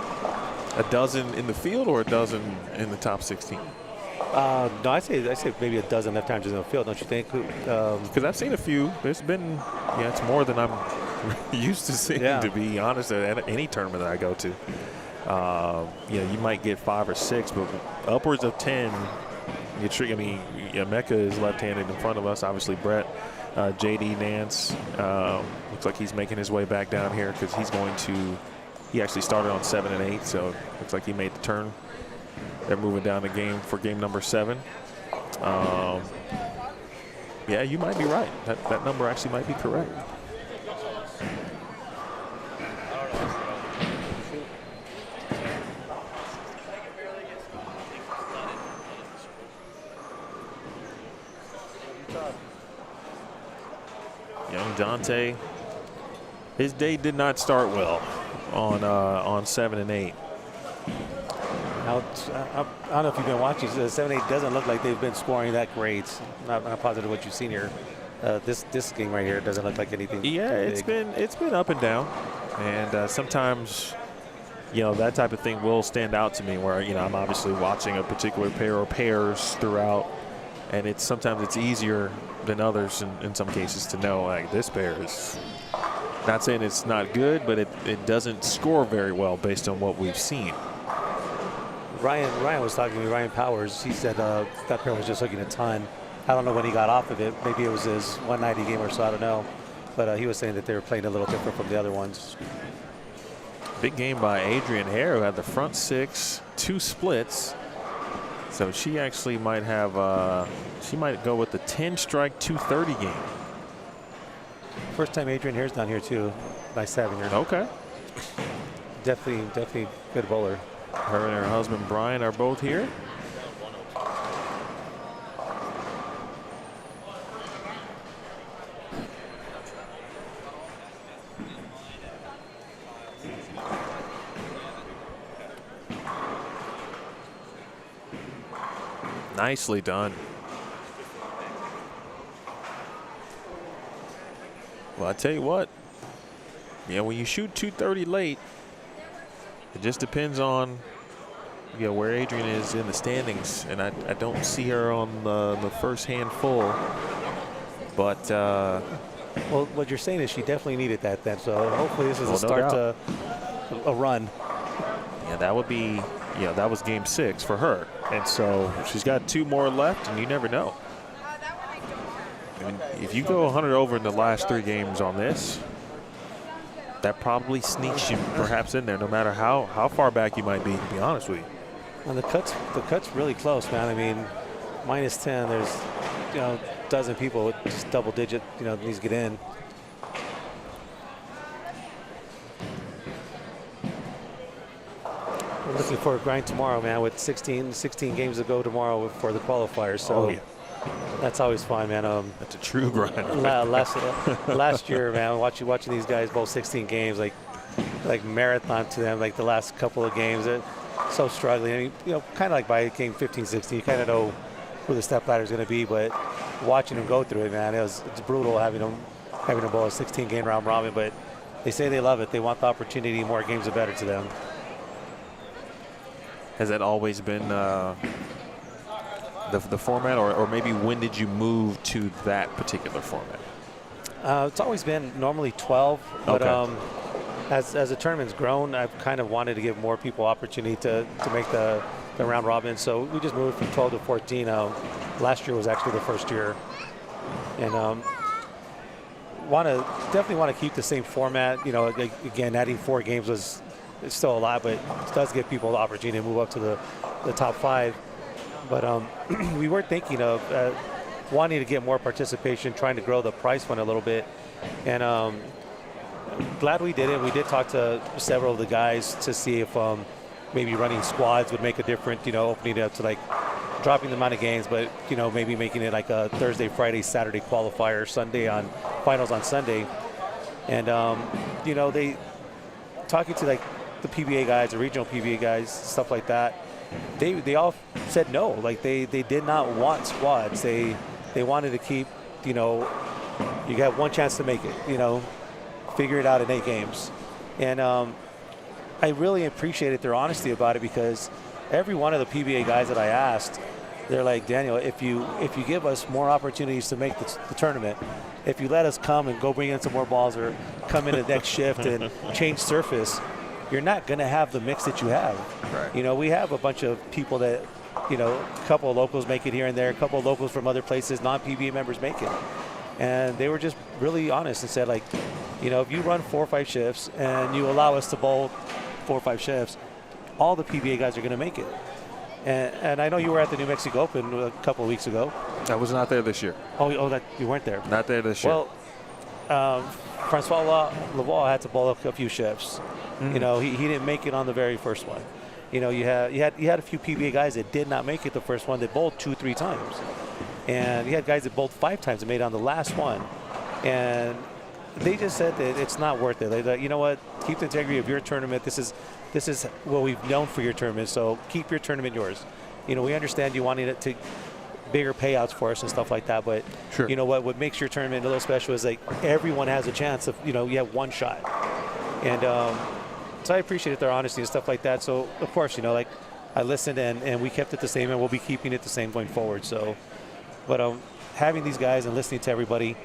A dozen in the field or a dozen in the top 16? No, I say maybe a dozen left-handers in the field. Don't you think? Because I've seen a few. There's been, it's more than I'm used to seeing, to be honest, at any tournament that I go to. You might get 5 or 6, but upwards of 10. Emeka is left-handed in front of us. Obviously, Brett JD Nance. Looks like he's making his way back down here because he's going to. He actually started on 7 and 8, so looks like he made the turn. They're moving down the game for game number 7. Yeah, you might be right. That number actually might be correct. Young Dante, his day did not start well on 7 and 8. I don't know if you've been watching. 7-8 doesn't look like they've been scoring that great. Not positive what you've seen here. This game right here doesn't look like anything. Yeah, it's been up and down, and sometimes, you know, that type of thing will stand out to me. Where, you know, I'm obviously watching a particular pair or pairs throughout, and sometimes it's easier than others in some cases to know, like, this pair is. Not saying it's not good, but it doesn't score very well based on what we've seen. Ryan was talking to me, Ryan Powers. He said that pair was just looking a ton. I don't know when he got off of it. Maybe it was his 190 game or so, I don't know. But he was saying that they were playing a little different from the other ones. Big game by Adrian Hare, who had the front 6, 2 splits. So she actually might have, she might go with the 10-strike 230 game. First time Adrian Hare's down here too. Nice having her. Okay. Definitely good bowler. Her and her husband Brian are both here. Nicely done. Well, I tell you what, yeah, when you shoot 230 late, it just depends on, you know, where Adrian is in the standings, and I don't see her on the first handful. But well, what you're saying is she definitely needed that then. So hopefully this is a start to a run. Yeah, that would be, you know, that was game 6 for her, and so she's got 2 more left, and you never know. I mean, if you go 100 over in the last 3 games on this, that probably sneaks you perhaps in there, no matter how far back you might be, to be honest with you. And the cut's really close, man. I mean, -10. There's, you know, a dozen people with just double digit, you know, needs to get in. We're looking for a grind tomorrow, man, with 16 games to go tomorrow for the qualifiers. So. Oh, yeah. That's always fun, man. That's a true grind. Last year, man, watching these guys bowl 16 games, like marathon to them, like the last couple of games, so struggling. I mean, you know, kind of like by game 15, 16, you kind of know who the step ladder is going to be, but watching them go through it, man, it's brutal having them bowl a 16 game round robin. But they say they love it. They want the opportunity. More games are better to them. Has that always been the format, or maybe when did you move to that particular format? It's always been normally 12, but okay. As the tournament's grown, I've kind of wanted to give more people opportunity to make the round robin. So we just moved from 12 to 14. Last year was actually the first year, and definitely want to keep the same format. You know, again, adding 4 games it's still a lot, but it does give people the opportunity to move up to the top 5. But we were thinking of wanting to get more participation, trying to grow the prize fund a little bit. And glad we did it. We did talk to several of the guys to see if maybe running squads would make a difference, you know, opening it up to like dropping the amount of games, but, you know, maybe making it like a Thursday, Friday, Saturday qualifier, finals on Sunday. And, you know, they talking to like the PBA guys, the regional PBA guys, stuff like that. They all said no. Like they did not want squads. They wanted to keep, you know, you got one chance to make it, you know, figure it out in 8 games. And I really appreciated their honesty about it, because every one of the PBA guys that I asked, they're like, Daniel, if you give us more opportunities to make the tournament, if you let us come and go bring in some more balls or come in the next shift and change surface, you're not going to have the mix that you have. Right. You know, we have a bunch of people that, you know, a couple of locals make it here and there, a couple of locals from other places, non-PBA members make it. And they were just really honest and said, like, you know, if you run 4 or 5 shifts and you allow us to bowl 4 or 5 shifts, all the PBA guys are going to make it. And I know you were at the New Mexico Open a couple of weeks ago. I was not there this year. Oh, that you weren't there. Not there this year. Well, Francois Laval had to bowl a few shifts. You know, he didn't make it on the very first one. You know, you had a few PBA guys that did not make it the first one. They bowled 2-3 times, and you had guys that bowled 5 times and made it on the last one. And they just said that it's not worth it. They thought, you know what, keep the integrity of your tournament. This is what we've known for your tournament, so keep your tournament yours. You know, we understand you wanting it to bigger payouts for us and stuff like that, but you know what makes your tournament a little special is like everyone has a chance of, you know, you have one shot. And so I appreciated their honesty and stuff like that. So of course, you know, like I listened and we kept it the same, and we'll be keeping it the same going forward. So, but having these guys and listening to everybody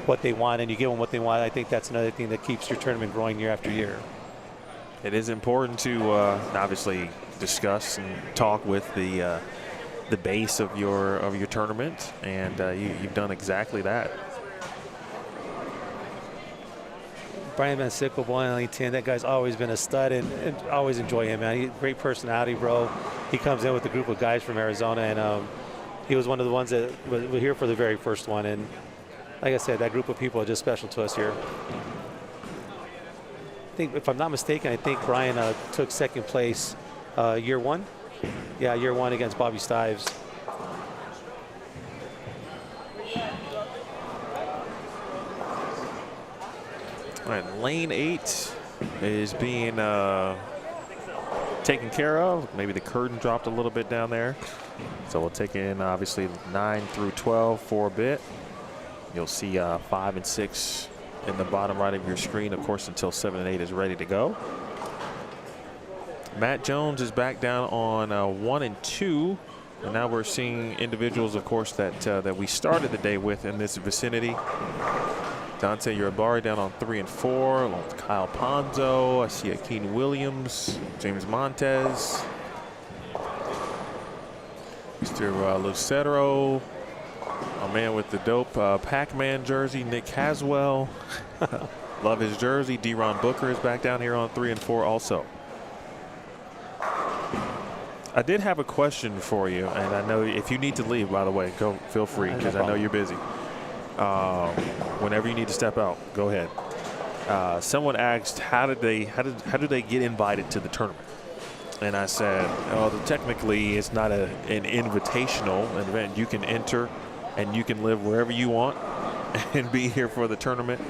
what they want, and you give them what they want, I think that's another thing that keeps your tournament growing year after year. It is important to obviously discuss and talk with the base of your tournament, and you've done exactly that. Brian Van Sickle, bowling on 10, that guy's always been a stud, and always enjoy him, man. He's a great personality, bro. He comes in with a group of guys from Arizona, and he was one of the ones that was here for the very first one. And like I said, that group of people are just special to us here. I think, if I'm not mistaken, I think Brian took second place year 1. Yeah, year 1 against Bobby Stives. All right, lane 8 is being taken care of. Maybe the curtain dropped a little bit down there. So we'll take in, obviously, 9 through 12 for a bit. You'll see 5 and 6 in the bottom right of your screen, of course, until 7 and 8 is ready to go. Matt Jones is back down on 1 and 2. And now we're seeing individuals, of course, that we started the day with in this vicinity. Dante Uribarri down on 3 and 4, along with Kyle Ponzo. I see Emil Williams, James Montez, Mr. Lucero, a man with the dope Pac-Man jersey, Nick Caswell. Love his jersey. D-Ron Booker is back down here on 3 and 4 also. I did have a question for you, and I know if you need to leave, by the way, go, feel free, because I know you're busy. Whenever you need to step out, go ahead. Someone asked, how do they get invited to the tournament? And I said, oh, technically it's not an invitational event. You can enter and you can live wherever you want and be here for the tournament.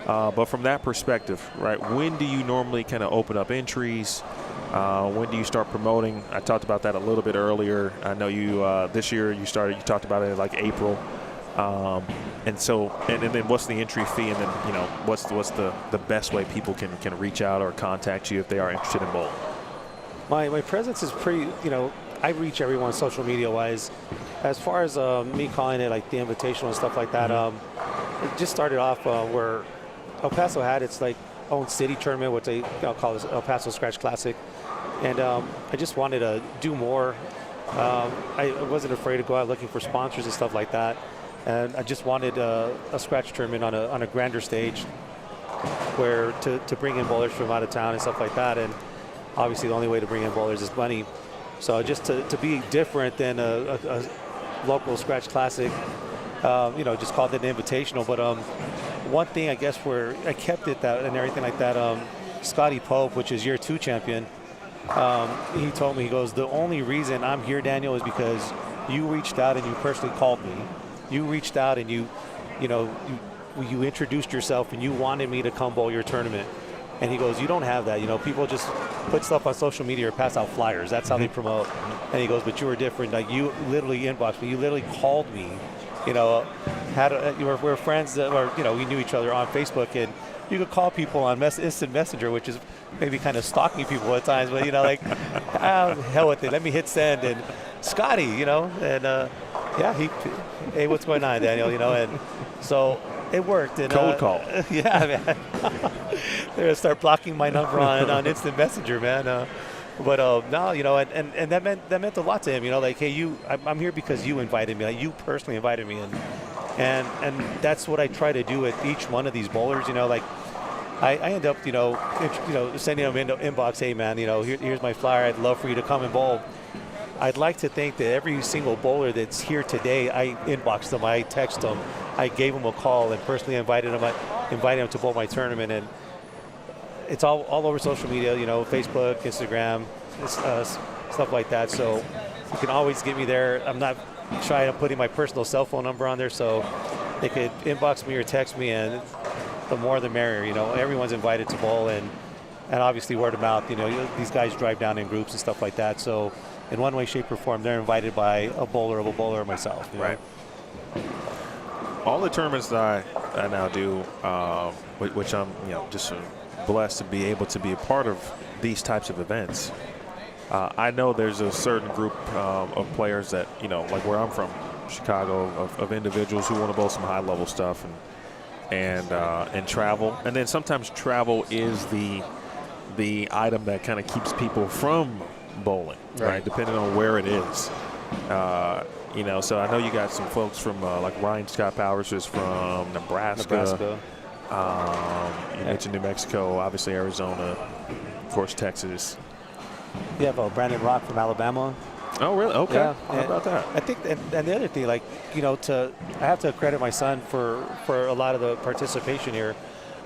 But from that perspective, right, when do you normally kind of open up entries? When do you start promoting? I talked about that a little bit earlier. I know you this year you talked about it in like April. And so, and then what's the entry fee, and then, you know, what's the best way people can reach out or contact you if they are interested in bowling? My presence is pretty, you know, I reach everyone social media wise. As far as me calling it like the invitational and stuff like that, it just started off where El Paso had its like own city tournament, which they call this El Paso Scratch Classic, and I just wanted to do more. I wasn't afraid to go out looking for sponsors and stuff like that. And I just wanted a scratch tournament on a grander stage, where to bring in bowlers from out of town and stuff like that. And obviously the only way to bring in bowlers is money. So just to be different than a local scratch classic, you know, just called it an invitational. But one thing I guess where I kept it that and everything like that, Scotty Pope, which is year 2 champion, he told me, he goes, the only reason I'm here, Daniel, is because you reached out and you personally called me. You reached out and you introduced yourself and you wanted me to come bowl your tournament. And he goes, you don't have that. You know, people just put stuff on social media or pass out flyers. That's how they promote. And he goes, but you were different. Like, you literally inboxed me. You literally called me. You know, we're friends that were, you know, we knew each other on Facebook, and you could call people on instant messenger, which is maybe kind of stalking people at times. But, you know, like, hell with it. Let me hit send. And Scotty, you know, and yeah, hey, what's going on, Daniel? You know, and so it worked. And, cold call. Yeah, man. They're gonna start blocking my number on instant messenger, man. But no, you know, and that meant a lot to him. You know, like, hey, I'm here because you invited me. Like, you personally invited me, and And that's what I try to do with each one of these bowlers. You know, like I end up, sending them in inbox, hey man, here's my flyer. I'd love for you to come and bowl. I'd like to think that every single bowler that's here today, I inboxed them, I text them, I gave them a call, and personally invited them to bowl my tournament. And it's all over social media, Facebook, Instagram, stuff like that. So you can always get me there. I'm not shy of putting my personal cell phone number on there, so they could inbox me or text me, and the more the merrier. Everyone's invited to bowl, and obviously word of mouth. These guys drive down in groups and stuff like that. So in one way, shape, or form, they're invited by a bowler or myself. Right. All the tournaments that I now do, which I'm just blessed to be able to be a part of these types of events. I know there's a certain group of players that, like where I'm from, Chicago, of individuals who want to bowl some high-level stuff and travel. And then sometimes travel is the item that kind of keeps people from bowling, right? Depending on where it is. So I know you got some folks from like Ryan Scott Powers is from Nebraska. You mentioned New Mexico, obviously Arizona, of course Texas. You have Brandon Rock from Alabama. Oh, really? Okay. Yeah. How about that? I think, and the other thing, I have to credit my son for a lot of the participation here.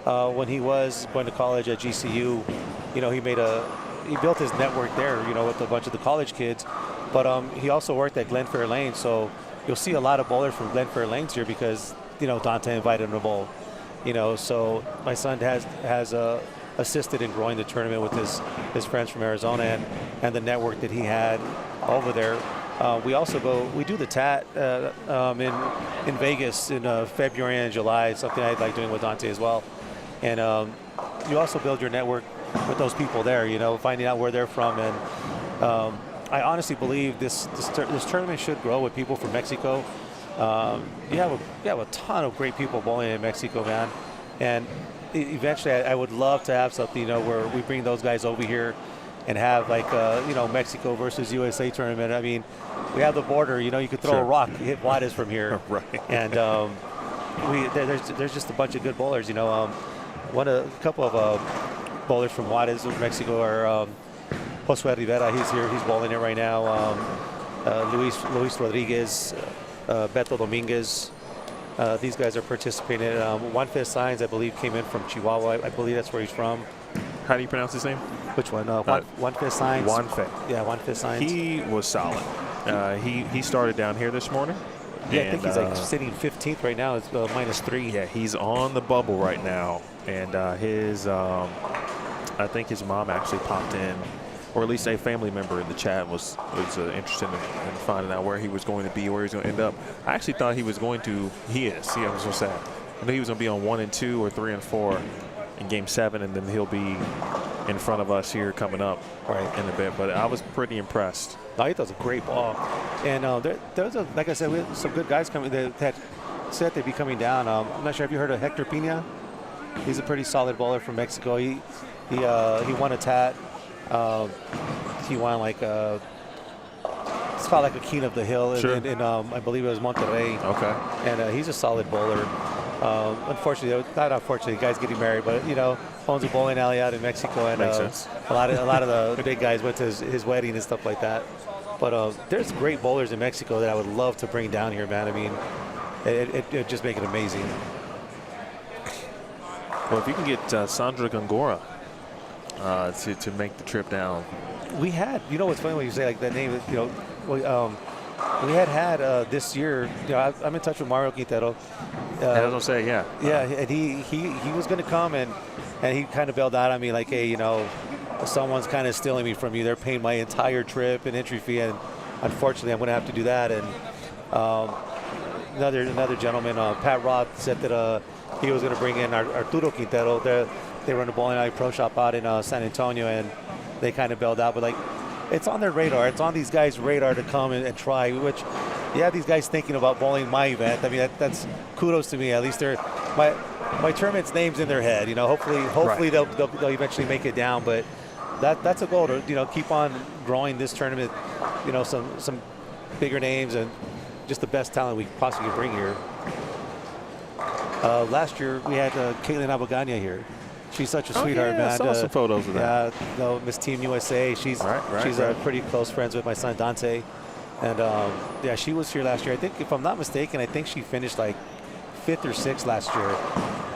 When he was going to college at GCU, he built his network there, with a bunch of the college kids. But he also worked at Glenfair Lanes, so you'll see a lot of bowlers from Glenfair Lanes here because, Dante invited him to bowl. So my son has assisted in growing the tournament with his friends from Arizona and the network that he had over there. We do the TAT in Vegas in February and July. It's something I like doing with Dante as well. And you also build your network with those people there, finding out where they're from. And I honestly believe this tournament should grow with people from Mexico. You have a ton of great people bowling in Mexico, man. And eventually I would love to have something, where we bring those guys over here and have Mexico versus USA tournament. I mean, we have the border, you could throw a rock, hit Juarez from here. Right. And there's just a bunch of good bowlers, a couple of bowlers from Juarez, Mexico are Josue Rivera, he's here, he's bowling it right now. Luis Rodriguez, Beto Dominguez. These guys are participating. One Fist Signs, I believe, came in from Chihuahua. I believe that's where he's from. How do you pronounce his name? Which one? One Fist Signs. One Fist. Yeah, One Fist Signs. He was solid. He started down here this morning. Yeah, I think he's sitting 15th right now. It's -3. Yeah, he's on the bubble right now. And I think his mom actually popped in, or at least a family member in the chat was interested in finding out where he was going to be, where he's going to end up. I actually thought he was going to. He is. See, I was so sad. I knew he was going to be on 1 and 2 or 3 and 4 in Game 7, and then he'll be in front of us here coming up in a bit. But I was pretty impressed. No, he throws a great ball, and there's like I said, we have some good guys coming that said they'd be coming down. I'm not sure if you heard of Hector Pina. He's a pretty solid bowler from Mexico. He won a TAT. He won it's called like a King of the Hill in I believe it was Monterrey. Okay. And he's a solid bowler. Unfortunately, not unfortunately, the guy's getting married, but owns a bowling alley out in Mexico, and makes sense. a lot of the big guys went to his wedding and stuff like that. But there's great bowlers in Mexico that I would love to bring down here, man. I mean, it just make it amazing. Well, if you can get Sandra Gongora to make the trip down. We had, what's funny when you say like that name, we had this year, I'm in touch with Mario Quintero. I was gonna say, yeah. Yeah, and he was gonna come and he kind of bailed out on me like, hey, someone's kind of stealing me from you. They're paying my entire trip and entry fee, and unfortunately I'm gonna have to do that. And another gentleman, Pat Roth, said that he was gonna bring in Arturo Quintero. They run a bowling alley pro shop out in San Antonio, and they kind of bailed out. But it's on their radar. It's on these guys' radar to come and try, which you have these guys thinking about bowling my event. I mean, that's kudos to me. At least my tournament's name's in their head. Hopefully they'll eventually make it down. But that's a goal to keep on growing this tournament. Some bigger names and just the best talent we possibly bring here. Last year we had Caitlin Abogania here. She's such a sweetheart, man. I saw some photos of that. Yeah, no, Miss Team USA. She's pretty close friends with my son Dante, and yeah, she was here last year. I think, if I'm not mistaken, I think she finished like 5th or 6th last year.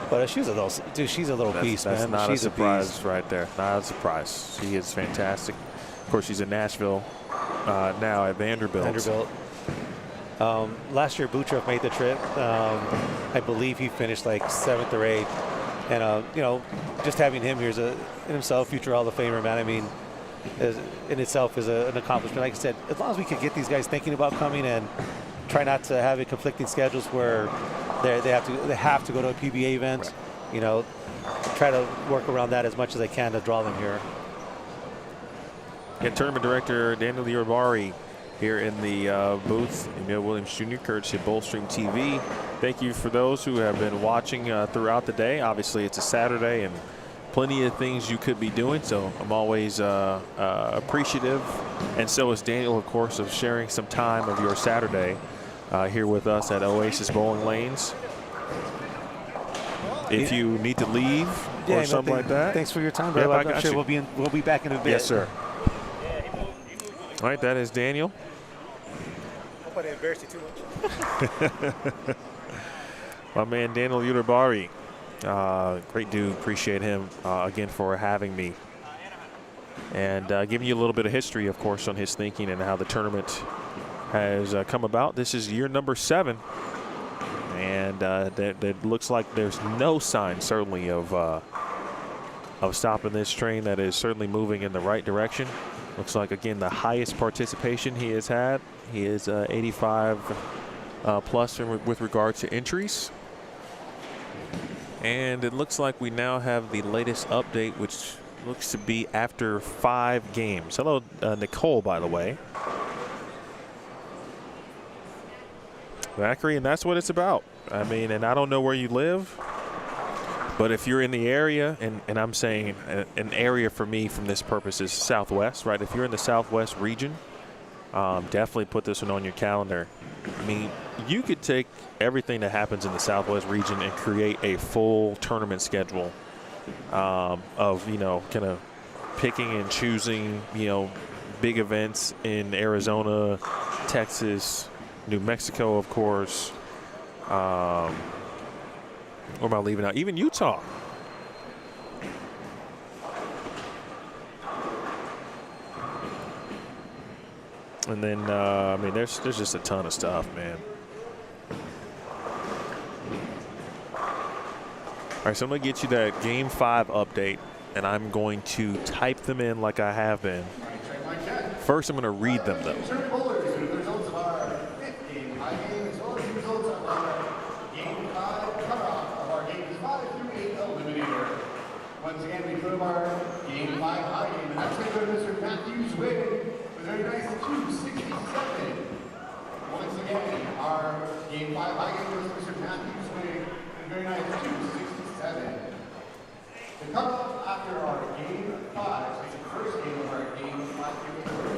But she's a little beast, man. That's not She's a surprise beast. right there. Not a surprise. She is fantastic. Of course, she's in Nashville now at Vanderbilt. Last year, Butrov made the trip. I believe he finished like 7th or 8th. And, you know, just having him here is in himself, future Hall of Famer, man. I mean, in itself is an accomplishment. Like I said, as long as we could get these guys thinking about coming and try not to have it conflicting schedules where they have to go to a PBA event, right. You know, try to work around that as much as I can to draw them here. And Tournament Director Daniel Uribarri here in the booth. Emil Williams Jr., courtesy of Bullstream TV. Thank you for those who have been watching throughout the day. Obviously, it's a Saturday and plenty of things you could be doing, so I'm always appreciative. And so is Daniel, of course, of sharing some time of your Saturday here with us at Oasis Bowling Lanes. If you need to leave or something like that. Thanks for your time, bro. I'm sure we'll be back in a bit. Yes, sir. All right, that is Daniel. Hope I didn't embarrass you too much. My man Daniel Uribarri, great dude. Appreciate him again for having me and giving you a little bit of history, of course, on his thinking and how the tournament has come about. This is year number 7, and that looks like there's no sign, certainly, of stopping this train. That is certainly moving in the right direction. Looks like, again, the highest participation he has had. He is 85 plus with regards to entries. And it looks like we now have the latest update, which looks to be after 5 games. Hello, Nicole, by the way. Zachary, and that's what it's about. I mean, and I don't know where you live, but if you're in the area, and I'm saying an area for me from this purpose is Southwest, right? If you're in the Southwest region, definitely put this one on your calendar. I mean, you could take everything that happens in the Southwest region and create a full tournament schedule of, you know, kind of picking and choosing, you know, big events in Arizona, Texas, New Mexico, of course. Or am I leaving out? Even Utah. And then, I mean, there's just a ton of stuff, man. All right, so I'm going to get you that Game 5 update, and I'm going to type them in like I have been. First, I'm going to read them, though. Once again, we put up our Game 5 high game, and that's going to go to Mr. Matthews with a very nice 267. Once again, our Game 5 high game goes to Mr. Matthews with a very nice 267. The cutoff after our Game 5, so it's the first game of our Game 5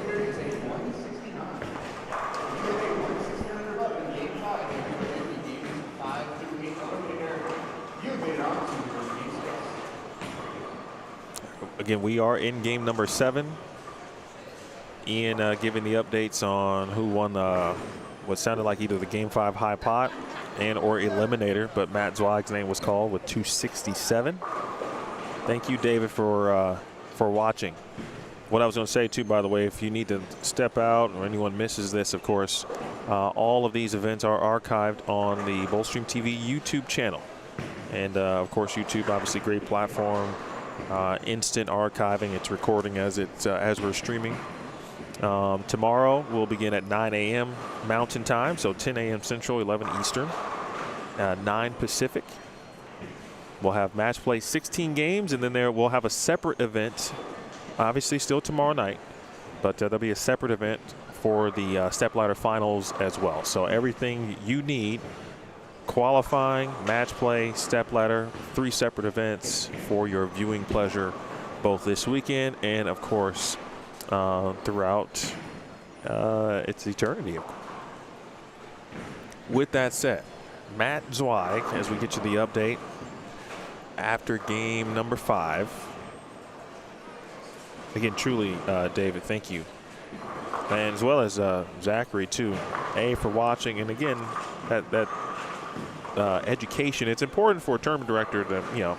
here is a 169. If you get a 169 or above in Game 5, if you get any Games 5 through 8 eliminator, you get it on to your Game 6. Again, we are in game number 7. Ian giving the updates on who won what sounded like either the Game 5 high pot and or eliminator, but Matt Zweig's name was called with 267. Thank you, David, for watching. What I was going to say, too, by the way, if you need to step out or anyone misses this, of course, all of these events are archived on the Bullstream TV YouTube channel. And, of course, YouTube, obviously, great platform. Instant archiving. It's recording as we're streaming. Tomorrow we'll begin at 9 a.m. Mountain Time, so 10 a.m. Central, 11 Eastern, 9 Pacific. We'll have match play 16 games, and then we'll have a separate event, obviously still tomorrow night, but there'll be a separate event for the stepladder finals as well. So everything you need, qualifying, match play, stepladder, 3 separate events for your viewing pleasure, both this weekend and, of course, throughout its eternity. With that said, Matt Zweig as we get you the update after game number 5. Again, truly, David, thank you. And as well as Zachary, too. For watching. And again, that education, it's important for a tournament director to, you know,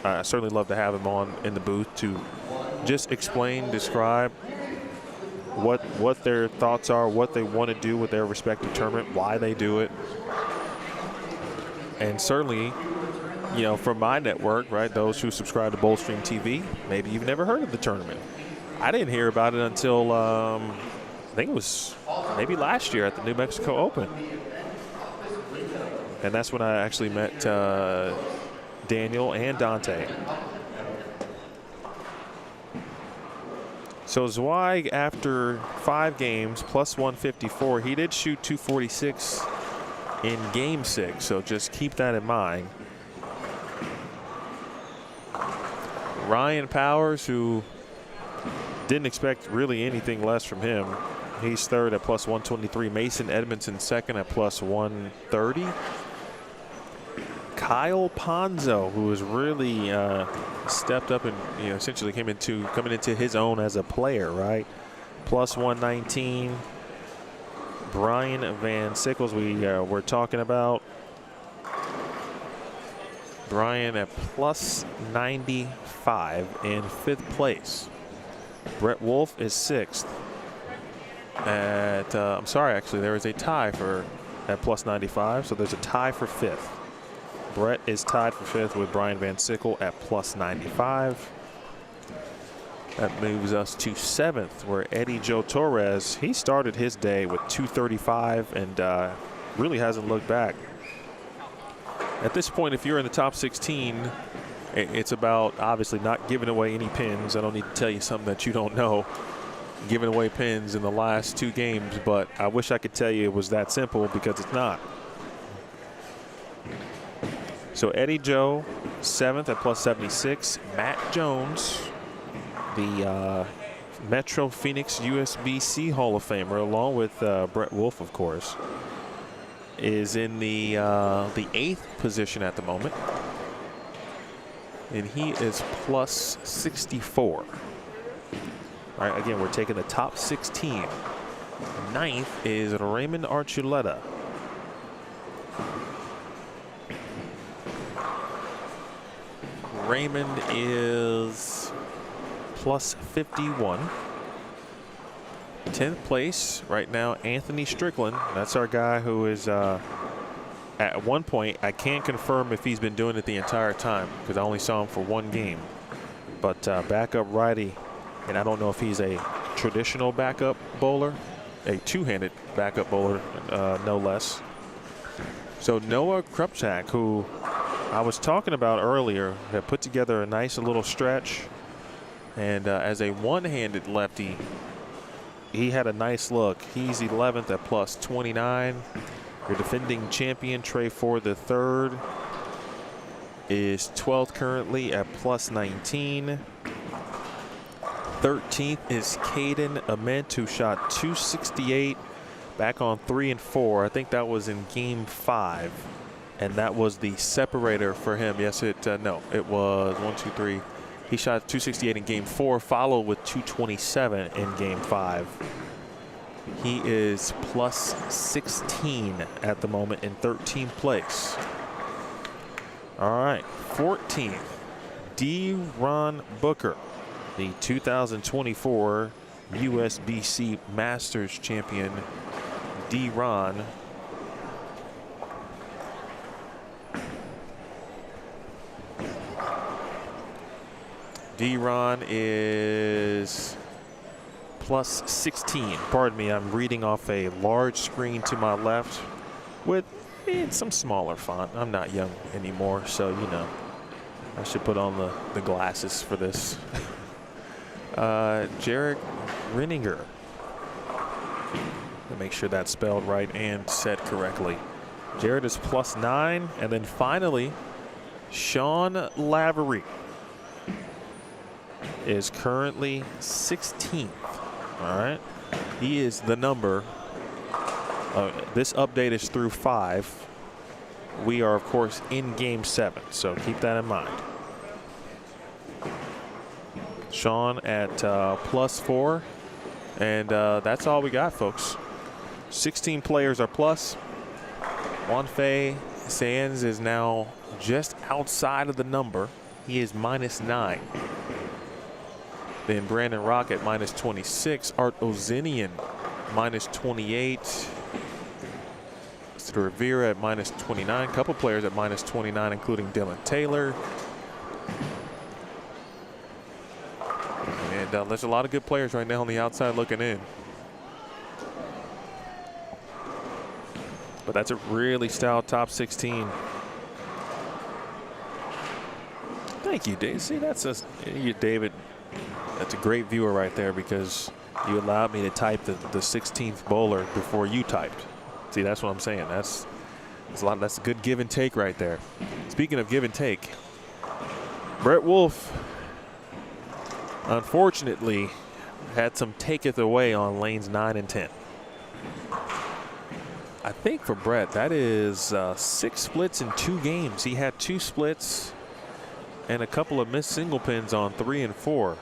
I certainly love to have him on in the booth to just explain, describe what their thoughts are, what they want to do with their respective tournament, why they do it. And certainly, you know, from my network, right, those who subscribe to Bowlstream TV, maybe you've never heard of the tournament. I didn't hear about it until I think it was maybe last year at the New Mexico Open. And that's when I actually met Daniel and Dante. So Zweig, after 5 games, plus 154, he did shoot 246 in game 6, so just keep that in mind. Ryan Powers, who didn't expect really anything less from him, he's third at plus 123. Mason Edmondson second at plus 130. Kyle Ponzo, who has really stepped up and, you know, essentially coming into his own as a player, right? Plus 119. Brian Van Sickles, we were talking about. Brian at plus 95 in 5th place. Brett Wolf is 6th. At I'm sorry, actually, there is a tie at plus 95, so there's a tie for 5th. Brett is tied for 5th with Brian Van Sickle at plus 95. That moves us to 7th, where Eddie Joe Torres, he started his day with 235 and really hasn't looked back. At this point, if you're in the top 16, it's about obviously not giving away any pins. I don't need to tell you something that you don't know. Giving away pins in the last 2 games, but I wish I could tell you it was that simple, because it's not. So Eddie Joe, 7th at plus 76. Matt Jones, the Metro Phoenix USBC Hall of Famer, along with Brett Wolf, of course, is in the 8th position at the moment. And he is plus 64. All right, again, we're taking the top 16. 9th is Raymond Archuleta. Raymond is plus 51. 10th place right now, Anthony Strickland. That's our guy who is at one point, I can't confirm if he's been doing it the entire time because I only saw him for 1 game. But backup righty, and I don't know if he's a traditional backup bowler, a 2-handed backup bowler, no less. So Noah Krupchak, who I was talking about earlier, have put together a nice little stretch. And as a 1-handed lefty, he had a nice look. He's 11th at plus 29. Your defending champion, Trey Ford III, is 12th currently at plus 19. 13th is Caden Ament, who shot 268 back on 3 and 4. I think that was in game 5. And that was the separator for him. Yes, it was 1, 2, 3. He shot 268 in game 4, followed with 227 in game 5. He is plus 16 at the moment in 13th place. All right, 14th, D. Ron Booker, the 2024 USBC Masters champion. D. Ron. D-Ron is plus 16. Pardon me, I'm reading off a large screen to my left with some smaller font. I'm not young anymore, so, you know, I should put on the glasses for this. Jarek Renninger. Make sure that's spelled right and said correctly. Jared is plus 9. And then finally, Sean Lavery is currently 16th. All right. He is the number. This update is through 5. we are, of course, in Game 7. So keep that in mind. Sean at +4. And that's all we got, folks. 16 players are plus. Juan Fe Sands is now just outside of the number. He is -9. Then Brandon Rock at -26. Art Ozinian -28. Rivera at -29. Couple players at -29, including Dylan Taylor. And there's a lot of good players right now on the outside looking in. But that's a really stout top 16. Thank you, Dave. See, that's David. That's a great viewer right there because you allowed me to type the 16th bowler before you typed. See, that's what I'm saying. That's a good give and take right there. Speaking of give and take, Brett Wolf unfortunately had some taketh away on lanes 9 and 10. I think for Brett, that is 6 splits in 2 games. He had 2 splits and a couple of missed single pins on 3 and 4.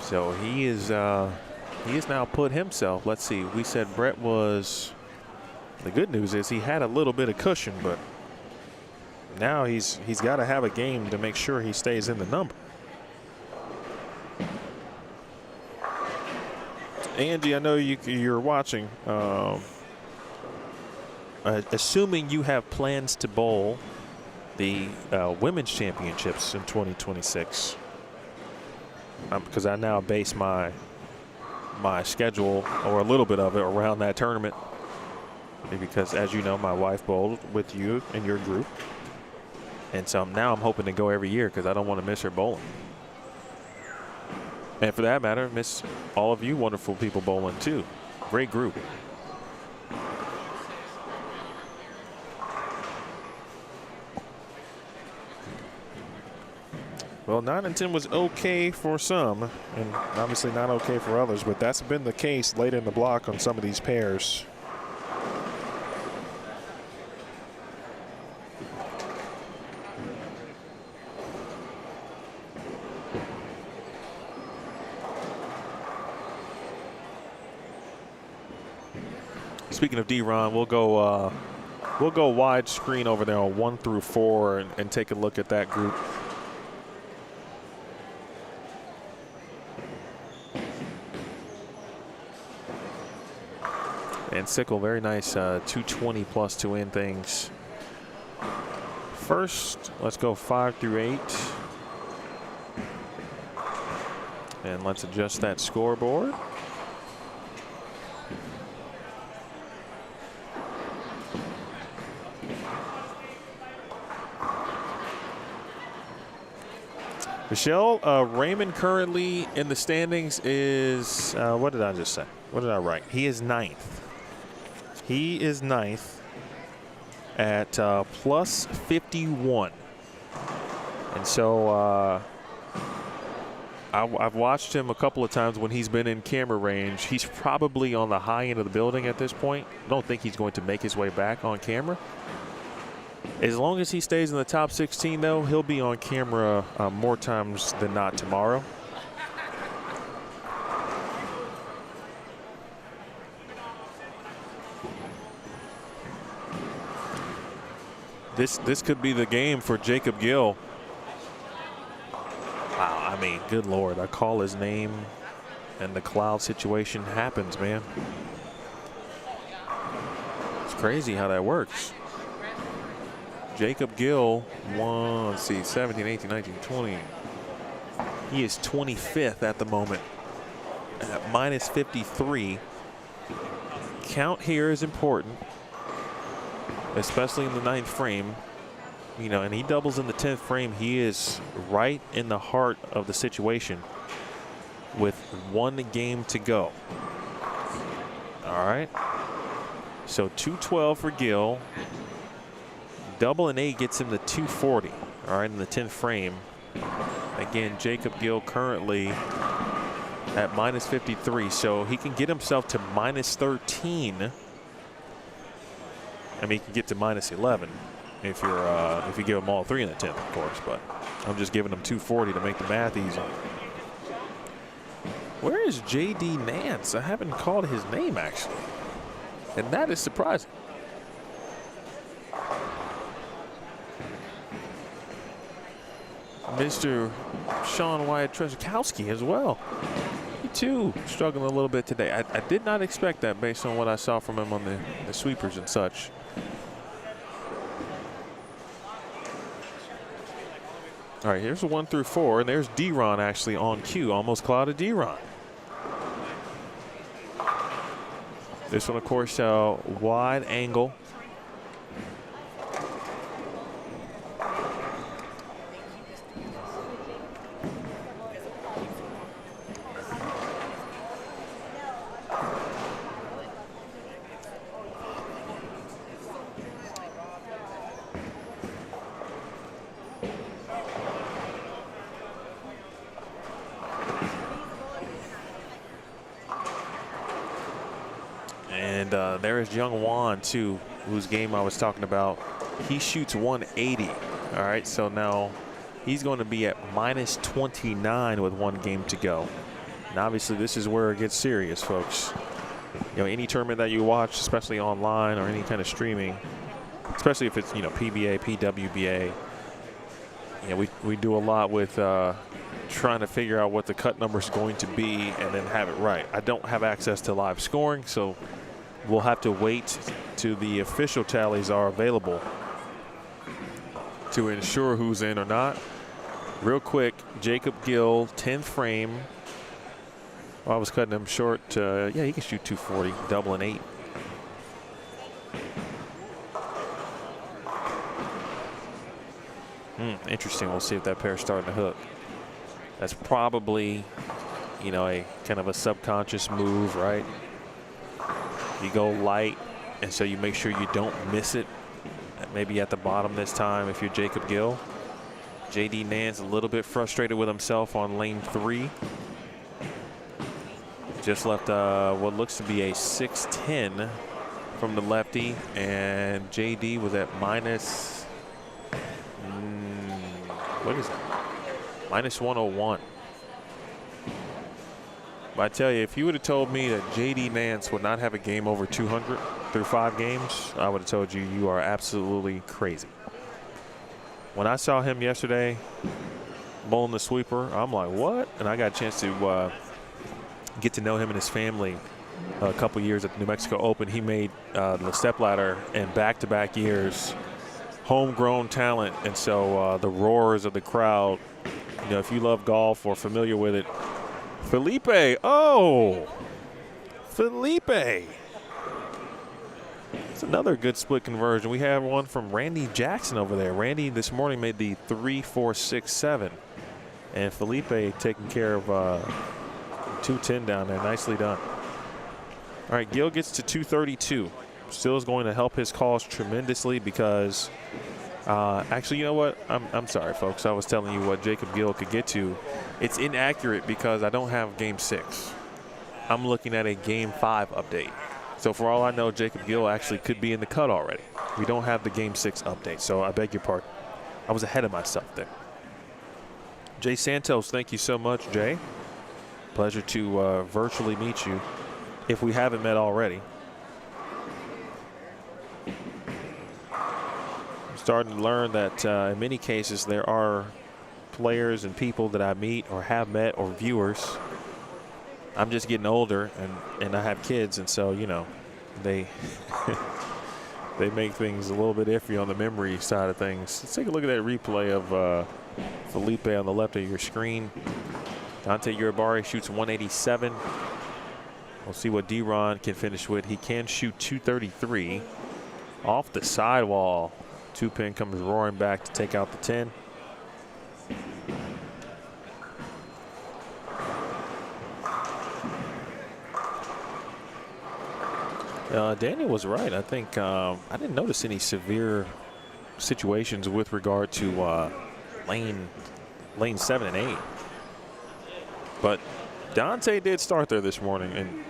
So he has now put himself, let's see, we said Brett was, the good news is he had a little bit of cushion, but now he's got to have a game to make sure he stays in the number. Angie, I know you're watching. Assuming you have plans to bowl the women's championships in 2026, because I now base my schedule, or a little bit of it, around that tournament. Because, as you know, my wife bowled with you in your group, and so now I'm hoping to go every year because I don't want to miss her bowling. And for that matter, miss all of you wonderful people bowling too. Great group. Well, 9 and 10 was okay for some, and obviously not okay for others, but that's been the case late in the block on some of these pairs. Speaking of D-Ron, we'll go widescreen over there on 1 through 4 and take a look at that group. And Sickle, very nice 220 plus to end things. First, let's go 5 through 8. And let's adjust that scoreboard. Michelle, Raymond currently in the standings is, what did I just say? What did I write? He is 9th. He is 9th at plus 51. And so I've watched him a couple of times when he's been in camera range. He's probably on the high end of the building at this point. I don't think he's going to make his way back on camera. As long as he stays in the top 16, though, he'll be on camera more times than not tomorrow. This could be the game for Jacob Gill. Wow, I mean, good Lord. I call his name, and the cloud situation happens, man. It's crazy how that works. Jacob Gill, let's see, 17, 18, 19, 20. He is 25th at the moment at minus 53. Count here is important, especially in the 9th frame. You know, and he doubles in the 10th frame. He is right in the heart of the situation with 1 game to go. All right. So 212 for Gill. Double an 8 gets him to 240. All right, in the 10th frame. Again, Jacob Gill currently at minus 53, so he can get himself to minus 13 I mean, you can get to -11 if you give them all 3 in the 10th, of course. But I'm just giving them 240 to make the math easy. Where is J.D. Nance? I haven't called his name actually, and that is surprising. Mr. Sean Wyatt Trzaskowski as well. He too struggling a little bit today. I did not expect that based on what I saw from him on the sweepers and such. All right, here's a 1 through 4, and there's D-Ron actually on cue. Almost clouded D-Ron. This one, of course, wide angle. And there's Young Juan, too, whose game I was talking about. He shoots 180. All right, so now he's going to be at -29 with 1 game to go. And obviously, this is where it gets serious, folks. You know, any tournament that you watch, especially online or any kind of streaming, especially if it's, you know, PBA, PWBA, you know, we do a lot with trying to figure out what the cut number is going to be and then have it right. I don't have access to live scoring, so we'll have to wait till the official tallies are available to ensure who's in or not. Real quick, Jacob Gill, 10th frame. Well, I was cutting him short. Yeah, he can shoot 240, double and 8. Interesting. We'll see if that pair's starting to hook. That's probably, you know, a kind of a subconscious move, right? You go light, and so you make sure you don't miss it. Maybe at the bottom this time if you're Jacob Gill. J.D. Nance a little bit frustrated with himself on lane 3. Just left what looks to be a 610 from the lefty, and J.D. was at what is it? -101. But I tell you, if you would have told me that J.D. Nance would not have a game over 200 through 5 games, I would have told you you are absolutely crazy. When I saw him yesterday bowling the sweeper, I'm like, what? And I got a chance to get to know him and his family a couple years at the New Mexico Open. He made the stepladder in back-to-back years. Homegrown talent, and so the roars of the crowd, you know, if you love golf or familiar with it. Felipe, oh, Felipe. It's another good split conversion. We have one from Randy Jackson over there. Randy this morning made the 3, 4, 6, 7, and Felipe taking care of 210 down there. Nicely done. All right, Gill gets to 232. Still is going to help his cause tremendously because actually, you know what? I'm sorry, folks. I was telling you what Jacob Gill could get to. It's inaccurate because I don't have game 6. I'm looking at a game 5 update. So for all I know, Jacob Gill actually could be in the cut already. We don't have the game 6 update, so I beg your pardon. I was ahead of myself there. Jay Santos, thank you so much, Jay. Pleasure to virtually meet you if we haven't met already. Starting to learn that in many cases there are players and people that I meet or have met or viewers. I'm just getting older and I have kids, and so, you know, they they make things a little bit iffy on the memory side of things. Let's take a look at that replay of Felipe on the left of your screen. Dante Uribarri shoots 187. We'll see what D-Ron can finish with. He can shoot 233 off the sidewall. 2-pin comes roaring back to take out the 10. Daniel was right. I think I didn't notice any severe situations with regard to lane 7 and 8. But Dante did start there this morning, and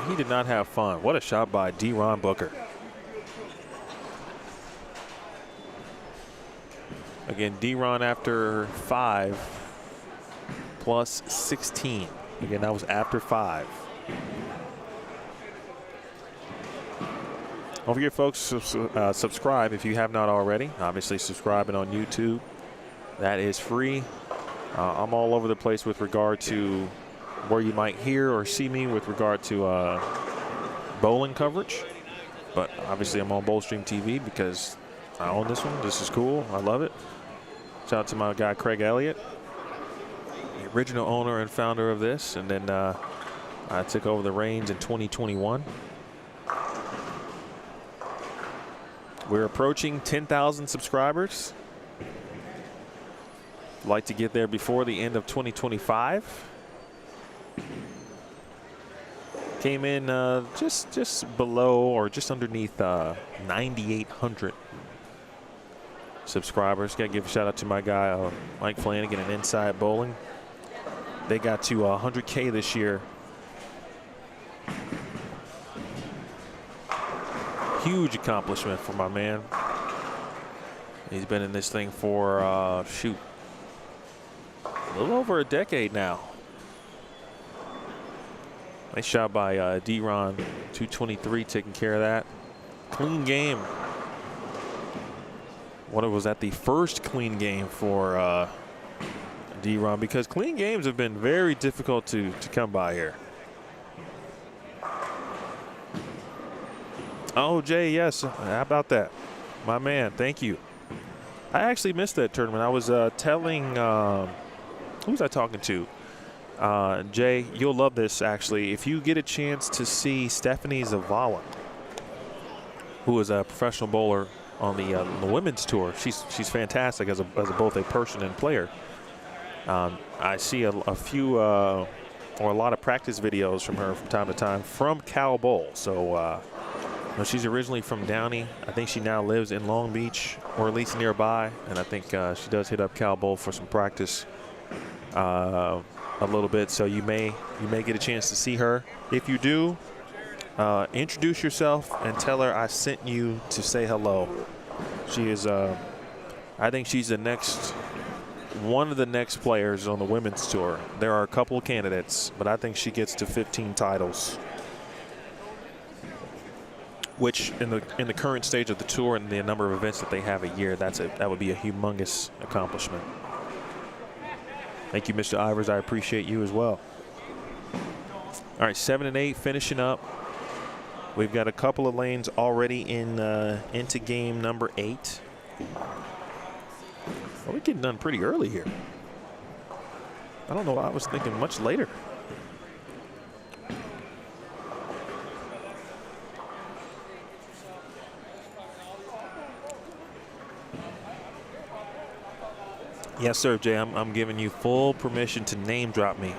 he did not have fun. What a shot by D-Ron Booker. Again, D-Ron after 5 plus 16. Again, that was after 5. Don't forget, folks, subscribe if you have not already. Obviously, subscribing on YouTube. That is free. I'm all over the place with regard to where you might hear or see me with regard to bowling coverage. But obviously, I'm on Bowlstream TV because I own this one. This is cool. I love it. Shout out to my guy, Craig Elliott, the original owner and founder of this. And then I took over the reins in 2021. We're approaching 10,000 subscribers. Like to get there before the end of 2025. Came in just below or just underneath 9,800 subscribers. Got to give a shout out to my guy Mike Flanagan and Inside Bowling. They got to 100K this year. Huge accomplishment for my man. He's been in this thing for a little over a decade now. Nice shot by D-Ron, 223, taking care of that. Clean game. What was that? The first clean game for D-Ron, because clean games have been very difficult to come by here. Oh, Jay, yes. How about that? My man, thank you. I actually missed that tournament. I was telling, who was I talking to? Jay, you'll love this, actually. If you get a chance to see Stephanie Zavala, who is a professional bowler on the women's tour, she's fantastic as both a person and player. I see a few or a lot of practice videos from her from time to time from Cal Bowl. So she's originally from Downey. I think she now lives in Long Beach, or at least nearby. And I think she does hit up Cal Bowl for some practice a little bit. So you may get a chance to see her. If you do, introduce yourself and tell her I sent you to say hello. She is, I think she's one of the next players on the women's tour. There are a couple of candidates, but I think she gets to 15 titles. Which in the current stage of the tour and the number of events that they have a year, that would be a humongous accomplishment. Thank you, Mr. Ivers. I appreciate you as well. All right, 7 and 8 finishing up. We've got a couple of lanes already into game number 8. Well, we're getting done pretty early here. I don't know why I was thinking much later. Yes, sir, Jay. I'm giving you full permission to name drop me.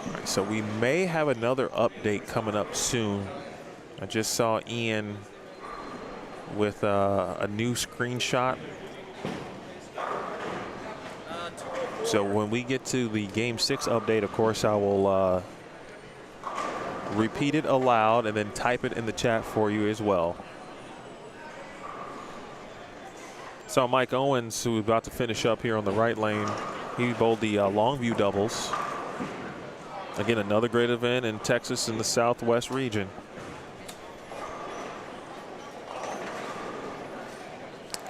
All right, so we may have another update coming up soon. I just saw Ian with a new screenshot. So when we get to the Game 6 update, of course, I will repeat it aloud and then type it in the chat for you as well. So Mike Owens, who's about to finish up here on the right lane, he bowled the Longview doubles. Again, another great event in Texas in the Southwest region.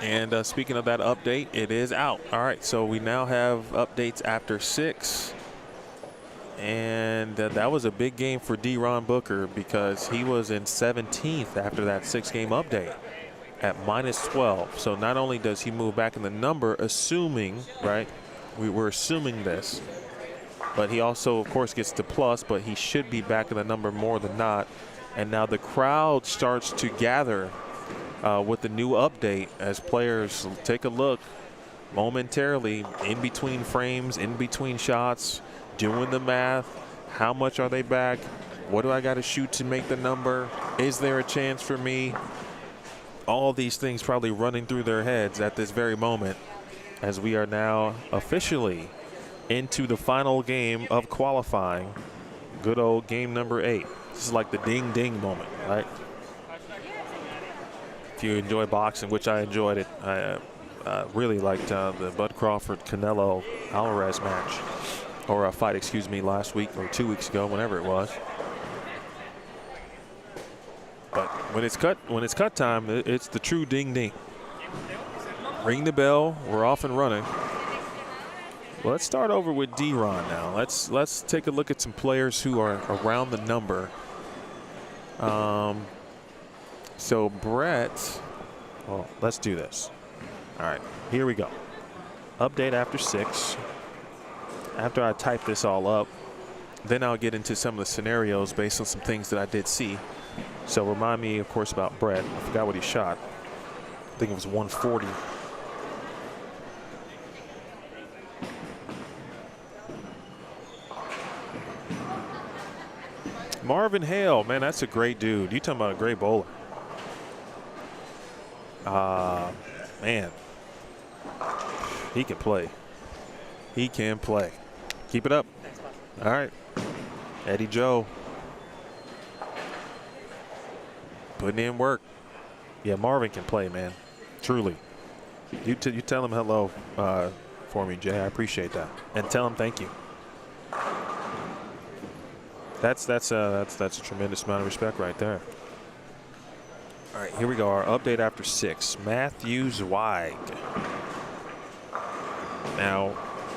And speaking of that update, it is out. All right, so we now have updates after 6. And that was a big game for D-Ron Booker because he was in 17th after that 6-game update at -12. So not only does he move back in the number, assuming, right, we're assuming this, but he also, of course, gets to plus, but he should be back in the number more than not. And now the crowd starts to gather with the new update as players take a look momentarily in between frames, in between shots, doing the math. How much are they back? What do I got to shoot to make the number? Is there a chance for me? all these things probably running through their heads at this very moment as we are now officially into the final game of qualifying. Good old game number 8. This is like the ding ding moment, right? If you enjoy boxing, which I enjoyed it, I really liked the Bud Crawford-Canelo Alvarez match, or a fight, excuse me, last week or 2 weeks ago, whenever it was. But when it's cut time, it's the true ding ding. Ring the bell. We're off and running. Well, let's start over with D-Ron now. Let's take a look at some players who are around the number. So Brett, well, let's do this. All right, here we go. Update after 6. After I type this all up, then I'll get into some of the scenarios based on some things that I did see. So remind me, of course, about Brett. I forgot what he shot. I think it was 140. Marvin Hale, man, that's a great dude. You talking about a great bowler. Man, he can play. He can play. Keep it up. All right. Eddie Joe. Putting in work. Yeah, Marvin can play, man. Truly. You tell him hello for me, Jay. I appreciate that. And tell him thank you. That's a tremendous amount of respect right there. All right, here we go. Our update after 6. Matthew Zweig. Now,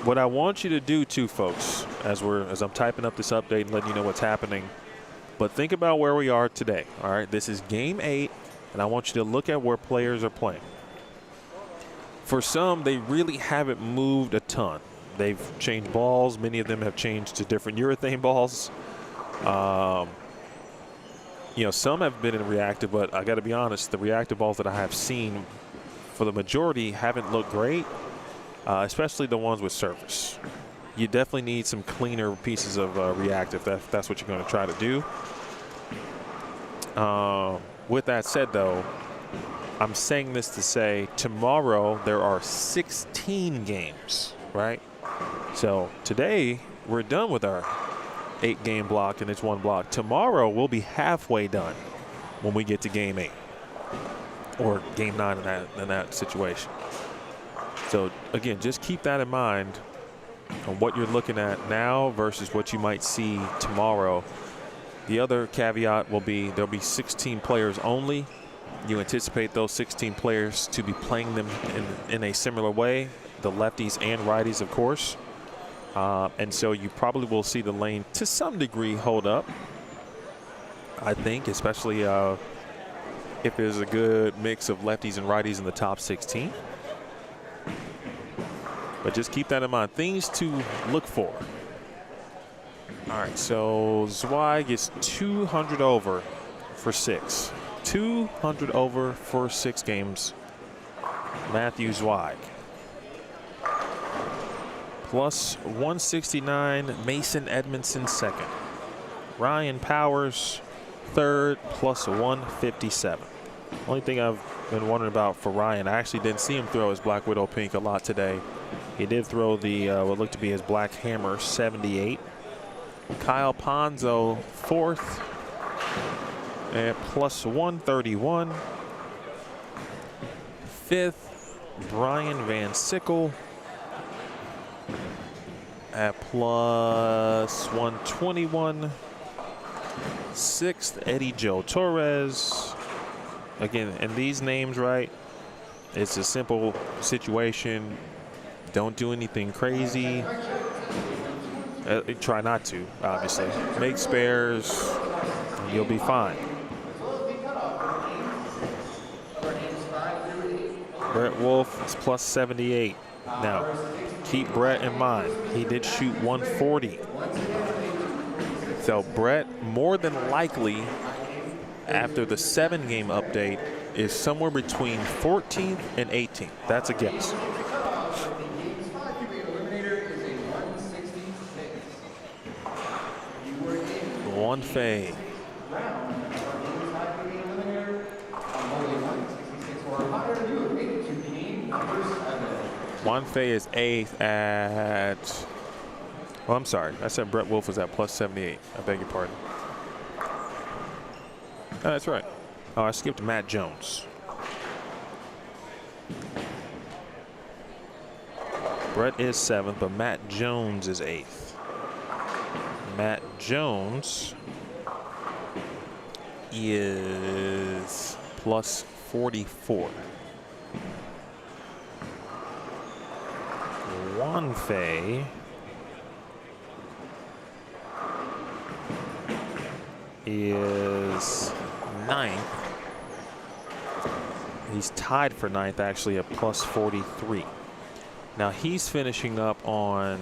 what I want you to do too, folks, as I'm typing up this update and letting you know what's happening, but think about where we are today. All right, this is game 8, and I want you to look at where players are playing. For some, they really haven't moved a ton. They've changed balls. Many of them have changed to different urethane balls. You know, some have been in reactive, but I got to be honest, the reactive balls that I have seen for the majority haven't looked great, especially the ones with surface. You definitely need some cleaner pieces of reactive if that's what you're going to try to do. With that said, though, I'm saying this to say tomorrow there are 16 games, right? So today we're done with our 8-game block, and it's 1 block. Tomorrow we'll be halfway done when we get to game 8 or game 9 in that situation. So again, just keep that in mind on what you're looking at now versus what you might see tomorrow. The other caveat will be there'll be 16 players only. You anticipate those 16 players to be playing them in a similar way, the lefties and righties, of course. And so you probably will see the lane to some degree hold up, I think, especially if there's a good mix of lefties and righties in the top 16. But just keep that in mind. Things to look for. All right, so Zweig is 200 over for 6. 200 over for 6 games. Matthew Zweig. Plus 169, Mason Edmondson second. Ryan Powers third, plus 157. Only thing I've been wondering about for Ryan, I actually didn't see him throw his Black Widow Pink a lot today. He did throw the what looked to be his Black Hammer 78. Kyle Ponzo fourth at plus 131. Fifth, Brian Van Sickle at plus 121. Sixth, Eddie Joe Torres. Again, and these names, right, it's a simple situation. Don't do anything crazy. Try not to, obviously. Make spares, and you'll be fine. Brett Wolf is plus 78. Now, keep Brett in mind. He did shoot 140. So Brett, more than likely, after the 7-game update, is somewhere between 14th and 18th. That's a guess. One fade. Juan Fei is 8th at, oh, I'm sorry. I said Brett Wolf was at plus 78. I beg your pardon. Oh, that's right. Oh, I skipped Matt Jones. Brett is 7th, but Matt Jones is 8th. Matt Jones is plus 44. Juan Fei is 9th. He's tied for 9th actually at plus 43. Now he's finishing up on,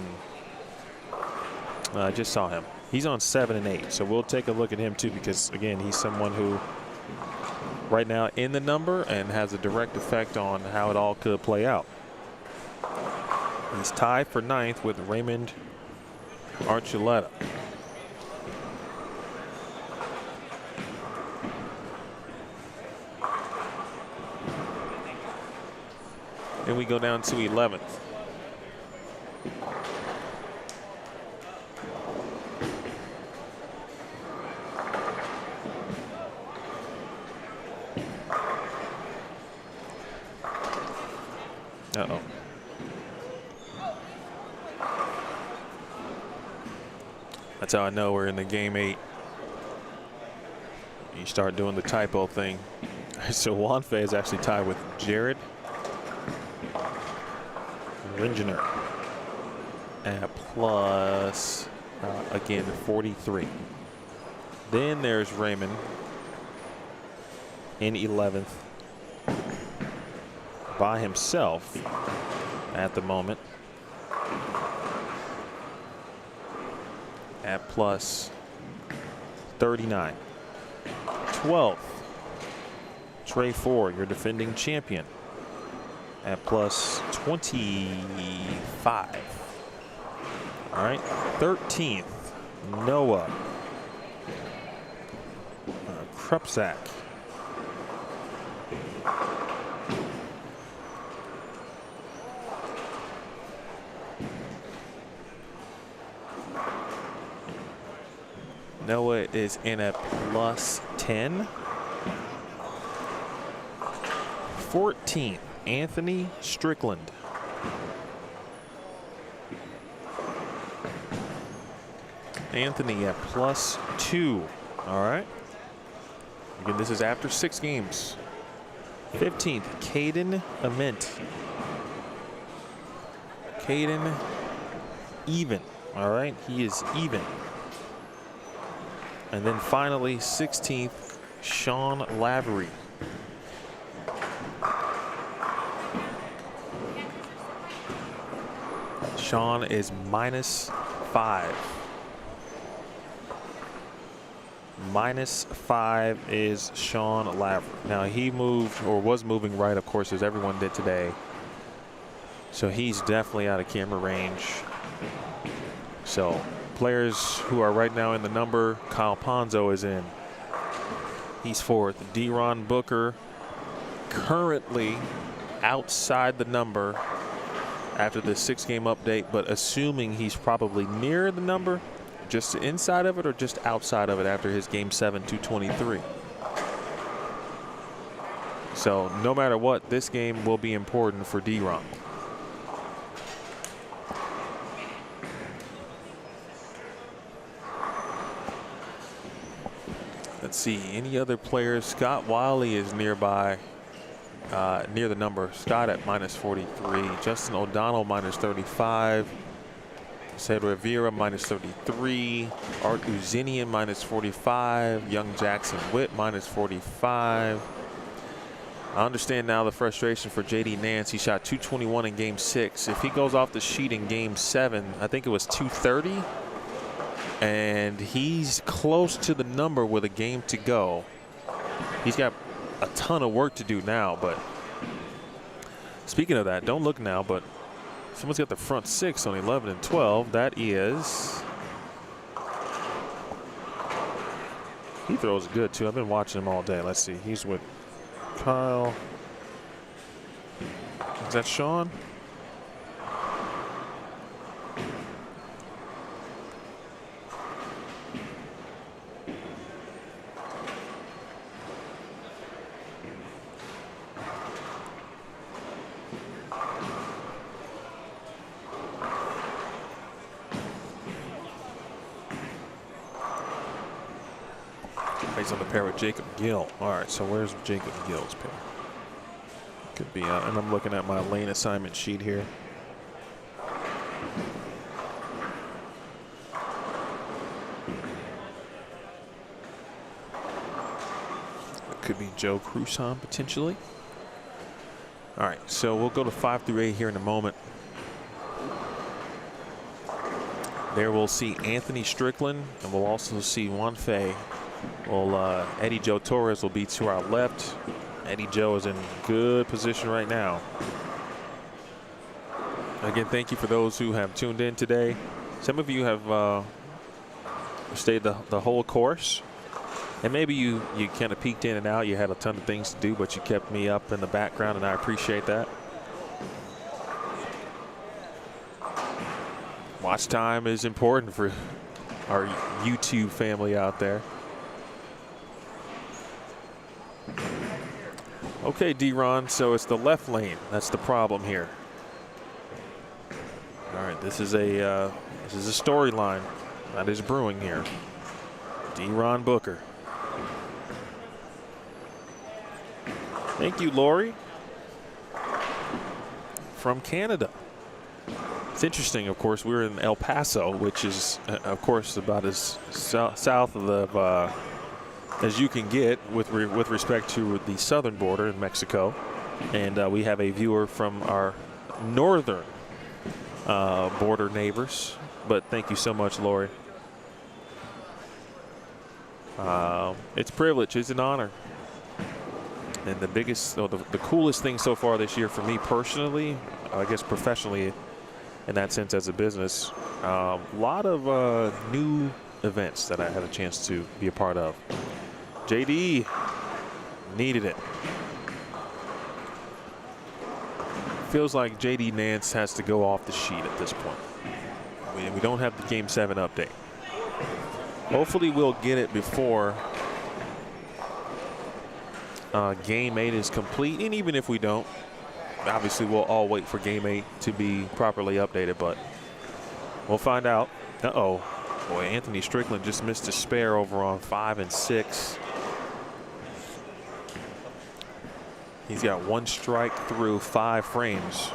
I just saw him. He's on 7 and 8. So we'll take a look at him too, because again, he's someone who right now in the number and has a direct effect on how it all could play out. He's tied for 9th with Raymond Archuleta. Then we go down to 11th. Uh-oh. That's how I know we're in the game 8. You start doing the typo thing. So Juan Fei is actually tied with Jared Ringener at plus, again, 43. Then there's Raymond in 11th by himself at the moment at plus 39. 12th, Trey Ford, your defending champion, at plus 25. All right, 13th, Noah Krupczak. Noah is in at plus 10. 14th, Anthony Strickland. Anthony at plus 2. All right. Again, this is after 6 games. 15th, Caden Ament. Caden even. All right, he is even. And then finally, 16th, Sean Lavery. Sean is minus 5. Minus 5 is Sean Lavery. Now he moved, or was moving right, of course, as everyone did today. So he's definitely out of camera range. So players who are right now in the number, Kyle Ponzo is in. He's 4th. Deron Booker currently outside the number after the 6-game update, but assuming he's probably near the number, just inside of it or just outside of it after his game 7 223. So no matter what, this game will be important for Deron. Let's see, any other players? Scott Wiley is nearby, near the number. Scott at minus 43. Justin O'Donnell minus 35. Cedric Rivera minus 33. Art Uzinian minus 45. Young Jackson Witt minus 45. I understand now the frustration for JD Nance. He shot 221 in game 6. If he goes off the sheet in game 7, I think it was 230. And he's close to the number with a game to go. He's got a ton of work to do now, but speaking of that, don't look now, but someone's got the front 6 on 11 and 12. That is, he throws good too. I've been watching him all day. Let's see, he's with Kyle. Is that Sean? he's on the pair with Jacob Gill. All right, so where's Jacob Gill's pair? Could be, and I'm looking at my lane assignment sheet here. It could be Joe Cruson potentially. All right, so we'll go to 5 through 8 here in a moment. There we'll see Anthony Strickland, and we'll also see Juan Fei. Well, Eddie Joe Torres will be to our left. Eddie Joe is in good position right now. Again, thank you for those who have tuned in today. Some of you have stayed the whole course. And maybe you kind of peeked in and out. You had a ton of things to do, but you kept me up in the background, and I appreciate that. Watch time is important for our YouTube family out there. Okay, D-Ron, so it's the left lane. That's the problem here. All right, this is a storyline that is brewing here. D-Ron Booker. Thank you, Lori, from Canada. It's interesting, of course, we're in El Paso, which is, of course, about as south of the, as you can get with respect to the southern border in Mexico. And we have a viewer from our northern border neighbors. But thank you so much, Lori. It's a privilege. It's an honor. And the biggest, the coolest thing so far this year for me personally, I guess professionally, in that sense as a business, a lot of new events that I had a chance to be a part of. JD needed it. Feels like JD Nance has to go off the sheet at this point. We don't have the Game 7 update. Hopefully we'll get it before Game 8 is complete, and even if we don't, obviously we'll all wait for Game 8 to be properly updated, but we'll find out. Uh-oh. Boy, Anthony Strickland just missed a spare over on 5 and 6. He's got one strike through 5 frames.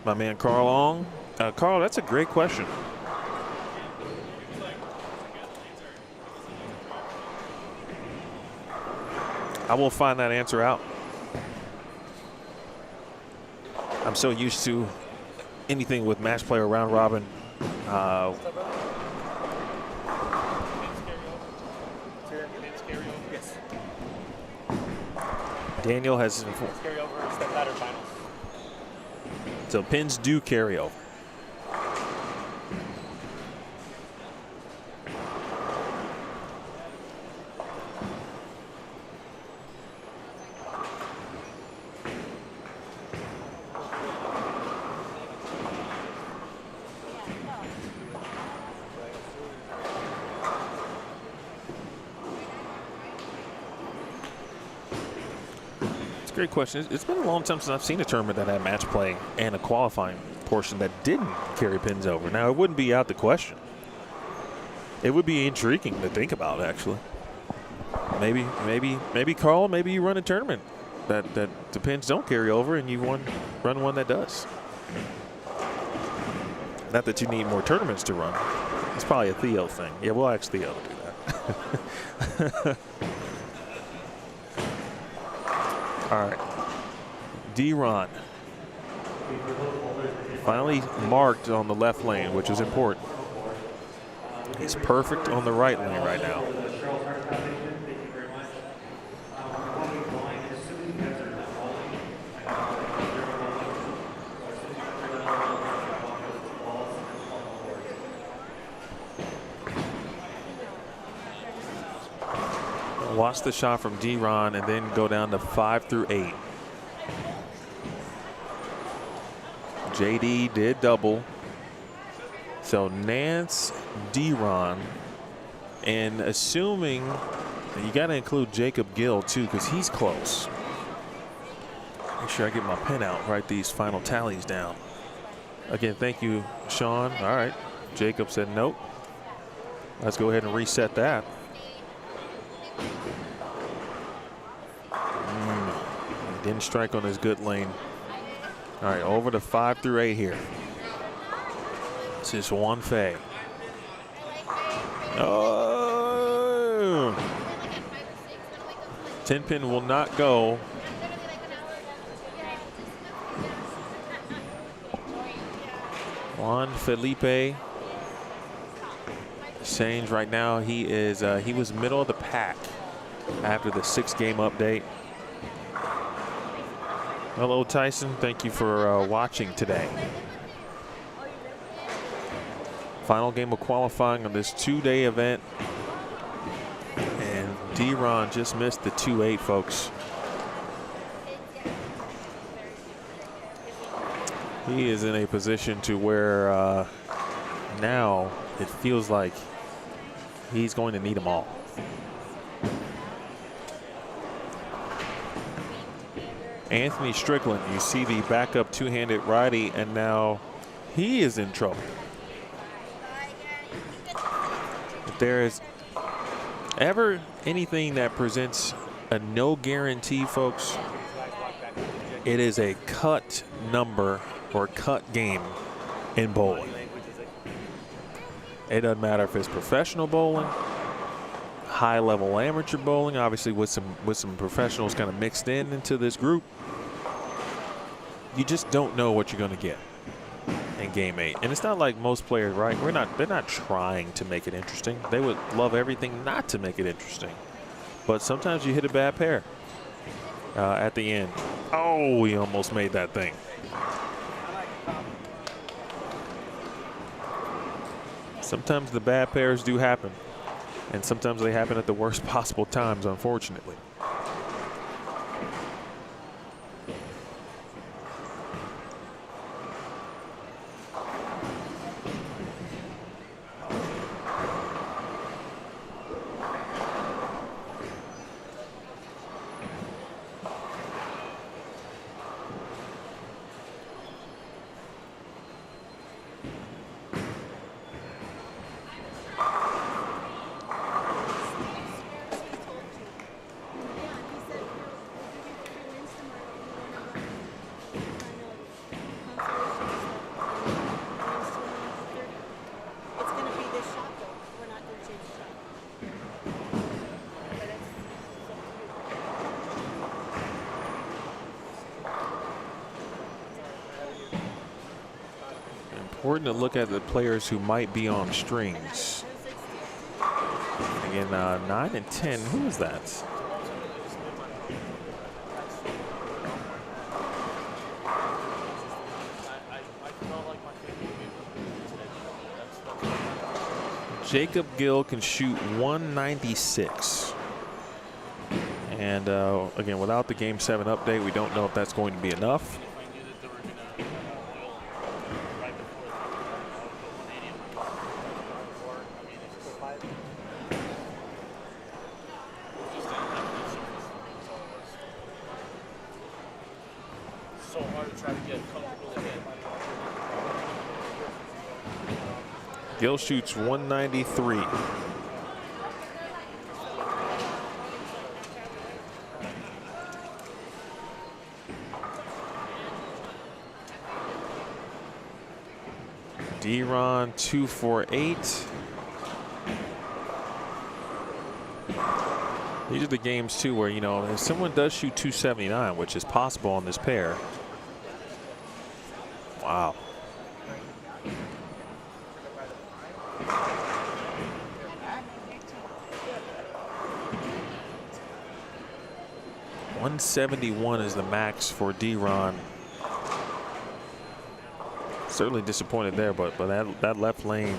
My man Carl Ong. Carl, that's a great question. I will find that answer out. I'm so used to anything with match play or round robin. Daniel has Carry over stepladder finals. So pins do carry over. Great question. It's been a long time since I've seen a tournament that had match play and a qualifying portion that didn't carry pins over. Now, it wouldn't be out the question. It would be intriguing to think about, actually. Maybe Carl, maybe you run a tournament that the pins don't carry over and you run one that does. Not that you need more tournaments to run. It's probably a Theo thing. Yeah, we'll ask Theo to do that. All right. D-Ron. Finally marked on the left lane, which is important. He's perfect on the right lane right now. Watch the shot from D-Ron and then go down to 5 through 8. JD did double. So Nance, D-Ron, and assuming you got to include Jacob Gill too, because he's close. Make sure I get my pen out, write these final tallies down. Again, thank you, Sean. All right. Jacob said nope. Let's go ahead and reset that. He didn't strike on his good lane. All right, over to 5 through 8 here. This is Juan Fei. Oh! 10 pin will not go. Juan Felipe Sainz right now, he was middle of the pack after the 6-game update. Hello, Tyson. Thank you for watching today. Final game of qualifying on this 2-day event. And D-Ron just missed the 2-8, folks. He is in a position to where now it feels like he's going to need them all. Anthony Strickland, you see the backup two-handed righty, and now he is in trouble. If there is ever anything that presents a no guarantee, folks, it is a cut number or cut game in bowling. It doesn't matter if it's professional bowling, high-level amateur bowling, obviously with some professionals kind of mixed into this group. You just don't know what you're going to get in game 8. And it's not like most players, right? They're not trying to make it interesting. They would love everything not to make it interesting. But sometimes you hit a bad pair at the end. Oh, he almost made that thing. Sometimes the bad pairs do happen. And sometimes they happen at the worst possible times, unfortunately. Important to look at the players who might be on strings. Again, 9 and 10, who is that? Jacob Gill can shoot 196. And again, without the Game 7 update, we don't know if that's going to be enough. Gill shoots 193. D-Ron 248. These are the games too where, you know, if someone does shoot 279, which is possible on this pair, Wow. .171 is the max for D-Ron. Certainly disappointed there, but that left lane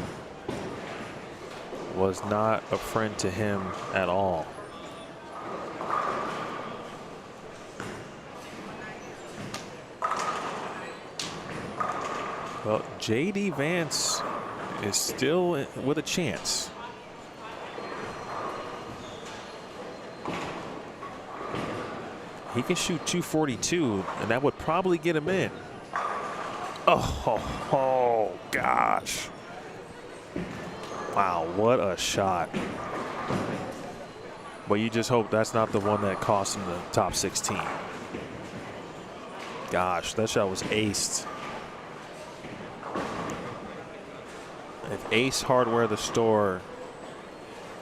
was not a friend to him at all. Well, J.D. Vance is still with a chance. He can shoot 242, and that would probably get him in. Oh, gosh. Wow, what a shot. But you just hope that's not the one that cost him the top 16. Gosh, that shot was aced. If Ace Hardware, the store,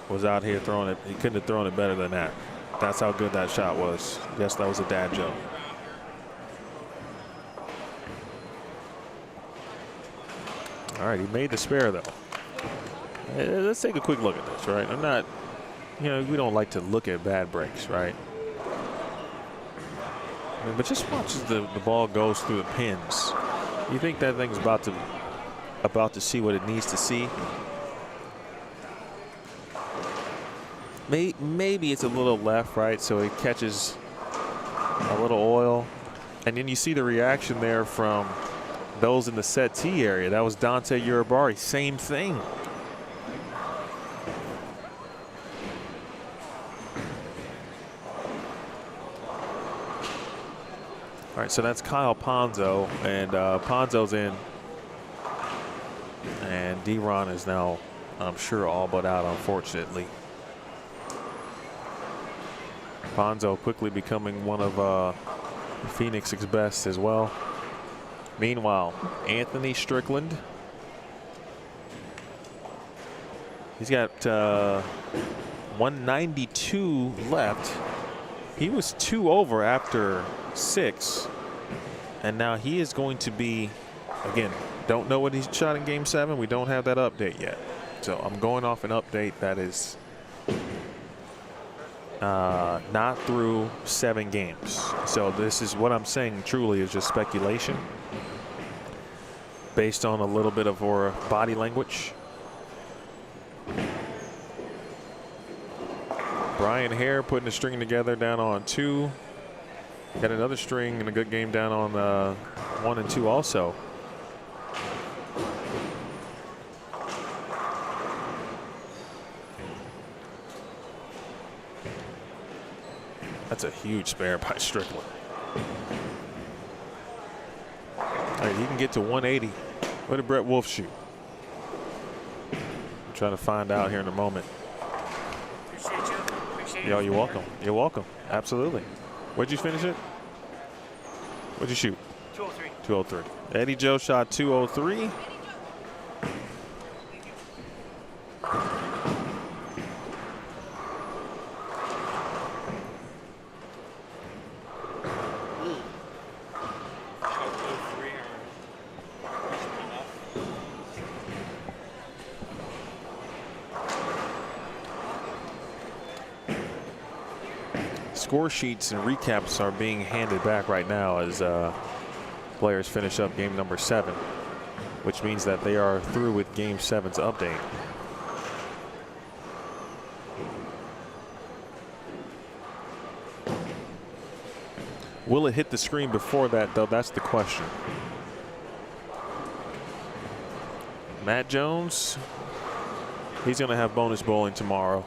was out here throwing it, he couldn't have thrown it better than that. That's how good that shot was. Yes, that was a dad joke. All right, he made the spare, though. Let's take a quick look at this, right? I'm not, you know, we don't like to look at bad breaks, right? I mean, but just watch as the ball goes through the pins. You think that thing's about to see what it needs to see? Maybe it's a little left, right? So it catches a little oil. And then you see the reaction there from those in the set T area. That was Dante Uribarri. Same thing. All right, so that's Kyle Ponzo, and Ponzo's in. And D-Ron is now, I'm sure, all but out, unfortunately. Ponzo quickly becoming one of Phoenix's best as well. Meanwhile, Anthony Strickland. He's got 192 left. He was 2 over after 6. And now he is going to be, again, don't know what he shot in Game 7. We don't have that update yet. So I'm going off an update that is not through 7 games. So this is what I'm saying truly is just speculation based on a little bit of our body language. Brian Hare putting a string together down on 2. Got another string and a good game down on 1 and 2 also. That's a huge spare by Strickland. All right, he can get to 180. What did Brett Wolf shoot? I'm trying to find out here in a moment. Appreciate you. Appreciate you. Yo, you're welcome. You're welcome. Absolutely. Where'd you finish it? What'd you shoot? 203. 203. Eddie Joe shot 203. Score sheets and recaps are being handed back right now as players finish up game number 7, which means that they are through with game 7's update. Will it hit the screen before that, though? That's the question. Matt Jones, he's going to have bonus bowling tomorrow.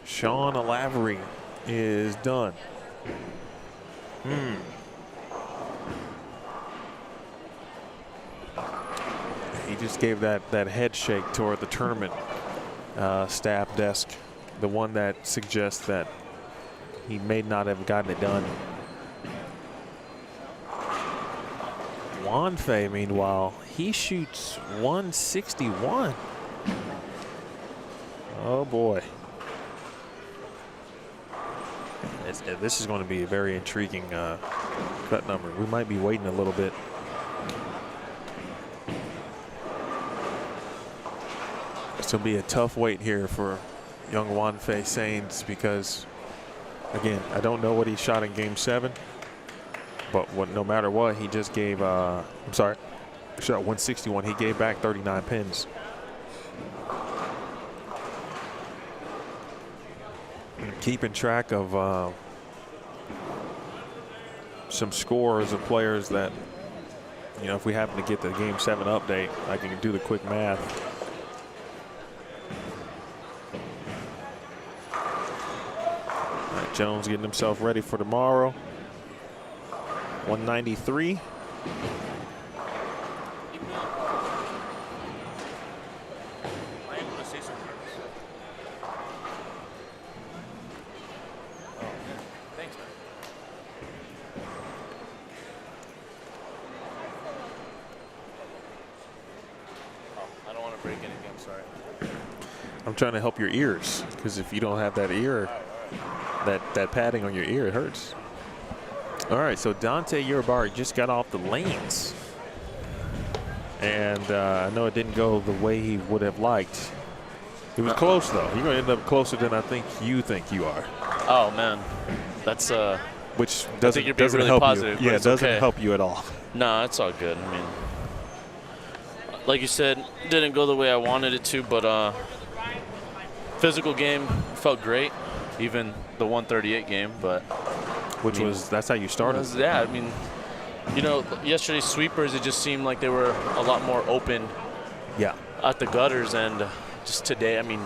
Sean Alavery is done. He just gave that head shake toward the tournament staff desk, the one that suggests that he may not have gotten it done. Wanfei, meanwhile, he shoots 161. Oh boy. this is going to be a very intriguing cut number. We might be waiting a little bit. This will be a tough wait here for young Juan Fe Sainz because, again, I don't know what he shot in Game 7, but no matter what, he just gave, I'm sorry, shot 161. He gave back 39 pins. Keeping track of some scores of players that, you know, if we happen to get the Game 7 update, I can do the quick math. All right, Jones getting himself ready for tomorrow. 193. I'm trying to help your ears, because if you don't have that ear, that padding on your ear, it hurts. All right, so Dante Uribarri just got off the lanes. And I know it didn't go the way he would have liked. It was close, though. You're going to end up closer than I think you are. Oh, man. That's which doesn't really help positive, you. Yeah, it doesn't okay. help you at all. Nah, it's all good. I mean, like you said, didn't go the way I wanted it to, but physical game felt great, even the 138 game, but that's how you started. Yeah, I mean, you know, yesterday's sweepers, it just seemed like they were a lot more open. Yeah. At the gutters, and just today, I mean,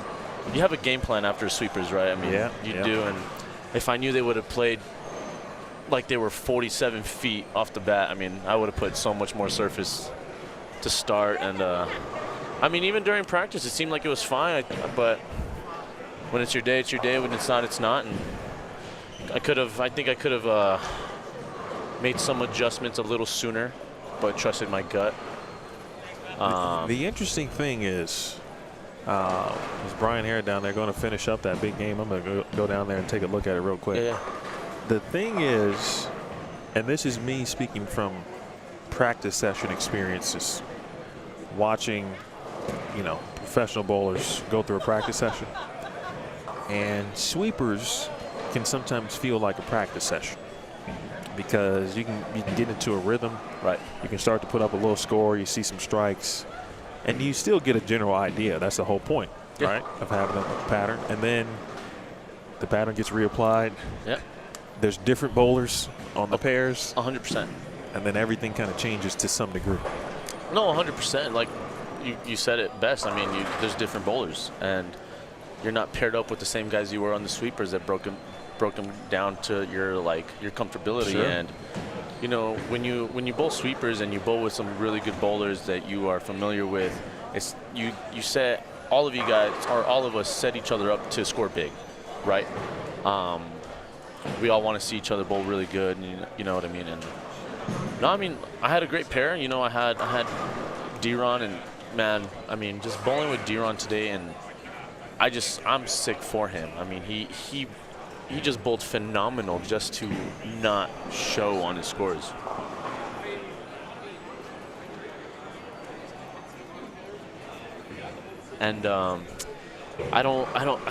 you have a game plan after sweepers, right? I mean, you do, and if I knew they would have played like they were 47 feet off the bat, I mean, I would have put so much more surface to start, and I mean, even during practice, it seemed like it was fine, but when it's your day, it's your day. When it's not, it's not. And I think I could have made some adjustments a little sooner, but trusted my gut. The interesting thing is Brian Hare down there going to finish up that big game. I'm going to go down there and take a look at it real quick. Yeah. The thing is, and this is me speaking from practice session experiences, watching, you know, professional bowlers go through a practice session. And sweepers can sometimes feel like a practice session because you can get into a rhythm. Right. You can start to put up a little score. You see some strikes, and you still get a general idea. That's the whole point, right, of having a pattern. And then the pattern gets reapplied. Yeah. There's different bowlers on the pairs. 100%. And then everything kind of changes to some degree. No, 100%. Like you said it best. I mean, there's different bowlers, and you're not paired up with the same guys you were on the sweepers that broke them down to your comfortability. Sure. And you know, when you bowl sweepers and you bowl with some really good bowlers that you are familiar with, it's you set all of you guys, or all of us, set each other up to score big, right? We all want to see each other bowl really good, and you know what I mean. And no, I mean, I had a great pair. You know, I had D-Ron, and man, I mean, just bowling with D-Ron today, and I'm sick for him. I mean, he just bowled phenomenal just to not show on his scores. And I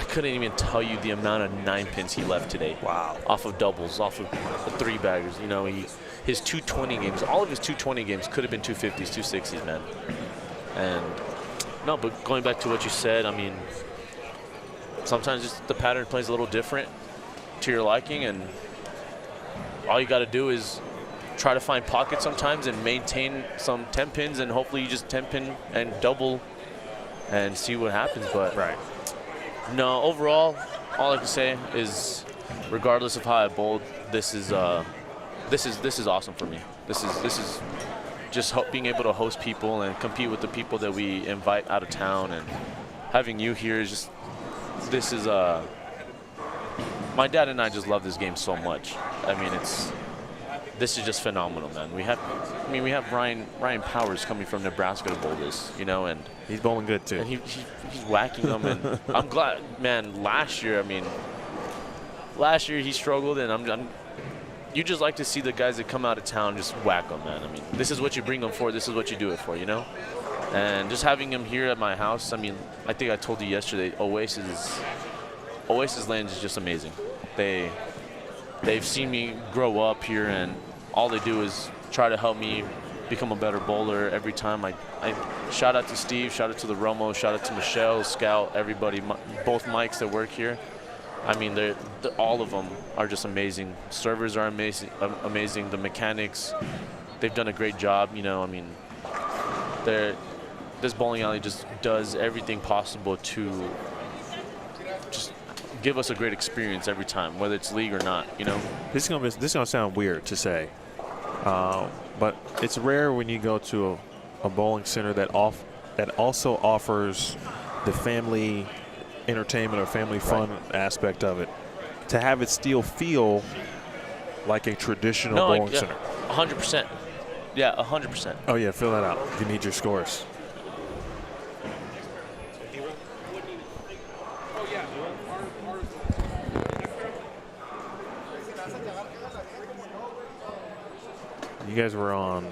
couldn't even tell you the amount of 9 pins he left today. Wow. Off of doubles, off of the 3-baggers. You know, his 220 games, all of his 220 games could have been 250s, 260s, man. And no, but going back to what you said, I mean, sometimes just the pattern plays a little different to your liking, and all you got to do is try to find pockets sometimes and maintain some 10 pins, and hopefully you just 10 pin and double and see what happens. But no, overall, all I can say is, regardless of how I bowled, this is awesome for me. This is just being able to host people and compete with the people that we invite out of town, and having you here is just, this is my dad and I just love this game so much. I mean, this is just phenomenal, man. We have Ryan Powers coming from Nebraska to bowl this, you know, and he's bowling good too. And he's whacking them, and I'm glad, man. Last year, I mean, last year he struggled, and you just like to see the guys that come out of town just whack them, man. I mean, this is what you bring them for. This is what you do it for, you know? And just having him here at my house, I mean, I think I told you yesterday, Oasis Lanes is just amazing. They've seen me grow up here, and all they do is try to help me become a better bowler every time. I shout out to Steve, shout out to the Romo, shout out to Michelle, Scout, everybody, both Mikes that work here. I mean, all of them are just amazing. Servers are amazing. The mechanics, they've done a great job. You know, I mean, this bowling alley just does everything possible to just give us a great experience every time, whether it's league or not. You know, this is gonna sound weird to say, but it's rare when you go to a bowling center that also offers the family entertainment or family fun aspect of it, to have it still feel like a traditional bowling center. 100%. Yeah, 100%. Oh yeah, fill that out. You need your scores. You guys were on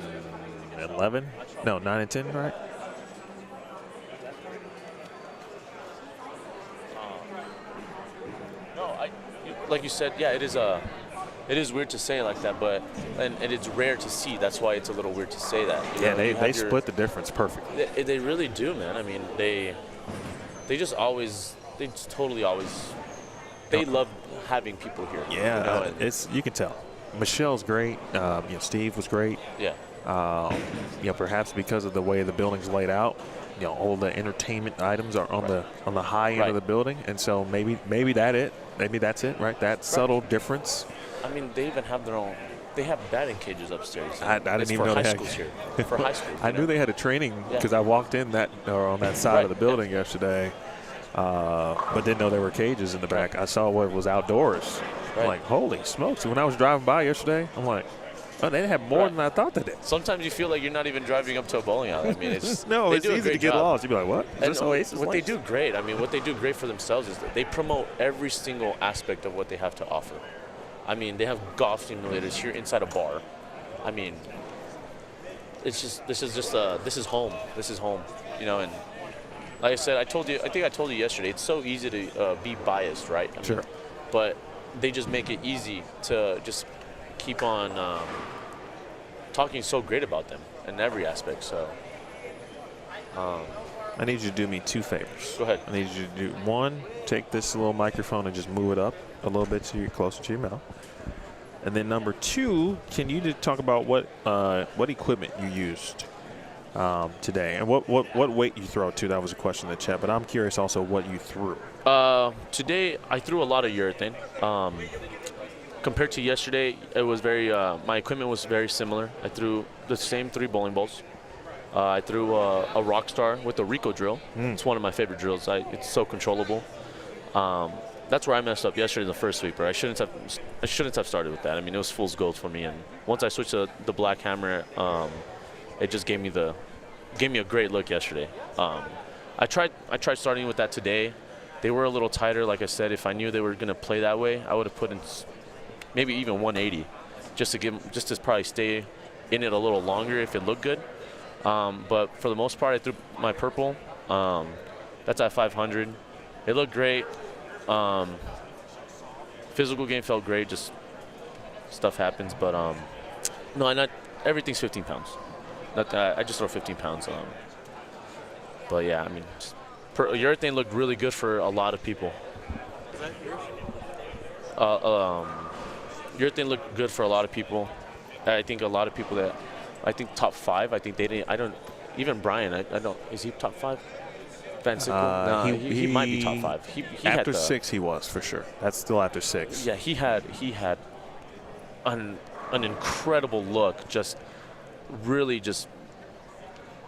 11? No, 9 and 10, right? Like you said, yeah, it is weird to say it like that, but and it's rare to see. That's why it's a little weird to say that. Yeah, they split the difference perfectly. They really do, man. I mean, they just totally always love having people here. Yeah, you can tell. Michelle's great. Steve was great. Yeah. Perhaps because of the way the building's laid out, all the entertainment items are on the high end of the building, and so maybe that's it, right? That subtle difference. I mean, they even have their own. They have batting cages upstairs. I didn't even know they had. Here. For high school. I knew they had a training because I walked in on that side of the building yesterday, but didn't know there were cages in the back. I saw what was outdoors. I'm like, holy smokes! When I was driving by yesterday, I'm like, oh, they have more than I thought they did. Sometimes you feel like you're not even driving up to a bowling alley. I mean, it's no, it's easy to get lost. You'd be like, what? What they do great. I mean, what they do great for themselves is that they promote every single aspect of what they have to offer. I mean, they have golf simulators here inside a bar. I mean, this is home. This is home. And like I said, I think I told you yesterday, it's so easy to be biased, right? I mean, but they just make it easy to just keep on talking so great about them in every aspect. So I need you to do me two favors. Go ahead. I need you to do one, take this little microphone and just move it up a little bit closer to your mouth. And then number two, can you just talk about what equipment you used today, and what weight you throw too? That was a question in the chat, but I'm curious also what you threw. Today I threw a lot of urethane. Compared to yesterday, it was my equipment was very similar. I threw the same 3 bowling balls. I threw a Rockstar with a Rico drill. It's one of my favorite drills. It's so controllable. That's where I messed up yesterday in the first sweeper. I shouldn't have started with that. I mean, it was fool's gold for me. And once I switched to the black hammer, it just gave me a great look yesterday. I tried starting with that today. They were a little tighter. Like I said, if I knew they were going to play that way, I would have put in maybe even 180, just to probably stay in it a little longer if it looked good. But for the most part, I threw my purple. That's at 500. It looked great. Physical game felt great. Just stuff happens, but no, not everything's 15 pounds. I just throw 15 pounds. But yeah, I mean, urethane looked really good for a lot of people. Is that yours? Urethane looked good for a lot of people. I think a lot of people top 5. I think they didn't. I don't. Even Brian. I don't. Is he top 5? Van Sickle? No, he might be top 5. He after had 6, he was for sure. That's still after 6. Yeah, he had an incredible look. Just really just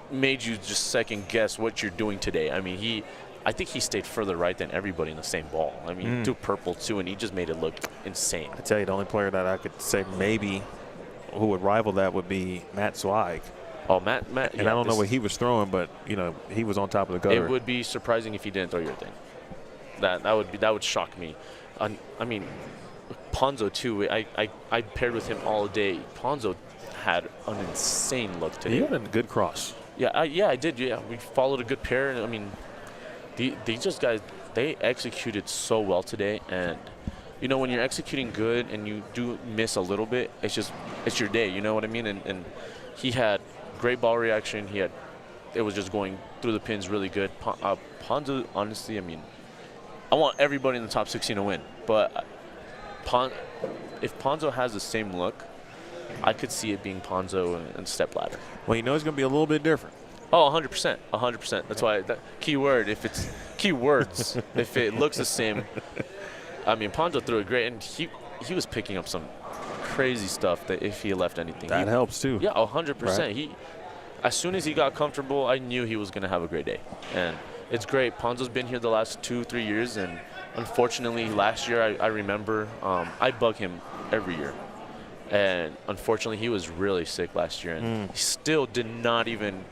made you just second guess what you're doing today. I mean, I think he stayed further right than everybody in the same ball. I mean, he threw purple too, and he just made it look insane. I tell you, the only player that I could say maybe who would rival that would be Matt Zweig. Oh, Matt. And I don't know what he was throwing, but he was on top of the gutter. It would be surprising if he didn't throw urethane. That would shock me. I mean, Ponzo too. I paired with him all day. Ponzo had an insane look today. He had a good cross. Yeah, I did. Yeah, we followed a good pair. And I mean, these just guys, they executed so well today. And you know, when you're executing good and you do miss a little bit, it's your day. You know what I mean? And he had great ball reaction. It was just going through the pins really good. Ponzo, honestly, I mean, I want everybody in the top 16 to win. But if Ponzo has the same look, I could see it being Ponzo and stepladder. Well, you know it's going to be a little bit different. Oh, 100%. 100%. That's why, keyword, if it's keywords, if it looks the same. I mean, Ponzo threw it great, and he was picking up some crazy stuff that if he left anything. That helps, too. Yeah, 100%. Right. As soon as he got comfortable, I knew he was going to have a great day. And it's great. Ponzo's been here the last 2-3 years, and unfortunately, last year, I remember, I bug him every year. And unfortunately, he was really sick last year, and he still did not even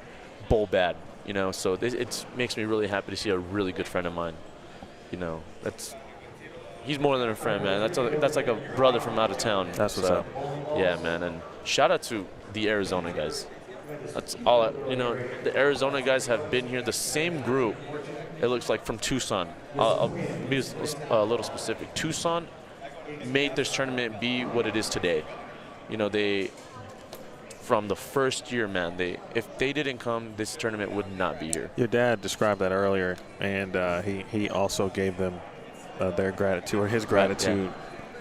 bowl bad, you know. So it makes me really happy to see a really good friend of mine. You know, he's more than a friend, man. That's like a brother from out of town. That's what's up. Yeah, man. And shout out to the Arizona guys. That's all. You know, the Arizona guys have been here. The same group. It looks like from Tucson. I'll be a little specific. Tucson made this tournament be what it is today. You know, from the first year, man, if they didn't come, this tournament would not be here. Your dad described that earlier, and he also gave them their gratitude, or his gratitude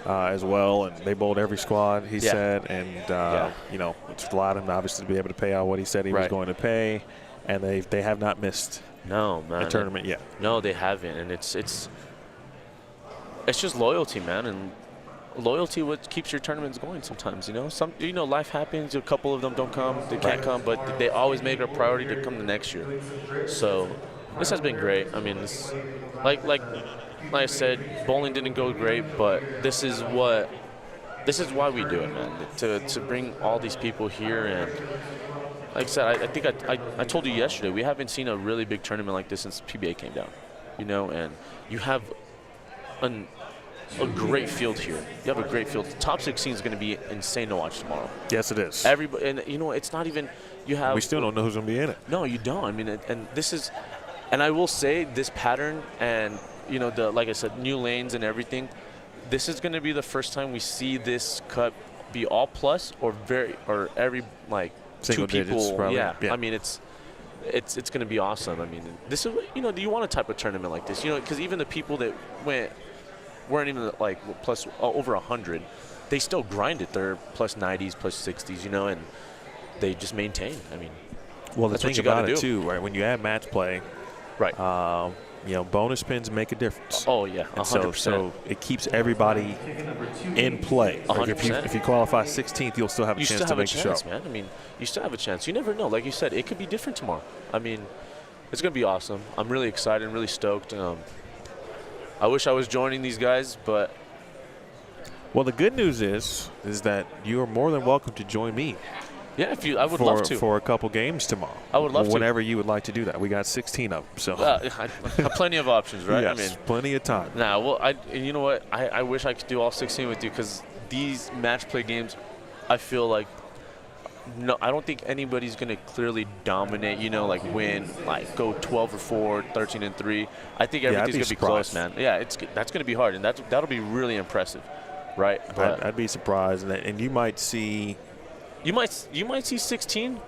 as well. And they bowled every squad, he said, and you know, it's allowed him obviously to be able to pay out what he said he was going to pay, and they have not missed a tournament yet. No, they haven't, and it's just loyalty, man, and loyalty what keeps your tournaments going sometimes, you know. Life happens, a couple of them don't come, they can't come, but they always make it a priority to come the next year. So this has been great. I mean, it's like I said, bowling didn't go great, but this is why we do it, man, to bring all these people here. And like I said, I think I told you yesterday, we haven't seen a really big tournament like this since PBA came down, you know. And you have a great field here. You have a great field. The top 16 is going to be insane to watch tomorrow. Yes, it is. Everybody, and you know, it's not even you have. We still don't know who's going to be in it. No, you don't. I mean, and this is, and I will say this pattern, and you know, like I said, new lanes and everything. This is going to be the first time we see this cut be all plus or every like single two digits, people. probably. Yeah. I mean, it's going to be awesome. I mean, this is, you know, do you want a type of tournament like this? You know, because even the people that weren't even like plus over 100, they still grinded their plus 90s, plus 60s, you know, and they just maintain. I mean, well, the that's thing what you about gotta it do. too, right? When you add match play, right? You know, bonus pins make a difference. Oh yeah, 100%. So it keeps everybody in play. Like 100%. if you qualify 16th, you'll still have a chance to make the show. Man. I mean, you still have a chance. You never know. Like you said, it could be different tomorrow. I mean, it's gonna be awesome. I'm really excited. I'm really stoked. I wish I was joining these guys, but. Well, the good news is that you are more than welcome to join me. Yeah, I would love to. For a couple games tomorrow. I would love to. Whenever you would like to do that. We got 16 of them. So. I have plenty of options, right? Yes, I mean, plenty of time. Nah, well, you know what? I wish I could do all 16 with you, because these match play games, I feel like, no, I don't think anybody's going to clearly dominate, you know, like win, like go 12-4, 13-3. I think everything's going to be close, man. Yeah, that's going to be hard, and that'll be really impressive, right? But I'd be surprised, and you might see. You might see 16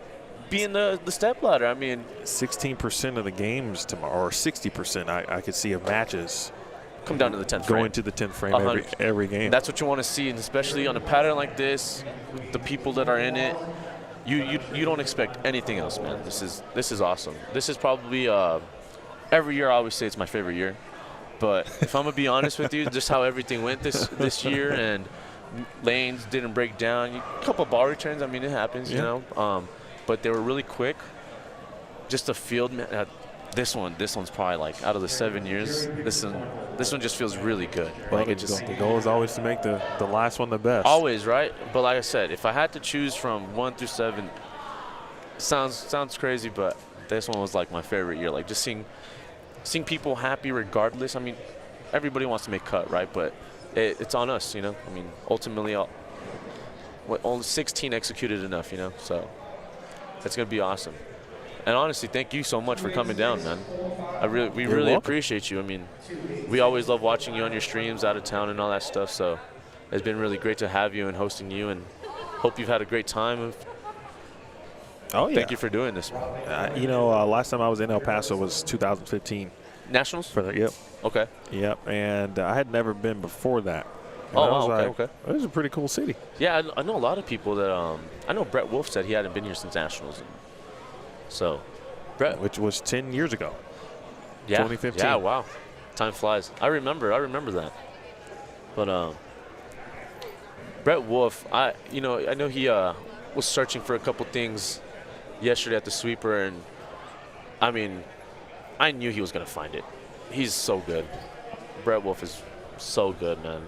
being the stepladder. I mean, 16% of the games tomorrow, or 60%, I could see of matches come down to the 10th frame. Going to the 10th frame every game. That's what you want to see, and especially on a pattern like this, the people that are in it, you don't expect anything else, man. This is awesome. This is probably every year I always say it's my favorite year, but if I'm gonna be honest with you, just how everything went this year, and lanes didn't break down. A couple of ball returns, I mean, it happens, you know. But they were really quick. Just the field, man. This one's probably like out of the 7 years. This one just feels really good. Well, like the goal is always to make the last one the best. Always, right? But like I said, if I had to choose from 1 through 7, sounds crazy, but this one was like my favorite year. Like just seeing people happy regardless. I mean, everybody wants to make cut, right? But it's on us, you know. I mean, ultimately, only 16 executed enough, you know. So it's gonna be awesome. And honestly, thank you so much for coming down, man. We really appreciate you. I mean, we always love watching you on your streams out of town and all that stuff. So it's been really great to have you and hosting you, and hope you've had a great time. Oh, yeah. Thank you for doing this. You know, last time I was in El Paso was 2015. Nationals? Yep. Okay. Yep, and I had never been before that. And Oh, I was wow, like, okay. It was a pretty cool city. Yeah, I know a lot of people that I know Brett Wolf said he hadn't been here since Nationals. So, Brett, which was 10 years ago. yeah, 2015. Yeah, wow, time flies. I remember that. But Brett Wolf, I know he was searching for a couple things yesterday at the sweeper, and I mean, I knew he was gonna find it. He's so good. Brett Wolf is so good, man.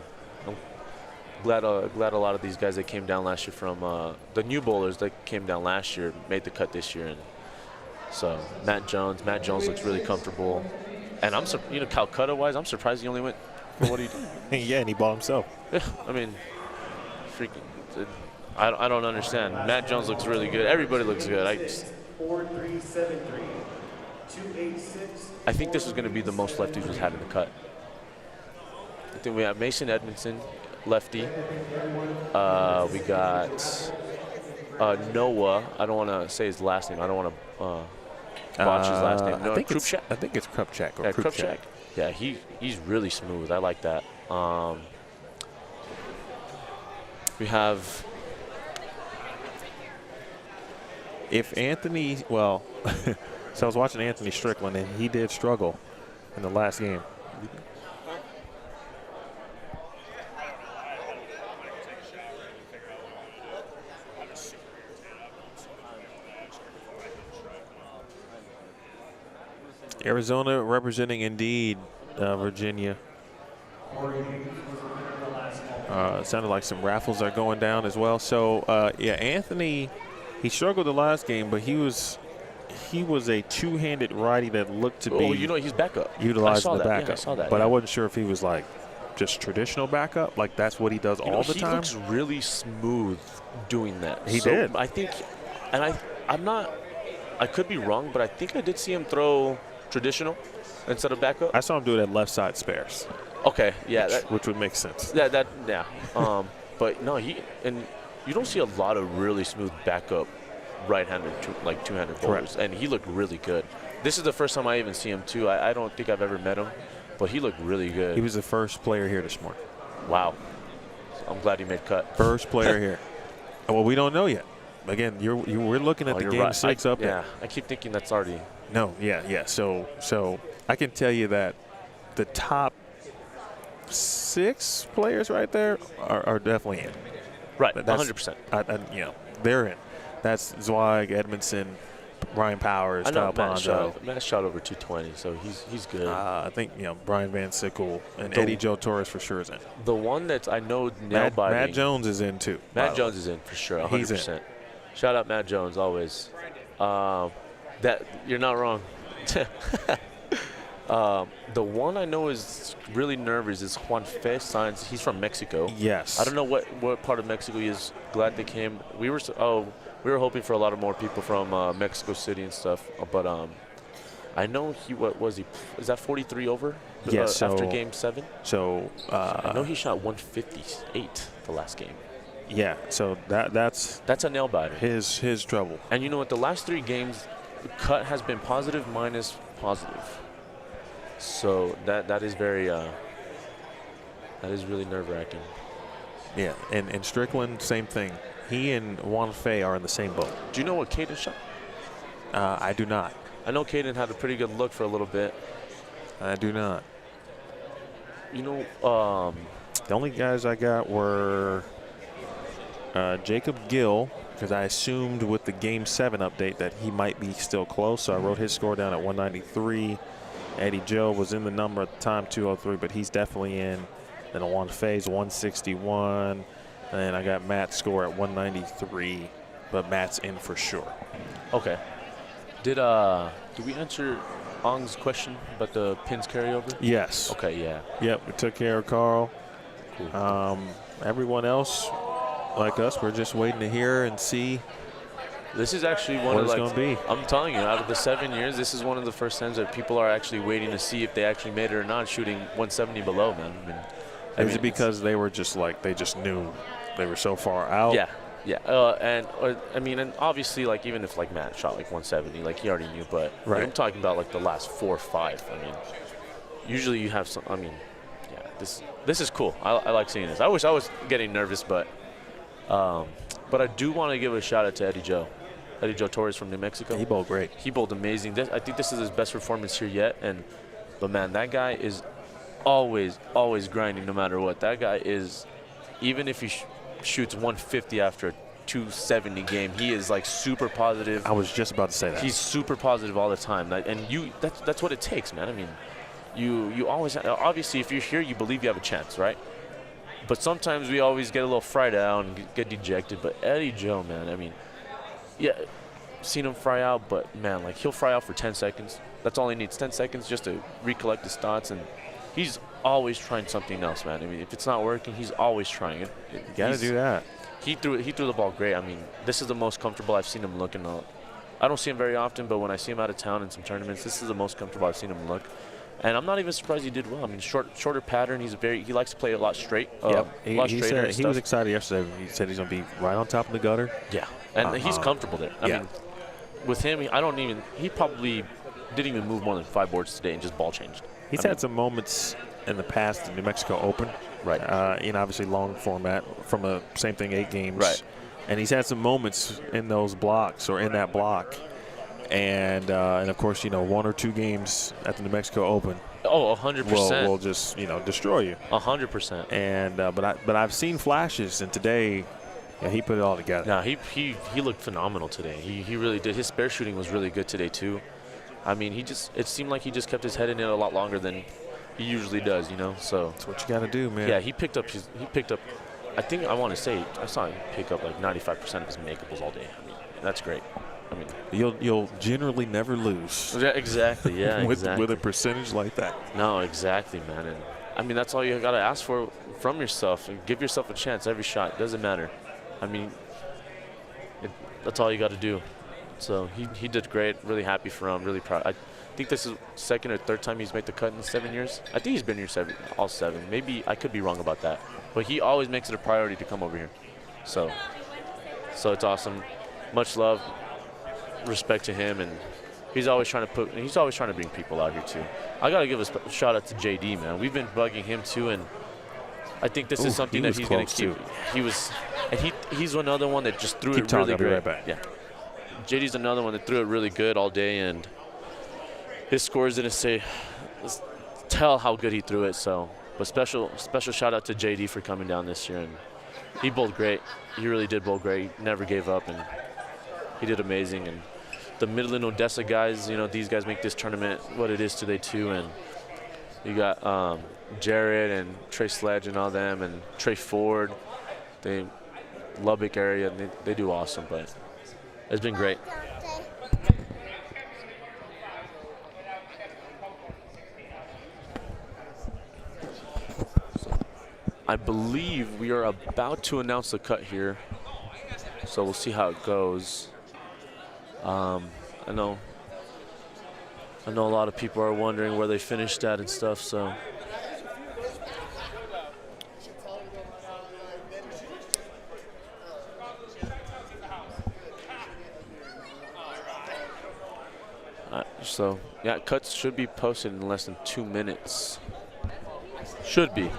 I'm glad a lot of these guys that came down last year from the new bowlers that came down last year made the cut this year, and so Matt Jones looks really comfortable, and Calcutta wise, I'm surprised he only went for what he did. Yeah, and he bought himself. Yeah, I mean, freaking, I don't understand. Matt Jones looks really good. Everybody looks good. 4373 286. I think this is going to be the most lefties we've had in the cut. I think we have Mason Edmondson, lefty. We got Noah. I don't want to say his last name. I don't want to botch his last name. Noah Krupchak? I think it's Krupchak. Yeah, Krupchak. Yeah, he's really smooth. I like that. We have. If Anthony, well, so I was watching Anthony Strickland, and he did struggle in the last game. Arizona representing indeed Virginia. It sounded like some raffles are going down as well. So, yeah, Anthony, he struggled the last game, but he was a two-handed righty that looked to be he's backup. Utilizing the backup. Yeah, I saw that. But I wasn't sure if he was like just traditional backup, like that's what he does all the time. He looks really smooth doing that. He did. I think, and I'm not, I could be wrong, but I think I did see him throw traditional instead of backup. I saw him do it at left side spares. Okay, yeah, which would make sense. Yeah. But no, you don't see a lot of really smooth backup right-handed, two-handed bowlers, and he looked really good. This is the first time I even see him too. I don't think I've ever met him, but he looked really good. He was the first player here this morning. Wow, I'm glad he made cut. First player here. Well, we don't know yet. Again, we're looking at the game right. 6 up. Yeah, I keep thinking that's already. No, yeah. So I can tell you that the top 6 players right there are definitely in. Right, 100%. They're in. That's Zweig, Edmondson, Brian Powers, Kyle Pondo. Matt shot over 220, so he's good. I think Brian Van Sickle and Eddie Joe Torres for sure is in. The one that I know nail biting. Matt Jones is in too. Matt Jones is in for sure, 100%. He's in. Shout out Matt Jones always. That you're not wrong. The one I know is really nervous is Juan Fe Sainz. He's from Mexico. Yes. I don't know what part of Mexico he is. Glad they came. We were hoping for a lot of more people from Mexico City and stuff. But I know is that 43 over? Yes. After game 7. So I know he shot 158 the last game. Yeah. So that's a nail biter. His trouble. And you know what? The last 3 games, the cut has been positive minus positive. So that is very that is really nerve-wracking. Yeah, and Strickland, same thing. He and Juan Fe are in the same boat. Do you know what Caden shot? I do not. I know Caden had a pretty good look for a little bit. I do not. You know, the only guys I got were Jacob Gill, because I assumed with the Game 7 update that he might be still close, so I wrote his score down at 193. Eddie Joe was in the number at the time, 203, but he's definitely in. Then Juan Fe's 161. And I got Matt's score at 193, but Matt's in for sure. Okay. Did we answer Ong's question about the pins carryover? Yes. Okay, yeah. Yep, we took care of Carl. Everyone else, like us, we're just waiting to hear and see. This is actually one what of it's going to be. I'm telling you, out of the 7 years, this is one of the first times that people are actually waiting to see if they actually made it or not, shooting 170 below, man. Is it because they were just like, they just knew they were so far out? Yeah. And obviously, like, even if like Matt shot like 170, like he already knew, but right. I'm talking about like the last 4 or 5. I mean, usually you have some. I mean, yeah, this is cool. I like seeing this. I wish I was getting nervous, but I do want to give a shout out to Eddie Joe Torres from New Mexico. He bowled great. He bowled amazing. I think this is his best performance here yet. But man, that guy is always grinding no matter what. That guy is, even if he shoots 150 after a 270 game, he is like super positive. I was just about to say that. He's super positive all the time. That's what it takes, man. I mean, you always, obviously if you're here, you believe you have a chance, right? But sometimes we always get a little fried out and get dejected. But Eddie Joe, man, I mean, yeah, seen him fry out, but man, like he'll fry out for 10 seconds. That's all he needs, 10 seconds just to recollect his thoughts, and he's always trying something else, man. I mean, if it's not working, he's always trying it. You got to do that. He threw the ball great. I mean, this is the most comfortable I've seen him look in I don't see him very often, but when I see him out of town in some tournaments, this is the most comfortable I've seen him look. And I'm not even surprised he did well. I mean, shorter pattern. He likes to play a lot straight. He was excited yesterday. He said he's going to be right on top of the gutter. Yeah, and he's comfortable there. I mean, with him, he probably didn't even move more than 5 boards today and just ball changed. He's had some moments in the past in New Mexico Open. Right. Obviously long format from the same thing, 8 games. Right. And he's had some moments in those blocks or in that block. And of course, 1 or 2 games at the New Mexico Open. Oh, 100%. Will just, destroy you. 100%. And but I've seen flashes, and today, he put it all together. No, he looked phenomenal today. He really did. His spare shooting was really good today too. I mean, it seemed like he just kept his head in it a lot longer than he usually does, So that's what you got to do, man. Yeah, he picked up. I think I want to say I saw him pick up like 95% of his makeables all day. I mean, that's great. I mean, you'll generally never lose. Yeah, exactly. Yeah, with a percentage like that. No, exactly, man. And I mean, that's all you got to ask for from yourself, and give yourself a chance every shot. It doesn't matter. I mean, that's all you got to do. So he did great. Really happy for him. Really proud. I think this is 2nd or 3rd time he's made the cut in 7 years. I think he's been here all 7. Maybe I could be wrong about that. But he always makes it a priority to come over here. So it's awesome. Much love, respect to him, and he's always trying to bring people out here too. I gotta give a shout out to JD, man. We've been bugging him too, and I think this is something that he's gonna keep. He's another one that just threw it really great. Right back. Yeah, JD's another one that threw it really good all day, and his scores didn't tell how good he threw it. So, but special shout out to JD for coming down this year, and he bowled great. He really did bowl great. Never gave up, and he did amazing. And the Midland Odessa guys, these guys make this tournament what it is today too. And you got Jared and Trey Sledge and all them, and Trey Ford, Lubbock area, and they do awesome. But it's been great. I believe we are about to announce the cut here, so we'll see how it goes. I know a lot of people are wondering where they finished at and stuff, so. Yeah, cuts should be posted in less than 2 minutes. Should be.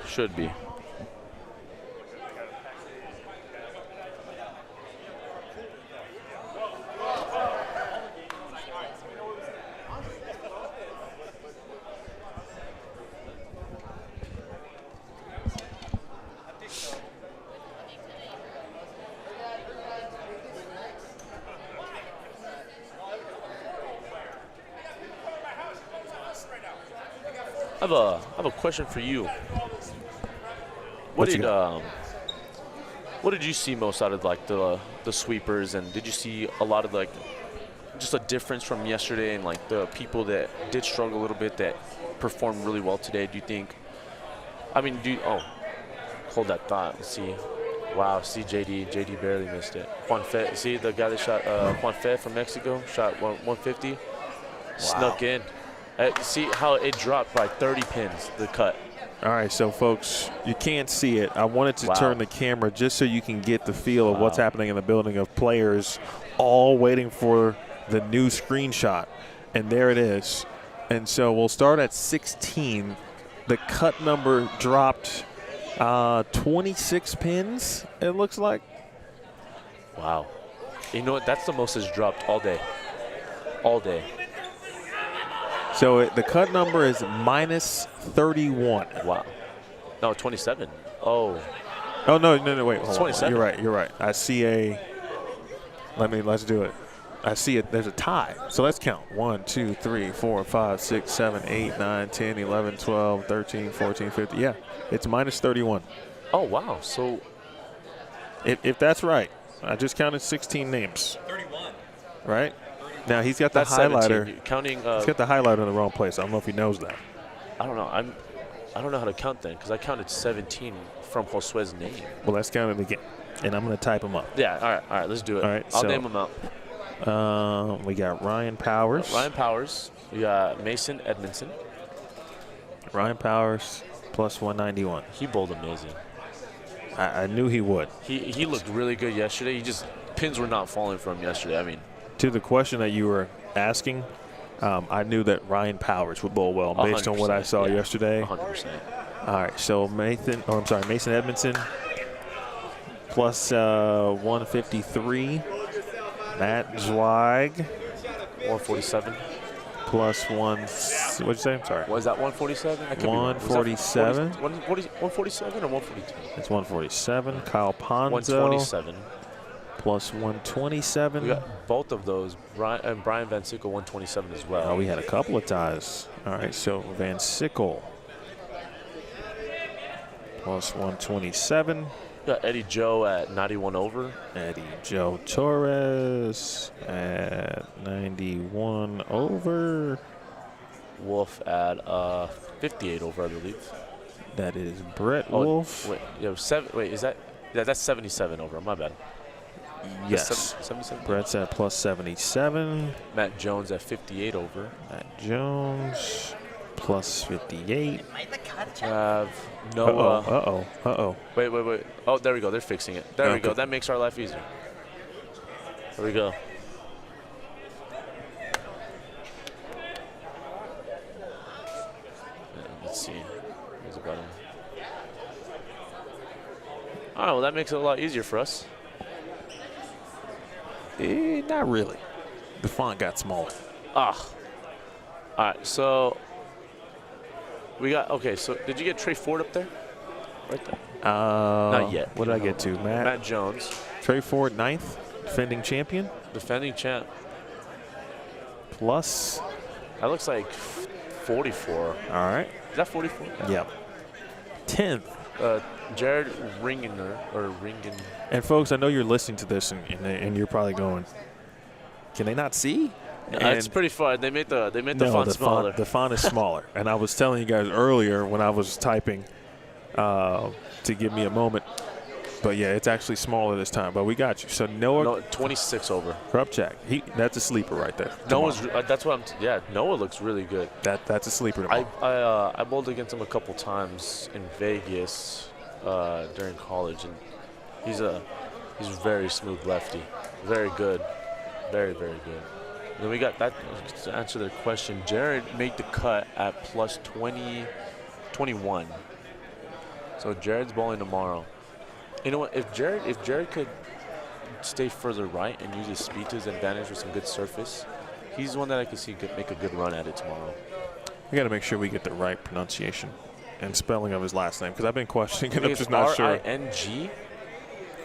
I have a question for you. What did you see most out of like the sweepers, and did you see a lot of like just a difference from yesterday and like the people that did struggle a little bit that performed really well today? Do you think? I mean, hold that thought. Let's see. Wow, see JD. JD barely missed it. Juan Fe, see the guy that shot Juan Fe from Mexico, shot 150, snuck in. See how it dropped by 30 pins, the cut. All right, so folks, you can't see it. I wanted to turn the camera just so you can get the feel of what's happening in the building of players all waiting for the new screenshot. And there it is. And so we'll start at 16. The cut number dropped 26 pins, it looks like. Wow. You know what? That's the most it's dropped all day. All day. So the cut number is minus 31. Wow. No, 27. Oh. Oh, no, wait. It's Hold 27. On. You're right. I see a – let's do it. I see it. There's a tie. So let's count. 1, 2, 3, 4, 5, 6, 7, 8, 9, 10, 11, 12, 13, 14, 15. Yeah, it's minus 31. Oh, wow. So if that's right, I just counted 16 names. 31. Right? Now he's got the that's highlighter. 17. Counting. He's got the highlighter in the wrong place. I don't know if he knows that. I don't know. I don't know how to count then because I counted 17 from Josue's name. Well, let's count it again, and I'm going to type them up. Yeah. All right. Let's do it. All right. I'll name them out. We got Ryan Powers. We got Mason Edmondson. Ryan Powers plus 191. He bowled amazing. I knew he would. He looked really good yesterday. Pins were not falling for him yesterday. I mean, to the question that you were asking, I knew that Ryan Powers would bowl well based on what I saw yesterday. 100%. All right, so Mason Edmondson plus 153. Matt Zweig 147. plus what'd you say? I'm sorry. Was that 147? 147. 147 or 142? It's 147. Kyle Ponzo. 127. Plus 127. We got both of those. Brian Van Sickle 127 as well. Oh, we had a couple of ties. All right, so Van Sickle plus 127. We got Eddie Joe at 91 over. Eddie Joe Torres at 91 over. Wolf at 58 over, I believe. That is Brett Wolf. That's 77 over. My bad. Yes. 77. Brett's at plus 77. Matt Jones at 58 over. Matt Jones plus 58. Noah. Uh-oh. Wait. Oh, there we go. They're fixing it. There we go. That makes our life easier. There we go. Let's see. Here's the button. All right, well, that makes it a lot easier for us. Not really. The font got smaller. All right, so we got, okay, so did you get Trey Ford up there? Right there. Not yet. What did I get to? Matt Jones. Trey Ford, 9th, defending champion. Defending champ. Plus. That looks like 44. All right. Is that 44? Yep. 10th. Jared Ringen. And folks, I know you're listening to this and you're probably going, can they not see? It's pretty fun. They made the font smaller. The font is smaller. And I was telling you guys earlier when I was typing to give me a moment. But yeah, it's actually smaller this time. But we got you. So Noah 26 over. Krupchak. That's a sleeper right there. Noah looks really good. That's a sleeper tomorrow. I bowled against him a couple times in Vegas during college, and he's a very smooth lefty. Very good. Very, very good. And then we got that to answer their question. Jared made the cut at plus 21. So Jared's bowling tomorrow. You know what? If Jared could stay further right and use his speed to his advantage with some good surface, he's one that I could see make a good run at it tomorrow. We got to make sure we get the right pronunciation and spelling of his last name because I've been questioning it. I'm just not sure. R-I-N-G?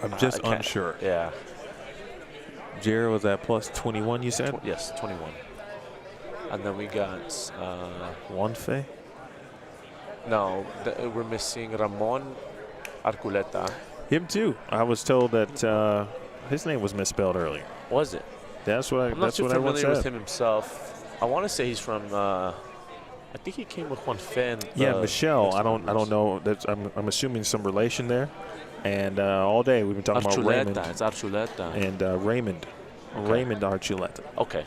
I'm just unsure. Yeah. Jared was at plus 21, you said? Yes, 21. And then we got Wanfe? No, we're missing Ramon Arculeta. Him too. I was told that his name was misspelled earlier. Was it? That's what I'm not too everyone familiar said. with him himself. I want to say he's from I think he came with Juan Fe. Yeah, Michelle. I don't know. I'm assuming some relation there. And all day we've been talking about Raymond. It's Archuleta. And Raymond. Okay. Raymond Archuleta. Okay.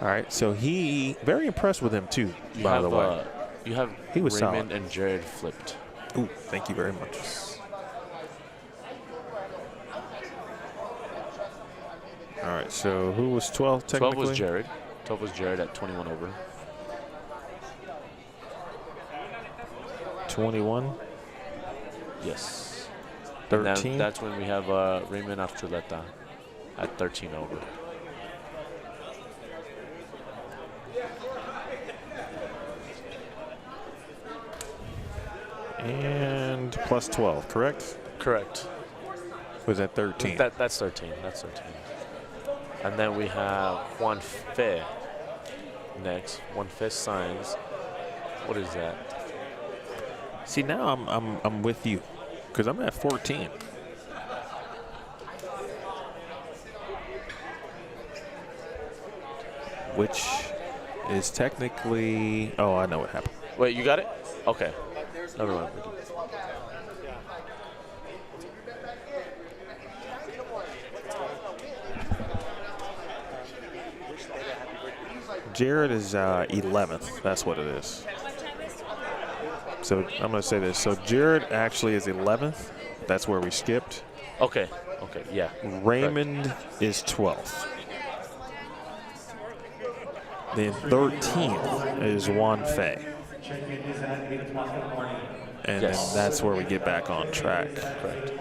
All right. So he very impressed with him too. By the way, you have he was Raymond solid. and Jared flipped. Ooh, thank you very much. All right. So who was 12 technically? 12 was Jared. 12 was Jared at 21 over. 21. Yes. 13. And that's when we have Raymond Archuleta at 13 over. And plus 12, correct? Correct. Was that 13? That's 13. That's 13. And then we have Juan Fe next. Juan Fe signs. What is that? See, now I'm with you, because I'm at 14. Which is technically, oh, I know what happened. Wait, you got it? Okay. Never mind. Jared is 11th. That's what it is. So I'm going to say this. So Jared actually is 11th. That's where we skipped. Okay. Okay. Yeah. Raymond is 12th. Then 13th is Juan Fe. And then that's where we get back on track. Correct.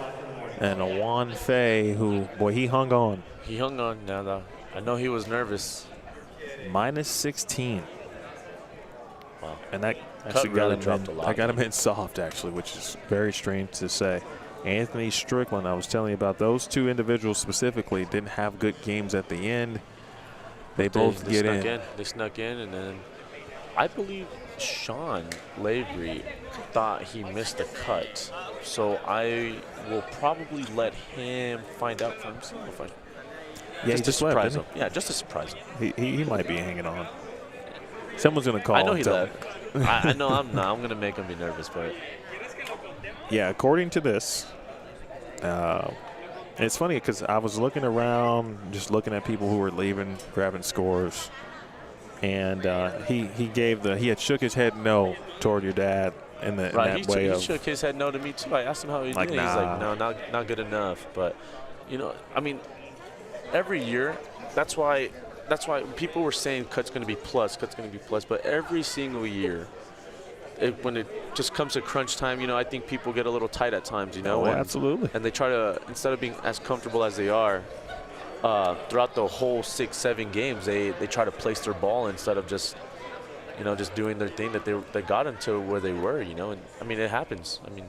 And a Juan Fe who, boy, he hung on. He hung on. Now, though. I know he was nervous. Minus 16. Wow. And that Cut actually really got dropped him a in, lot. I got him in soft, actually, which is very strange to say. Anthony Strickland, I was telling you about those two individuals specifically, didn't have good games at the end. They both get in. They snuck in, and then I believe Sean Lavery thought he missed a cut. So I will probably let him find out for himself. Yeah, just to just left, surprise didn't him. Yeah, just to surprise him. He might be hanging on. Someone's going to call. I know he and tell left. him. I know I'm not. I'm going to make him be nervous, but yeah, according to this, it's funny because I was looking around, just looking at people who were leaving, grabbing scores, and he had shook his head no toward your dad in that way. He shook his head no to me too. I asked him how he did. Nah. He's like, no, not good enough. But you know, I mean, every year, that's why people were saying cut's going to be plus. But every single year, when it just comes to crunch time, you know, I think people get a little tight at times, you know. Absolutely. And they try to, instead of being as comfortable as they are, throughout the whole 6-7 games, they try to place their ball instead of just, you know, just doing their thing that got them to where they were, you know. And I mean, it happens. I mean,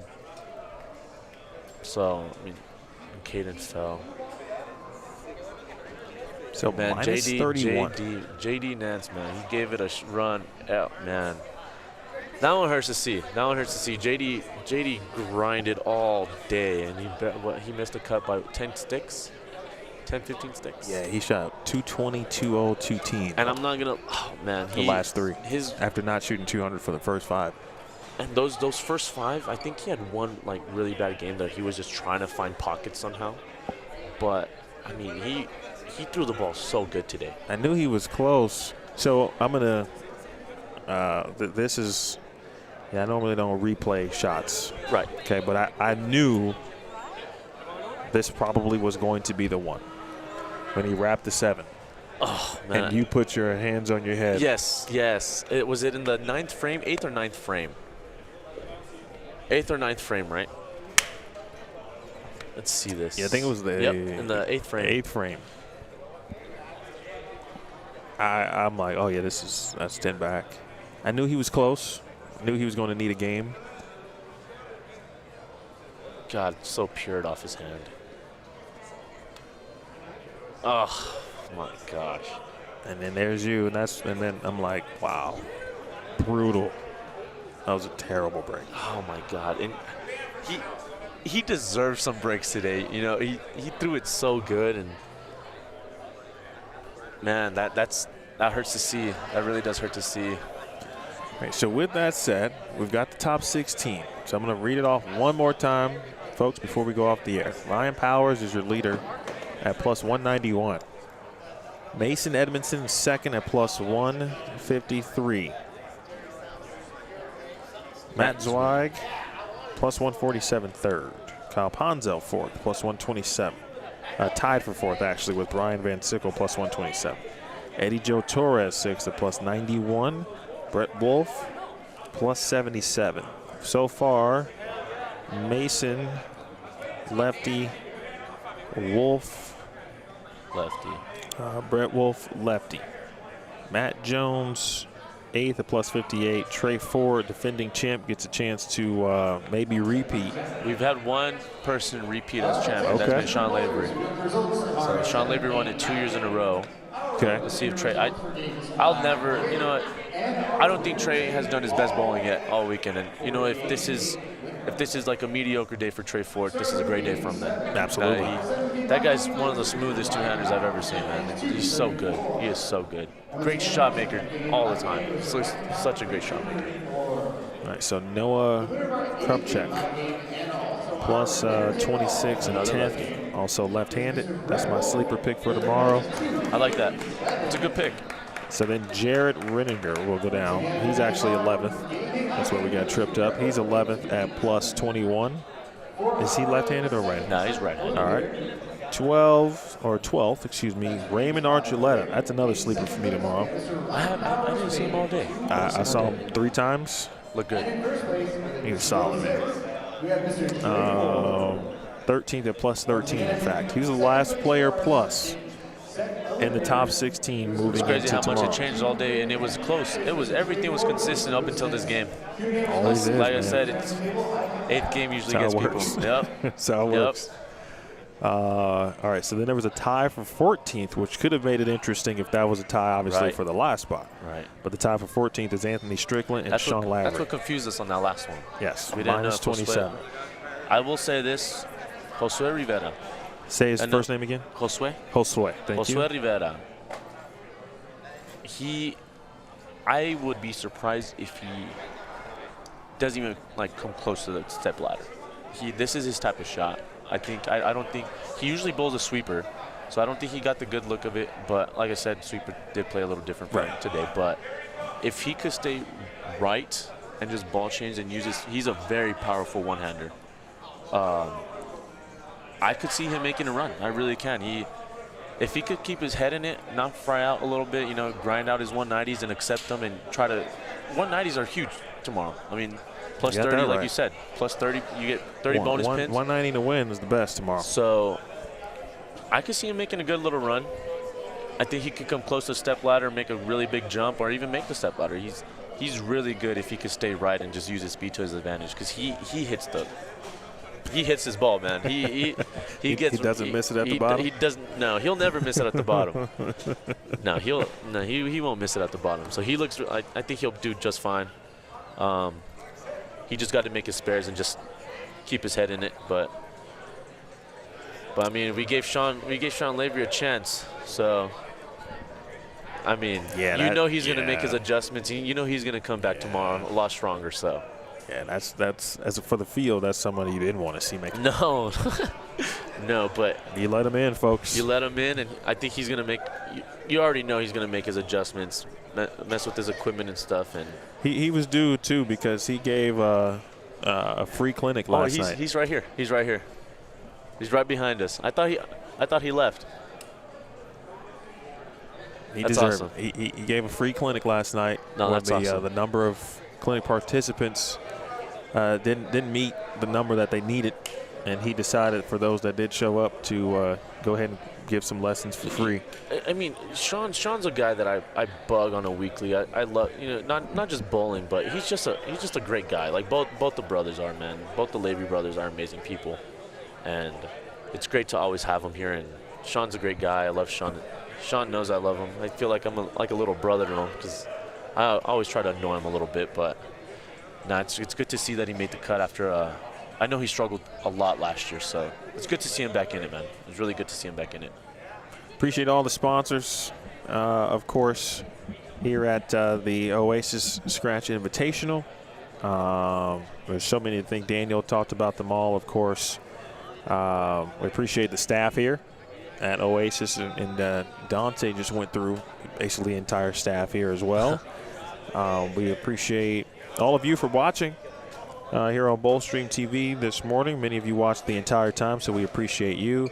Caden fell. So man, minus 31. JD Nance, man, he gave it a run. Oh, man. That one hurts to see. JD grinded all day, and he missed a cut by 10 sticks, 10, 15 sticks. Yeah, he shot 220, 2-0, 210. And I'm not gonna. Oh man, the last three. After not shooting 200 for the first 5. And those first 5, I think he had one like really bad game that he was just trying to find pockets somehow. But I mean, he threw the ball so good today. I knew he was close. So I'm gonna. This is. Yeah, I normally don't replay shots. Right. Okay, but I knew this probably was going to be the one when he wrapped the 7. Oh, man. And you put your hands on your head. Yes. Was it in the 9th frame, 8th or 9th frame? 8th or 9th frame, right? Let's see this. Yeah, I think it was in the 8th frame. 8th frame. I'm like, oh yeah, that's 10 back. I knew he was close. I knew he was going to need a game. God, so pured off his hand. Oh my gosh. And then there's you, and then I'm like, wow, brutal. That was a terrible break. Oh my God. And he deserved some breaks today. You know, he threw it so good, and man, that hurts to see. That really does hurt to see. right, so with that said, we've got the top 16. So I'm going to read it off one more time, folks, before we go off the air. Ryan Powers is your leader at plus 191. Mason Edmondson second at plus 153. Matt Zweig plus 147 third. Kyle Ponzel fourth, plus 127. Tied for fourth, actually, with Brian Van Sickle, plus 127. Eddie Joe Torres sixth at plus 91. Brett Wolf, plus 77. So far, Mason, lefty, Wolf, Lefty. Brett Wolf, lefty. Matt Jones, eighth at plus 58. Trey Ford, defending champ, gets a chance to maybe repeat. We've had one person repeat as champion. That's been Sean Lavery. So Sean Lavery won it 2 years in a row. Okay. Let's see if Trey. I'll never. You know what? I don't think Trey has done his best bowling yet all weekend. And you know, if this is like a mediocre day for Trey Ford, this is a great day for him then. Absolutely. That guy's one of the smoothest two-handers I've ever seen, man. He's so good. He is so good. Great shot maker all the time. Such a great shot maker. All right, so Noah Krupchak, plus 26 and 10th. Also left-handed. That's my sleeper pick for tomorrow. I like that. It's a good pick. So then Jared Renninger will go down. He's actually 11th. That's where we got tripped up. He's 11th at plus 21. Is he left-handed or right-handed? No, he's right-handed. All right. 12th, excuse me, Raymond Archuleta. That's another sleeper for me tomorrow. I didn't see him all day. I saw him 3 times. Look good. He was solid, man. 13th at plus 13, in fact. He was the last player plus in the top 16 moving it's crazy into how tomorrow. much it changed all day, and it was close. Everything was consistent up until this game. Always is, like I man. said, it's 8th game usually That's gets how it people. works. Yep. That's how it works. All right, so then there was a tie for 14th, which could have made it interesting if that was a tie, obviously, Right. for the last spot. Right. But the tie for 14th is Anthony Strickland and Sean Lavery. That's what confused us on that last one. Yes, We didn't know minus if Josue- 27. I will say this, Josue Rivera. Say his first name again. Josue. Josue, thank you. Josue Rivera. I would be surprised if he doesn't even come close to the step ladder. This is his type of shot. I don't think he usually bowls a sweeper, so I don't think he got the good look of it. But like I said, sweeper did play a little different for him today. But if he could stay right and just ball change and he's a very powerful one-hander. I could see him making a run. I really can. If he could keep his head in it, not fry out a little bit, grind out his 190s and accept them and try to. 190s are huge tomorrow. I mean, plus 30, like you said, plus 30, you get 30 bonus pins. 190 to win is the best tomorrow. So I could see him making a good little run. I think he could come close to step ladder, make a really big jump, or even make the step ladder. He's really good if he could stay right and just use his speed to his advantage, because he hits his ball, man. He doesn't miss it at the bottom. He doesn't. No, he'll never miss it at the bottom. He won't miss it at the bottom. So he looks. I think he'll do just fine. He just got to make his spares and just keep his head in it. But I mean, we gave Sean Lavery a chance. So I mean, he's going to make his adjustments. He's going to come back tomorrow a lot stronger. So. Yeah, that's as for the field, that's somebody you didn't want to see make it. No, no, but you let him in, folks. You let him in, and I think he's going to make. You already know he's going to make his adjustments, mess with his equipment and stuff, and he was due too, because he gave a free clinic last night. He's right here. He's right here. He's right behind us. I thought he left. He that's deserved awesome. it. He gave a free clinic last night. No, where that's awesome. The number of clinic participants didn't meet the number that they needed, and he decided for those that did show up to go ahead and give some lessons for free. I mean, Sean's a guy that I bug on a weekly. I love, not just bowling, but he's just a great guy. Like both the brothers are, man. Both the Lavery brothers are amazing people, and it's great to always have him here. And Sean's a great guy. I love Sean. Sean knows I love him. I feel like I'm like a little brother to him, because I always try to annoy him a little bit, but. No, it's good to see that he made the cut after. I know he struggled a lot last year, so it's good to see him back in it, man. It's really good to see him back in it. Appreciate all the sponsors, of course. here at the Oasis Scratch Invitational. There's so many to think. Daniel talked about them all, of course. We appreciate the staff here at Oasis, and Dante just went through basically the entire staff here as well. We appreciate all of you for watching here on Boldstream TV this morning. Many of you watched the entire time, so we appreciate you.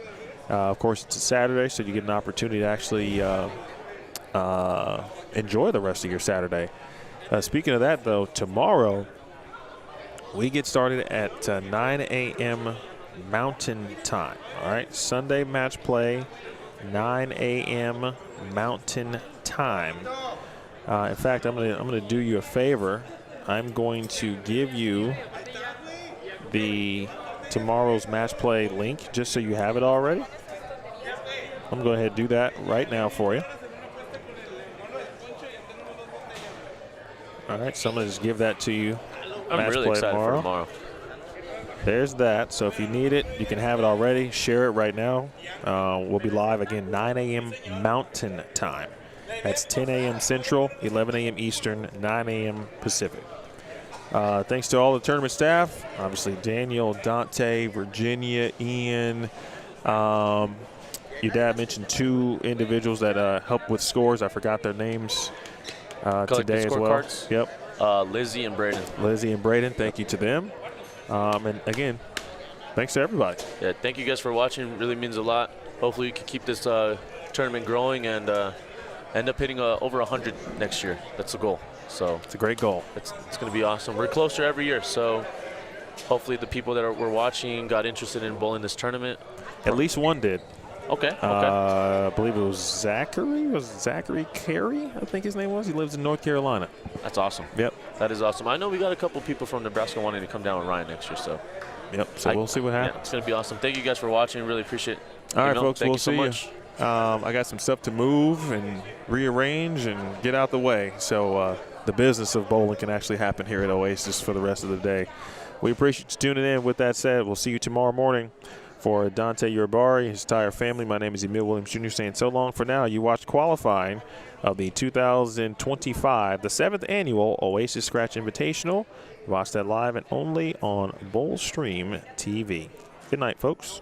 Of course, it's a Saturday, so you get an opportunity to actually enjoy the rest of your Saturday. Speaking of that, though, tomorrow we get started at 9 a.m. Mountain Time. All right, Sunday match play, 9 a.m. Mountain Time. In fact, I'm gonna do you a favor. I'm going to give you the tomorrow's match play link just so you have it already. I'm going to go ahead and do that right now for you. All right, so I'm going to just give that to you. I'm really excited for tomorrow. There's that. So if you need it, you can have it already. Share it right now. We'll be live again 9 a.m. Mountain Time. That's 10 a.m. Central, 11 a.m. Eastern, 9 a.m. Pacific. Thanks to all the tournament staff. Obviously, Daniel, Dante, Virginia, Ian. Your dad mentioned 2 individuals that help with scores. I forgot their names today as well. Cards. Yep. Lizzie and Braden. Lizzie and Braden, thank you to them. And again, thanks to everybody. Yeah, thank you guys for watching. It really means a lot. Hopefully, we can keep this tournament growing and end up hitting over 100 next year. That's the goal. So it's a great goal. It's going to be awesome. We're closer every year, so hopefully the people that were watching got interested in bowling this tournament. At least one did. Okay. I believe it was Zachary. Was it Zachary Carey? I think his name was. He lives in North Carolina. That's awesome. Yep. That is awesome. I know we got a couple people from Nebraska wanting to come down with Ryan next year, so. Yep. So we'll see what happens. Yeah, it's going to be awesome. Thank you guys for watching. Really appreciate it. All right, folks. Thank We'll you so see much. you. I got some stuff to move and rearrange and get out the way. So the business of bowling can actually happen here at Oasis for the rest of the day. We appreciate you tuning in. With that said, we'll see you tomorrow morning. For Dante Uribarri, his entire family, my name is Emil Williams Jr. saying so long for now. You watched qualifying of the 2025, the 7th annual Oasis Scratch Invitational. You watched that live and only on Boldstream TV. Good night, folks.